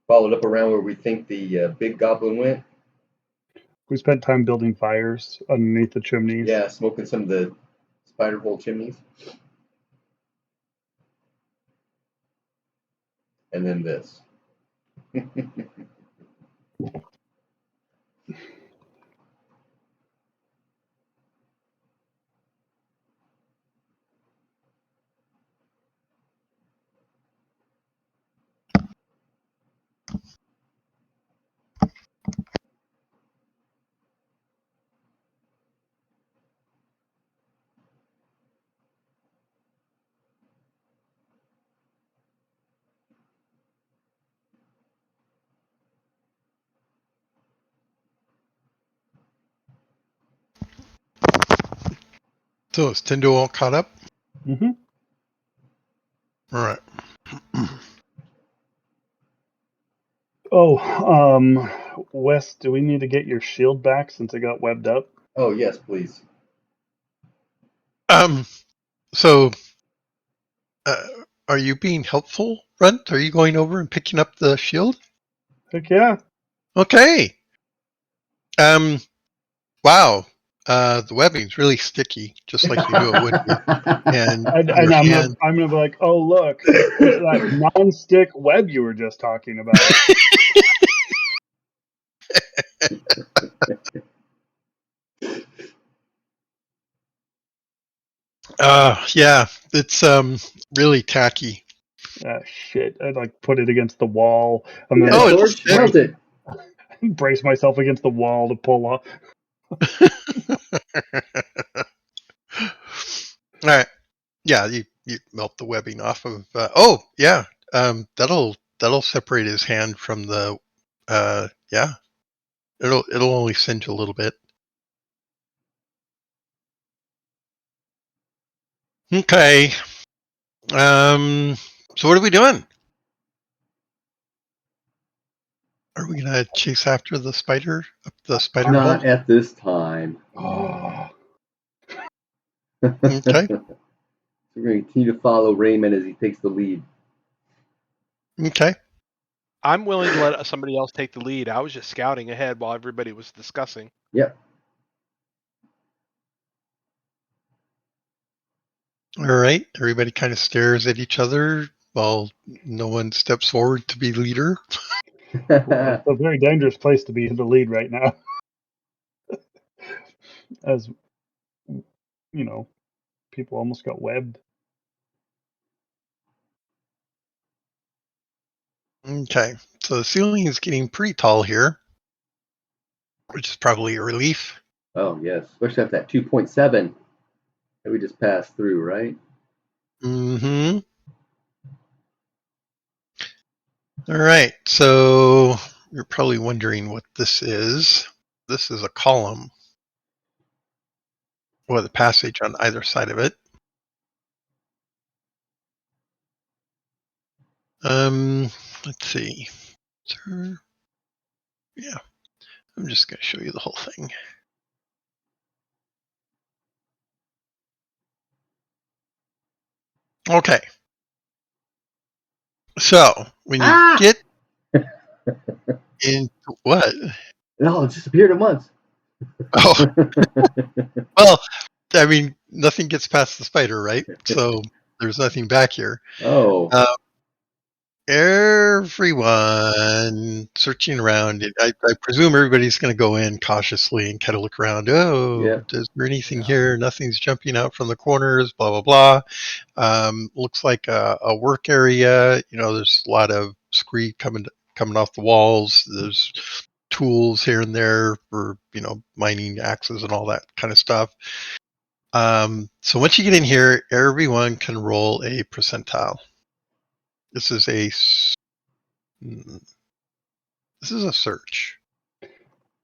Followed up around where we think the big goblin went. We spent time building fires underneath the chimneys. Yeah, smoking some of the spider hole chimneys. And then this. So is Tindo all caught up? Mm-hmm. All right. Oh, Wes, do we need to get your shield back since it got webbed up? Oh, yes, please. So, are you being helpful, Runt? Are you going over and picking up the shield? Heck yeah. Okay. Wow. The webbing's really sticky, just like you knew it would be. And your And hand. I'm gonna be like, oh look, it's that non-stick web you were just talking about. Yeah, it's really tacky. Shit. I'd like put it against the wall and then Yeah, Oh, like it'll George, stick. how's it? brace myself against the wall to pull off. All right. Yeah, you melt the webbing off of. Oh, yeah. That'll separate his hand from the. Yeah. It'll only singe a little bit. Okay. So what are we doing? Are we gonna chase after the spider up the spider hole? Not at this time. Oh. Okay. We're going to continue to follow Raymond as he takes the lead. Okay. I'm willing to let somebody else take the lead. I was just scouting ahead while everybody was discussing. Yep. All right. Everybody kind of stares at each other while no one steps forward to be leader. Well, it's a very dangerous place to be in the lead right now. As you know, people almost got webbed. Okay. So the ceiling is getting pretty tall here, which is probably a relief. Oh, yes. Especially after that 2.7 that we just passed through, right? Mm-hmm. All right. So you're probably wondering what this is. This is a column with a passage on either side of it. Let's see. Yeah. I'm just going to show you the whole thing. Okay. So when you get into what? No, it just appeared at once. Oh, well, I mean, nothing gets past the spider, right? So there's nothing back here. Oh. Everyone searching around. I presume everybody's going to go in cautiously and kind of look around. Oh, Yeah. is there anything here? Nothing's jumping out from the corners, blah, blah, blah. Looks like a work area. You know, there's a lot of scree coming off the walls. There's tools here and there for, you know, mining axes and all that kind of stuff. So once you get in here, everyone can roll a percentile. This is a search. I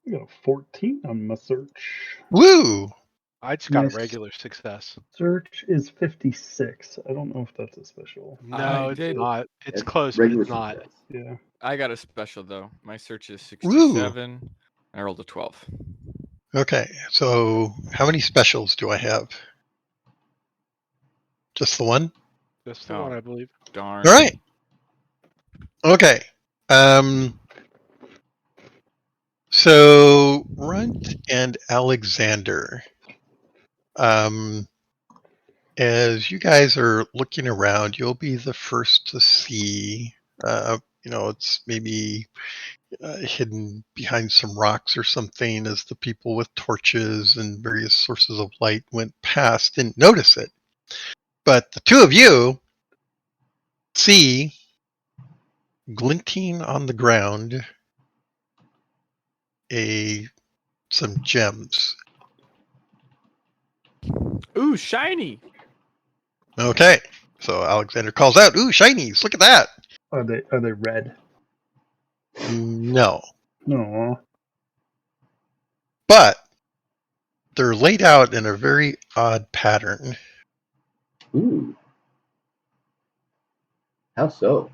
got a 14 on my search. Woo! I just got Nice. a regular success. Search is 56. I don't know if that's a special. No, I it's did. not. It's That's close, but regular it's not. success. Yeah. I got a special though. My search is Woo. 67. And I rolled a 12. Okay, so how many specials do I have? Just the one? That's the Oh. one, I believe. Darn. All right. Okay. So Runt and Alexander, as you guys are looking around, you'll be the first to see. It's maybe hidden behind some rocks or something as the people with torches and various sources of light went past, didn't notice it. But the two of you see glinting on the ground some gems. Ooh, shiny. Okay, so Alexander calls out, "Ooh, shinies! Look at that!" Are they red? No, No. but they're laid out in a very odd pattern. Ooh. How so?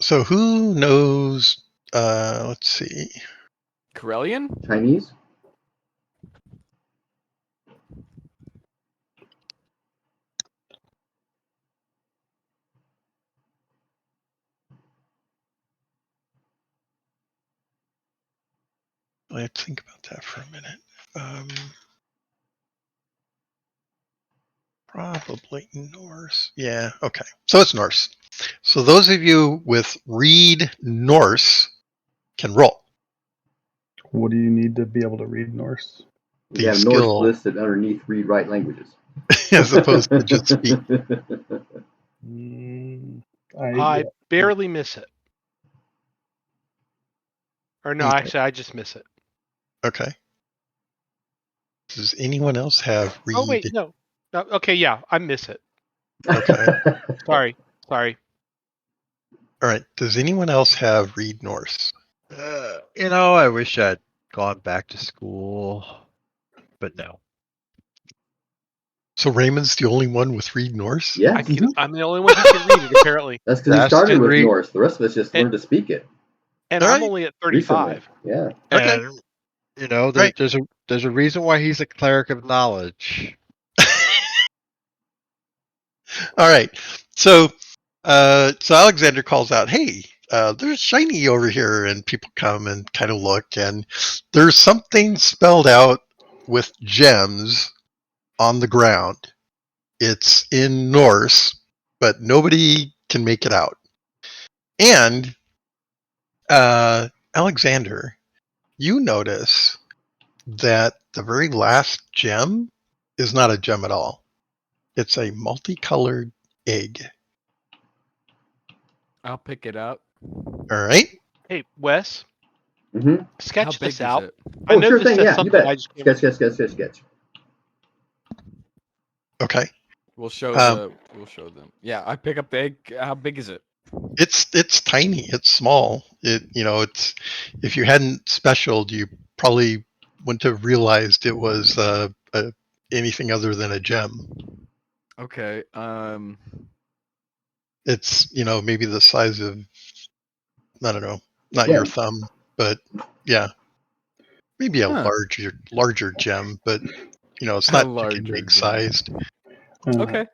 So who knows? Let's see. Corellian? Chinese? Let's think about that for a minute. Probably Norse. Yeah, okay. So it's Norse. So those of you with read Norse can roll. What do you need to be able to read Norse? We The have Norse skill listed underneath read write languages. as opposed to just speak. I barely miss it. Or no, Okay. actually, I just miss it. Okay. Does anyone else have read? Oh wait, no. Okay, yeah, I miss it. Okay. Sorry. All right. Does anyone else have read Norse? I wish I'd gone back to school, but no. So Raymond's the only one with read Norse? Yeah, I'm the only one who can read it, apparently. that's because he That's started the with re- Norse. The rest of us just learned to speak it And All I'm right. only at recently. 35. Yeah. Okay. And, Right. there's a reason why he's a cleric of knowledge. All right. So Alexander calls out, "Hey, there's shiny over here," and people come and kind of look, and there's something spelled out with gems on the ground. It's in Norse, but nobody can make it out. And Alexander, you notice that the very last gem is not a gem at all. It's a multicolored egg. I'll pick it up. All right. Hey, Wes, Mm-hmm. sketch How big this out. is it? I Oh, know sure this thing. says Yeah, you something bet. I just can't Sketch. Okay. We'll show them. Yeah, I pick up the egg. How big is it? It's tiny. It's small. It's if you hadn't specialed, you probably wouldn't have realized it was anything other than a gem. Okay. It's maybe the size of, I don't know, not your thumb, but yeah, maybe a larger gem, but it's not chicken egg sized. Okay.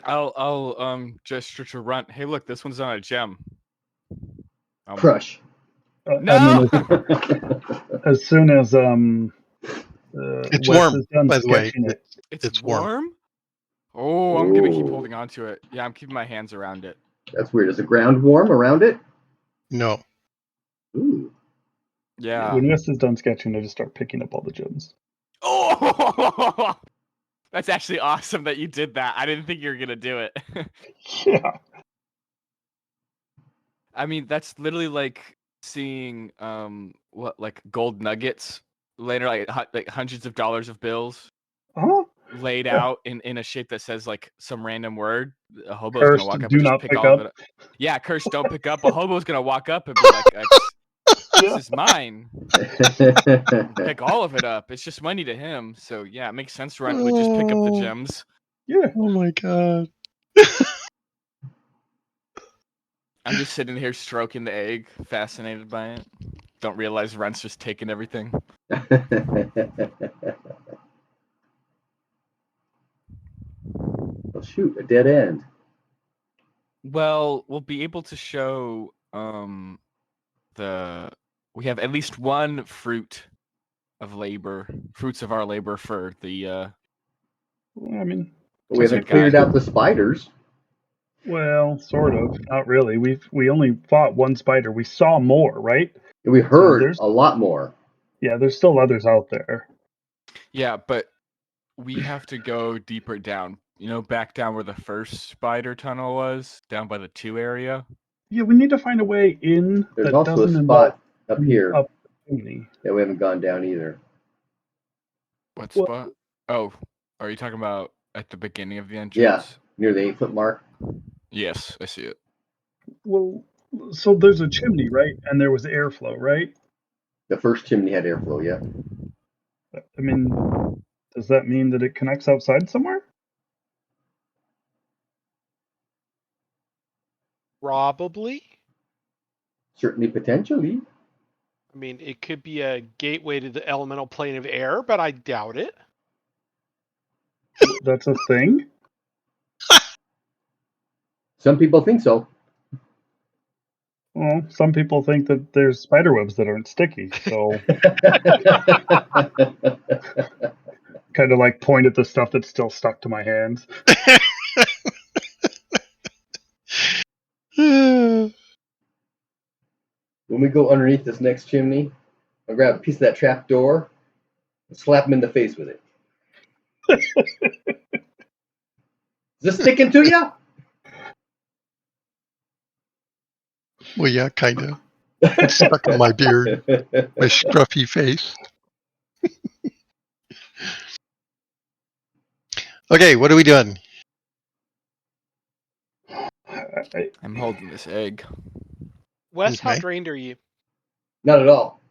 I'll gesture to Runt. Hey, look, this one's not a gem. Crush. No. As soon as It's Wes warm, is done by the way. sketching it. It's warm. warm? Oh, I'm gonna keep holding on to it. Yeah, I'm keeping my hands around it. That's weird. Is the ground warm around it? No. Ooh. Yeah. When Wes is done sketching, I just start picking up all the gems. Oh, that's actually awesome that you did that. I didn't think you were gonna do it. Yeah. I mean, that's literally like seeing like gold nuggets later, like hundreds of dollars of bills laid out in a shape that says like some random word. A hobo's Cursed, gonna walk up do and just not pick pick all up. of it up. Yeah, cursed, don't pick up. A hobo's gonna walk up and be like, This is mine. Pick all of it up. It's just money to him. So yeah, it makes sense. Runt would just pick up the gems. Yeah. Oh my god. I'm just sitting here stroking the egg, fascinated by it. Don't realize Runt's just taking everything. Well, shoot, a dead end. Well, we'll be able to show we have at least one fruits of our labor for the I mean, We haven't Second cleared guy. out the spiders. well, sort of. Not really. We only fought one spider. We saw more, right? We So heard there's a lot more. there's still others out there. Yeah, but we have to go deeper down. Back down where the first spider tunnel was, down by the 2 area. Yeah, we need to find a way in There's that also a doesn't involve spot up here up the chimney. that we haven't gone down either. What Well- spot? Oh, are you talking about at the beginning of the entrance? Yeah, near the 8-foot mark. Yes, I see it. Well, so there's a chimney, right? And there was airflow, right? The first chimney had airflow, yeah. I mean, does that mean that it connects outside somewhere? Probably. Certainly, potentially. I mean, it could be a gateway to the elemental plane of air, but I doubt it. That's a thing? Some people think so. Well, some people think that there's spider webs that aren't sticky, so kind of like point at the stuff that's still stuck to my hands. When we go underneath this next chimney, I'll grab a piece of that trap door and slap him in the face with it. Is this sticking to you? Well, yeah, kind of. It's stuck in my beard, my scruffy face. Okay, what are we doing? I'm holding this egg. Wes, how Okay. drained are you? Not at all.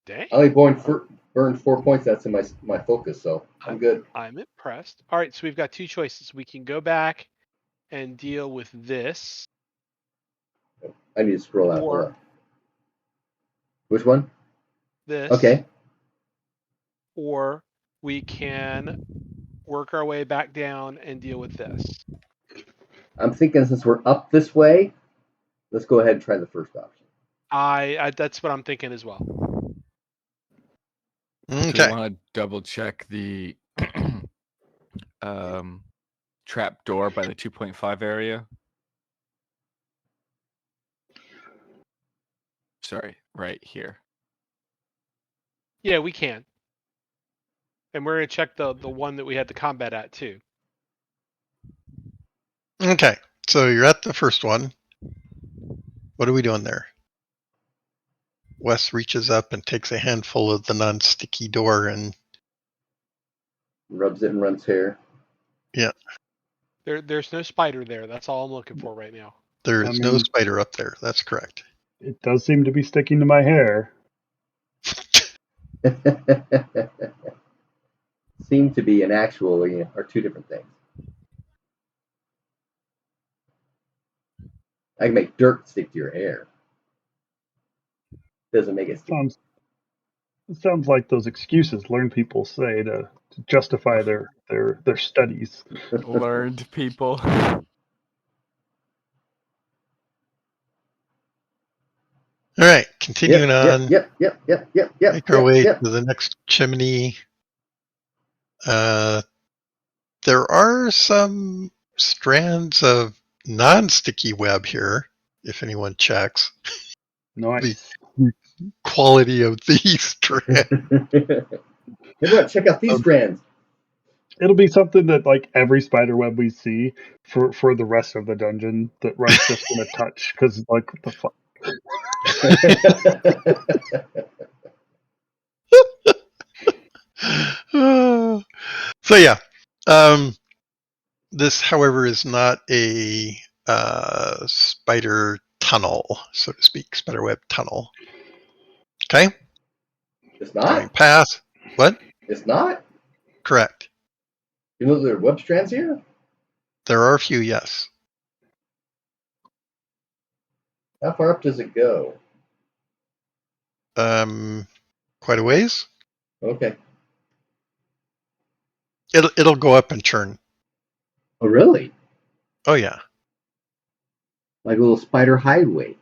Dang. I only burned 4 points. That's in my focus, so I'm good. I'm impressed. All right, so we've got 2 choices. We can go back and deal with this. I need to scroll out. Hold Or on. Which one? this. Okay. Or we can work our way back down and deal with this. I'm thinking since we're up this way, let's go ahead and try the first option. I that's what I'm thinking as well. Do you Okay. want to double check the trap door by the 2.5 area? Sorry, right here. Yeah, we can. And we're gonna check the one that we had the combat at too. Okay. So you're at the first one. What are we doing there? Wes reaches up and takes a handful of the non-sticky door and Rubs it in Run's hair. There's no spider there. That's all I'm looking for right now. there I is no mean- spider up there. That's correct. It does seem to be sticking to my hair. Seem to be and actually are two different things. I can make dirt stick to your hair. Doesn't make it stick. It sounds like those excuses learned people say to justify their studies. Learned people. All right. Continuing on. Yep. Make our way to the next chimney. There are some strands of non-sticky web here, if anyone checks. Nice. Quality of these strands. Everyone, check out these strands. It'll be something that like every spider web we see for the rest of the dungeon that Run's just gonna touch because like what the fuck. So yeah, this, however, is not a spider tunnel, so to speak, spiderweb tunnel. Okay? It's Going not. past. What? It's not. Correct. You know there are web strands here. There are a few, yes. How far up does it go? Quite a ways. Okay. It'll go up and churn. Oh, really? Oh yeah. Like a little spider highway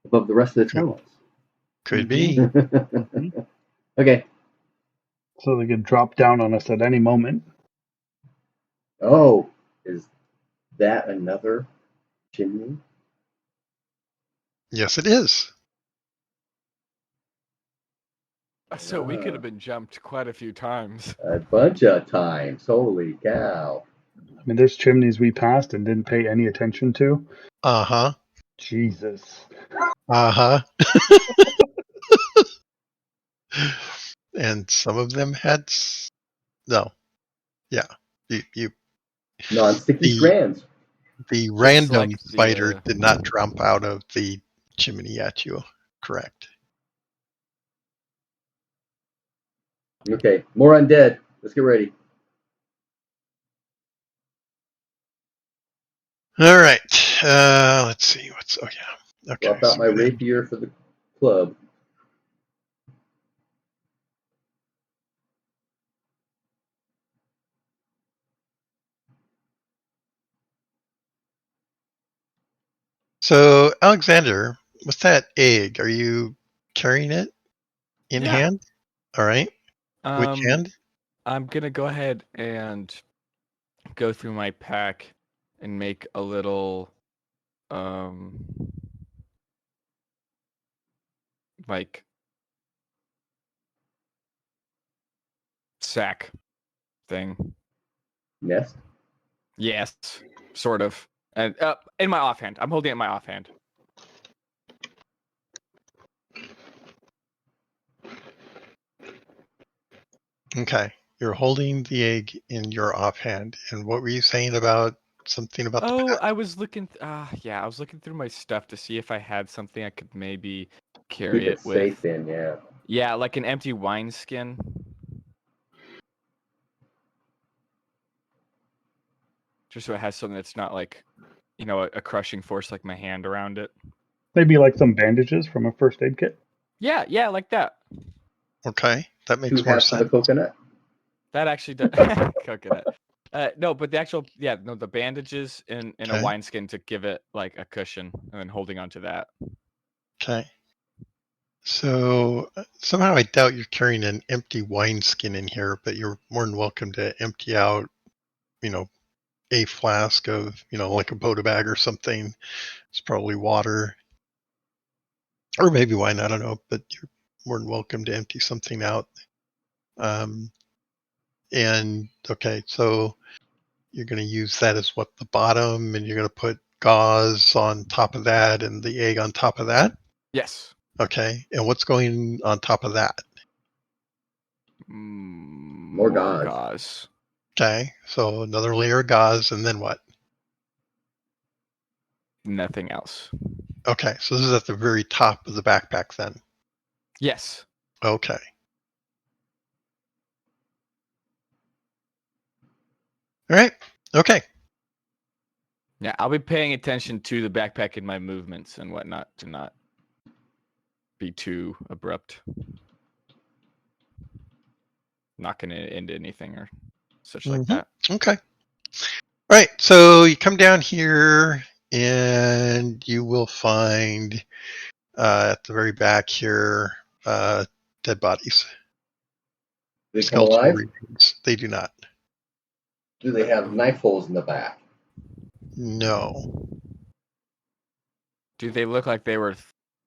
above the rest of the Could, tunnels. could be. Okay. So they could drop down on us at any moment. Oh, is that another chimney? Yes, it is. So we could have been jumped quite a few times. A bunch of times. Holy cow. I mean, there's chimneys we passed and didn't pay any attention to. Uh-huh. Jesus. Uh-huh. And some of them had no. Yeah. You Non-sticky the strands. the random like spider the, did not jump out of the chimney at you. Correct. Okay. More undead. Let's get ready. All right. Let's see. Oh yeah. Okay. Swap out my rapier for the club. So Alexander, with that egg, are you carrying it in Yeah. hand? All right. Which hand? I'm gonna go ahead and go through my pack and make a little like sack thing. Nest. Yes, sort of. And in my offhand, I'm holding it in my offhand. Okay. You're holding the egg in your offhand. And what were you saying about something about the pack? I was looking. I was looking through my stuff to see if I had something I could maybe carry Keep it with. safe in, yeah. Yeah, like an empty wineskin. Just so it has something that's not like, a crushing force like my hand around it. Maybe like some bandages from a first aid kit. Yeah, like that. Okay. That makes 2 more halves of sense. a coconut. That actually does. Coconut. No, but the actual, the bandages in a Okay. wineskin to give it like a cushion, and then holding onto that. Okay. So somehow I doubt you're carrying an empty wineskin in here, but you're more than welcome to empty out, a flask of, like a Boda bag or something. It's probably water. Or maybe wine, I don't know, but you're more than welcome to empty something out. And okay, so you're going to use that as what, the bottom, and you're going to put gauze on top of that and the egg on top of that? Yes. Okay, and what's going on top of that? More gauze. Gauze. Okay, so another layer of gauze, and then what? Nothing else. Okay, so this is at the very top of the backpack then? Yes. Okay. All right, okay. Yeah, I'll be paying attention to the backpack in my movements and whatnot to not be too abrupt. Not going to end anything or such like that. Okay. All right, so you come down here and you will find at the very back here dead bodies. Do they come alive? Remains. They do not. Do they have knife holes in the back? No. Do they look like they were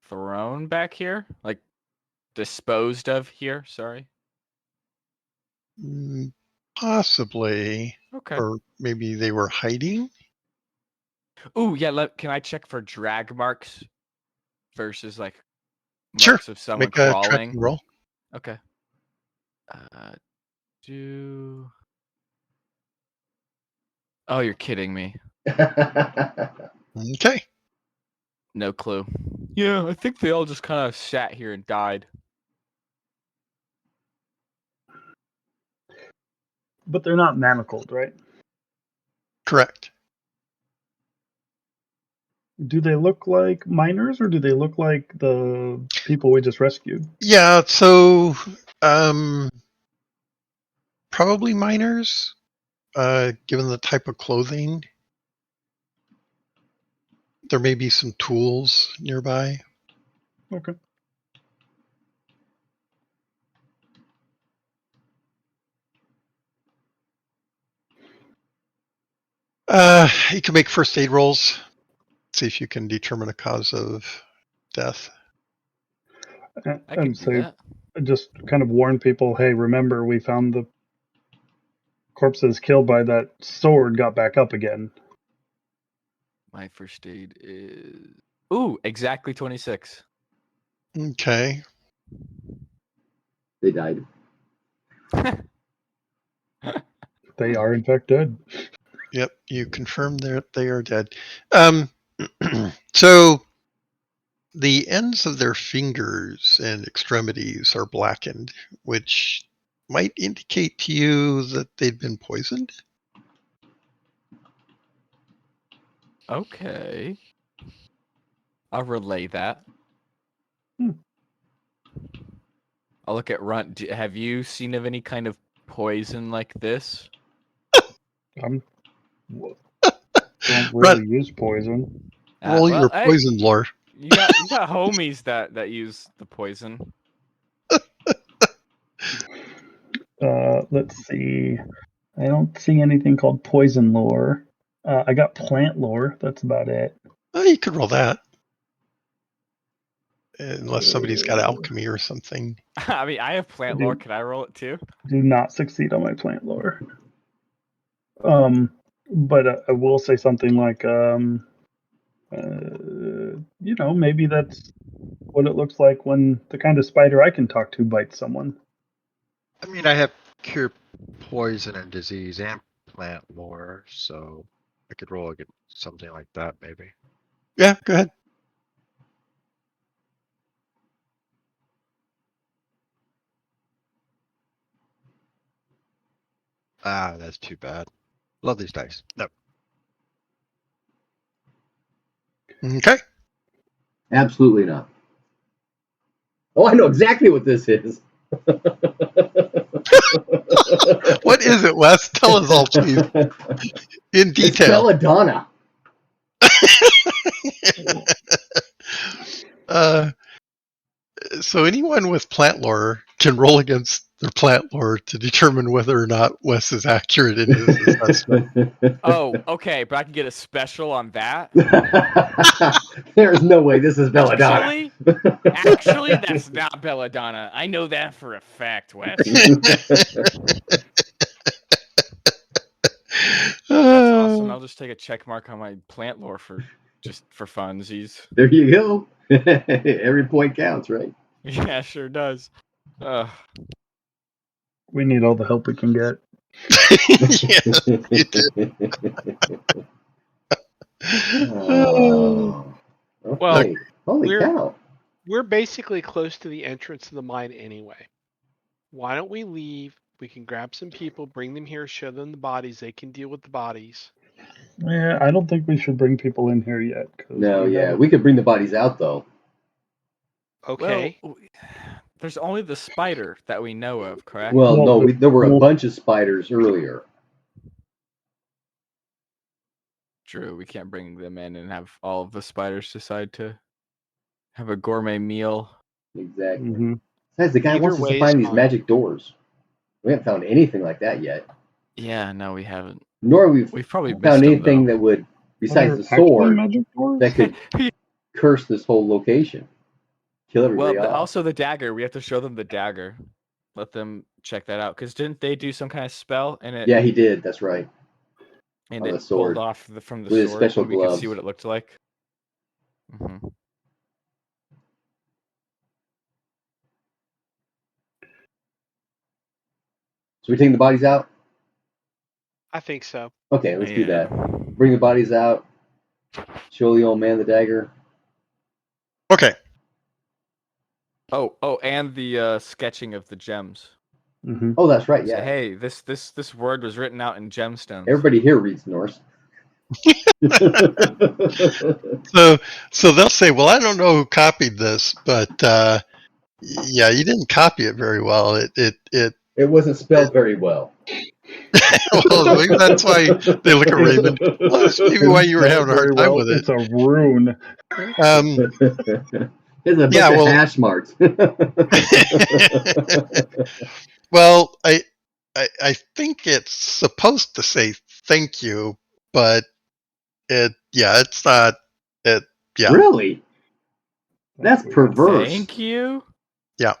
thrown back here? Like disposed of here? Sorry. Possibly. Okay. Or maybe they were hiding? Ooh, yeah. Can I check for drag marks versus like Sure. marks of someone Make a crawling? tracking roll. Okay. Oh, you're kidding me. Okay. No clue. Yeah, I think they all just kind of sat here and died. But they're not manacled, right? Correct. Do they look like miners, or do they look like the people we just rescued? Yeah, so probably miners, given the type of clothing. There may be some tools nearby. Okay. You can make first aid rolls. See if you can determine a cause of death. I could do that. Just kind of warn people, hey, remember, we found the corpses killed by that sword got back up again. My first aid is... Ooh, exactly 26. Okay. They died. They are, in fact, dead. Yep, you confirm that they are dead. So the ends of their fingers and extremities are blackened, which might indicate to you that they'd been poisoned. Okay. I'll relay that. I'll look at Runt. Have you seen of any kind of poison like this? Don't really use poison. Roll your poison lore. You got homies that use the poison. Let's see. I don't see anything called poison lore. I got plant lore. That's about it. Oh, you could roll that. Unless somebody's got alchemy or something. I mean, I have plant lore. Can I roll it too? Do not succeed on my plant lore. But I will say something like, maybe that's what it looks like when the kind of spider I can talk to bites someone. I mean, I have cure poison and disease and plant lore, so I could roll something like that, maybe. Yeah, go ahead. Ah, that's too bad. Love these dice. No. Okay. Absolutely not. Oh, I know exactly what this is. What is it, Wes? Tell us all, please. In detail. It's belladonna. So anyone with plant lore can roll against their plant lore to determine whether or not Wes is accurate in his assessment. Oh, okay, but I can get a special on that. There's no way this is belladonna. Actually, that's not belladonna. I know that for a fact, Wes. That's awesome. I'll just take a check mark on my plant lore for funsies. There you go. Every point counts, right? Yeah, sure does. We need all the help we can get. Yes, you do. Okay. Well, holy cow. We're basically close to the entrance of the mine anyway. Why don't we leave? We can grab some people, bring them here, show them the bodies. They can deal with the bodies. Yeah, I don't think we should bring people in here yet. We could bring the bodies out, though. Okay. Well, there's only the spider that we know of, correct? Well, no, there were a bunch of spiders earlier. True, we can't bring them in and have all of the spiders decide to have a gourmet meal. Exactly. Mm-hmm. Besides, the guy wants us to find these magic doors. We haven't found anything like that yet. Yeah, no, we haven't. Nor we've probably found anything that would, besides the sword, that could curse this whole location. Kill everybody off. Also the dagger. We have to show them the dagger. Let them check that out. Because didn't they do some kind of spell? Yeah, he did. That's right. And it pulled off from the sword. With special gloves. We could see what it looked like. Mm-hmm. So we taking the bodies out? I think so. Okay, let's do that. Bring the bodies out. Show the old man the dagger. Okay. Oh, and the sketching of the gems. Mm-hmm. Oh, that's right. Say, Yeah. hey, this word was written out in gemstones. Everybody here reads Norse. So they'll say, well, I don't know who copied this, but yeah, you didn't copy it very well. It It wasn't spelled very well. well, maybe that's why they look at Raymond. Well, that's maybe why you were having a hard time with it. It's a rune. It's a bunch Yeah, of well, hash marks. well, I think it's supposed to say thank you, but it's not. It yeah. Really? That's weird. perverse. Thank you. Yeah.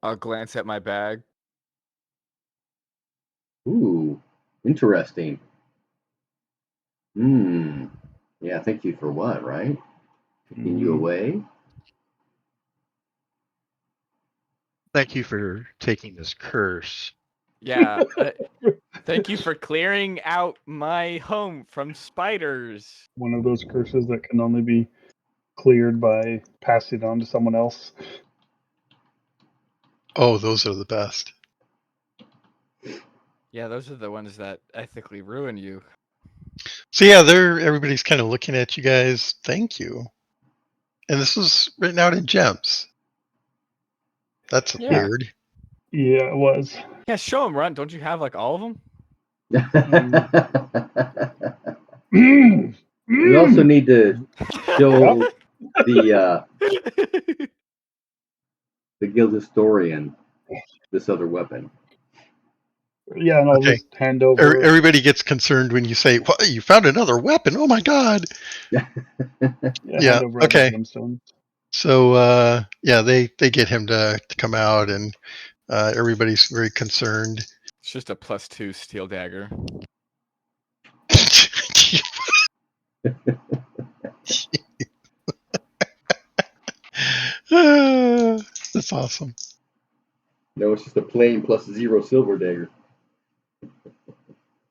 I'll glance at my bag. Ooh, interesting. Yeah, thank you for what, right? Taking you away? Thank you for taking this curse. Yeah. Thank you for clearing out my home from spiders. One of those curses that can only be cleared by passing it on to someone else. Oh, those are the best. Yeah, those are the ones that ethically ruin you. So yeah, everybody's kind of looking at you guys. Thank you. And this was written out in gems. That's Yeah. weird. Yeah, it was. Yeah, show them, Runt. Don't you have like all of them? We also need to show the guild historian this other weapon. Yeah, and I'll Okay. just hand over. Everybody gets concerned when you say, "What? You found another weapon? Oh my god!" Yeah, Yeah, hand over all okay. the gemstones. So yeah, they get him to come out, and everybody's very concerned. It's just a +2 steel dagger. That's awesome. No, it's just a plain +0 silver dagger.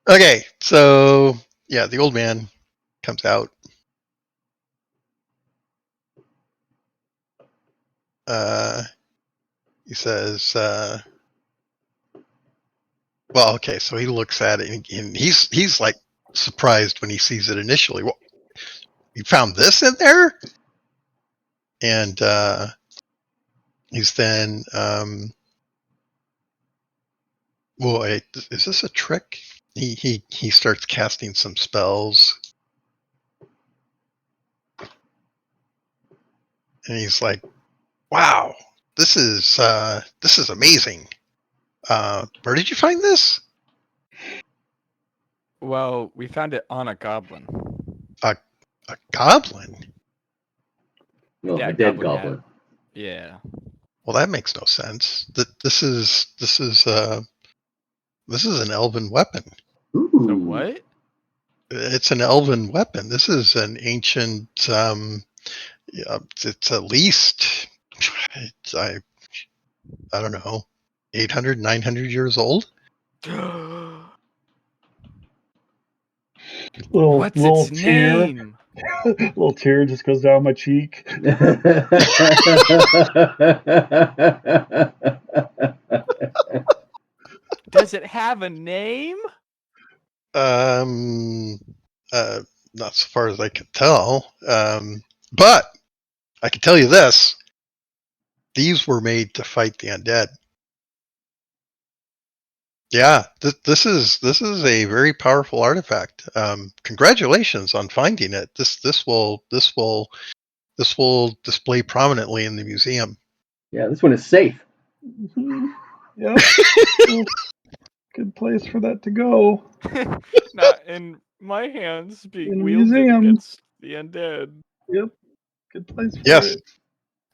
Okay, so yeah, the old man comes out. He says, well, okay, so he looks at it, and he's like surprised when he sees it initially. Well, you found this in there? And he's then, well, wait, is this a trick? He starts casting some spells, and he's like, "Wow, this is amazing. Where did you find this?" Well, we found it on a goblin. A goblin? No, Yeah, a dead goblin goblin. hat. Yeah. Well, that makes no sense. This is an elven weapon. Ooh. The what? It's an elven weapon. This is an ancient. It's at least I don't know, 800, 900 years old. What's little its tear, name? little tear just goes down my cheek. Does it have a name? Not so far as I can tell. But I can tell you this: these were made to fight the undead. Yeah, this is a very powerful artifact. Congratulations on finding it. This will display prominently in the museum. Yeah, this one is safe. Yep. Good place for that to go. Not in my hands being In a wielded museum. against the undead. Yep. Good place for Yes. it.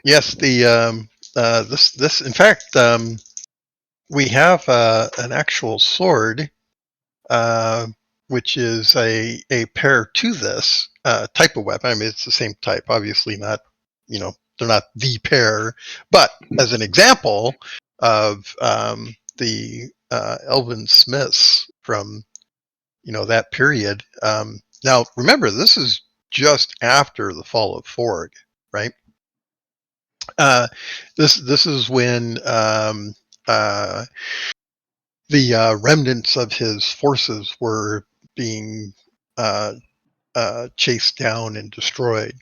Yes, the this in fact we have an actual sword, which is a pair to this type of weapon. I mean, it's the same type, obviously not, they're not the pair, but as an example of the elven smiths from that period, Now, remember, this is just after the fall of Forg, right? This is when the remnants of his forces were being chased down and destroyed.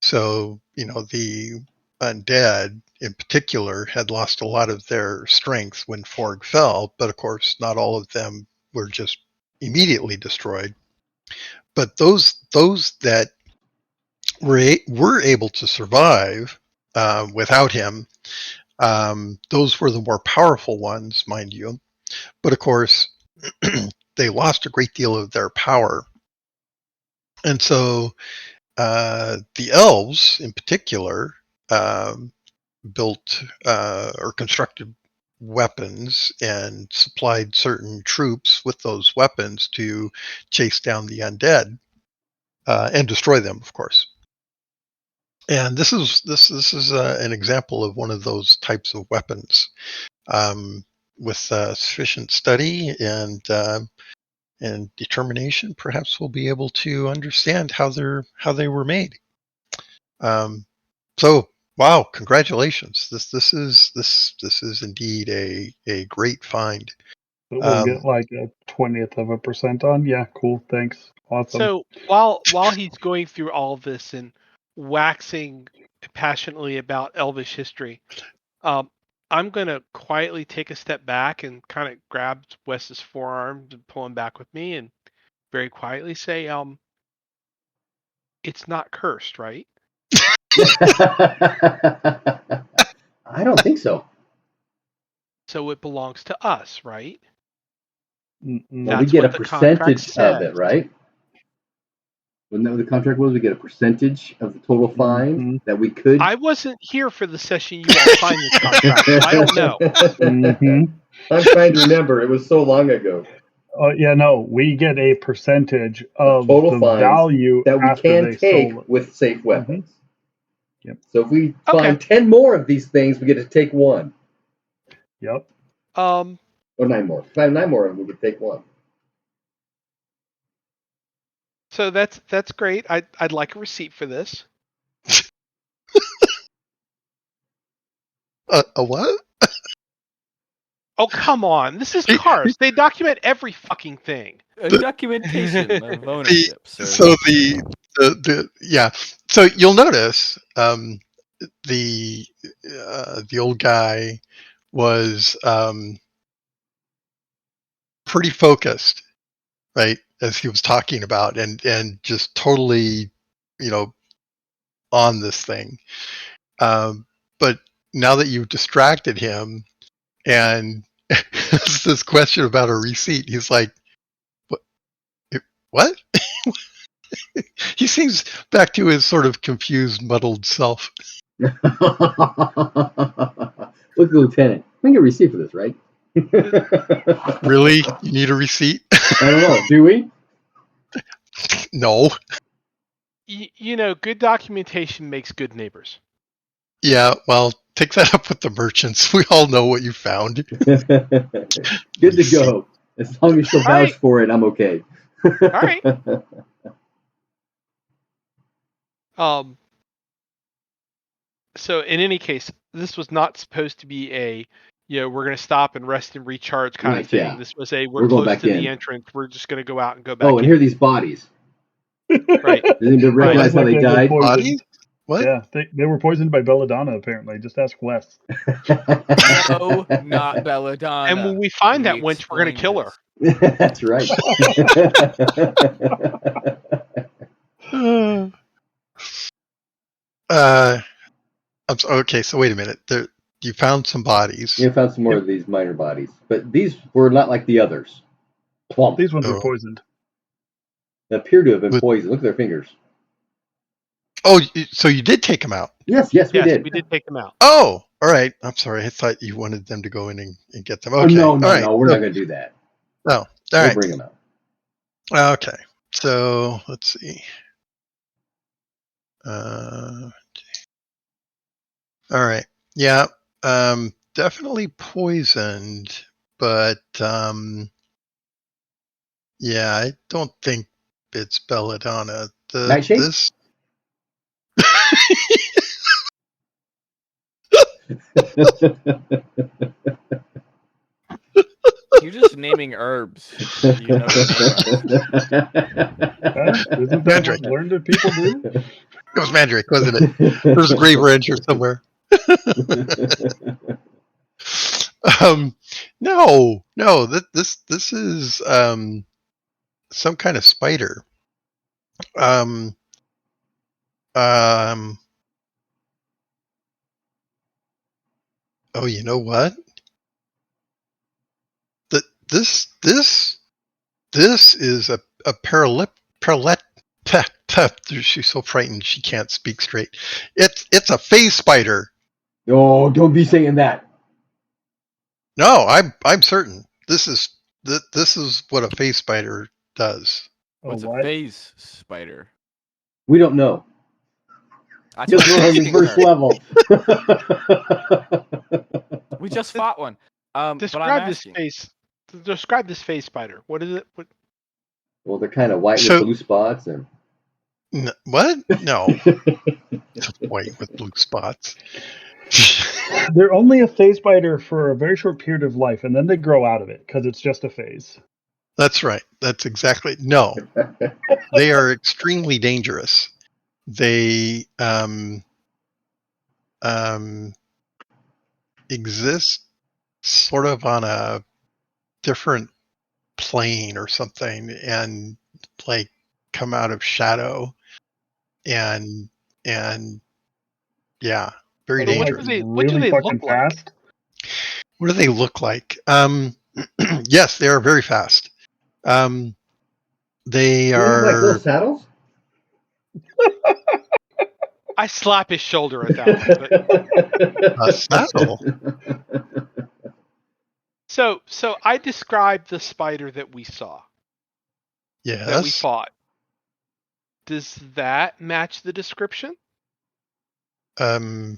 So, the undead in particular had lost a lot of their strength when Forg fell, but of course, not all of them were just immediately destroyed. But those that were able to survive without him, those were the more powerful ones, mind you. But of course, they lost a great deal of their power. And so the elves, in particular, built or constructed weapons and supplied certain troops with those weapons to chase down the undead and destroy them, of course. And this is an example of one of those types of weapons. With sufficient study and determination, perhaps we'll be able to understand how they were made. So, wow, congratulations! This is indeed a great find. But we'll get like a 20th% on. Yeah, cool. Thanks. Awesome. So while he's going through all this and waxing passionately about Elvish history, I'm gonna quietly take a step back and kind of grab Wes's forearm and pull him back with me, and very quietly say, "It's not cursed, right?" I don't think so. So it belongs to us, right? Well, we That's get a what the contract percentage of it, says. right? Wasn't that what the contract was? We get a percentage of the total fine that we could. I wasn't here for the session you all signed this contract, so I don't know. I'm trying to remember. It was so long ago. Yeah, no, we get a percentage of Total the fines value that we after can they take sold it. with safe weapons. Yep. So if we find 10 more of these things, we get to take one. Yep. Or 9 more. If we find 9 more of them, we get to take one. So that's great. I'd like a receipt for this. A what? Oh, come on. This is Cars. They document every fucking thing. A documentation of ownership, sir. So yeah. So you'll notice the old guy was pretty focused, right, as he was talking about, and just totally, on this thing. But now that you've distracted him, and this question about a receipt, he's like, "What?" He seems back to his sort of confused, muddled self. Look, Lieutenant, we can get a receipt for this, right? Really? You need a receipt? I don't know. Do we? No. Good documentation makes good neighbors. Yeah, well, take that up with the merchants. We all know what you found. Good to go. As long as she'll vouch for it, I'm okay. All right. So in any case, this was not supposed to be a, we're going to stop and rest and recharge kind of thing. Yeah. This was a, we're close to the entrance. We're just going to go out and go back. Oh, and here are these bodies. Right. Does anybody recognize how they died? Bodies? What? Yeah, they were poisoned by Belladonna, apparently. Just ask Wes. No, not Belladonna. And when we find that wench, we're going to kill her. That's right. Okay, so wait a minute. You found some bodies. You found some more of these minor bodies, but these were not like the others. Plump. These ones were poisoned. They appear to have been poisoned. Look at their fingers. Oh, so you did take them out? Yes, we did. We did take them out. Oh, all right. I'm sorry. I thought you wanted them to go in and get them. Okay. No, all right. We're not going to do that. No. All we'll right. Bring them out. Okay. So let's see. All right. Yeah. Definitely poisoned, but yeah, I don't think it's belladonna. Nightshade? This You're just naming herbs. You know the Isn't that Mandrake. what learned people do? It was Mandrake, wasn't it? There's a grave range here somewhere. No. This is some kind of spider. Oh, you know what? This is a she's so frightened she can't speak straight. It's a phase spider. Oh, don't be saying that. No, I'm certain. This is what a phase spider does. What's a what? phase spider? We don't know. That's Because what we're I'm on the asking first her. level. We just fought one. But I'm Describe this asking. Describe this phase spider. What is it? What? Well, they're kind of white So- with blue spots. And... What? No. It's white with blue spots. They're only a phase spider for a very short period of life, and then they grow out of it because it's just a phase. That's right. That's exactly. No. They are extremely dangerous. They exist sort of on a different plane or something, and like come out of shadow, and yeah, very They're, dangerous. What do they fucking look like? fast. What do they look like? Yes, they are very fast. They They look like are little saddles? I slap his shoulder at that one. a saddle. So I described the spider that we saw, that we Yes. fought. Does that match the description? No.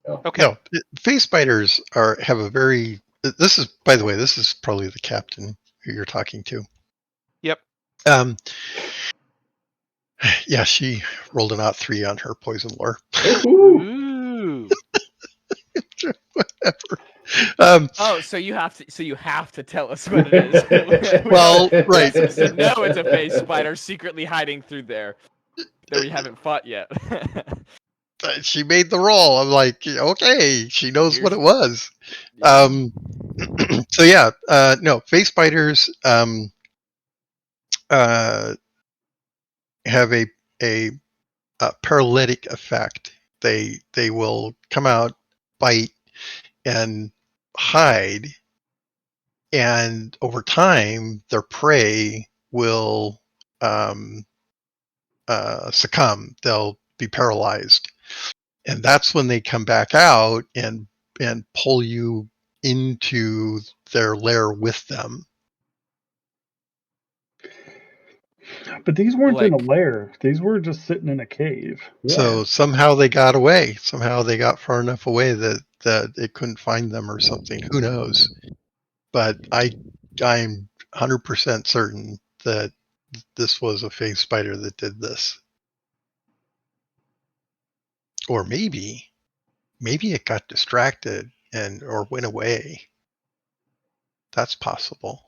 Okay. No. Phase spiders have a very. This is, by the way, this is probably the captain who you're talking to. Yep. Yeah, she rolled an 3 on her poison lore. Ooh. Whatever. Oh, so you have to tell us what it is. Well, right. So no, it's a phase spider secretly hiding through there that we haven't fought yet. She made the roll. I'm like, okay, she knows what it was. Yeah. So yeah, no, phase spiders have a paralytic effect. They will come out, bite, and hide, and over time, their prey will succumb. They'll be paralyzed, and that's when they come back out and pull you into their lair with them. But these weren't in a Like- lair. These were just sitting in a cave. So somehow they got away. Somehow they got far enough away that it couldn't find them or something. Who knows? But I'm 100% certain that this was a phase spider that did this. Or maybe it got distracted or went away. That's possible.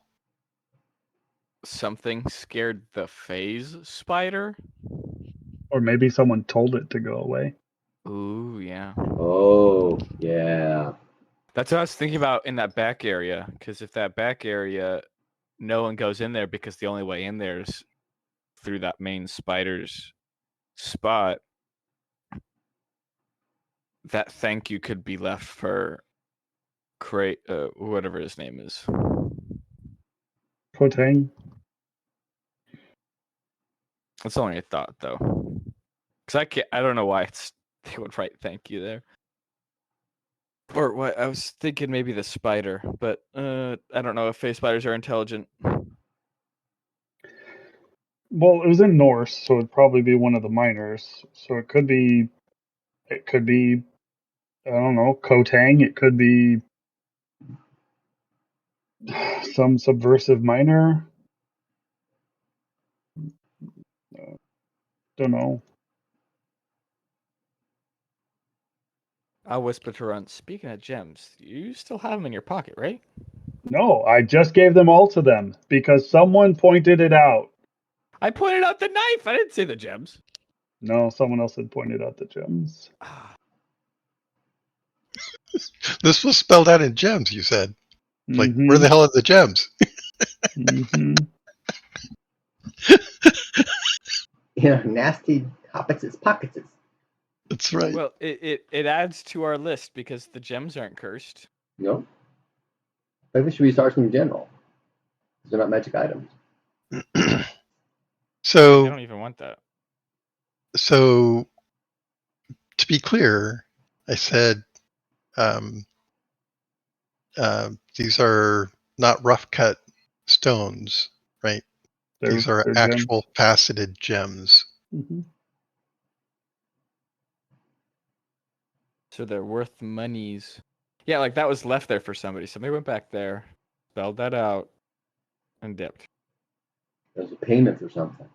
Something scared the phase spider? Or maybe someone told it to go away. Ooh, yeah. Oh, yeah. That's what I was thinking about in that back area. Because if that back area, no one goes in there because the only way in there is through that main spider's spot, that thank you could be left for whatever his name is. Kotang. That's only a thought, though. Because I don't know why they would write thank you there. Or what? I was thinking maybe the spider, but I don't know if phase spiders are intelligent. Well, it was in Norse, so it'd probably be one of the miners. So it could be, I don't know, Kotang. It could be some subversive miner. Don't know. I'll whisper to Runt. Speaking of gems, you still have them in your pocket, right? No, I just gave them all to them because someone pointed it out. I pointed out the knife. I didn't say the gems. No, someone else had pointed out the gems. This was spelled out in gems, you said. Like, Mm-hmm. where the hell are the gems? Mm-hmm. Nasty hoppets, pockets. That's right. Well, it adds to our list because the gems aren't cursed. Nope. Maybe we should restart from general. They're not magic items. I So, don't even want that. so to be clear, I said these are not rough cut stones, right? These are They're actual faceted gems. Mm-hmm. So they're worth monies. Yeah, like that was left there for somebody. Somebody went back there, spelled that out, and dipped. There's a payment for something.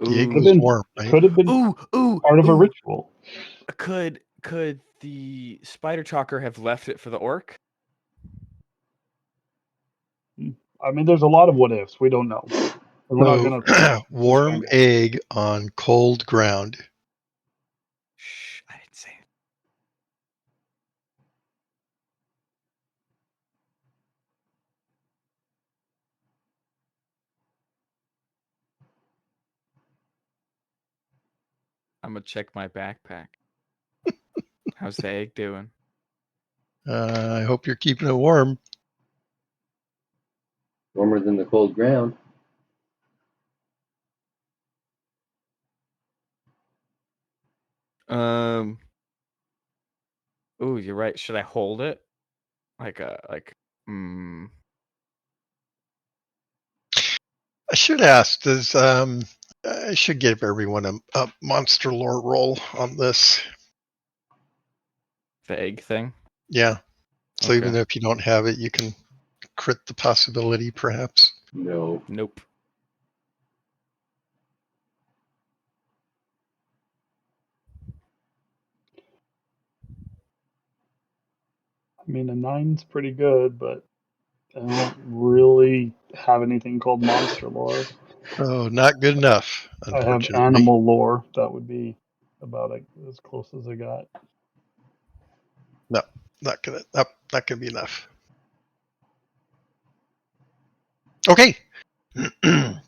The egg Ooh. was warm, right? Could have been part of a ritual. Could the spider chalker have left it for the orc? I mean, there's a lot of what ifs. We don't know. We're not So, gonna warm find out. egg on cold ground. Shh, I didn't say it. I'm gonna check my backpack. How's the egg doing? I hope you're keeping it warm. Warmer than the cold ground. Ooh, you're right. Should I hold it? I should ask, does I should give everyone a monster lore roll on this. The egg thing? Yeah. So Okay. even if you don't have it, you can crit the possibility, perhaps. No. Nope. I mean, a 9's pretty good, but I don't really have anything called monster lore. Oh, not good enough, I have unfortunately. animal lore. That would be about as close as I got. No, not gonna be enough. Okay.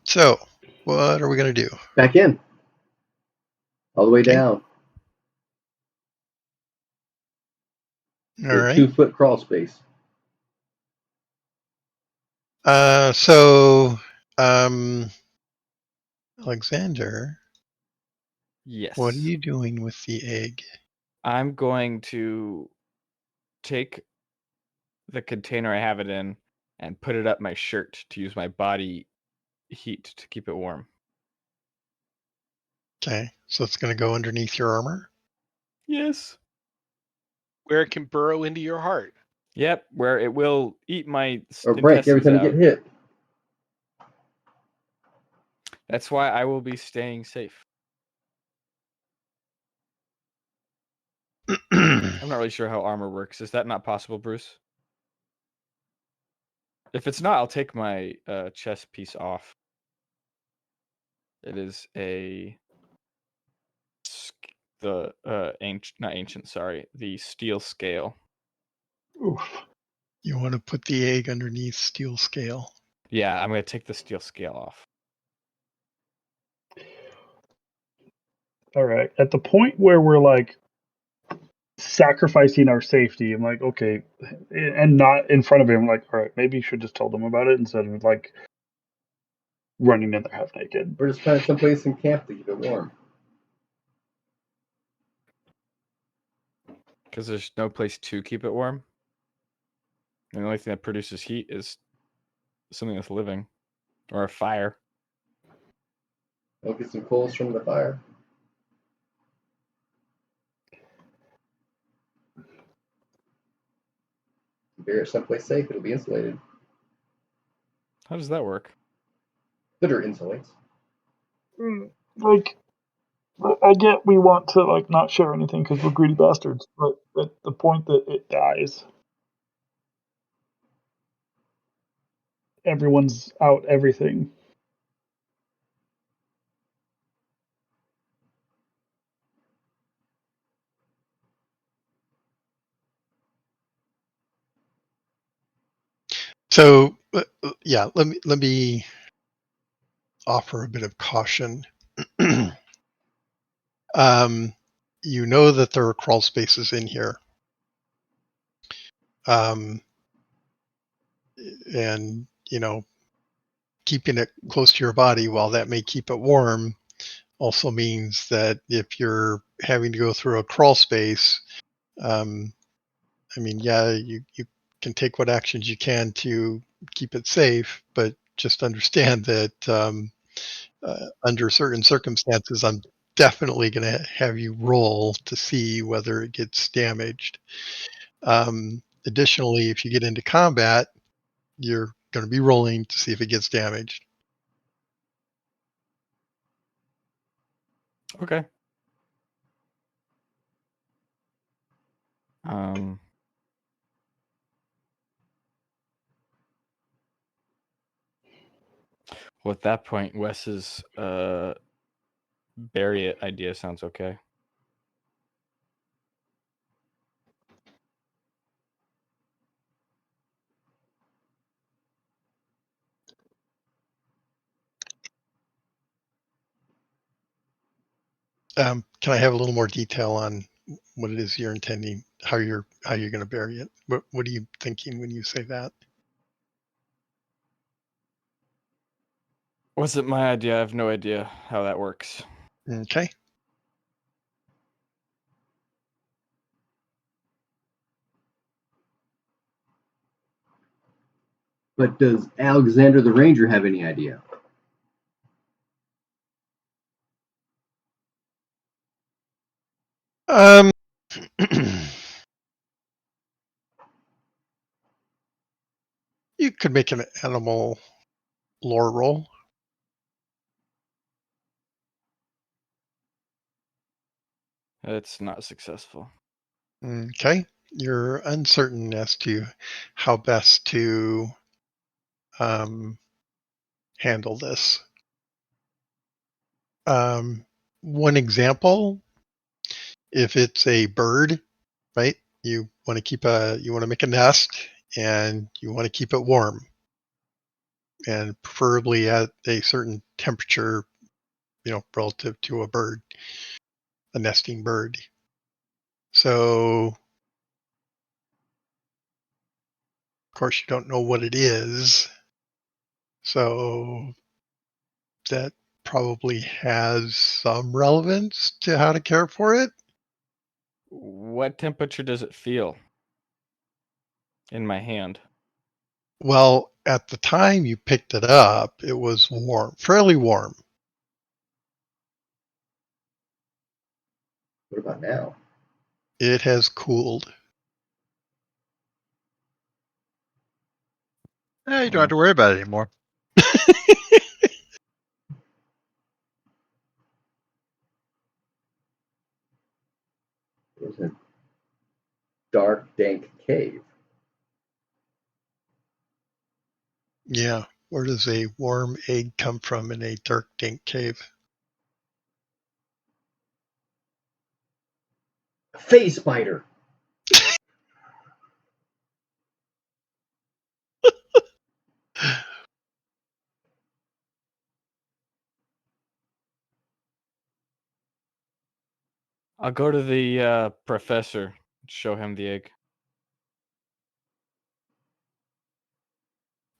So, what are we gonna do? Back in. All the way Okay. down. All right. 2-foot crawl space. So, Alexander, Yes. what are you doing with the egg? I'm going to take the container I have it in and put it up my shirt to use my body heat to keep it warm. Okay, so it's going to go underneath your armor? Yes. Where it can burrow into your heart. Yep, where it will eat my Or break every intestines time out. you get hit. That's why I will be staying safe. I'm not really sure how armor works. Is that not possible, Bruce? If it's not, I'll take my chest piece off. It is the the steel scale. Oof. You want to put the egg underneath steel scale. Yeah, I'm going to take the steel scale off. All right. At the point where we're like sacrificing our safety, I'm like, okay, and not in front of him. I'm like, all right, maybe you should just tell them about it instead of like running in there half naked. Or just find someplace in camp to keep it warm. Because there's no place to keep it warm. And the only thing that produces heat is something that's living. Or a fire. I'll get some coals from the fire. Bury it someplace safe. It'll be insulated. How does that work? Bitter insights. Like, I get we want to like not share anything because we're greedy bastards, but at the point that it dies, everyone's out everything. So yeah, let me offer a bit of caution. You know that there are crawl spaces in here. And keeping it close to your body, while that may keep it warm, also means that if you're having to go through a crawl space, you can take what actions you can to keep it safe, but just understand that under certain circumstances, I'm definitely going to have you roll to see whether it gets damaged. Additionally, if you get into combat, you're going to be rolling to see if it gets damaged. Okay. Well, at that point, Wes's bury it idea sounds okay. Can I have a little more detail on what it is you're intending, how you're going to bury it? What are you thinking when you say that? Wasn't my idea. I have no idea how that works. Okay. But does Alexander the Ranger have any idea? You could make an animal lore roll. It's not successful. Okay. You're uncertain as to how best to handle this. One example, if it's a bird, right? You want to make a nest and you want to keep it warm, and preferably at a certain temperature, relative to a nesting bird. So, of course, you don't know what it is. So that probably has some relevance to how to care for it. What temperature does it feel in my hand? Well, at the time you picked it up, it was warm, fairly warm. What about now? It has cooled. You don't have to worry about it anymore. It was a dark, dank cave. Yeah. Where does a warm egg come from in a dark, dank cave? A phase spider. I'll go to the professor, show him the egg.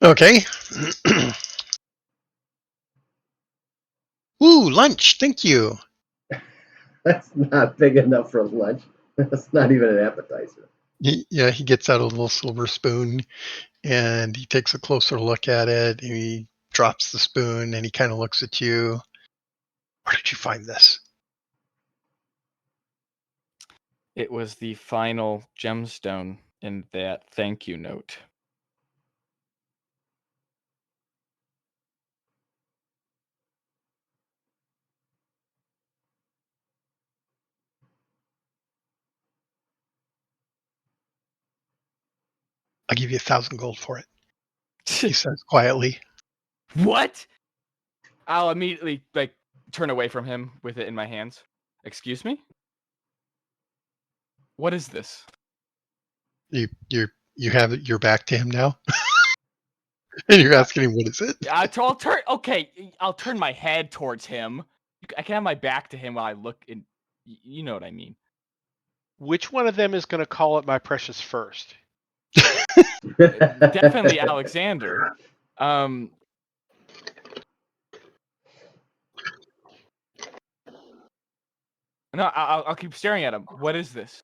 Okay. Ooh, lunch. Thank you. That's not big enough for lunch. That's not even an appetizer. He gets out a little silver spoon and he takes a closer look at it. And he drops the spoon and he kind of looks at you. Where did you find this? It was the final gemstone in that thank you note. I'll give you 1,000 gold for it. He says quietly. What? I'll immediately turn away from him with it in my hands. Excuse me? What is this? You have your back to him now, and you're asking him what is it? I'll turn my head towards him. I can have my back to him while I look in. You know what I mean. Which one of them is going to call it my precious first? Definitely Alexander. No, I'll keep staring at him. What is this?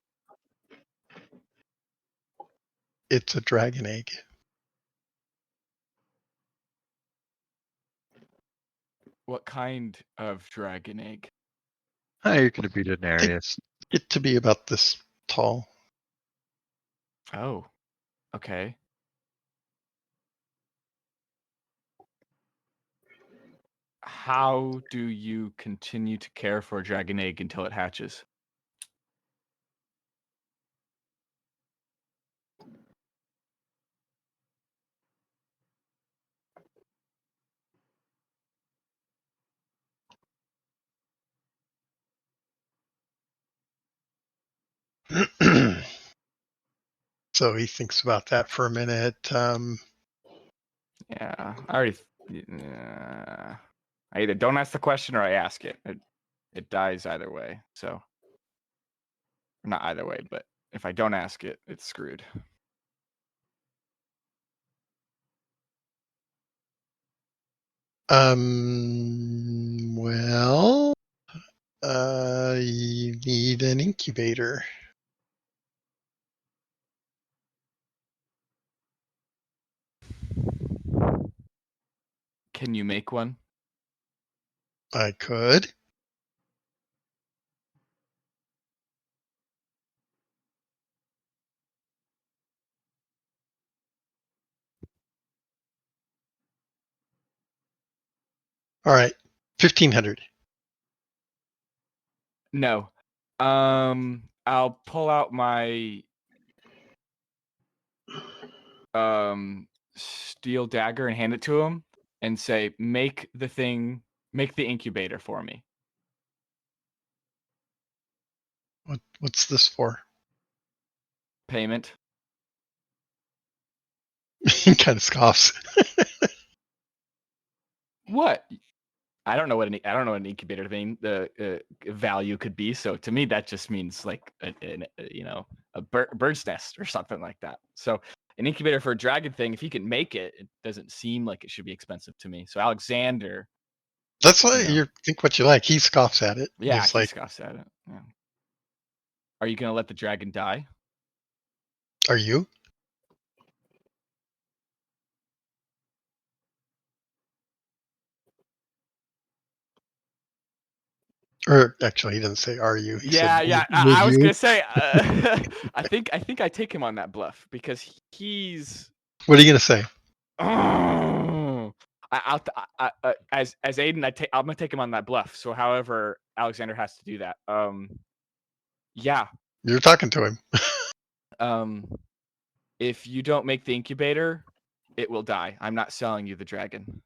It's a dragon egg. What kind of dragon egg? Oh, you're going to be Daenerys. Get to be about this tall. Oh, okay. How do you continue to care for a dragon egg until it hatches? So he thinks about that for a minute. Yeah, I already. I either don't ask the question or I ask it. It dies either way. So, not either way, but if I don't ask it, it's screwed. Well, you need an incubator. Can you make one? I could. All right, 1,500. No. I'll pull out my steel dagger and hand it to him and say, make the incubator for me. What's this for? Payment. He kind of scoffs. What? I don't know what an incubator thing the value could be. So to me, that just means like a bird's nest or something like that. So an incubator for a dragon thing, if he can make it, it doesn't seem like it should be expensive to me. So Alexander. That's why you think what you like. He scoffs at it. Yeah, He's he like, scoffs at it. Yeah. Are you gonna let the dragon die? are you? Or actually, he doesn't say, "Are you?" He said, I was you? gonna say. I think I take him on that bluff because he's. What are you gonna say? Oh, as Aiden, I'm gonna take him on that bluff. So, however, Alexander has to do that. Yeah. You're talking to him. If you don't make the incubator, it will die. I'm not selling you the dragon.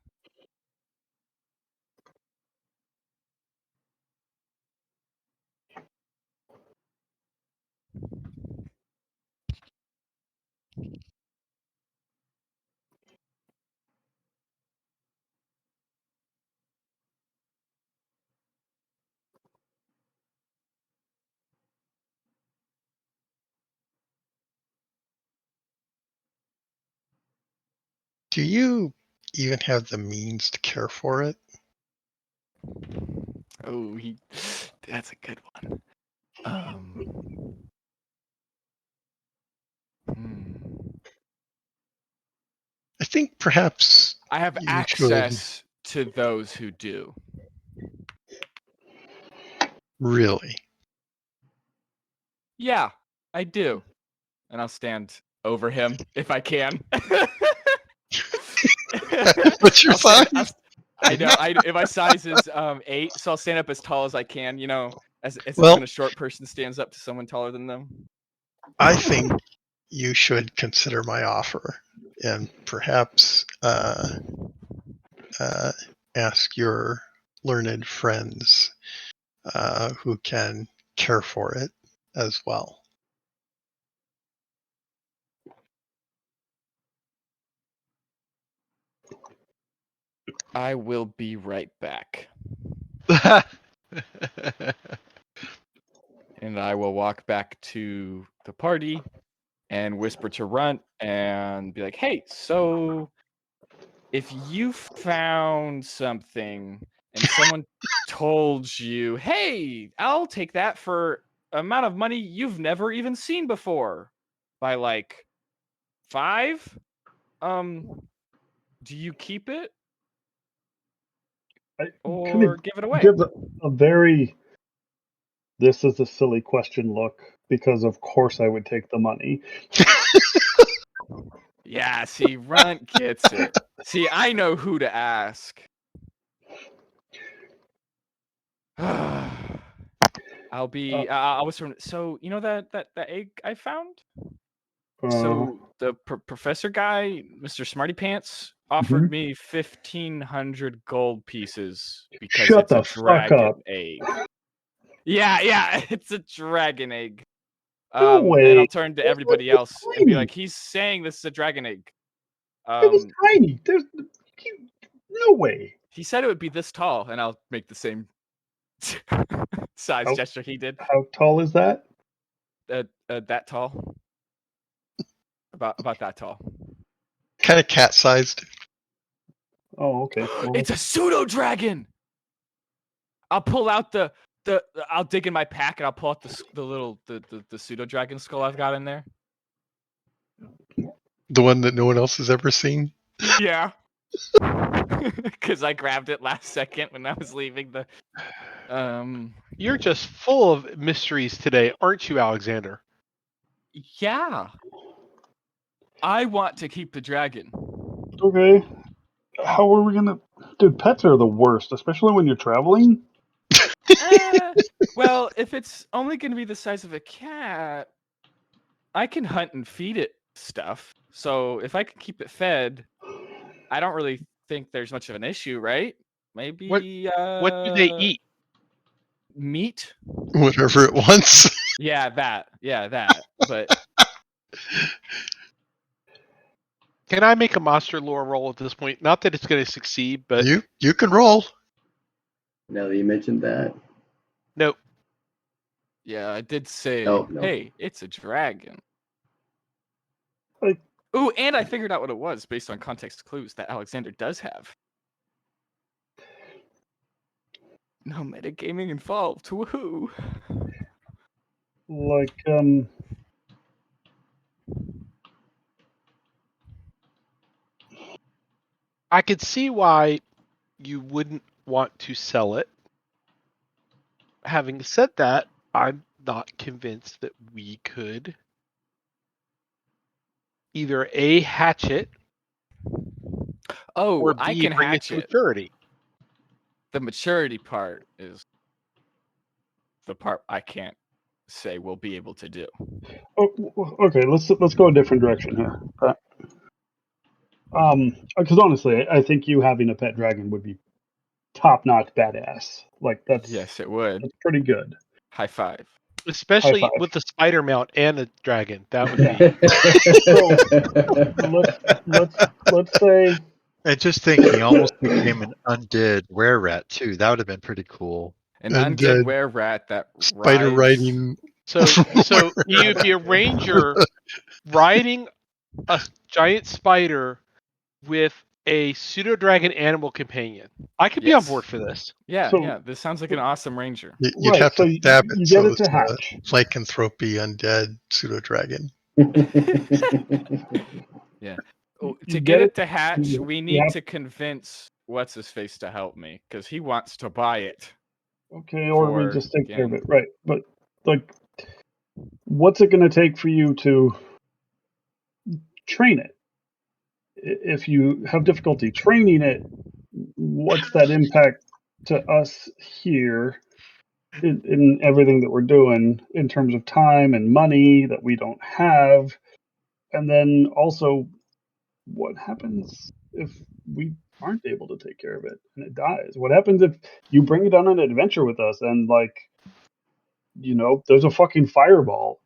Do you even have the means to care for it? Oh, that's a good one. I think perhaps I have access to those who do. Really? Yeah, I do. And I'll stand over him if I can. What's your size? I know. If my size is 8, so I'll stand up as tall as I can. As when a short person stands up to someone taller than them. I think you should consider my offer and perhaps ask your learned friends who can care for it as well. I will be right back. And I will walk back to the party and whisper to Runt and be like, hey, so if you found something and someone told you, hey, I'll take that for an amount of money you've never even seen before by like 5, do you keep it or give it away? Give a very, this is a silly question look, because of course I would take the money. Yeah, see, Runt gets it. See, I know who to ask. I'll be. I was from. So you know that egg I found. So the professor guy, Mr. Smarty Pants, offered me 1,500 gold pieces because Shut it's a the fuck dragon up. egg. Yeah, it's a dragon egg. No way. And I'll turn to everybody else and be tiny. like, he's saying this is a dragon egg. It was tiny. There's no way. He said it would be this tall, and I'll make the same size gesture he did. How tall is that? That tall. About that tall. Kind of cat-sized. Oh, okay. Well, it's a pseudo dragon. I'll pull out I'll dig in my pack and I'll pull out the little pseudo dragon skull I've got in there. The one that no one else has ever seen? Yeah. Because I grabbed it last second when I was leaving the. You're just full of mysteries today, aren't you, Alexander? Yeah. I want to keep the dragon. Okay. How are we gonna? Dude, pets are the worst, especially when you're traveling. Well, if it's only going to be the size of a cat, I can hunt and feed it stuff. So if I can keep it fed, I don't really think there's much of an issue, right? Maybe. What do they eat? Meat. Whatever it wants. Yeah, that. But can I make a monster lore roll at this point? Not that it's going to succeed, but you can roll. Now that you mentioned that. Nope. Yeah, I did say, Nope. hey, it's a dragon. Like, ooh, and I figured out what it was based on context clues that Alexander does have. No metagaming involved. Woohoo! Like, I could see why you wouldn't want to sell it. Having said that, I'm not convinced that we could either A, hatch it, or B, I can bring hatch it to it. maturity. The maturity part is the part I can't say we'll be able to do. Okay, let's go a different direction here. Because honestly, I think you having a pet dragon would be top-notch badass. Like that's yes, it would. That's pretty good. High five. Especially with the spider mount and the dragon, that would be. So let's say. I just think he almost became an undead were rat too. That would have been pretty cool. An undead were rat that spider riding. So you'd be a ranger riding a giant spider with a pseudo dragon animal companion. I could be on board for this. Yeah. This sounds like an awesome ranger. You'd have to stab it. You get it to hatch. Lycanthropy undead pseudo dragon. Yeah. To get it to hatch, we need to convince what's his face to help me because he wants to buy it. Okay, or we just take care of it, right? But like, what's it going to take for you to train it? If you have difficulty training it, what's that impact to us here in everything that we're doing in terms of time and money that we don't have? And then also, what happens if we aren't able to take care of it and it dies? What happens if you bring it on an adventure with us and there's a fucking fireball,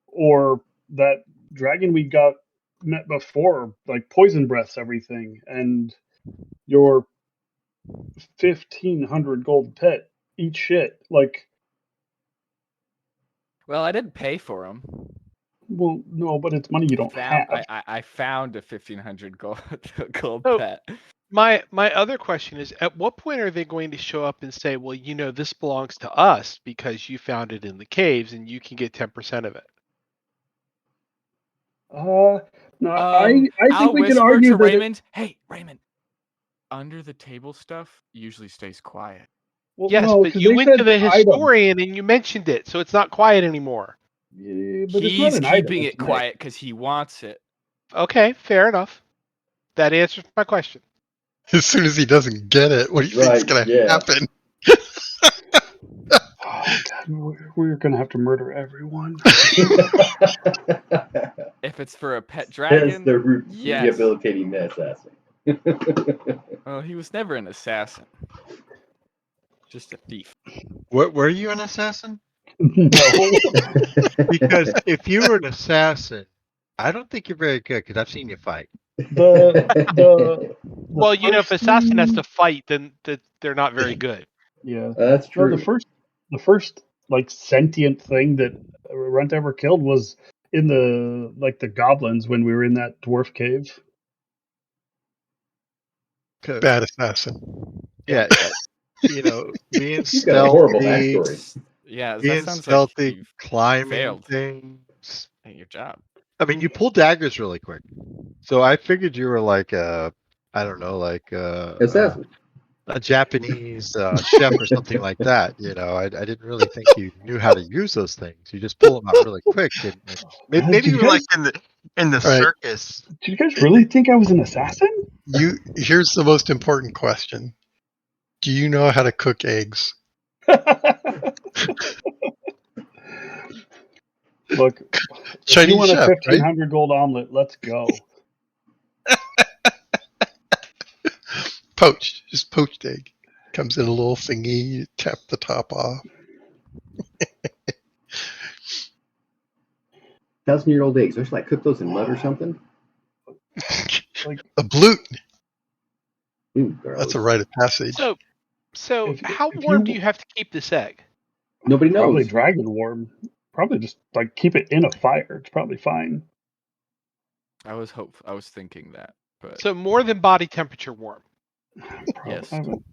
or that dragon we got met before poison breaths everything, and your 1,500 gold pet eats shit. Well, I didn't pay for him. Well, no, but it's money you don't have. I found a 1,500 gold Oh. pet. My other question is, at what point are they going to show up and say, well, this belongs to us because you found it in the caves and you can get 10% of it? No, I think I'll we can whisper argue to that Raymond, hey, Raymond, under the table stuff usually stays quiet. well, Yes, no, but 'cause you they went said to the item. historian and you mentioned it, so it's not quiet anymore. Yeah, but it's not He's an item. keeping It's it quiet because he wants it. Okay, fair enough. That answers my question. As soon as he doesn't get it, what do you think's Right, going to yeah. happen? Oh God, we're gonna have to murder everyone. If it's for a pet Hence dragon, the yes. rehabilitating the assassin. Well, he was never an assassin. Just a thief. Were you an assassin? No. Because if you were an assassin, I don't think you're very good because I've seen you fight. The Well, if first assassin has thing- to fight, then they're not very good. Yeah, That's no, true. the first sentient thing that Runt ever killed was in the goblins when we were in that dwarf cave. Bad assassin. Yeah, being You've got a horrible stealthy, backstory. Yeah, that being sounds like stealthy, you've climbing failed things. at your job. I mean, you pull daggers really quick, so I figured you were like I don't know, like Assassin. a Japanese chef or something like that. I didn't really think you knew how to use those things. You just pull them out really quick, and maybe Did you you were like guys- in the All right. circus. Did you guys really think I was an assassin? Here's the most important question. Do you know how to cook eggs? Look, if Chinese you want a chef, right? 1,500 gold omelet, let's go. Poached, just poached egg. Comes in a little thingy, you tap the top off. 1,000-year-old eggs. Don't you cook those in mud or something? A blute. Ooh, gross. That's a rite of passage. So how if warm you- do you have to keep this egg? Nobody knows. Probably dragon warm. Probably just keep it in a fire. It's probably fine. I was thinking that, but So more than body temperature warm. yes. I haven't-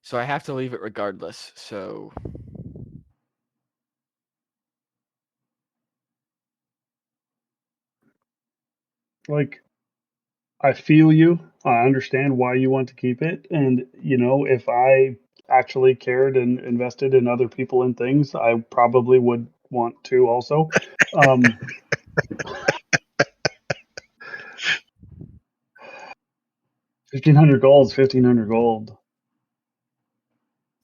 So I have to leave it regardless. So I feel you. I understand why you want to keep it. And, if I actually cared and invested in other people and things, I probably would want to also. 1,500 gold is 1,500 gold.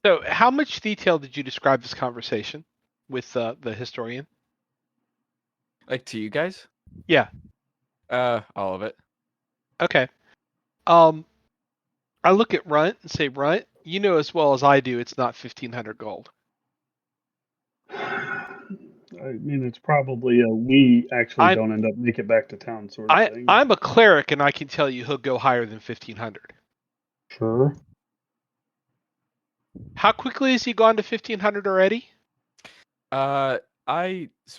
So how much detail did you describe this conversation with the historian? to you guys? Yeah. All of it. Okay. I look at Runt and say, Runt, you know as well as I do it's not 1,500 gold. I mean, it's probably we actually don't end up make it back to town sort of thing. I'm a cleric and I can tell you he'll go higher than 1,500. Sure. How quickly has he gone to 1,500 already? I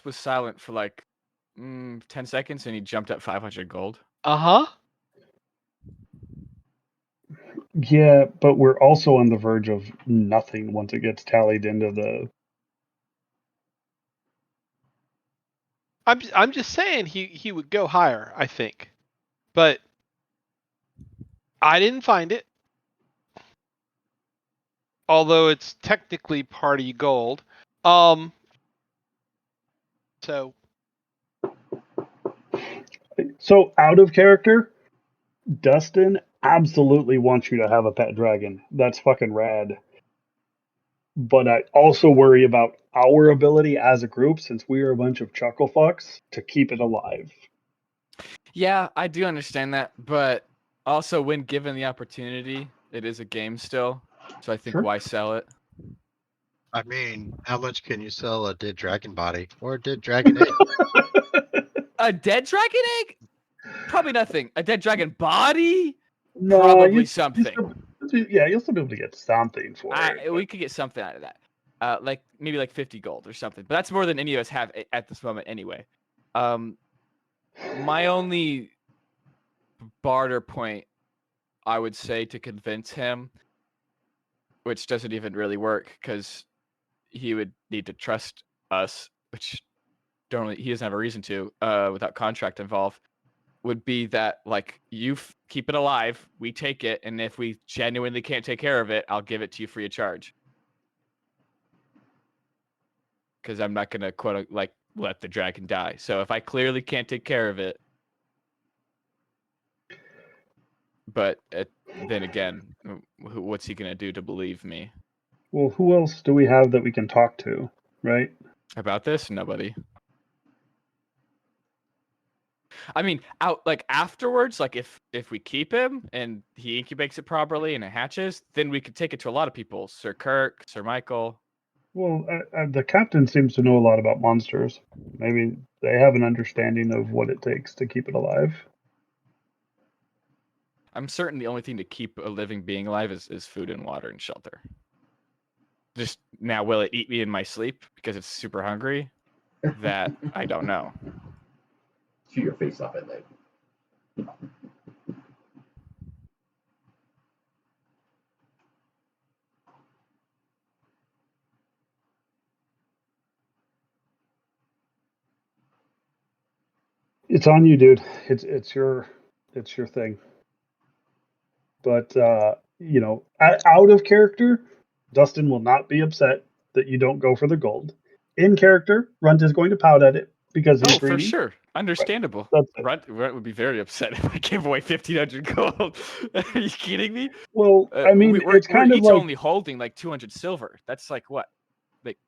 was silent for 10 seconds and he jumped up 500 gold. Uh-huh. Yeah, but we're also on the verge of nothing once it gets tallied into the. I'm just saying he would go higher, I think. But I didn't find it. Although it's technically party gold. So out of character, Dustin absolutely wants you to have a pet dragon. That's fucking rad. but I also worry about our ability as a group, since we are a bunch of chuckle fucks, to keep it alive. Yeah, I do understand that, but also when given the opportunity, it is a game still. So I think Sure. why sell it? I mean, how much can you sell a dead dragon body or a dead dragon egg? A dead dragon egg? Probably nothing. A dead dragon body? No, Probably you something. you'll still be able to get something for it. We could get something out of that. Like maybe like 50 gold or something. But that's more than any of us have at this moment anyway. My only barter point, I would say, to convince him, which doesn't even really work because he would need to trust us, which he doesn't have a reason to without contract involved, would be that like you keep it alive, we take it, and if we genuinely can't take care of it, I'll give it to you free of charge. Because I'm not gonna like let the dragon die. So if I clearly can't take care of it, but then again, what's he gonna do to believe me Well, who else do we have that we can talk to, right? about this? Nobody. I mean, out like afterwards, like if we keep him and he incubates it properly and it hatches, then we could take it to a lot of people. Sir Kirk, Sir Michael. Well, the captain seems to know a lot about monsters. Maybe they have an understanding of what it takes to keep it alive. I'm certain the only thing to keep a living being alive is food and water and shelter. Just now, will it eat me in my sleep because it's super hungry? That I don't know. Shoot your face off at night. It's on you, dude. It's your thing. But out of character, Dustin will not be upset that you don't go for the gold. In character, Runt is going to pout at it because he's For greedy. sure. Understandable. That's it. Runt would be very upset if I gave away 1,500 gold. Are you kidding me? Well, I mean, we're it's kind of each like, only holding like 200 silver. That's like what? Like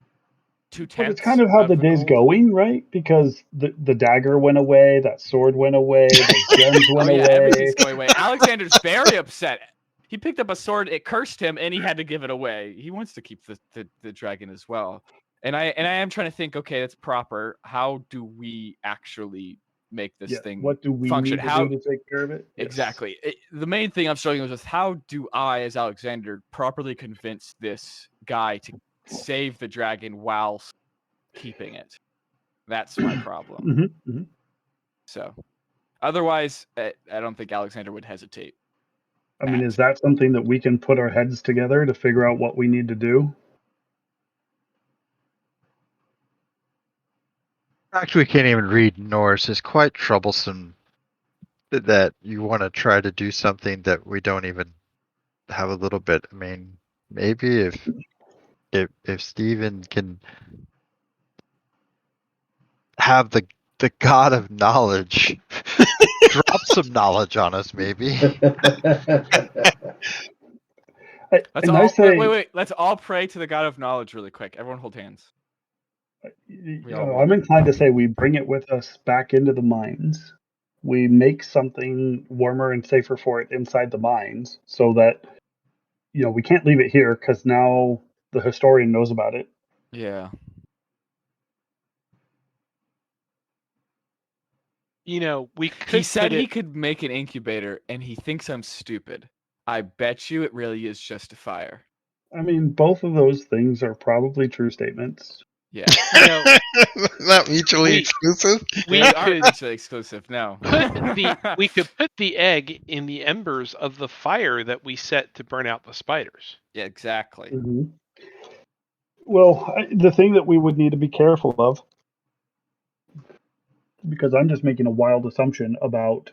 2/10 but it's kind of how the day's going, right? Because the dagger went away, that sword went away, those gems Oh went yeah, away. everything's going away. Alexander's very upset. He picked up a sword, it cursed him, and he had to give it away. He wants to keep the dragon as well. And I am trying to think, okay, that's proper. How do we actually make this thing What do we function? need to do to take care of it? Yes. Exactly. The main thing I'm struggling with is how do I, as Alexander, properly convince this guy to save the dragon while keeping it? That's my problem. So, otherwise, I don't think Alexander would hesitate. I mean, is that something that we can put our heads together to figure out what we need to do? Actually, we can't even read Norse. It's quite troublesome that you want to try to do something that we don't even have a little bit. I mean, maybe if Steven can have the god of knowledge drop some knowledge on us, maybe. Wait. Let's all pray to the god of knowledge really quick. Everyone hold hands. I'm inclined to say we bring it with us back into the mines. We make something warmer and safer for it inside the mines so that, we can't leave it here because now the historian knows about it. Yeah. We could. He said he could make an incubator, and he thinks I'm stupid. I bet you it really is just a fire. I mean, both of those things are probably true statements. Yeah. Not mutually exclusive. We aren't mutually exclusive. No. We could put the egg in the embers of the fire that we set to burn out the spiders. Yeah, exactly. Mm-hmm. Well, the thing that we would need to be careful of, because I'm just making a wild assumption about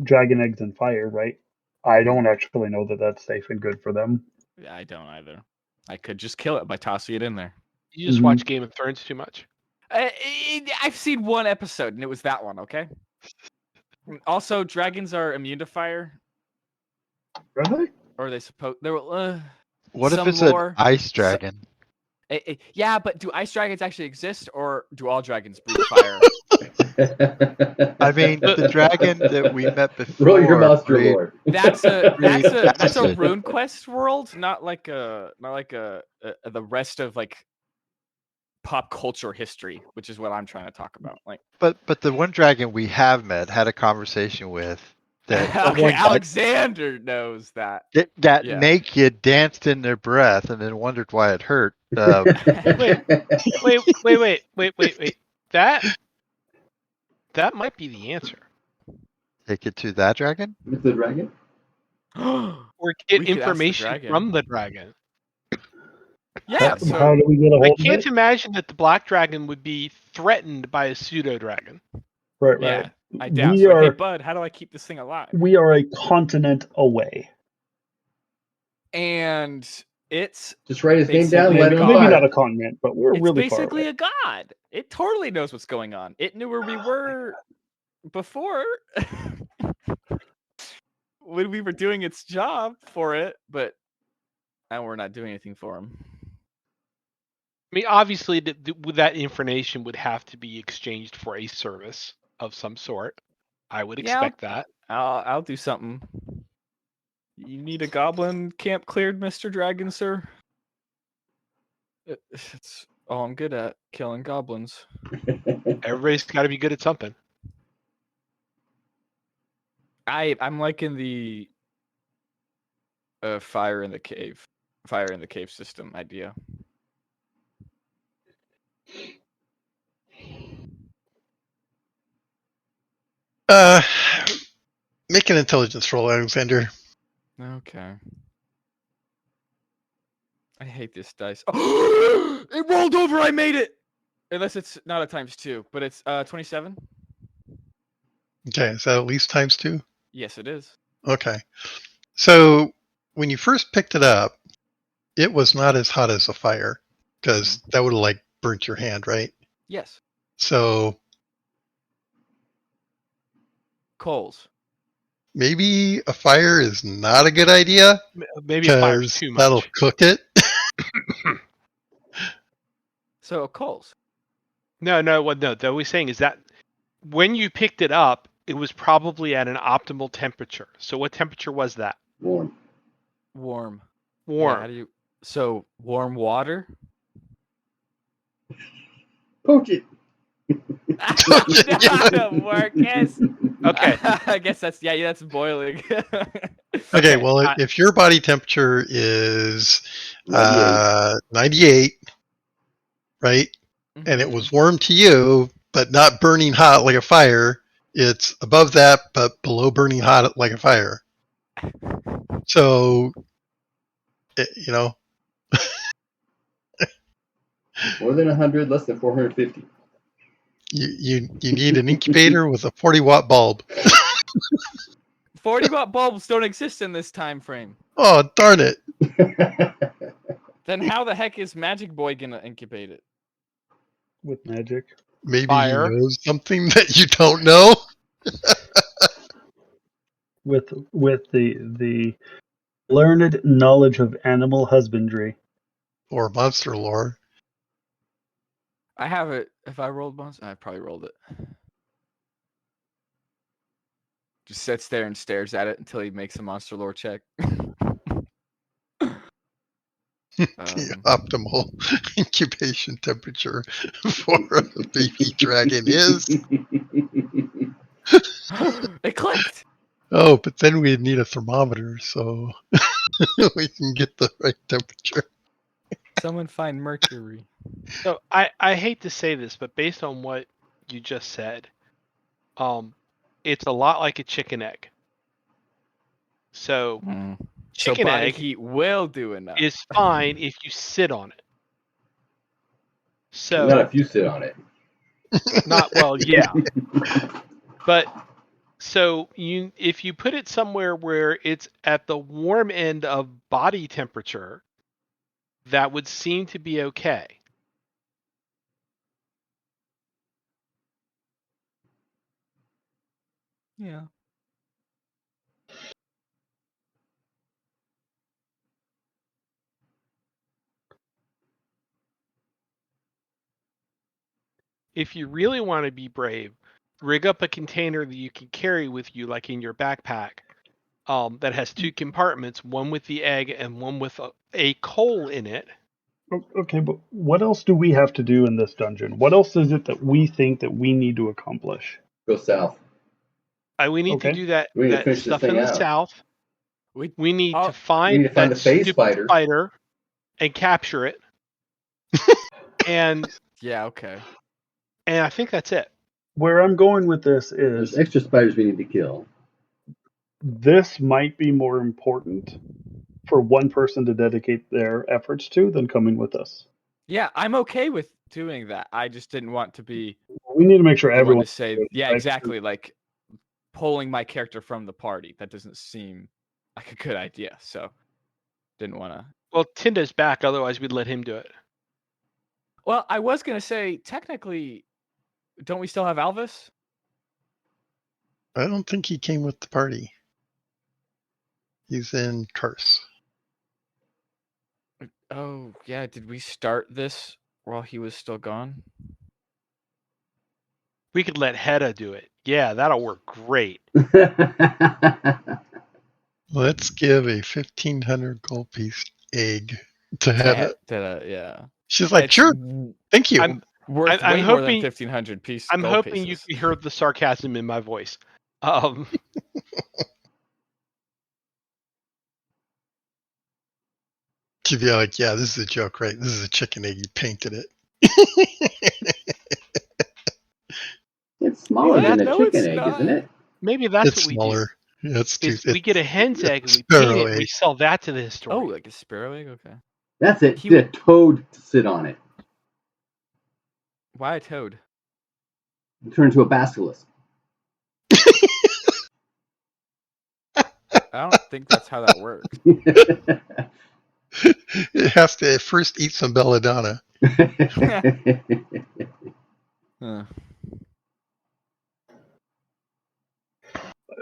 dragon eggs and fire, right? I don't actually know that that's safe and good for them. Yeah, I don't either. I could just kill it by tossing it in there. You just watch Game of Thrones too much. I've seen one episode, and it was that one, okay? Also, dragons are immune to fire. Are they? Or are they supposed... They were... What if some it's lore. an ice dragon? Yeah, but do ice dragons actually exist, or do all dragons breathe fire? I mean, the dragon that we met before. Roll your monster breathed- lore. That's a acid. rune quest world, not like the rest of like pop culture history, which is what I'm trying to talk about. Like, But the one dragon we have met had a conversation with that okay, Alexander knows that. that Yeah. naked danced in their breath and then wondered why it hurt. Wait. That might be the answer. Take it to that dragon. With the dragon? Or We get could ask the information dragon. from the dragon. Yeah. How So do we get a I hold of can't it? imagine that the black dragon would be threatened by a pseudo dragon. Right. yeah, I doubt. We So, are hey, bud, how do I keep this thing alive? we are a continent away. And it's Just write his name down, Basically let him God. Maybe fire. not a continent, but we're it's really far basically away. a god. It totally knows what's going on. It knew where we were before when we were doing its job for it, but now we're not doing anything for him. I mean, obviously, that information would have to be exchanged for a service of some sort. I would expect that. I'll do something. You need a goblin camp cleared, Mr. Dragon, sir? It's all I'm good at, killing goblins. Everybody's got to be good at something. I'm liking the fire in the cave system idea. Make an intelligence roll, Alexander. Okay. I hate this dice. Oh, it rolled over. I made it. Unless it's not a ×2, but it's 27. Okay, is that at least ×2? Yes, it is. Okay. So when you first picked it up, it was not as hot as a fire because that would have like burnt your hand, right? Yes. So Coals. maybe a fire is not a good idea Maybe a fire's because too much. that'll cook it. So coals. No. What we're saying is that when you picked it up, it was probably at an optimal temperature. So what temperature was that? Warm. Warm. Warm. Yeah, how do you? So warm water. Poach it. That'll work. Yes. Okay. I guess that's boiling. Okay, well, if your body temperature is 98. 98, right, and it was warm to you, but not burning hot like a fire, it's above that, but below burning hot like a fire. So, you know, More than 100, less than 450. you need an incubator with a 40-watt bulb. 40-watt bulbs don't exist in this time frame. Oh, darn it. Then how the heck is Magic Boy gonna incubate it? With magic. Maybe Fire. he knows something that you don't know. With the learned knowledge of animal husbandry. Or monster lore. I have it. If I rolled once, I probably rolled it. Just sits there and stares at it until he makes a monster lore check. The optimal incubation temperature for a baby dragon is. It clicked. Oh, but then we'd need a thermometer so we can get the right temperature. Someone find mercury. So I hate to say this, but based on what you just said, it's a lot like a chicken egg. So chicken body egg heat will do enough. is fine if you sit on it. So Not if you sit on it. Yeah. But so if you put it somewhere where it's at the warm end of body temperature, that would seem to be okay. Yeah. if you really want to be brave, rig up a container that you can carry with you, like in your backpack, that has 2 compartments, one with the egg and one with a coal in it. Okay, but what else do we have to do in this dungeon? What else is it that we think that we need to accomplish? Go south. We need to Okay. do that, We need to that finish this stuff thing in the out. south. We We need to Oh, We find need to find that the phase stupid spider and capture it. and yeah, okay. I think that's it. Where I'm going with this There's is extra spiders we need to kill. this might be more important for one person to dedicate their efforts to than coming with us. Yeah, I'm okay with doing that. I just didn't want to be We need to make sure the one everyone. to say, yeah, exactly. Like pulling my character from the party. That doesn't seem like a good idea. So didn't want to. Well, Tinda's back, otherwise we'd let him do it. Well, I was gonna say technically, don't we still have Alvis? I don't think he came with the party. He's in Curse. Oh yeah, did we start this while he was still gone? We could let Hedda do it. Yeah, that'll work great. Let's give a 1,500 gold piece egg to Hedda. Yeah. She's like, It's sure, thank you. worth I'm way more than hoping- 1,500 gold I'm hoping pieces. you heard the sarcasm in my voice. She'd be like, yeah, this is a joke, right? This is a chicken egg. You painted it. It's smaller Yeah, than a no, chicken it's egg, not. isn't it? Maybe that's It's what we smaller. Yeah, it's do. too. Is we get a hen's egg and we Sparrow paint it and we egg. sell that to the Oh, historian. like a sparrow egg? Okay. That's it. He Get a would- toad to sit on it. Why a toad? Turn into a basilisk. I don't think that's how that works. It has to first eat some belladonna. Huh.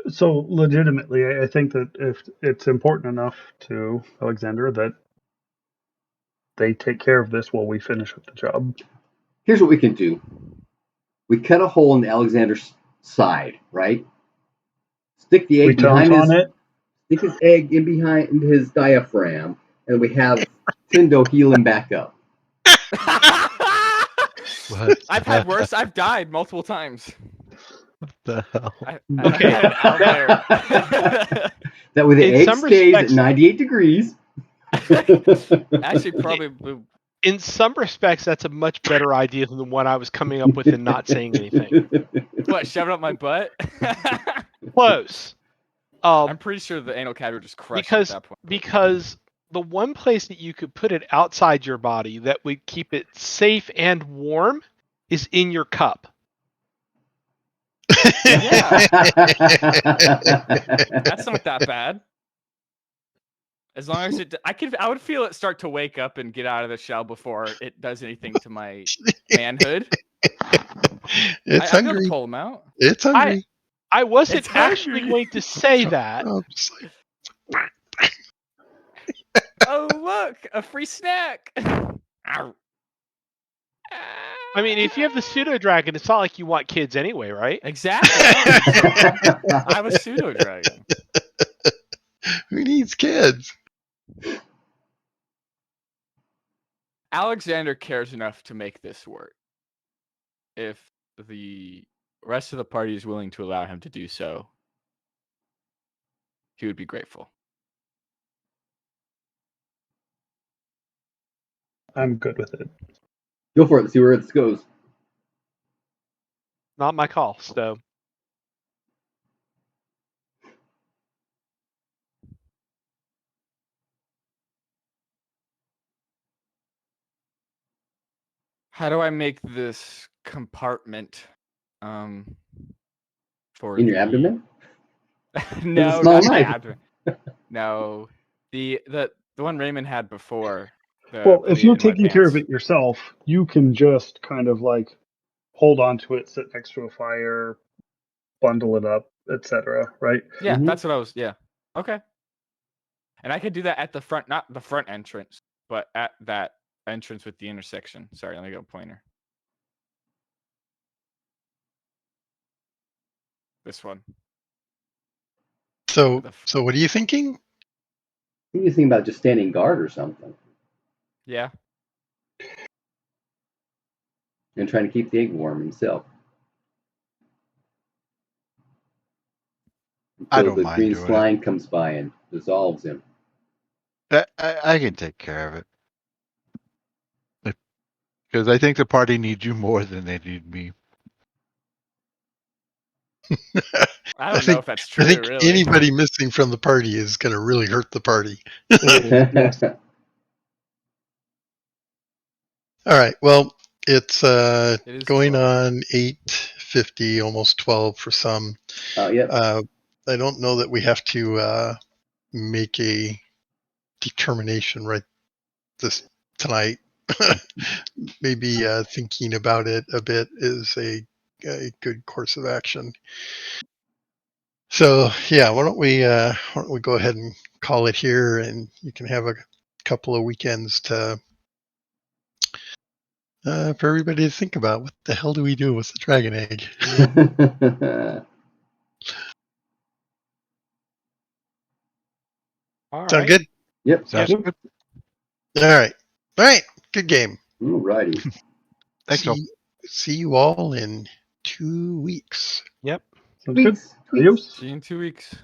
So legitimately, I think that if it's important enough to Alexander that they take care of this while we finish up the job. Here's what we can do. We cut a hole in Alexander's side, right? Stick the We egg behind his. on it. Stick his egg in behind his diaphragm, and we have Tindo heal him back up. What I've had worse. I've died multiple times. the hell? Okay. I've been out there. That way the In egg some stays at respects- 98 degrees. Actually, probably. In some respects, that's a much better idea than the one I was coming up with and not saying anything. What? Shove it up my butt? Close. I'm pretty sure the anal cavity would just crush it at that point. Because the one place that you could put it outside your body that would keep it safe and warm is in your cup. Yeah. That's not that bad. As long as it, I would feel it start to wake up and get out of the shell before it does anything to my manhood. It's I'd be able hungry. to pull them out. It's hungry. I wasn't It's actually hungry. going to say that. I'm just like, Oh, look, a free snack. Ow. I mean, if you have the pseudo dragon, it's not like you want kids anyway, right? Exactly. I have a pseudo dragon. who needs kids? Alexander cares enough to make this work. If the rest of the party is willing to allow him to do so, he would be grateful. I'm good with it. Go for it. Let's see where this goes. Not my call. So How do I make this compartment for In your the- abdomen? No, small not my knife. abdomen. No, the one Raymond had before. Well, if you're putting it in my taking care of pants. it yourself, you can just kind of like hold on to it, sit next to a fire, bundle it up, etc. Right? Yeah, Mhm. that's what I was. Yeah, okay. And I could do that at the front, not the front entrance, but at that entrance with the intersection. Sorry, let me go pointer. this one. So what are you thinking? I think he's thinking about just standing guard or something, Yeah. and trying to keep the egg warm himself I until don't the mind green doing it. slime comes by and dissolves him. I can take care of it. Because I think the party needs you more than they need me. I don't know if that's true, I think really. anybody missing from the party is going to really hurt the party. Yes. All right. Well, it's It is going 12. on 8:50, almost 12 for some. Yep. I don't know that we have to make a determination right this tonight. Maybe thinking about it a bit is a good course of action. So yeah, why don't we go ahead and call it here, and you can have a couple of weekends to for everybody to think about what the hell do we do with the dragon egg. All Sound right. good? Yep. Sounds Yep. good. All right, good game. Alrighty. Thanks, all. See you all in 2 weeks. Yep. Sounds good. Tweets. Adios. See you in 2 weeks.